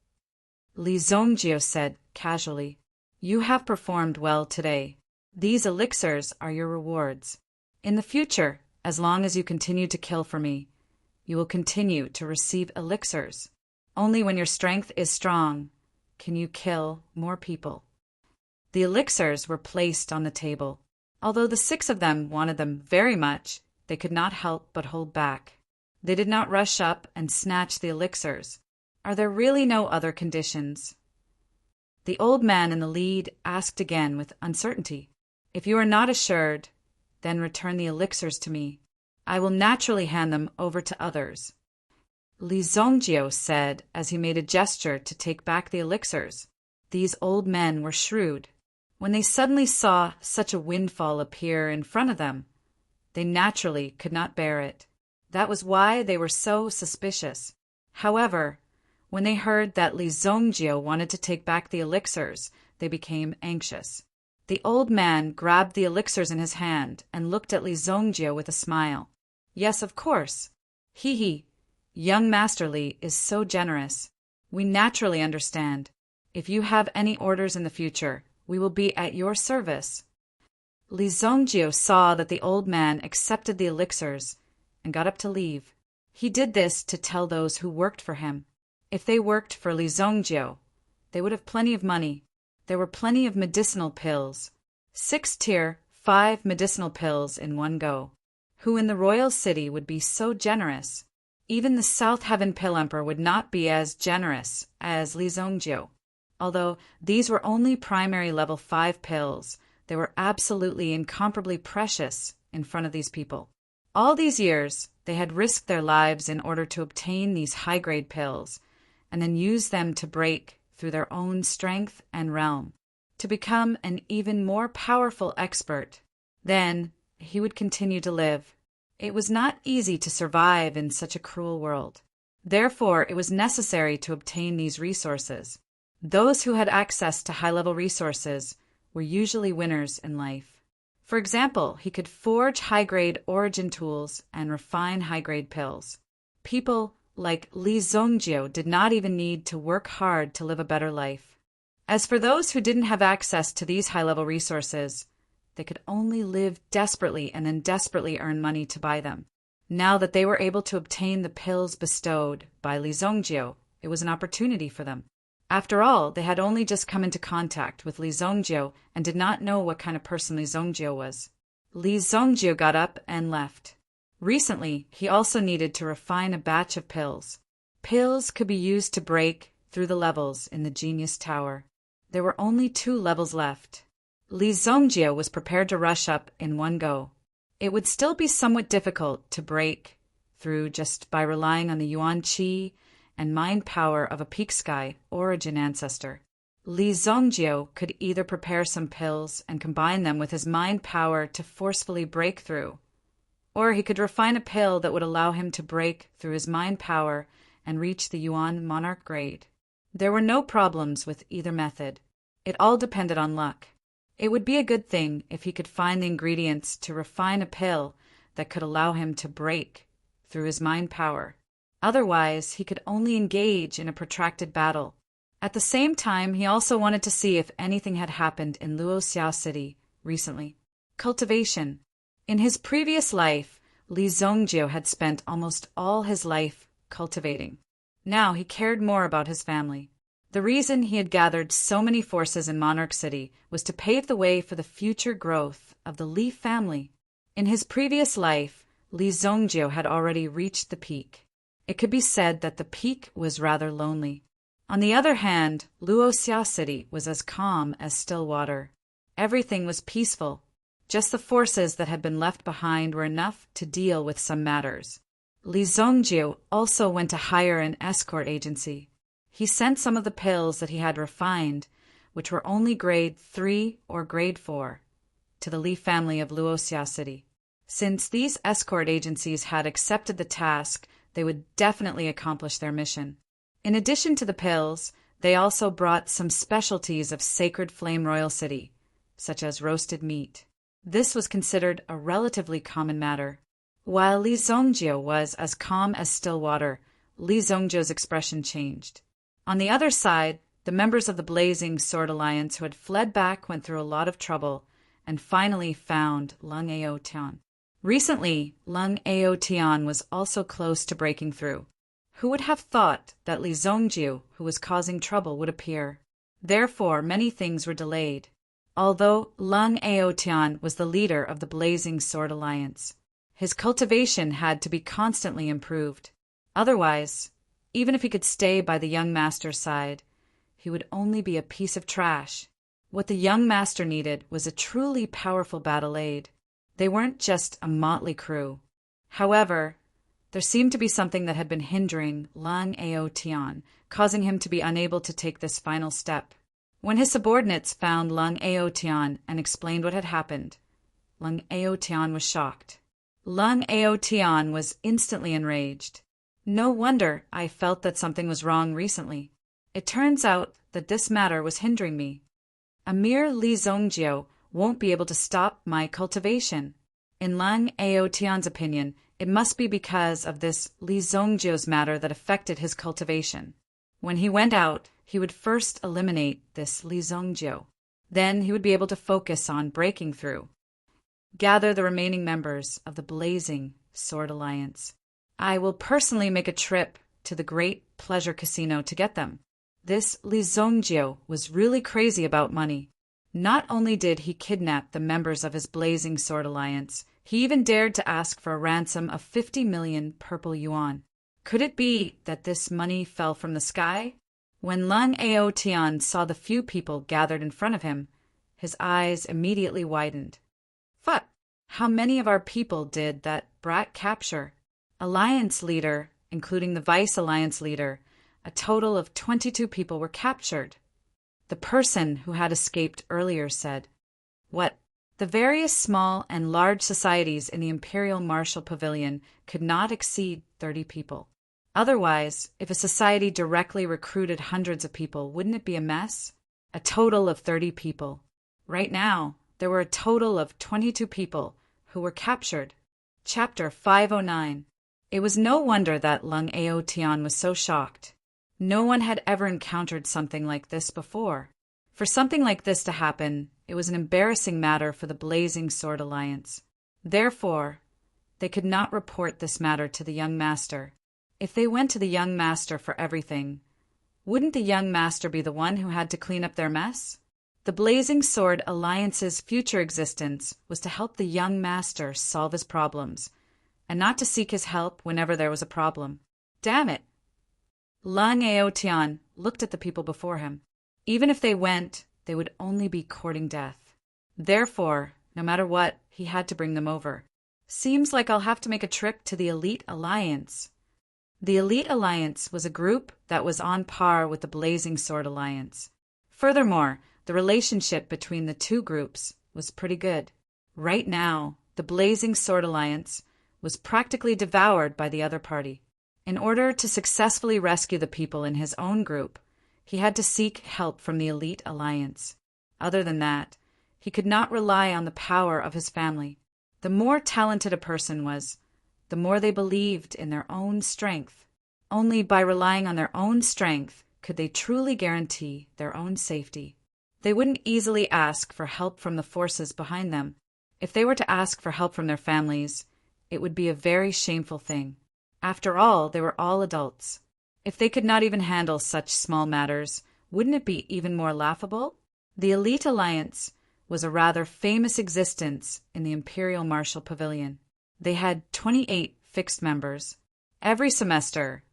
Li Zongjio said casually, "You have performed well today. These elixirs are your rewards. In the future, as long as you continue to kill for me, you will continue to receive elixirs. Only when your strength is strong can you kill more people." The elixirs were placed on the table. Although the 6 of them wanted them very much, they could not help but hold back. They did not rush up and snatch the elixirs. Are there really no other conditions? The old man in the lead asked again with uncertainty. If you are not assured, then return the elixirs to me. I will naturally hand them over to others. Li Zongjio said as he made a gesture to take back the elixirs. These old men were shrewd. When they suddenly saw such a windfall appear in front of them, they naturally could not bear it. That was why they were so suspicious. However, when they heard that Li Zongjio wanted to take back the elixirs, they became anxious. The old man grabbed the elixirs in his hand and looked at Li Zongjio with a smile. Yes, of course. He, young Master Li, is so generous. We naturally understand. If you have any orders in the future, we will be at your service. Li Zongjio saw that the old man accepted the elixirs and got up to leave. He did this to tell those who worked for him. If they worked for Li Zongjio, they would have plenty of money. There were plenty of medicinal pills. 6-tier, 5 medicinal pills in one go. Who in the royal city would be so generous? Even the South Heaven Pill Emperor would not be as generous as Li Zongjio. Although these were only primary level 5 pills, they were absolutely incomparably precious in front of these people. All these years, they had risked their lives in order to obtain these high-grade pills, and then use them to break through their own strength and realm, to become an even more powerful expert. Then he would continue to live. It was not easy to survive in such a cruel world. Therefore, it was necessary to obtain these resources. Those who had access to high-level resources were usually winners in life. For example, he could forge high-grade origin tools and refine high-grade pills. People like Li Zongjiu did not even need to work hard to live a better life. As for those who didn't have access to these high-level resources, they could only live desperately and then desperately earn money to buy them. Now that they were able to obtain the pills bestowed by Li Zongjiu, it was an opportunity for them. After all, they had only just come into contact with Li Zongjiu and did not know what kind of person Li Zongjiu was. Li Zongjiu got up and left. Recently, he also needed to refine a batch of pills. Pills could be used to break through the levels in the Genius Tower. There were only 2 levels left. Li Zongjiu was prepared to rush up in one go. It would still be somewhat difficult to break through just by relying on the Yuan Qi and mind power of a peak sky origin ancestor. Li Zongjiu could either prepare some pills and combine them with his mind power to forcefully break through, or he could refine a pill that would allow him to break through his mind power and reach the Yuan monarch grade. There were no problems with either method. It all depended on luck. It would be a good thing if he could find the ingredients to refine a pill that could allow him to break through his mind power. Otherwise, he could only engage in a protracted battle. At the same time, he also wanted to see if anything had happened in Luoxia City recently. Cultivation. In his previous life, Li Zongjiu had spent almost all his life cultivating. Now he cared more about his family. The reason he had gathered so many forces in Monarch City was to pave the way for the future growth of the Li family. In his previous life, Li Zongjiu had already reached the peak. It could be said that the peak was rather lonely. On the other hand, Luoxia City was as calm as still water. Everything was peaceful. Just the forces that had been left behind were enough to deal with some matters. Li Zongjiu also went to hire an escort agency. He sent some of the pills that he had refined, which were only grade 3 or grade 4, to the Li family of Luoxia City. Since these escort agencies had accepted the task, they would definitely accomplish their mission. In addition to the pills, they also brought some specialties of sacred flame royal city, such as roasted meat. This was considered a relatively common matter. While Li Zongjiu was as calm as still water, Li Zongjiu's expression changed. On the other side, the members of the Blazing Sword Alliance who had fled back went through a lot of trouble and finally found Lung Ao Tian. Recently, Lung Ao Tian was also close to breaking through. Who would have thought that Li Zongjiu, who was causing trouble, would appear? Therefore, many things were delayed. Although Lung Ao Tian was the leader of the Blazing Sword Alliance, his cultivation had to be constantly improved. Otherwise, even if he could stay by the young master's side, he would only be a piece of trash. What the young master needed was a truly powerful battle aid. They weren't just a motley crew. However, there seemed to be something that had been hindering Lung Ao Tian, causing him to be unable to take this final step. When his subordinates found Lung Ao Tian and explained what had happened, Lung Ao Tian was shocked. Lung Ao Tian was instantly enraged. No wonder I felt that something was wrong recently. It turns out that this matter was hindering me. A mere Li Zongjiu won't be able to stop my cultivation. In Lung Ao Tian's opinion, it must be because of this Li Zongjiu's matter that affected his cultivation. When he went out, he would first eliminate this Li Zongjiu. Then he would be able to focus on breaking through. Gather the remaining members of the Blazing Sword Alliance. I will personally make a trip to the Great Pleasure Casino to get them. This Li Zongjiu was really crazy about money. Not only did he kidnap the members of his Blazing Sword Alliance, he even dared to ask for a ransom of 50 million purple yuan. Could it be that this money fell from the sky? When Lung Ao Tian saw the few people gathered in front of him, his eyes immediately widened. Fuck! How many of our people did that brat capture? Alliance leader, including the vice alliance leader, a total of 22 people were captured. The person who had escaped earlier said, "What? The various small and large societies in the Imperial Martial Pavilion could not exceed 30 people. Otherwise, if a society directly recruited hundreds of people, wouldn't it be a mess? A total of 30 people. Right now, there were a total of 22 people who were captured." Chapter 509. It was no wonder that Lung Ao Tian was so shocked. No one had ever encountered something like this before. For something like this to happen, it was an embarrassing matter for the Blazing Sword Alliance. Therefore, they could not report this matter to the young master. If they went to the young master for everything, wouldn't the young master be the one who had to clean up their mess? The Blazing Sword Alliance's future existence was to help the young master solve his problems, and not to seek his help whenever there was a problem. Damn it! Lung Ao Tian looked at the people before him. Even if they went, they would only be courting death. Therefore, no matter what, he had to bring them over. Seems like I'll have to make a trip to the Elite Alliance. The Elite Alliance was a group that was on par with the Blazing Sword Alliance. Furthermore, the relationship between the two groups was pretty good. Right now, the Blazing Sword Alliance was practically devoured by the other party. In order to successfully rescue the people in his own group, he had to seek help from the Elite Alliance. Other than that, he could not rely on the power of his family. The more talented a person was, the more they believed in their own strength. Only by relying on their own strength could they truly guarantee their own safety. They wouldn't easily ask for help from the forces behind them. If they were to ask for help from their families, it would be a very shameful thing. After all, they were all adults. If they could not even handle such small matters, wouldn't it be even more laughable? The Elite Alliance was a rather famous existence in the Imperial Martial Pavilion. They had 28 fixed members. Every semester,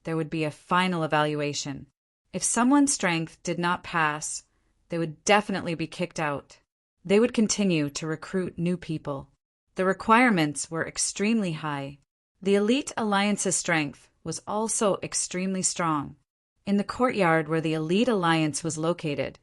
there would be a final evaluation. If someone's strength did not pass, they would definitely be kicked out. They would continue to recruit new people. The requirements were extremely high. The Elite Alliance's strength was also extremely strong. In the courtyard where the Elite Alliance was located,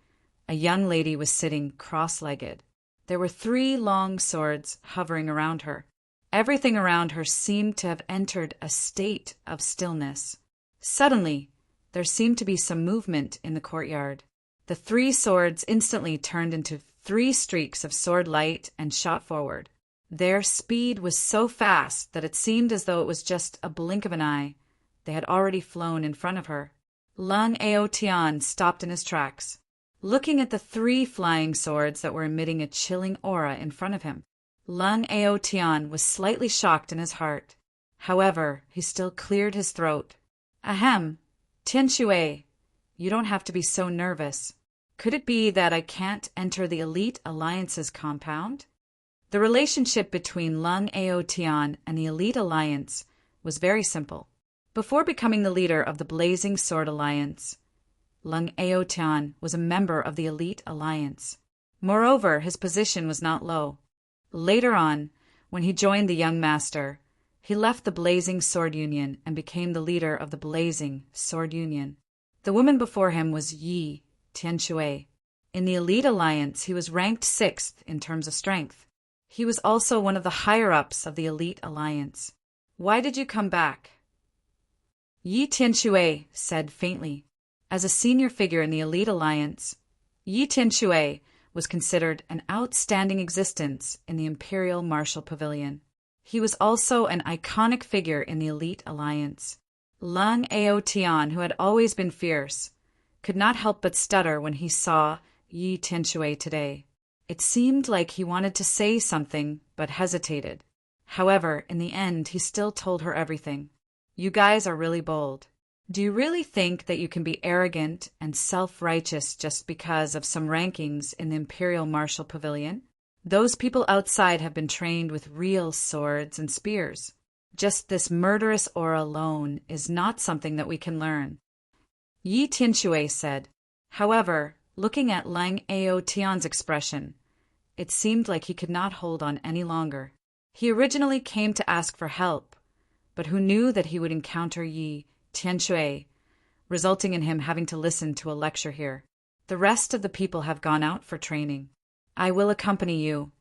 a young lady was sitting cross-legged. There were 3 long swords hovering around her. Everything around her seemed to have entered a state of stillness. Suddenly, there seemed to be some movement in the courtyard. The 3 swords instantly turned into 3 streaks of sword light and shot forward. Their speed was so fast that it seemed as though it was just a blink of an eye. They had already flown in front of her. Lung Ao Tian stopped in his tracks, looking at the 3 flying swords that were emitting a chilling aura in front of him. Lung Ao Tian was slightly shocked in his heart. However, he still cleared his throat. Ahem, Tian Shui, you don't have to be so nervous. Could it be that I can't enter the Elite Alliance's compound? The relationship between Lung Ao Tian and the Elite Alliance was very simple. Before becoming the leader of the Blazing Sword Alliance, Lung Ao Tian was a member of the Elite Alliance. Moreover, his position was not low. Later on, when he joined the young master, he left the Blazing Sword Union and became the leader of the Blazing Sword Union. The woman before him was Yi Tianshui. In the Elite Alliance, he was ranked 6th in terms of strength. He was also one of the higher-ups of the Elite Alliance. Why did you come back? Yi Tianshui said faintly. As a senior figure in the Elite Alliance, Yi Tianshui was considered an outstanding existence in the Imperial Martial Pavilion. He was also an iconic figure in the Elite Alliance. Lung Ao Tian, who had always been fierce, could not help but stutter when he saw Yi Tianshui today. It seemed like he wanted to say something, but hesitated. However, in the end, he still told her everything. You guys are really bold. Do you really think that you can be arrogant and self-righteous just because of some rankings in the Imperial Martial Pavilion? Those people outside have been trained with real swords and spears. Just this murderous aura alone is not something that we can learn. Yi Tianshui said. However, looking at Lung Ao Tian's expression, it seemed like he could not hold on any longer. He originally came to ask for help, but who knew that he would encounter Yi Tianshui resulting in him having to listen to a lecture here. The rest of the people have gone out for training. I will accompany you,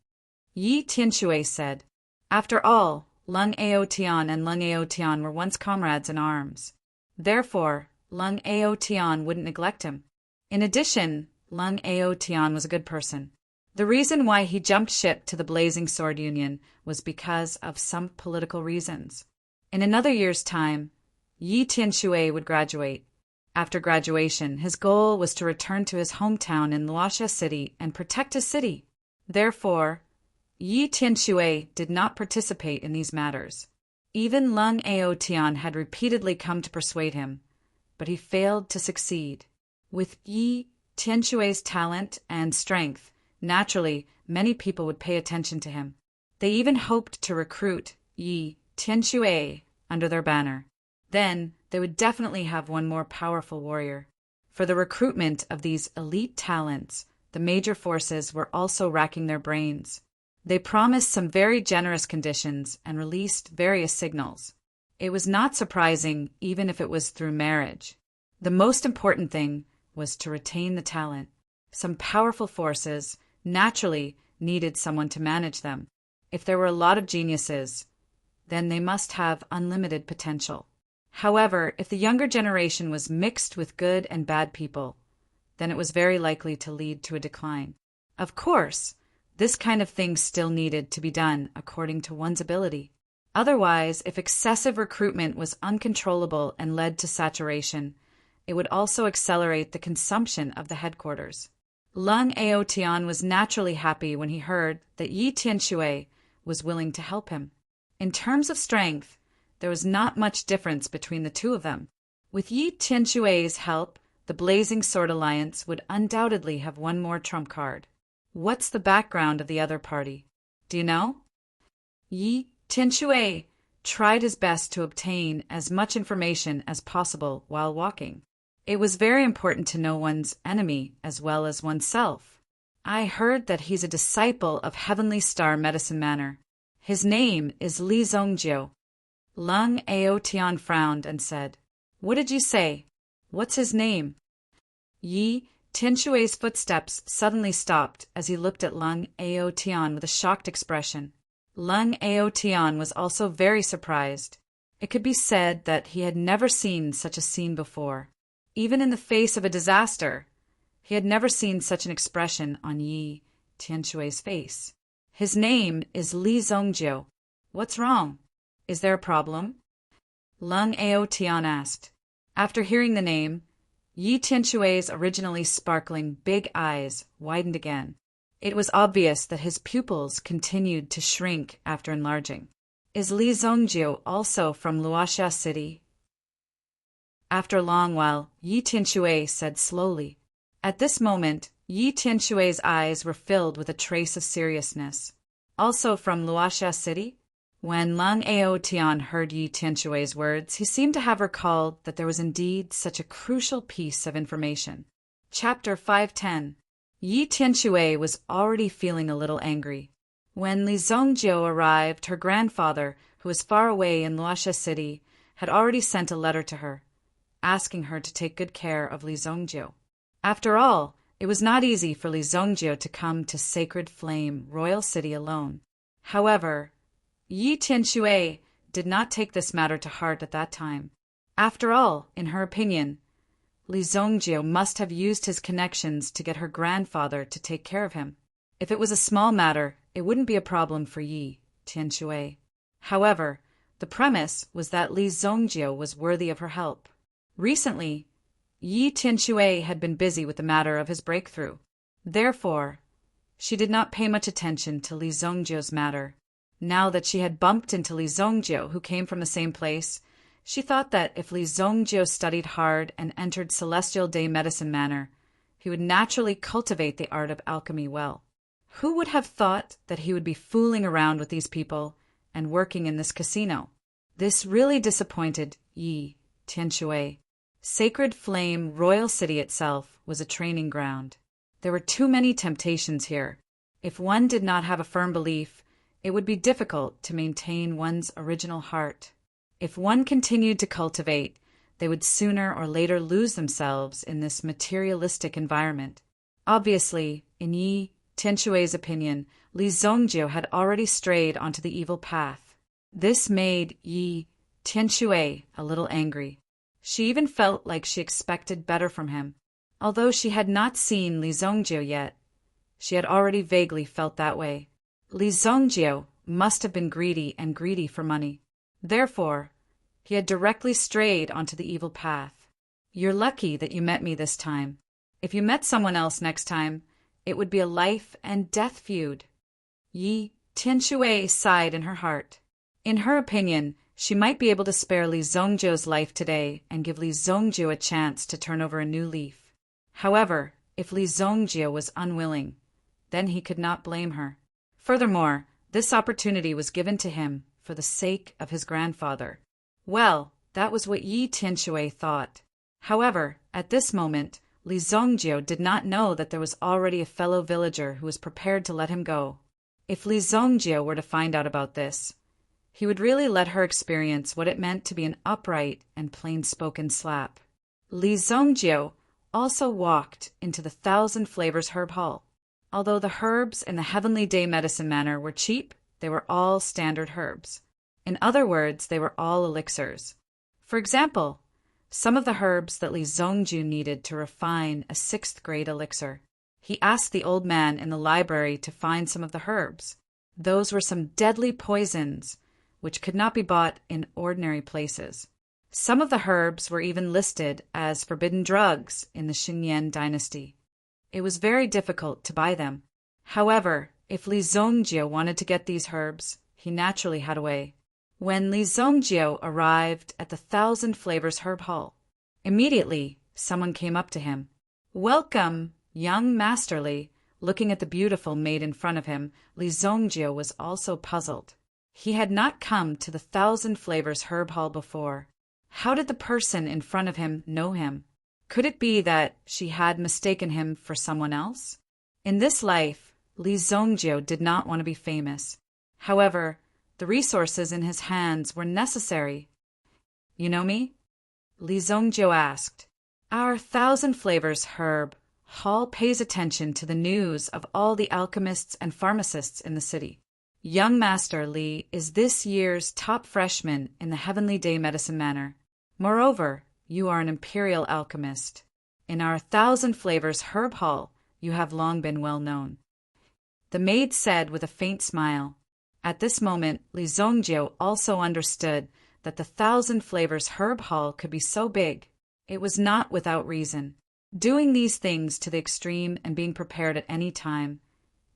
Yi Tianshui said. After all, Lung Ao Tian and Lung Ao Tian were once comrades in arms. Therefore, Lung Ao Tian wouldn't neglect him. In addition, Lung Ao Tian was a good person. The reason why he jumped ship to the Blazing Sword Union was because of some political reasons. In another year's time, Yi Tianshui would graduate. After graduation, his goal was to return to his hometown in Luoxia City and protect his city. Therefore, Yi Tianshui did not participate in these matters. Even Lung Ao Tian had repeatedly come to persuade him, but he failed to succeed. With Yi Tianshui's talent and strength, naturally, many people would pay attention to him. They even hoped to recruit Yi Tianshui under their banner. Then, they would definitely have one more powerful warrior. For the recruitment of these elite talents, the major forces were also racking their brains. They promised some very generous conditions and released various signals. It was not surprising, even if it was through marriage. The most important thing was to retain the talent. Some powerful forces naturally needed someone to manage them. If there were a lot of geniuses, then they must have unlimited potential. However, if the younger generation was mixed with good and bad people, then it was very likely to lead to a decline. Of course, this kind of thing still needed to be done according to one's ability. Otherwise, if excessive recruitment was uncontrollable and led to saturation, it would also accelerate the consumption of the headquarters. Lung Ao Tian was naturally happy when he heard that Yi Tianshui was willing to help him. In terms of strength, there was not much difference between the two of them. With Yi Tianshui's help, the Blazing Sword Alliance would undoubtedly have one more trump card. What's the background of the other party? Do you know? Yi Tianshui tried his best to obtain as much information as possible while walking. It was very important to know one's enemy as well as oneself. I heard that he's a disciple of Heavenly Star Medicine Manor. His name is Li Zongjiu. Lung Ao Tian frowned and said, "What did you say? What's his name?" Yi Tianshui's footsteps suddenly stopped as he looked at Lung Ao Tian with a shocked expression. Lung Ao Tian was also very surprised. It could be said that he had never seen such a scene before. Even in the face of a disaster, he had never seen such an expression on Yi Tianshui's face. His name is Li Zongjiu. What's wrong? Is there a problem? Lung Ao Tian asked. After hearing the name, Yi Tianshui's originally sparkling big eyes widened again. It was obvious that his pupils continued to shrink after enlarging. Is Li Zongjiu also from Luoxia City? After a long while, Yi Tianshui said slowly. At this moment, Yi Tianshui's eyes were filled with a trace of seriousness. Also from Luoxia City? When Lung Ao Tian heard Yi Tianshui's words, he seemed to have recalled that there was indeed such a crucial piece of information. Chapter 510. Yi Tianshui was already feeling a little angry. When Li Zongjiu arrived, her grandfather, who was far away in Luoxia City, had already sent a letter to her, asking her to take good care of Li Zongjiu. After all, it was not easy for Li Zongjiu to come to Sacred Flame, Royal City alone. However, Yi Tianshui did not take this matter to heart at that time. After all, in her opinion, Li Zongjiu must have used his connections to get her grandfather to take care of him. If it was a small matter, it wouldn't be a problem for Yi Tianshui. However, the premise was that Li Zongjiu was worthy of her help. Recently, Yi Tianshui had been busy with the matter of his breakthrough. Therefore, she did not pay much attention to Li Zongjiu's matter. Now that she had bumped into Li Zongjiu, who came from the same place, she thought that if Li Zongjiu studied hard and entered Celestial Day Medicine Manor, he would naturally cultivate the art of alchemy well. Who would have thought that he would be fooling around with these people and working in this casino? This really disappointed Yi Tianshui. Sacred Flame Royal City itself was a training ground. There were too many temptations here. If one did not have a firm belief, it would be difficult to maintain one's original heart. If one continued to cultivate, they would sooner or later lose themselves in this materialistic environment. Obviously, in Yi Tianshui's opinion, Li Zongjiu had already strayed onto the evil path. This made Yi Tianshui a little angry. She even felt like she expected better from him. Although she had not seen Li Zongjiu yet, she had already vaguely felt that way. Li Zongjiu must have been greedy for money. Therefore, he had directly strayed onto the evil path. You're lucky that you met me this time. If you met someone else next time, it would be a life and death feud. Yi Tianshui sighed in her heart. In her opinion, she might be able to spare Li Zongjiu's life today and give Li Zongjiu a chance to turn over a new leaf. However, if Li Zongjiu was unwilling, then he could not blame her. Furthermore, this opportunity was given to him for the sake of his grandfather. Well, that was what Yi Tianshui thought. However, at this moment, Li Zongjiu did not know that there was already a fellow villager who was prepared to let him go. If Li Zongjiu were to find out about this, he would really let her experience what it meant to be an upright and plain-spoken slap. Li Zongjiu also walked into the Thousand Flavors Herb Hall. Although the herbs in the Heavenly Day Medicine Manor were cheap, they were all standard herbs. In other words, they were all elixirs. For example, some of the herbs that Li Zongjiu needed to refine a 6th-grade elixir. He asked the old man in the library to find some of the herbs. Those were some deadly poisons, which could not be bought in ordinary places. Some of the herbs were even listed as forbidden drugs in the Xinyan dynasty. It was very difficult to buy them. However, if Li Zongjiu wanted to get these herbs, he naturally had a way. When Li Zongjiu arrived at the Thousand Flavors Herb Hall, immediately someone came up to him. "Welcome, young Master Li." Looking at the beautiful maid in front of him, Li Zongjiu was also puzzled. He had not come to the Thousand Flavors Herb Hall before. How did the person in front of him know him? Could it be that she had mistaken him for someone else? In this life, Li Zongjiu did not want to be famous. However, the resources in his hands were necessary. "You know me?" Li Zongjiu asked. "Our Thousand Flavors Herb Hall pays attention to the news of all the alchemists and pharmacists in the city. Young Master Li is this year's top freshman in the Heavenly Day Medicine Manor. Moreover, you are an imperial alchemist. In our Thousand Flavors Herb Hall, you have long been well known." The maid said with a faint smile. At this moment, Li Zongjiu also understood that the Thousand Flavors Herb Hall could be so big. It was not without reason. Doing these things to the extreme and being prepared at any time,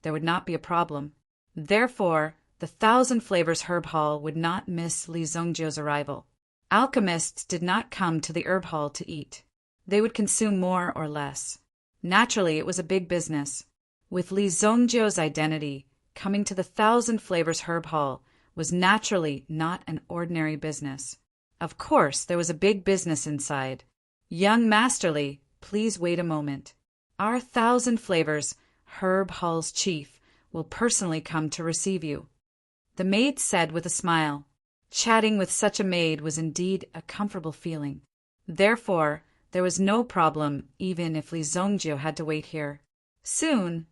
there would not be a problem. Therefore, the Thousand Flavors Herb Hall would not miss Li Zongjiu's arrival. Alchemists did not come to the herb hall to eat. They would consume more or less. Naturally, it was a big business. With Li Zongjiu's identity, coming to the Thousand Flavors Herb Hall was naturally not an ordinary business. Of course, there was a big business inside. "Young Master Li, please wait a moment. Our Thousand Flavors Herb Hall's chief will personally come to receive you," the maid said with a smile. Chatting with such a maid was indeed a comfortable feeling. Therefore, there was no problem even if Li Zongjiu had to wait here. Soon,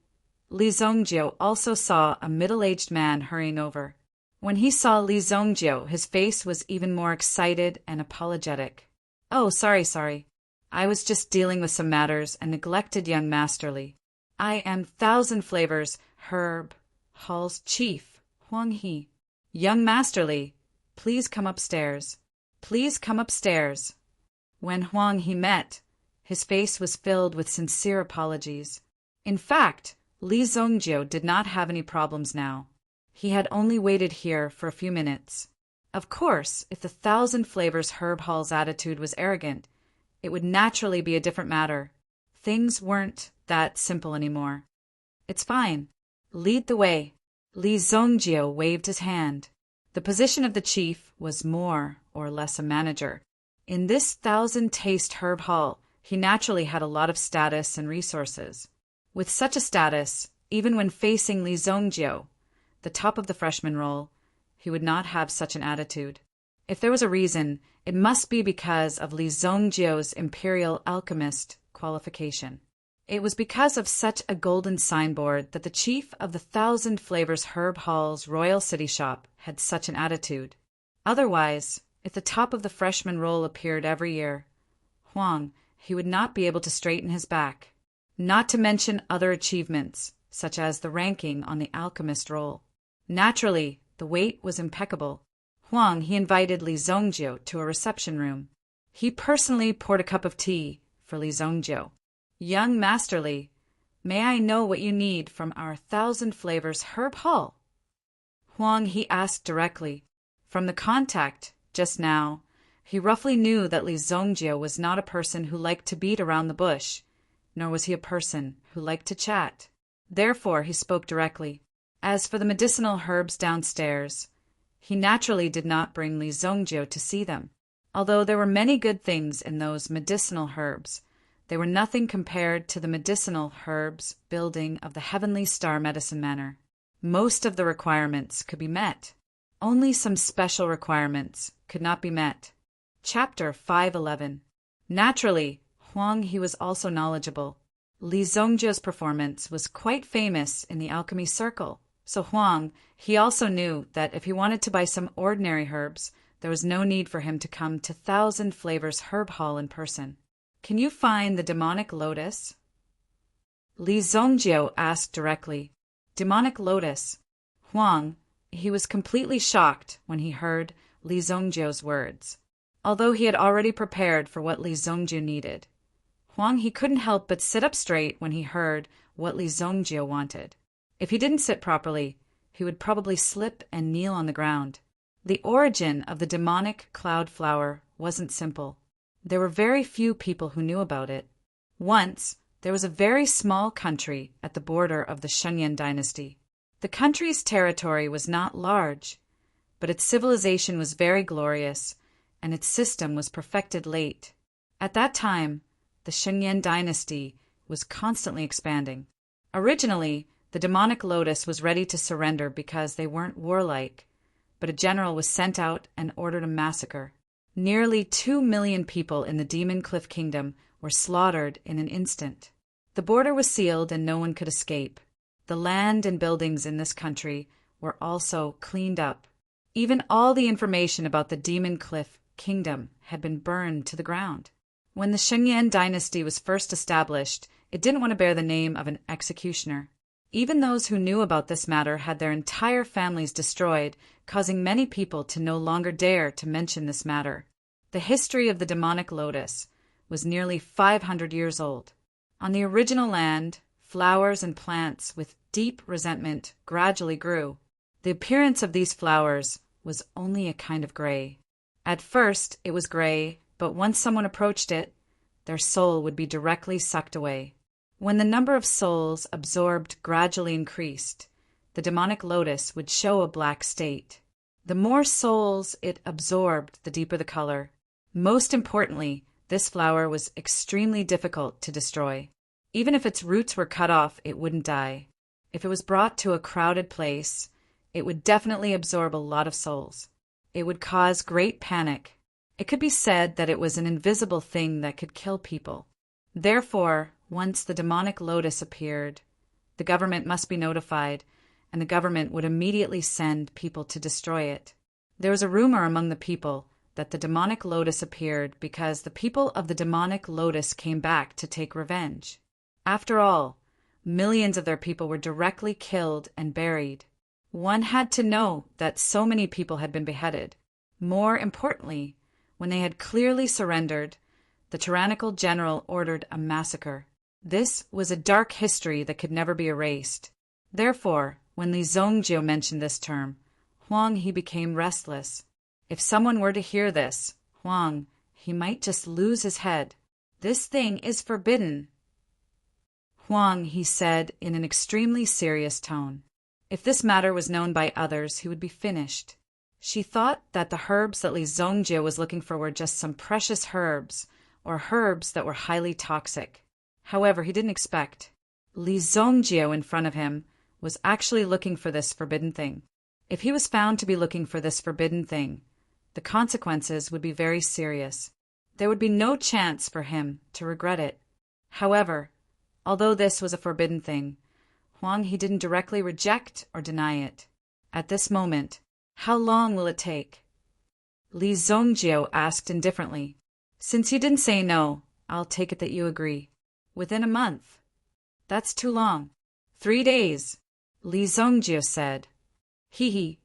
Li Zongjiu also saw a middle-aged man hurrying over. When he saw Li Zongjiu, his face was even more excited and apologetic. "Oh, sorry. I was just dealing with some matters and neglected young Master Li. I am Thousand Flavors Herb Hall's chief, Huang He. Young Master Li, please come upstairs. Please come upstairs." When Huang He met, his face was filled with sincere apologies. In fact, Li Zongjiu did not have any problems now. He had only waited here for a few minutes. Of course, if the Thousand Flavors Herb Hall's attitude was arrogant, it would naturally be a different matter. Things weren't that simple anymore. "It's fine. Lead the way." Li Zongjiu waved his hand. The position of the chief was more or less a manager. In this thousand-taste herb hall, he naturally had a lot of status and resources. With such a status, even when facing Li Zongjiu, the top of the freshman roll, he would not have such an attitude. If there was a reason, it must be because of Li Zhongjio's imperial alchemist qualification. It was because of such a golden signboard that the chief of the Thousand Flavors Herb Hall's Royal City Shop had such an attitude. Otherwise, if the top of the freshman roll appeared every year, he would not be able to straighten his back, not to mention other achievements, such as the ranking on the alchemist roll. Naturally, the wait was impeccable. He invited Li Zhongjio to a reception room. He personally poured a cup of tea for Li Zhongjio. "Young Master Li, may I know what you need from our Thousand Flavors Herb Hall?" He asked directly. From the contact, just now, he roughly knew that Li Zhongjio was not a person who liked to beat around the bush, nor was he a person who liked to chat. Therefore, he spoke directly. As for the medicinal herbs downstairs, he naturally did not bring Li Zhongjio to see them. Although there were many good things in those medicinal herbs, they were nothing compared to the medicinal herbs building of the Heavenly Star Medicine Manor. Most of the requirements could be met. Only some special requirements could not be met. Chapter 511. Naturally, he was also knowledgeable. Li Zhongjio's performance was quite famous in the alchemy circle, so he also knew that if he wanted to buy some ordinary herbs, there was no need for him to come to Thousand Flavors Herb Hall in person. "Can you find the demonic lotus?" Li Zhongjio asked directly. Demonic lotus. He was completely shocked when he heard Li Zhongjio's words. Although he had already prepared for what Li Zhongjio needed, he couldn't help but sit up straight when he heard what Li Zhongjio wanted. If he didn't sit properly, he would probably slip and kneel on the ground. The origin of the demonic cloud flower wasn't simple. There were very few people who knew about it. Once, there was a very small country at the border of the Shunyan dynasty. The country's territory was not large, but its civilization was very glorious, and its system was perfected late. At that time, the Shunyan dynasty was constantly expanding. Originally, the demonic lotus was ready to surrender because they weren't warlike, but a general was sent out and ordered a massacre. Nearly 2 million people in the Demon Cliff Kingdom were slaughtered in an instant. The border was sealed and no one could escape. The land and buildings in this country were also cleaned up. Even all the information about the Demon Cliff Kingdom had been burned to the ground. When the Shunyan dynasty was first established, it didn't want to bear the name of an executioner. Even those who knew about this matter had their entire families destroyed, causing many people to no longer dare to mention this matter. The history of the demonic lotus was nearly 500 years old. On the original land, flowers and plants with deep resentment gradually grew. The appearance of these flowers was only a kind of gray. At first, it was gray, but once someone approached it, their soul would be directly sucked away. When the number of souls absorbed gradually increased, the demonic lotus would show a black state. The more souls it absorbed, the deeper the color. Most importantly, this flower was extremely difficult to destroy. Even if its roots were cut off, it wouldn't die. If it was brought to a crowded place, it would definitely absorb a lot of souls. It would cause great panic. It could be said that it was an invisible thing that could kill people. Therefore, once the demonic lotus appeared, the government must be notified, and the government would immediately send people to destroy it. There was a rumor among the people that the demonic lotus appeared because the people of the demonic lotus came back to take revenge. After all, millions of their people were directly killed and buried. One had to know that so many people had been beheaded. More importantly, when they had clearly surrendered, the tyrannical general ordered a massacre. This was a dark history that could never be erased. Therefore, when Li Zhongjio mentioned this term, he became restless. If someone were to hear this, he might just lose his head. "This thing is forbidden," he said in an extremely serious tone. If this matter was known by others, he would be finished. She thought that the herbs that Li Zhongjio was looking for were just some precious herbs, or herbs that were highly toxic. However, he didn't expect. Li Zhongjio in front of him was actually looking for this forbidden thing. If he was found to be looking for this forbidden thing, The consequences would be very serious. There would be no chance for him to regret it. However, although this was a forbidden thing, he didn't directly reject or deny it. At this moment, how long will it take? Li Zongjio asked indifferently. Since you didn't say no, I'll take it that you agree. Within a month. That's too long. 3 days, Li Zongjio said. Hee.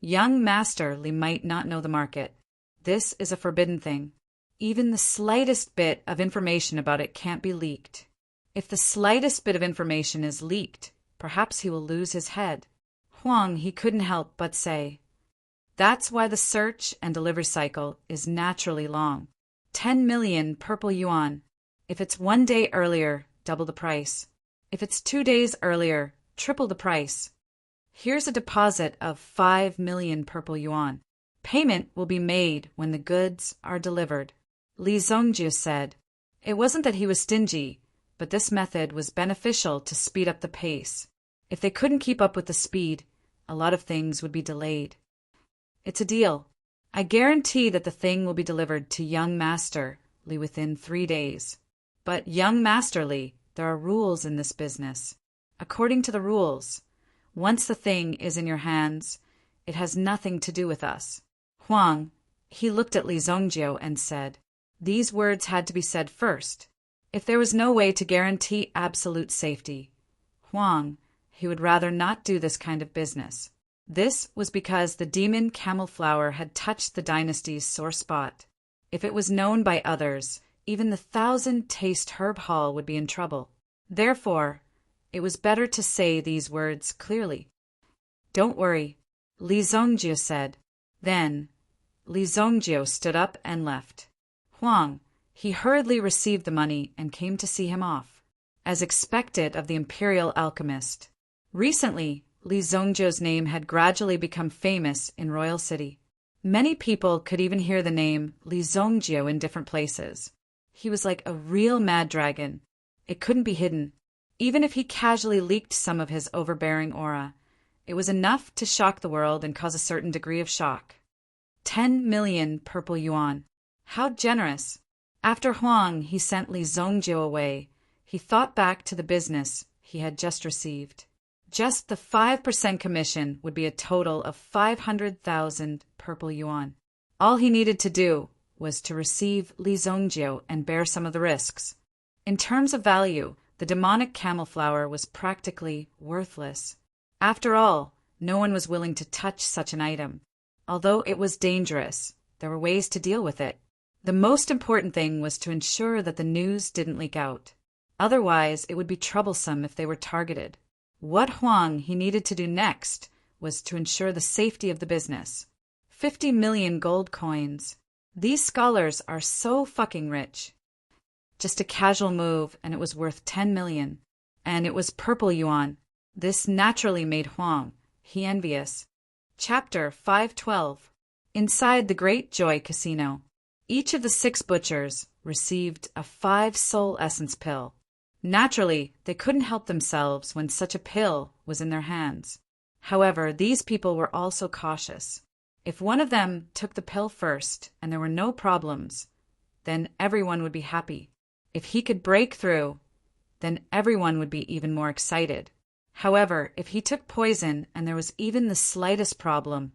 Young Master Li might not know the market. This is a forbidden thing. Even the slightest bit of information about it can't be leaked. If the slightest bit of information is leaked, perhaps he will lose his head. He couldn't help but say. That's why the search and delivery cycle is naturally long. 10 million purple yuan. If it's 1 day earlier, double the price. If it's 2 days earlier, triple the price. Here's a deposit of 5 million purple yuan. Payment will be made when the goods are delivered. Li Zongjio said. It wasn't that he was stingy, but this method was beneficial to speed up the pace. If they couldn't keep up with the speed, a lot of things would be delayed. It's a deal. I guarantee that the thing will be delivered to young Master Li within 3 days. But young Master Li, there are rules in this business. According to the rules, once the thing is in your hands, it has nothing to do with us. He looked at Li Zongjio and said. These words had to be said first. If there was no way to guarantee absolute safety, he would rather not do this kind of business. This was because the demon camel flower had touched the dynasty's sore spot. If it was known by others, even the 1,000-taste herb hall would be in trouble. Therefore, it was better to say these words clearly. Don't worry, Li Zongjio said. Then, Li Zongjio stood up and left. He hurriedly received the money and came to see him off. As expected of the imperial alchemist. Recently, Li Zongjio's name had gradually become famous in Royal City. Many people could even hear the name Li Zongjio in different places. He was like a real mad dragon. It couldn't be hidden. Even if he casually leaked some of his overbearing aura, it was enough to shock the world and cause a certain degree of shock. 10 million purple yuan. How generous! After he sent Li Zongjio away, he thought back to the business he had just received. Just the 5% commission would be a total of 500,000 purple yuan. All he needed to do was to receive Li Zongjio and bear some of the risks. In terms of value, the demonic camel flower was practically worthless. After all, no one was willing to touch such an item. Although it was dangerous, there were ways to deal with it. The most important thing was to ensure that the news didn't leak out. Otherwise, it would be troublesome if they were targeted. What he needed to do next was to ensure the safety of the business. 50 million gold coins. These scholars are so fucking rich. Just a casual move, and it was worth 10 million. And it was purple yuan. This naturally made he envious. Chapter 512. Inside the Great Joy Casino. Each of the 6 butchers received a 5-soul essence pill. Naturally, they couldn't help themselves when such a pill was in their hands. However, these people were also cautious. If one of them took the pill first and there were no problems, then everyone would be happy. If he could break through, then everyone would be even more excited. However, if he took poison and there was even the slightest problem,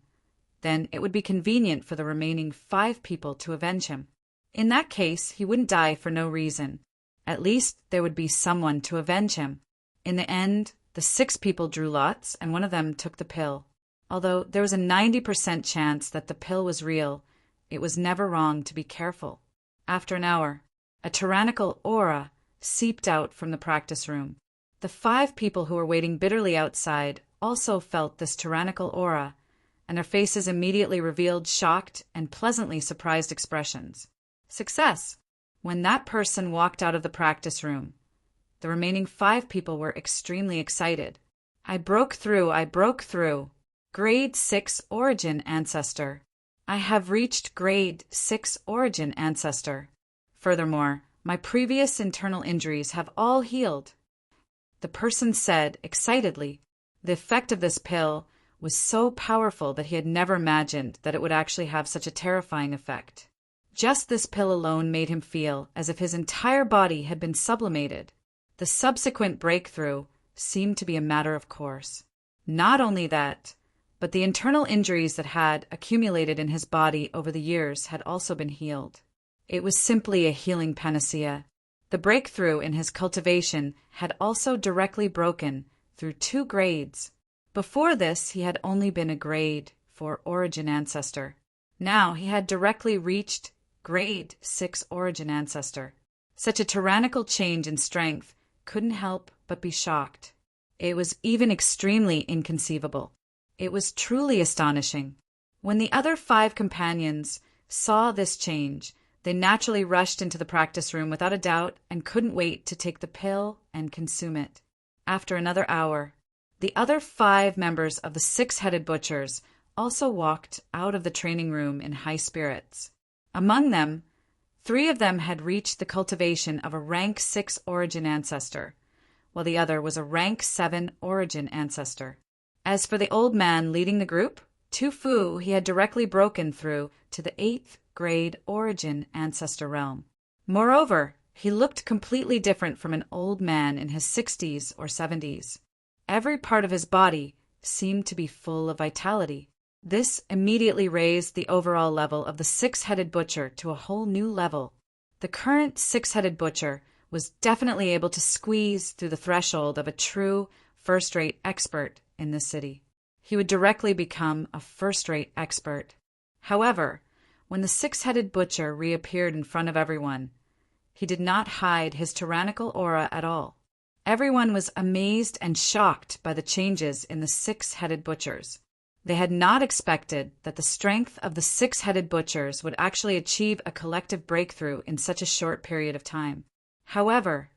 then it would be convenient for the remaining 5 people to avenge him. In that case, he wouldn't die for no reason. At least there would be someone to avenge him. In the end, the 6 people drew lots and one of them took the pill. Although there was a 90% chance that the pill was real, it was never wrong to be careful. After an hour, a tyrannical aura seeped out from the practice room. The 5 people who were waiting bitterly outside also felt this tyrannical aura, and their faces immediately revealed shocked and pleasantly surprised expressions. Success! When that person walked out of the practice room, the remaining 5 people were extremely excited. I broke through. Grade 6 Origin Ancestor. I have reached Grade 6 Origin Ancestor. Furthermore, my previous internal injuries have all healed. The person said excitedly, the effect of this pill was so powerful that he had never imagined that it would actually have such a terrifying effect. Just this pill alone made him feel as if his entire body had been sublimated. The subsequent breakthrough seemed to be a matter of course. Not only that, but the internal injuries that had accumulated in his body over the years had also been healed. It was simply a healing panacea. The breakthrough in his cultivation had also directly broken through 2 grades. Before this, he had only been a grade 4 origin ancestor. Now he had directly reached grade 6 origin ancestor. Such a tyrannical change in strength couldn't help but be shocked. It was even extremely inconceivable. It was truly astonishing. When the other 5 companions saw this change, they naturally rushed into the practice room without a doubt and couldn't wait to take the pill and consume it. After another hour, the other 5 members of the 6-headed butchers also walked out of the training room in high spirits. Among them, 3 of them had reached the cultivation of a rank 6 origin ancestor, while the other was a rank 7 origin ancestor. As for the old man leading the group, Tu Fu he had directly broken through to the 8th grade origin ancestor realm. Moreover, he looked completely different from an old man in his 60s or 70s. Every part of his body seemed to be full of vitality. This immediately raised the overall level of the 6-headed butcher to a whole new level. The current 6-headed butcher was definitely able to squeeze through the threshold of a true first-rate expert in this city. He would directly become a first-rate expert. However, when the 6-headed butcher reappeared in front of everyone, he did not hide his tyrannical aura at all. Everyone was amazed and shocked by the changes in the 6-headed butchers. They had not expected that the strength of the 6-headed butchers would actually achieve a collective breakthrough in such a short period of time. However,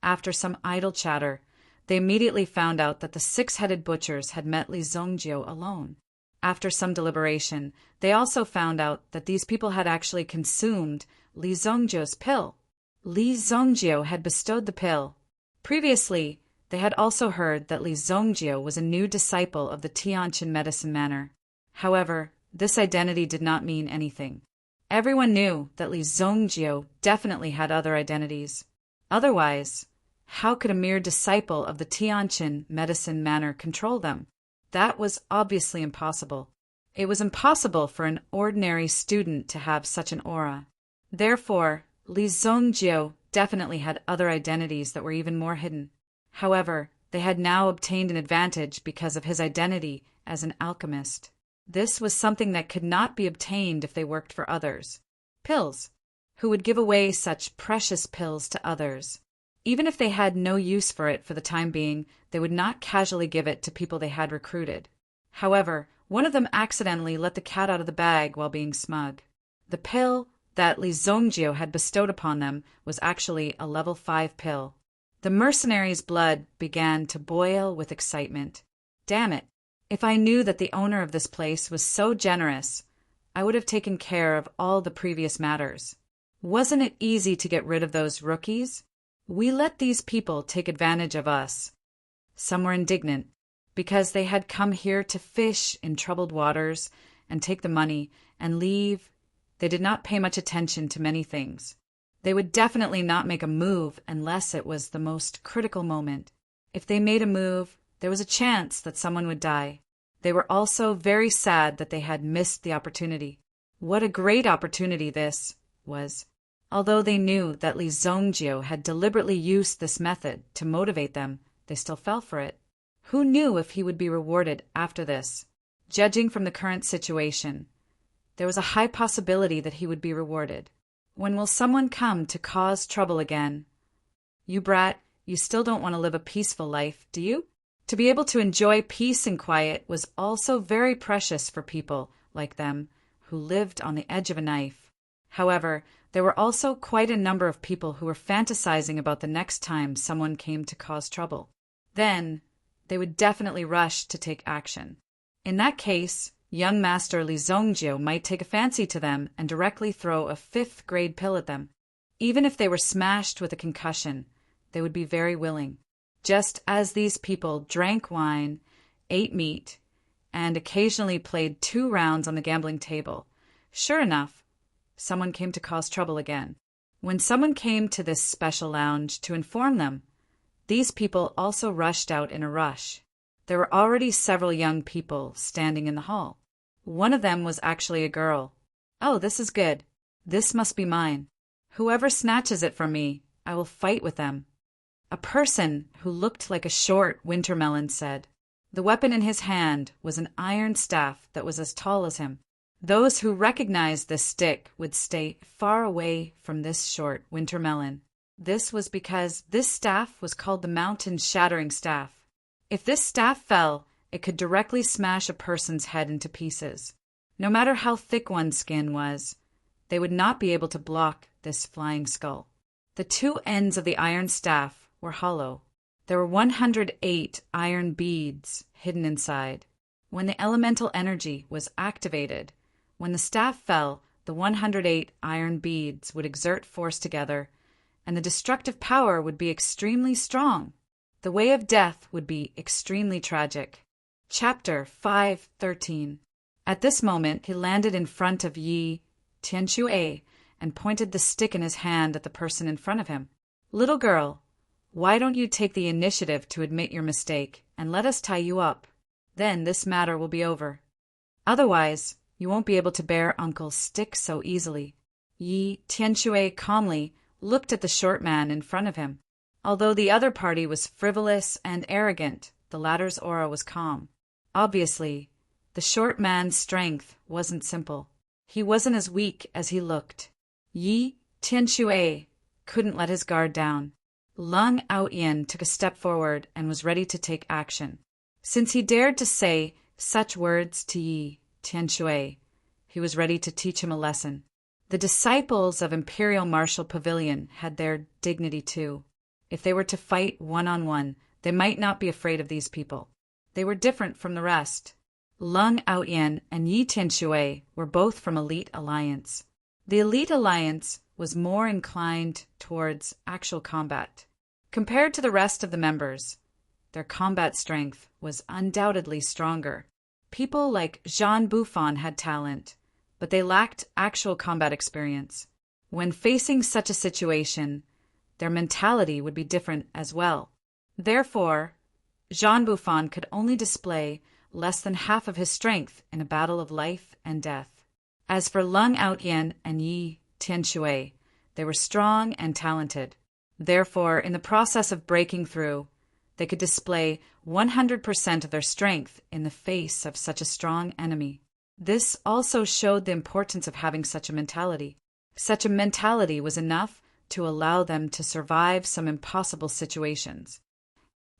after some idle chatter, they immediately found out that the 6-headed butchers had met Li Zongjio alone. After some deliberation, they also found out that these people had actually consumed Li Zongjio's pill. Li Zongjio had bestowed the pill. Previously, they had also heard that Li Zongjio was a new disciple of the Tianqin medicine manor. However, this identity did not mean anything. Everyone knew that Li Zongjio definitely had other identities. Otherwise, how could a mere disciple of the Tianqin medicine manor control them? That was obviously impossible. It was impossible for an ordinary student to have such an aura. Therefore, Li Zongjio definitely had other identities that were even more hidden. However, they had now obtained an advantage because of his identity as an alchemist. This was something that could not be obtained if they worked for others. Pills. Who would give away such precious pills to others? Even if they had no use for it for the time being, they would not casually give it to people they had recruited. However, one of them accidentally let the cat out of the bag while being smug. The pill that Li Zongjio had bestowed upon them was actually a level 5 pill. The mercenary's blood began to boil with excitement. Damn it! If I knew that the owner of this place was so generous, I would have taken care of all the previous matters. Wasn't it easy to get rid of those rookies? We let these people take advantage of us. Some were indignant, because they had come here to fish in troubled waters and take the money and leave. They did not pay much attention to many things. They would definitely not make a move unless it was the most critical moment. If they made a move, there was a chance that someone would die. They were also very sad that they had missed the opportunity. What a great opportunity this was. Although they knew that Li Zongjio had deliberately used this method to motivate them, they still fell for it. Who knew if he would be rewarded after this? Judging from the current situation, there was a high possibility that he would be rewarded. When will someone come to cause trouble again? You brat, you still don't want to live a peaceful life, do you? To be able to enjoy peace and quiet was also very precious for people like them who lived on the edge of a knife. However, there were also quite a number of people who were fantasizing about the next time someone came to cause trouble. Then, they would definitely rush to take action. In that case, young Master Li Zongjio might take a fancy to them and directly throw a 5th grade pill at them. Even if they were smashed with a concussion, they would be very willing. Just as these people drank wine, ate meat, and occasionally played 2 rounds on the gambling table. Sure enough, someone came to cause trouble again. When someone came to this special lounge to inform them, these people also rushed out in a rush. There were already several young people standing in the hall. One of them was actually a girl. "Oh, this is good. This must be mine. Whoever snatches it from me, I will fight with them." A person who looked like a short winter melon said. The weapon in his hand was an iron staff that was as tall as him. Those who recognized this stick would stay far away from this short winter melon. This was because this staff was called the mountain shattering staff. If this staff fell, it could directly smash a person's head into pieces. No matter how thick one's skin was, they would not be able to block this flying skull. The 2 ends of the iron staff were hollow. There were 108 iron beads hidden inside. When the elemental energy was activated, when the staff fell, the 108 iron beads would exert force together, and the destructive power would be extremely strong. The way of death would be extremely tragic. Chapter 5:13. At this moment, he landed in front of Yi Tianxue and pointed the stick in his hand at the person in front of him. "Little girl, why don't you take the initiative to admit your mistake and let us tie you up? Then this matter will be over. Otherwise, you won't be able to bear Uncle's stick so easily." Yi Tianxue calmly looked at the short man in front of him. Although the other party was frivolous and arrogant, the latter's aura was calm. Obviously, the short man's strength wasn't simple. He wasn't as weak as he looked. Yi Tianxue couldn't let his guard down. Lung Aoyan took a step forward and was ready to take action. Since he dared to say such words to Yi Tianxue, he was ready to teach him a lesson. The disciples of Imperial Martial Pavilion had their dignity too. If they were to fight one-on-one, they might not be afraid of these people. They were different from the rest. Lung Aoyan and Yi Tianxue were both from Elite Alliance. The Elite Alliance was more inclined towards actual combat. Compared to the rest of the members, their combat strength was undoubtedly stronger. People like Jean Buffon had talent, but they lacked actual combat experience. When facing such a situation, their mentality would be different as well. Therefore, Jean Buffon could only display less than half of his strength in a battle of life and death. As for Lung Aoyan and Yi Tianxue, they were strong and talented. Therefore, in the process of breaking through, they could display 100% of their strength in the face of such a strong enemy. This also showed the importance of having such a mentality. Such a mentality was enough to allow them to survive some impossible situations.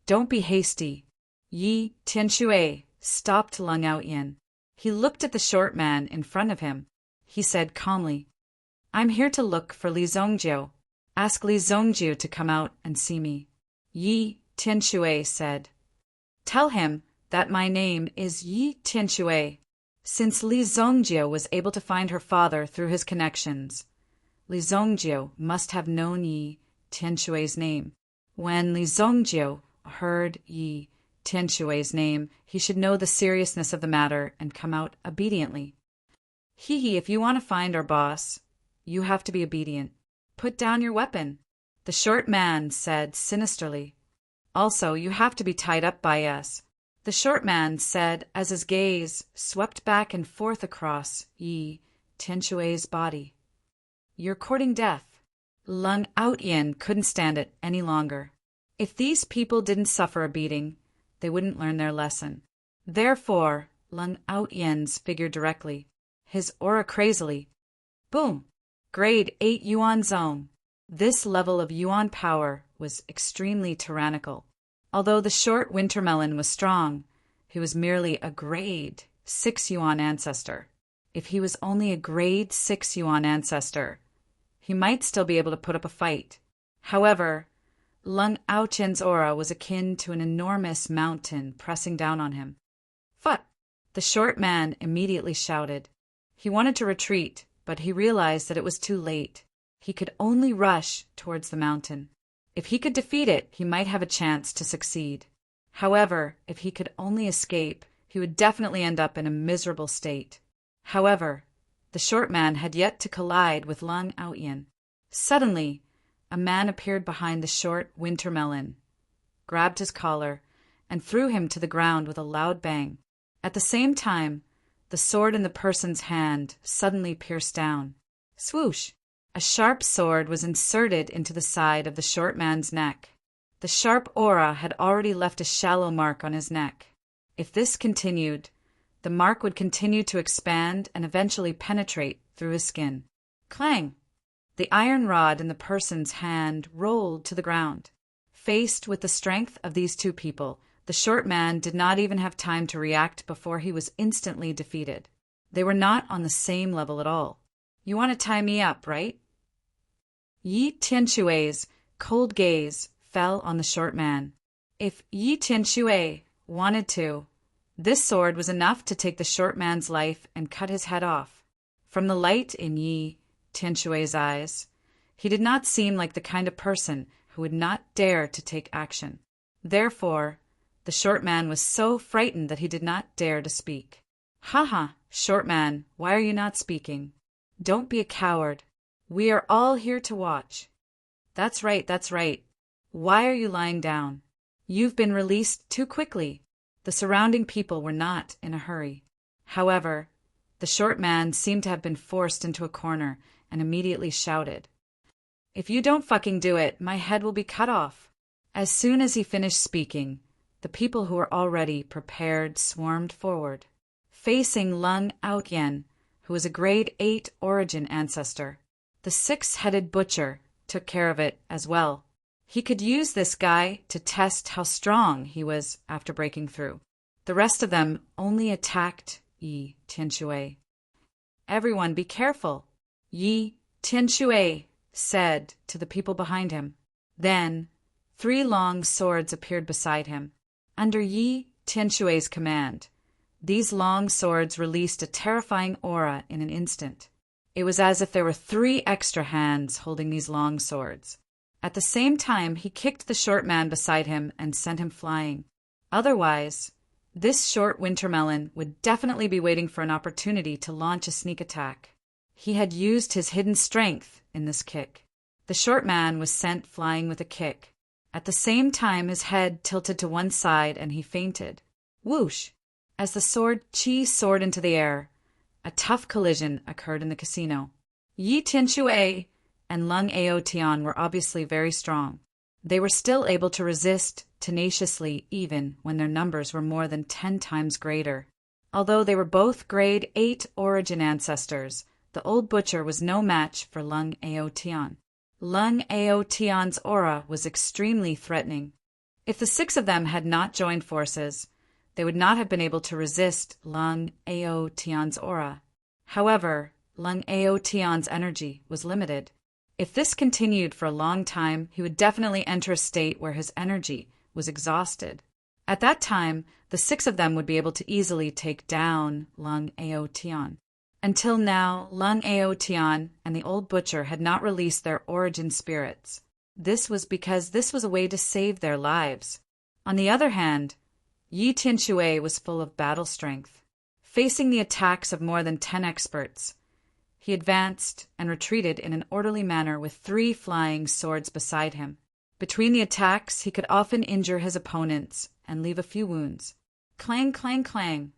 "Don't be hasty." Yi Tianxue stopped Lung Aoyan. He looked at the short man in front of him. He said calmly, "I'm here to look for Li Zongjiu. Ask Li Zongjiu to come out and see me." Yi Tianxue said, "Tell him that my name is Yi Tianxue." Since Li Zongjiu was able to find her father through his connections, Li Zongjiu must have known Yi Tianxue's name. When Li Zongjiu heard Yi Tianxue's name, he should know the seriousness of the matter and come out obediently. "Hee, if you want to find our boss, you have to be obedient. Put down your weapon," the short man said sinisterly. "Also, you have to be tied up by us," the short man said as his gaze swept back and forth across Yi Tianxue's body. "You're courting death." Lung Aoyan couldn't stand it any longer. If these people didn't suffer a beating, they wouldn't learn their lesson. Therefore, Lung Aoyan's figured directly, his aura crazily. Boom! Grade 8 Yuan Zone. This level of Yuan power was extremely tyrannical. Although the short winter melon was strong, he was merely a grade 6 Yuan ancestor. If he was only a grade 6 Yuan ancestor, he might still be able to put up a fight. However, Lung Aoyan's aura was akin to an enormous mountain pressing down on him. "Phut!" the short man immediately shouted. He wanted to retreat, but he realized that it was too late. He could only rush towards the mountain. If he could defeat it, he might have a chance to succeed. However, if he could only escape, he would definitely end up in a miserable state. However, the short man had yet to collide with Lung Aotian. Suddenly, a man appeared behind the short winter melon, grabbed his collar, and threw him to the ground with a loud bang. At the same time, the sword in the person's hand suddenly pierced down. Swoosh! A sharp sword was inserted into the side of the short man's neck. The sharp aura had already left a shallow mark on his neck. If this continued, the mark would continue to expand and eventually penetrate through his skin. Clang! The iron rod in the person's hand rolled to the ground. Faced with the strength of these two people, the short man did not even have time to react before he was instantly defeated. They were not on the same level at all. You want to tie me up, right? Yi Tianshui's cold gaze fell on the short man. If Yi Tianshui wanted to, this sword was enough to take the short man's life and cut his head off. From the light in Yi Tianshui's eyes, he did not seem like the kind of person who would not dare to take action. Therefore, the short man was so frightened that he did not dare to speak. "Ha, short man, why are you not speaking? Don't be a coward. We are all here to watch." That's right. Why are you lying down? You've been released too quickly." The surrounding people were not in a hurry. However, the short man seemed to have been forced into a corner and immediately shouted, "If you don't fucking do it, my head will be cut off." As soon as he finished speaking, the people who were already prepared swarmed forward, facing Lung Aotian, who was a grade 8 origin ancestor. The 6-headed butcher took care of it as well. He could use this guy to test how strong he was after breaking through. The rest of them only attacked Yi Tianshui. "Everyone be careful," Yi Tianshui said to the people behind him. Then 3 long swords appeared beside him. Under Yi Tianshui's command, these long swords released a terrifying aura in an instant. It was as if there were 3 extra hands holding these long swords. At the same time, he kicked the short man beside him and sent him flying. Otherwise, this short winter melon would definitely be waiting for an opportunity to launch a sneak attack. He had used his hidden strength in this kick. The short man was sent flying with a kick. At the same time, his head tilted to one side and he fainted. Whoosh! As the sword soared into the air, a tough collision occurred in the casino. Yi Tianshui and Lung Aotian were obviously very strong. They were still able to resist tenaciously even when their numbers were more than 10 times greater. Although they were both grade 8 origin ancestors, the old butcher was no match for Lung Aotian. Lung Aotian's aura was extremely threatening. If the 6 of them had not joined forces, they would not have been able to resist Lung Aotian's aura. However, Lung Aotian's energy was limited. If this continued for a long time, he would definitely enter a state where his energy was exhausted. At that time, the 6 of them would be able to easily take down Lung Aotian. Until now, Lung Aotian and the old butcher had not released their origin spirits. This was because this was a way to save their lives. On the other hand, Yi Tianshui was full of battle strength. Facing the attacks of more than 10 experts, he advanced and retreated in an orderly manner with 3 flying swords beside him. Between the attacks, he could often injure his opponents and leave a few wounds. Clang, clang, clang.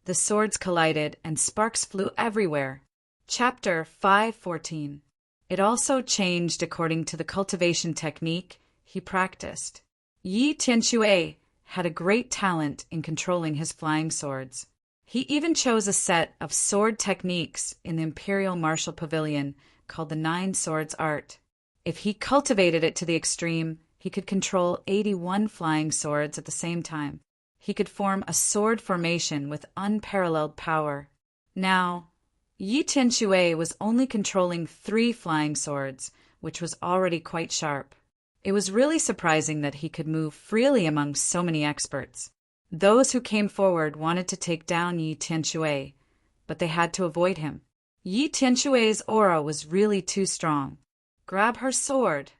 The swords collided and sparks flew everywhere. Chapter 514. It also changed according to the cultivation technique he practiced. Yi Tianshui had a great talent in controlling his flying swords. He even chose a set of sword techniques in the Imperial Martial Pavilion called the 9 Swords Art. If he cultivated it to the extreme, he could control 81 flying swords at the same time. He could form a sword formation with unparalleled power. Now, Yi Tianshui was only controlling 3 flying swords, which was already quite sharp. It was really surprising that he could move freely among so many experts. Those who came forward wanted to take down Yi Tianshui, but they had to avoid him. Yi Tianshui's aura was really too strong. Grab her sword.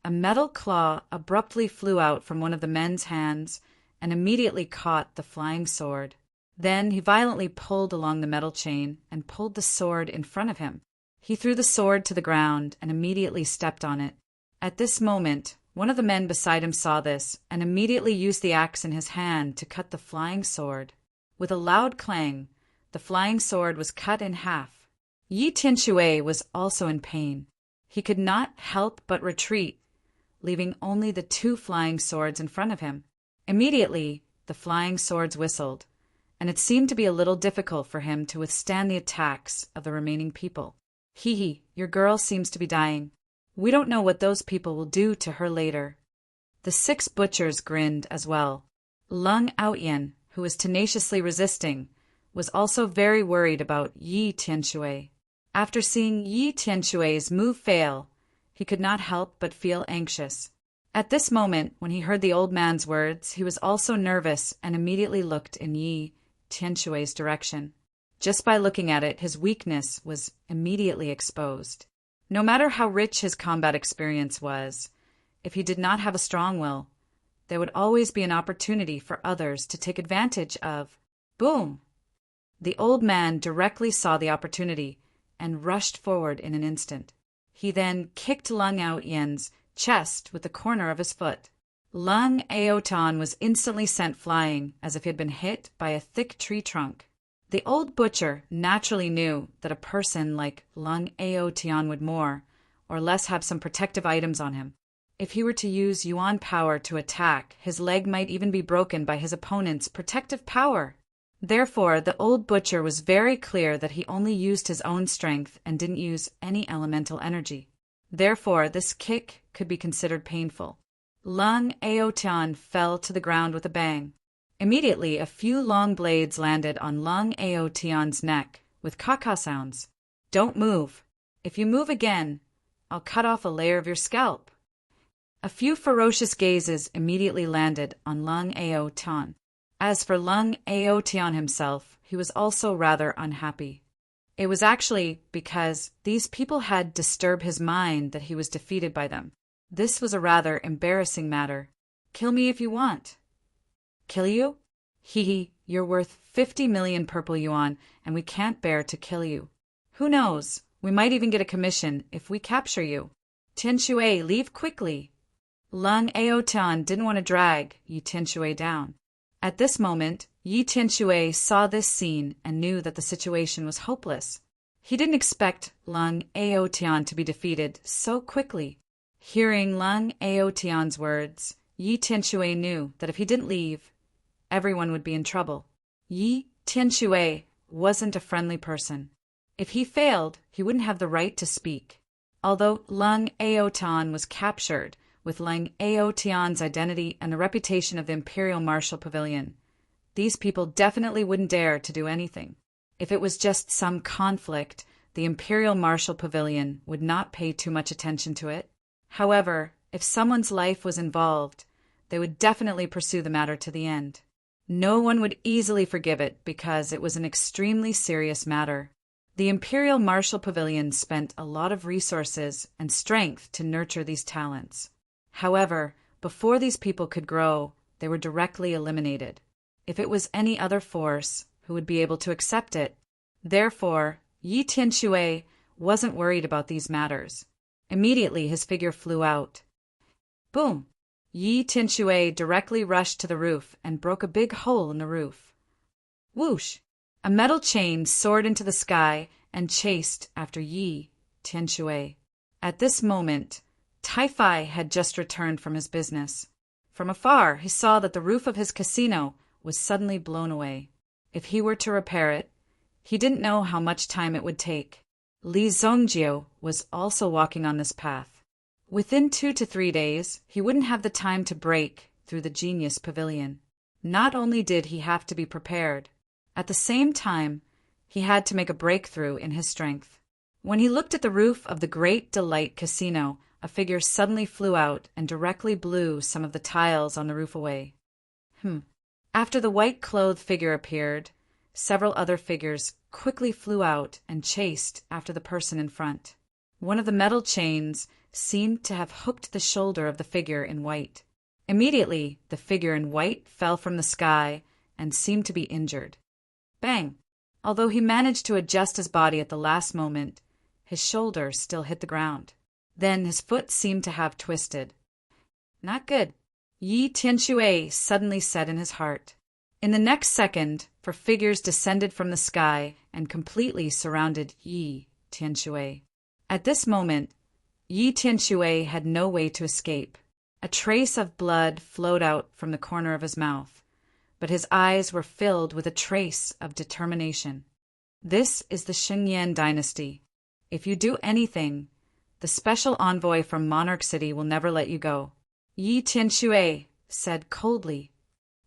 A metal claw abruptly flew out from one of the men's hands and immediately caught the flying sword. Then he violently pulled along the metal chain and pulled the sword in front of him. He threw the sword to the ground and immediately stepped on it. At this moment, one of the men beside him saw this and immediately used the axe in his hand to cut the flying sword. With a loud clang, the flying sword was cut in half. Yi Tianxue was also in pain. He could not help but retreat, leaving only the two flying swords in front of him. Immediately, the flying swords whistled, and it seemed to be a little difficult for him to withstand the attacks of the remaining people. Hee, your girl seems to be dying. We don't know what those people will do to her later. The 6 butchers grinned as well. Lung Aoyan, who was tenaciously resisting, was also very worried about Yi Tianxue. After seeing Yi Tianxue's move fail, he could not help but feel anxious. At this moment, when he heard the old man's words, he was also nervous and immediately looked in Yi Tianxue's direction. Just by looking at it, his weakness was immediately exposed. No matter how rich his combat experience was, if he did not have a strong will, there would always be an opportunity for others to take advantage of. Boom! The old man directly saw the opportunity and rushed forward in an instant. He then kicked Lung Aoyan's chest with the corner of his foot. Lung Aotan was instantly sent flying as if he had been hit by a thick tree trunk. The old butcher naturally knew that a person like Lung Aotian would more or less have some protective items on him. If he were to use Yuan power to attack, his leg might even be broken by his opponent's protective power. Therefore, the old butcher was very clear that he only used his own strength and didn't use any elemental energy. Therefore, this kick could be considered painful. Lung Aotian fell to the ground with a bang. Immediately, a few long blades landed on Lung Aotian's neck with caw-caw sounds. Don't move. If you move again, I'll cut off a layer of your scalp. A few ferocious gazes immediately landed on Lung Aotian. As for Lung Aotian himself, he was also rather unhappy. It was actually because these people had disturbed his mind that he was defeated by them. This was a rather embarrassing matter. Kill me if you want. Kill you? Hee, you're worth 50 million purple yuan, and we can't bear to kill you. Who knows? We might even get a commission if we capture you. Tianxue, leave quickly. Lung Aotian didn't want to drag Yi Tianxue down. At this moment, Yi Tianxue saw this scene and knew that the situation was hopeless. He didn't expect Lung Aotian to be defeated so quickly. Hearing Lung Aotian's words, Yi Tianxue knew that if he didn't leave, everyone would be in trouble. Yi Tianxue wasn't a friendly person. If he failed, he wouldn't have the right to speak. Although Lung Aotian was captured, with Lung Aotian's identity and the reputation of the Imperial Martial Pavilion, these people definitely wouldn't dare to do anything. If it was just some conflict, the Imperial Martial Pavilion would not pay too much attention to it. However, if someone's life was involved, they would definitely pursue the matter to the end. No one would easily forgive it because it was an extremely serious matter. The Imperial Martial Pavilion spent a lot of resources and strength to nurture these talents. However, before these people could grow, they were directly eliminated. If it was any other force, who would be able to accept it? Therefore, Yi Tianxue wasn't worried about these matters. Immediately, his figure flew out. Boom! Yi Tianxue directly rushed to the roof and broke a big hole in the roof. Whoosh! A metal chain soared into the sky and chased after Yi Tianxue. At this moment, Tai-Fi had just returned from his business. From afar, he saw that the roof of his casino was suddenly blown away. If he were to repair it, he didn't know how much time it would take. Li Zongjio was also walking on this path. Within 2 to 3 days, he wouldn't have the time to break through the Genius Pavilion. Not only did he have to be prepared, at the same time, he had to make a breakthrough in his strength. When he looked at the roof of the Great Delight Casino, a figure suddenly flew out and directly blew some of the tiles on the roof away. After the white-clothed figure appeared, several other figures quickly flew out and chased after the person in front. One of the metal chains seemed to have hooked the shoulder of the figure in white. Immediately, the figure in white fell from the sky and seemed to be injured. Bang! Although he managed to adjust his body at the last moment, his shoulder still hit the ground. Then his foot seemed to have twisted. Not good, Yi Tianxue suddenly said in his heart. In the next second, four figures descended from the sky and completely surrounded Yi Tianxue. At this moment, Yi Tianxue had no way to escape. A trace of blood flowed out from the corner of his mouth, but his eyes were filled with a trace of determination. This is the Xingyan dynasty. If you do anything, the special envoy from Monarch City will never let you go. Yi Tianxue said coldly.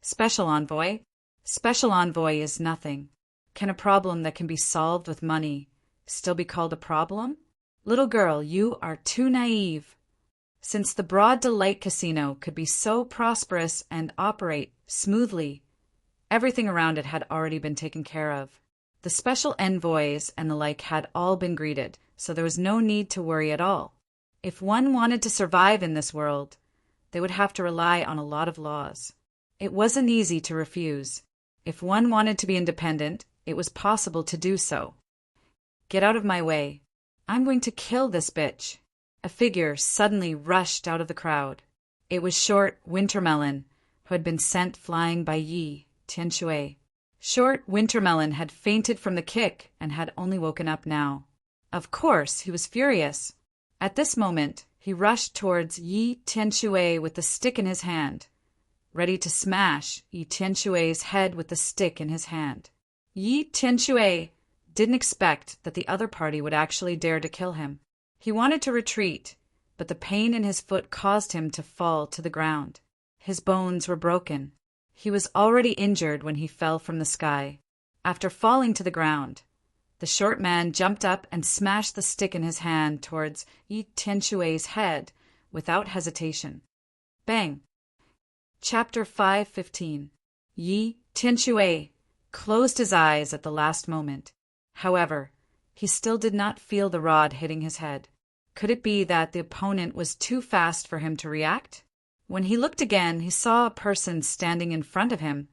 Special envoy? Special envoy is nothing. Can a problem that can be solved with money still be called a problem? Little girl, you are too naive. Since the Broad Delight Casino could be so prosperous and operate smoothly, everything around it had already been taken care of. The special envoys and the like had all been greeted, so there was no need to worry at all. If one wanted to survive in this world, they would have to rely on a lot of laws. It wasn't easy to refuse. If one wanted to be independent, it was possible to do so. Get out of my way. I'm going to kill this bitch. A figure suddenly rushed out of the crowd. It was Short Wintermelon, who had been sent flying by Yi Tianxue. Short Wintermelon had fainted from the kick and had only woken up now. Of course, he was furious. At this moment, he rushed towards Yi Tianxue with the stick in his hand, ready to smash Yi Tianxue's head with the stick in his hand. Yi Tianxue didn't expect that the other party would actually dare to kill him. He wanted to retreat, but the pain in his foot caused him to fall to the ground. His bones were broken. He was already injured when he fell from the sky. After falling to the ground, the short man jumped up and smashed the stick in his hand towards Yi Tianxue's head without hesitation. Bang! Chapter 5:15. Yi Tianxue closed his eyes at the last moment. However, he still did not feel the rod hitting his head. Could it be that the opponent was too fast for him to react? When he looked again, he saw a person standing in front of him,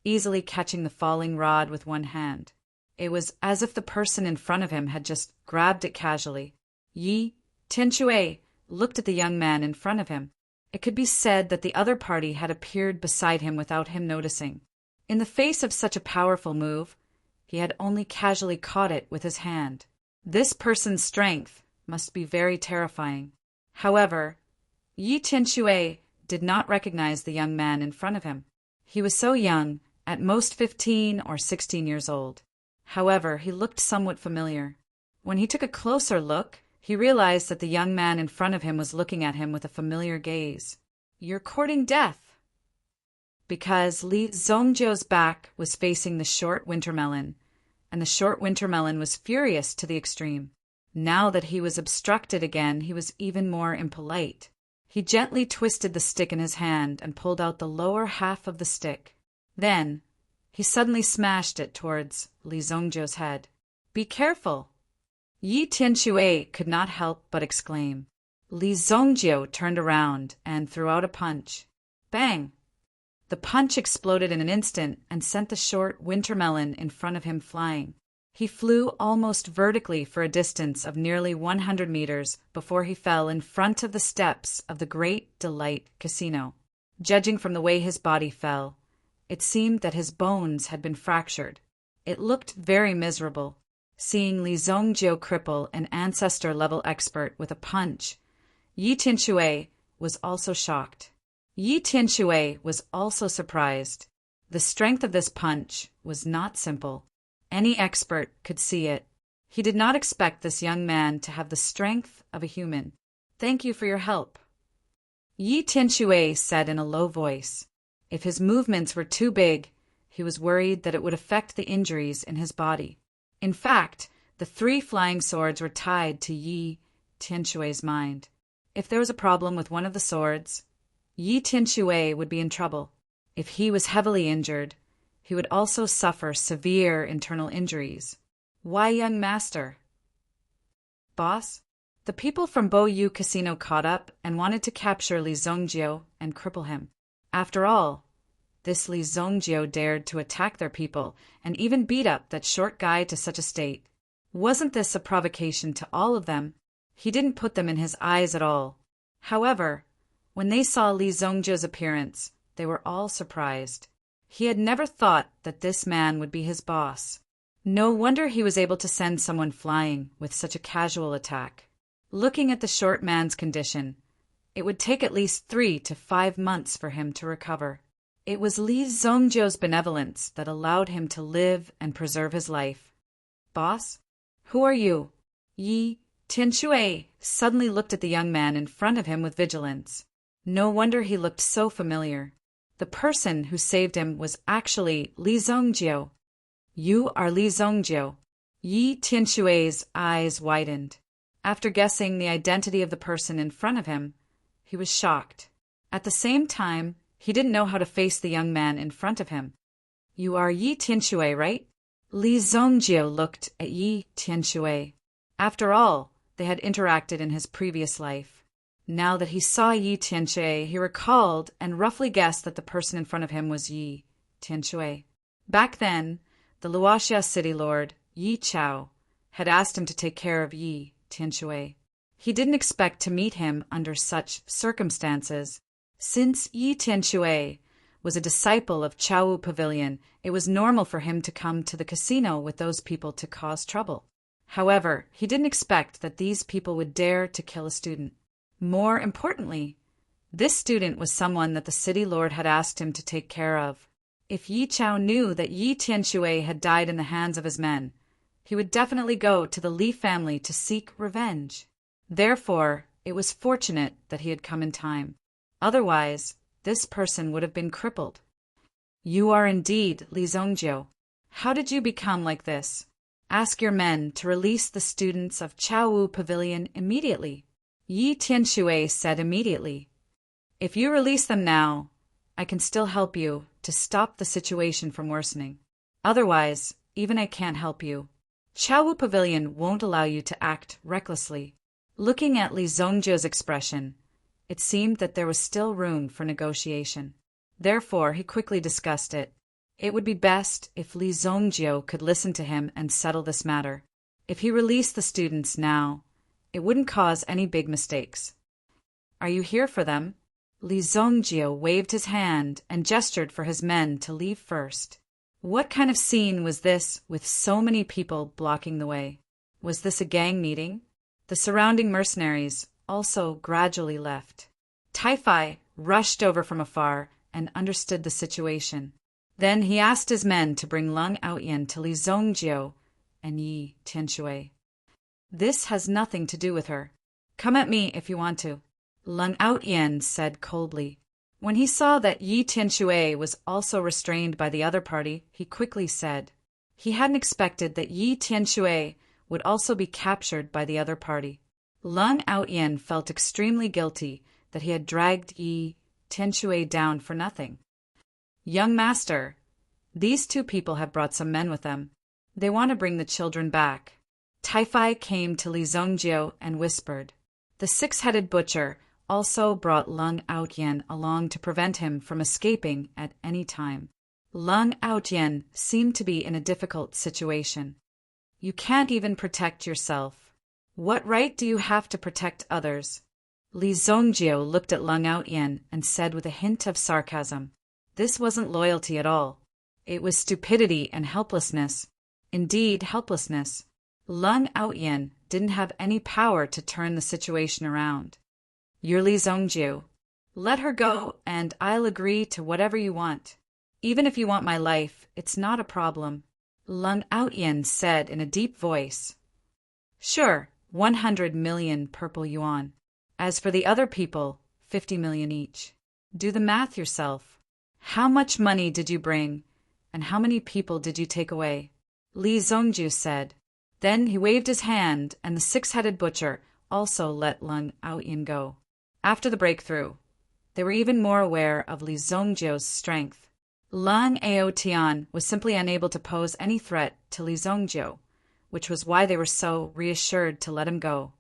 easily catching the falling rod with one hand. It was as if the person in front of him had just grabbed it casually. Yi Tianxue looked at the young man in front of him. It could be said that the other party had appeared beside him without him noticing. In the face of such a powerful move, he had only casually caught it with his hand. This person's strength must be very terrifying. However, Yi Tianxue did not recognize the young man in front of him. He was so young, at most 15 or 16 years old. However, he looked somewhat familiar. When he took a closer look, he realized that the young man in front of him was looking at him with a familiar gaze. "You're courting death." Because Li Zongjiu's back was facing the Short Wintermelon, and the Short Wintermelon was furious to the extreme. Now that he was obstructed again, he was even more impolite. He gently twisted the stick in his hand and pulled out the lower half of the stick. Then, he suddenly smashed it towards Li Zongjiu's head. "Be careful!" Yi Tianxue could not help but exclaim. Li Zongjiu turned around and threw out a punch. Bang! The punch exploded in an instant and sent the Short Wintermelon in front of him flying. He flew almost vertically for a distance of nearly 100 meters before he fell in front of the steps of the Great Delight Casino. Judging from the way his body fell, it seemed that his bones had been fractured. It looked very miserable. Seeing Li Zongjiu cripple an ancestor-level expert with a punch, Yi Tianxue was also shocked. Yi Tianxue was also surprised. The strength of this punch was not simple. Any expert could see it. He did not expect this young man to have the strength of a human. "Thank you for your help," Yi Tianxue said in a low voice. If his movements were too big, he was worried that it would affect the injuries in his body. In fact, the 3 flying swords were tied to Yi Tianxue's mind. If there was a problem with one of the swords, Yi Tianxue would be in trouble. If he was heavily injured, he would also suffer severe internal injuries. "Why, young master?" "Boss?" The people from Bo Yu Casino caught up and wanted to capture Li Zongjiu and cripple him. After all, This Li Zongjio dared to attack their people and even beat up that short guy to such a state. Wasn't this a provocation to all of them? He didn't put them in his eyes at all. However, when they saw Li Zongjio's appearance, they were all surprised. He had never thought that this man would be his boss. No wonder he was able to send someone flying with such a casual attack. Looking at the short man's condition, it would take at least 3 to 5 months for him to recover. It was Li Zongjio's benevolence that allowed him to live and preserve his life. Boss? Who are you? Yi Tianshui suddenly looked at the young man in front of him with vigilance. No wonder he looked so familiar. The person who saved him was actually Li Zongjio. You are Li Zongjio. Yi Tianshui's eyes widened. After guessing the identity of the person in front of him, he was shocked. At the same time, he didn't know how to face the young man in front of him. You are Yi Tianshui, right? Li Zongjio looked at Yi Tianshui. After all, they had interacted in his previous life. Now that he saw Yi Tianshui, he recalled and roughly guessed that the person in front of him was Yi Tianshui. Back then, the Luoxia city lord, Yi Chao, had asked him to take care of Yi Tianshui. He didn't expect to meet him under such circumstances. Since Yi Tianshui was a disciple of Chao Pavilion, it was normal for him to come to the casino with those people to cause trouble. However, he didn't expect that these people would dare to kill a student. More importantly, this student was someone that the city lord had asked him to take care of. If Yi Chao knew that Yi Tianshui had died in the hands of his men, he would definitely go to the Li family to seek revenge. Therefore, it was fortunate that he had come in time. Otherwise, this person would have been crippled. You are indeed Li Zongjio. How did you become like this? Ask your men to release the students of Chao Pavilion immediately. Yi Tianshui said immediately. If you release them now, I can still help you to stop the situation from worsening. Otherwise, even I can't help you. Chao Pavilion won't allow you to act recklessly. Looking at Li Zongjio's expression, it seemed that there was still room for negotiation. Therefore, he quickly discussed it. It would be best if Li Zongjio could listen to him and settle this matter. If he released the students now, it wouldn't cause any big mistakes. Are you here for them? Li Zongjio waved his hand and gestured for his men to leave first. What kind of scene was this with so many people blocking the way? Was this a gang meeting? The surrounding mercenaries also gradually left. Tai rushed over from afar and understood the situation. Then he asked his men to bring Lung Outyen to Li Zongjio and Yi Tianshui. This has nothing to do with her. Come at me if you want to, Lung Outyen said coldly. When he saw that Yi Tianshui was also restrained by the other party, he quickly said. He hadn't expected that Yi Tianshui would also be captured by the other party. Lung Outyen felt extremely guilty that he had dragged Yi Tianshui down for nothing. Young master, these 2 people have brought some men with them. They want to bring the children back. Tai came to Li Zongjio and whispered. The 6-headed butcher also brought Lung Outyen along to prevent him from escaping at any time. Lung Outyen seemed to be in a difficult situation. You can't even protect yourself. What right do you have to protect others? Li Zongjio looked at Lung Outyen and said with a hint of sarcasm. This wasn't loyalty at all. It was stupidity and helplessness. Indeed, helplessness. Lung Outyen didn't have any power to turn the situation around. You're Li Zongjio. Let her go, and I'll agree to whatever you want. Even if you want my life, it's not a problem, Lung Outyen said in a deep voice. Sure, 100 million purple yuan. As for the other people, 50 million each. Do the math yourself. How much money did you bring, and how many people did you take away? Li Zongjio said. Then he waved his hand, and the 6-headed butcher also let Lung Outyen go. After the breakthrough, they were even more aware of Li Zongjio's strength. Lung Aotian was simply unable to pose any threat to Li Zongjio, which was why they were so reassured to let him go.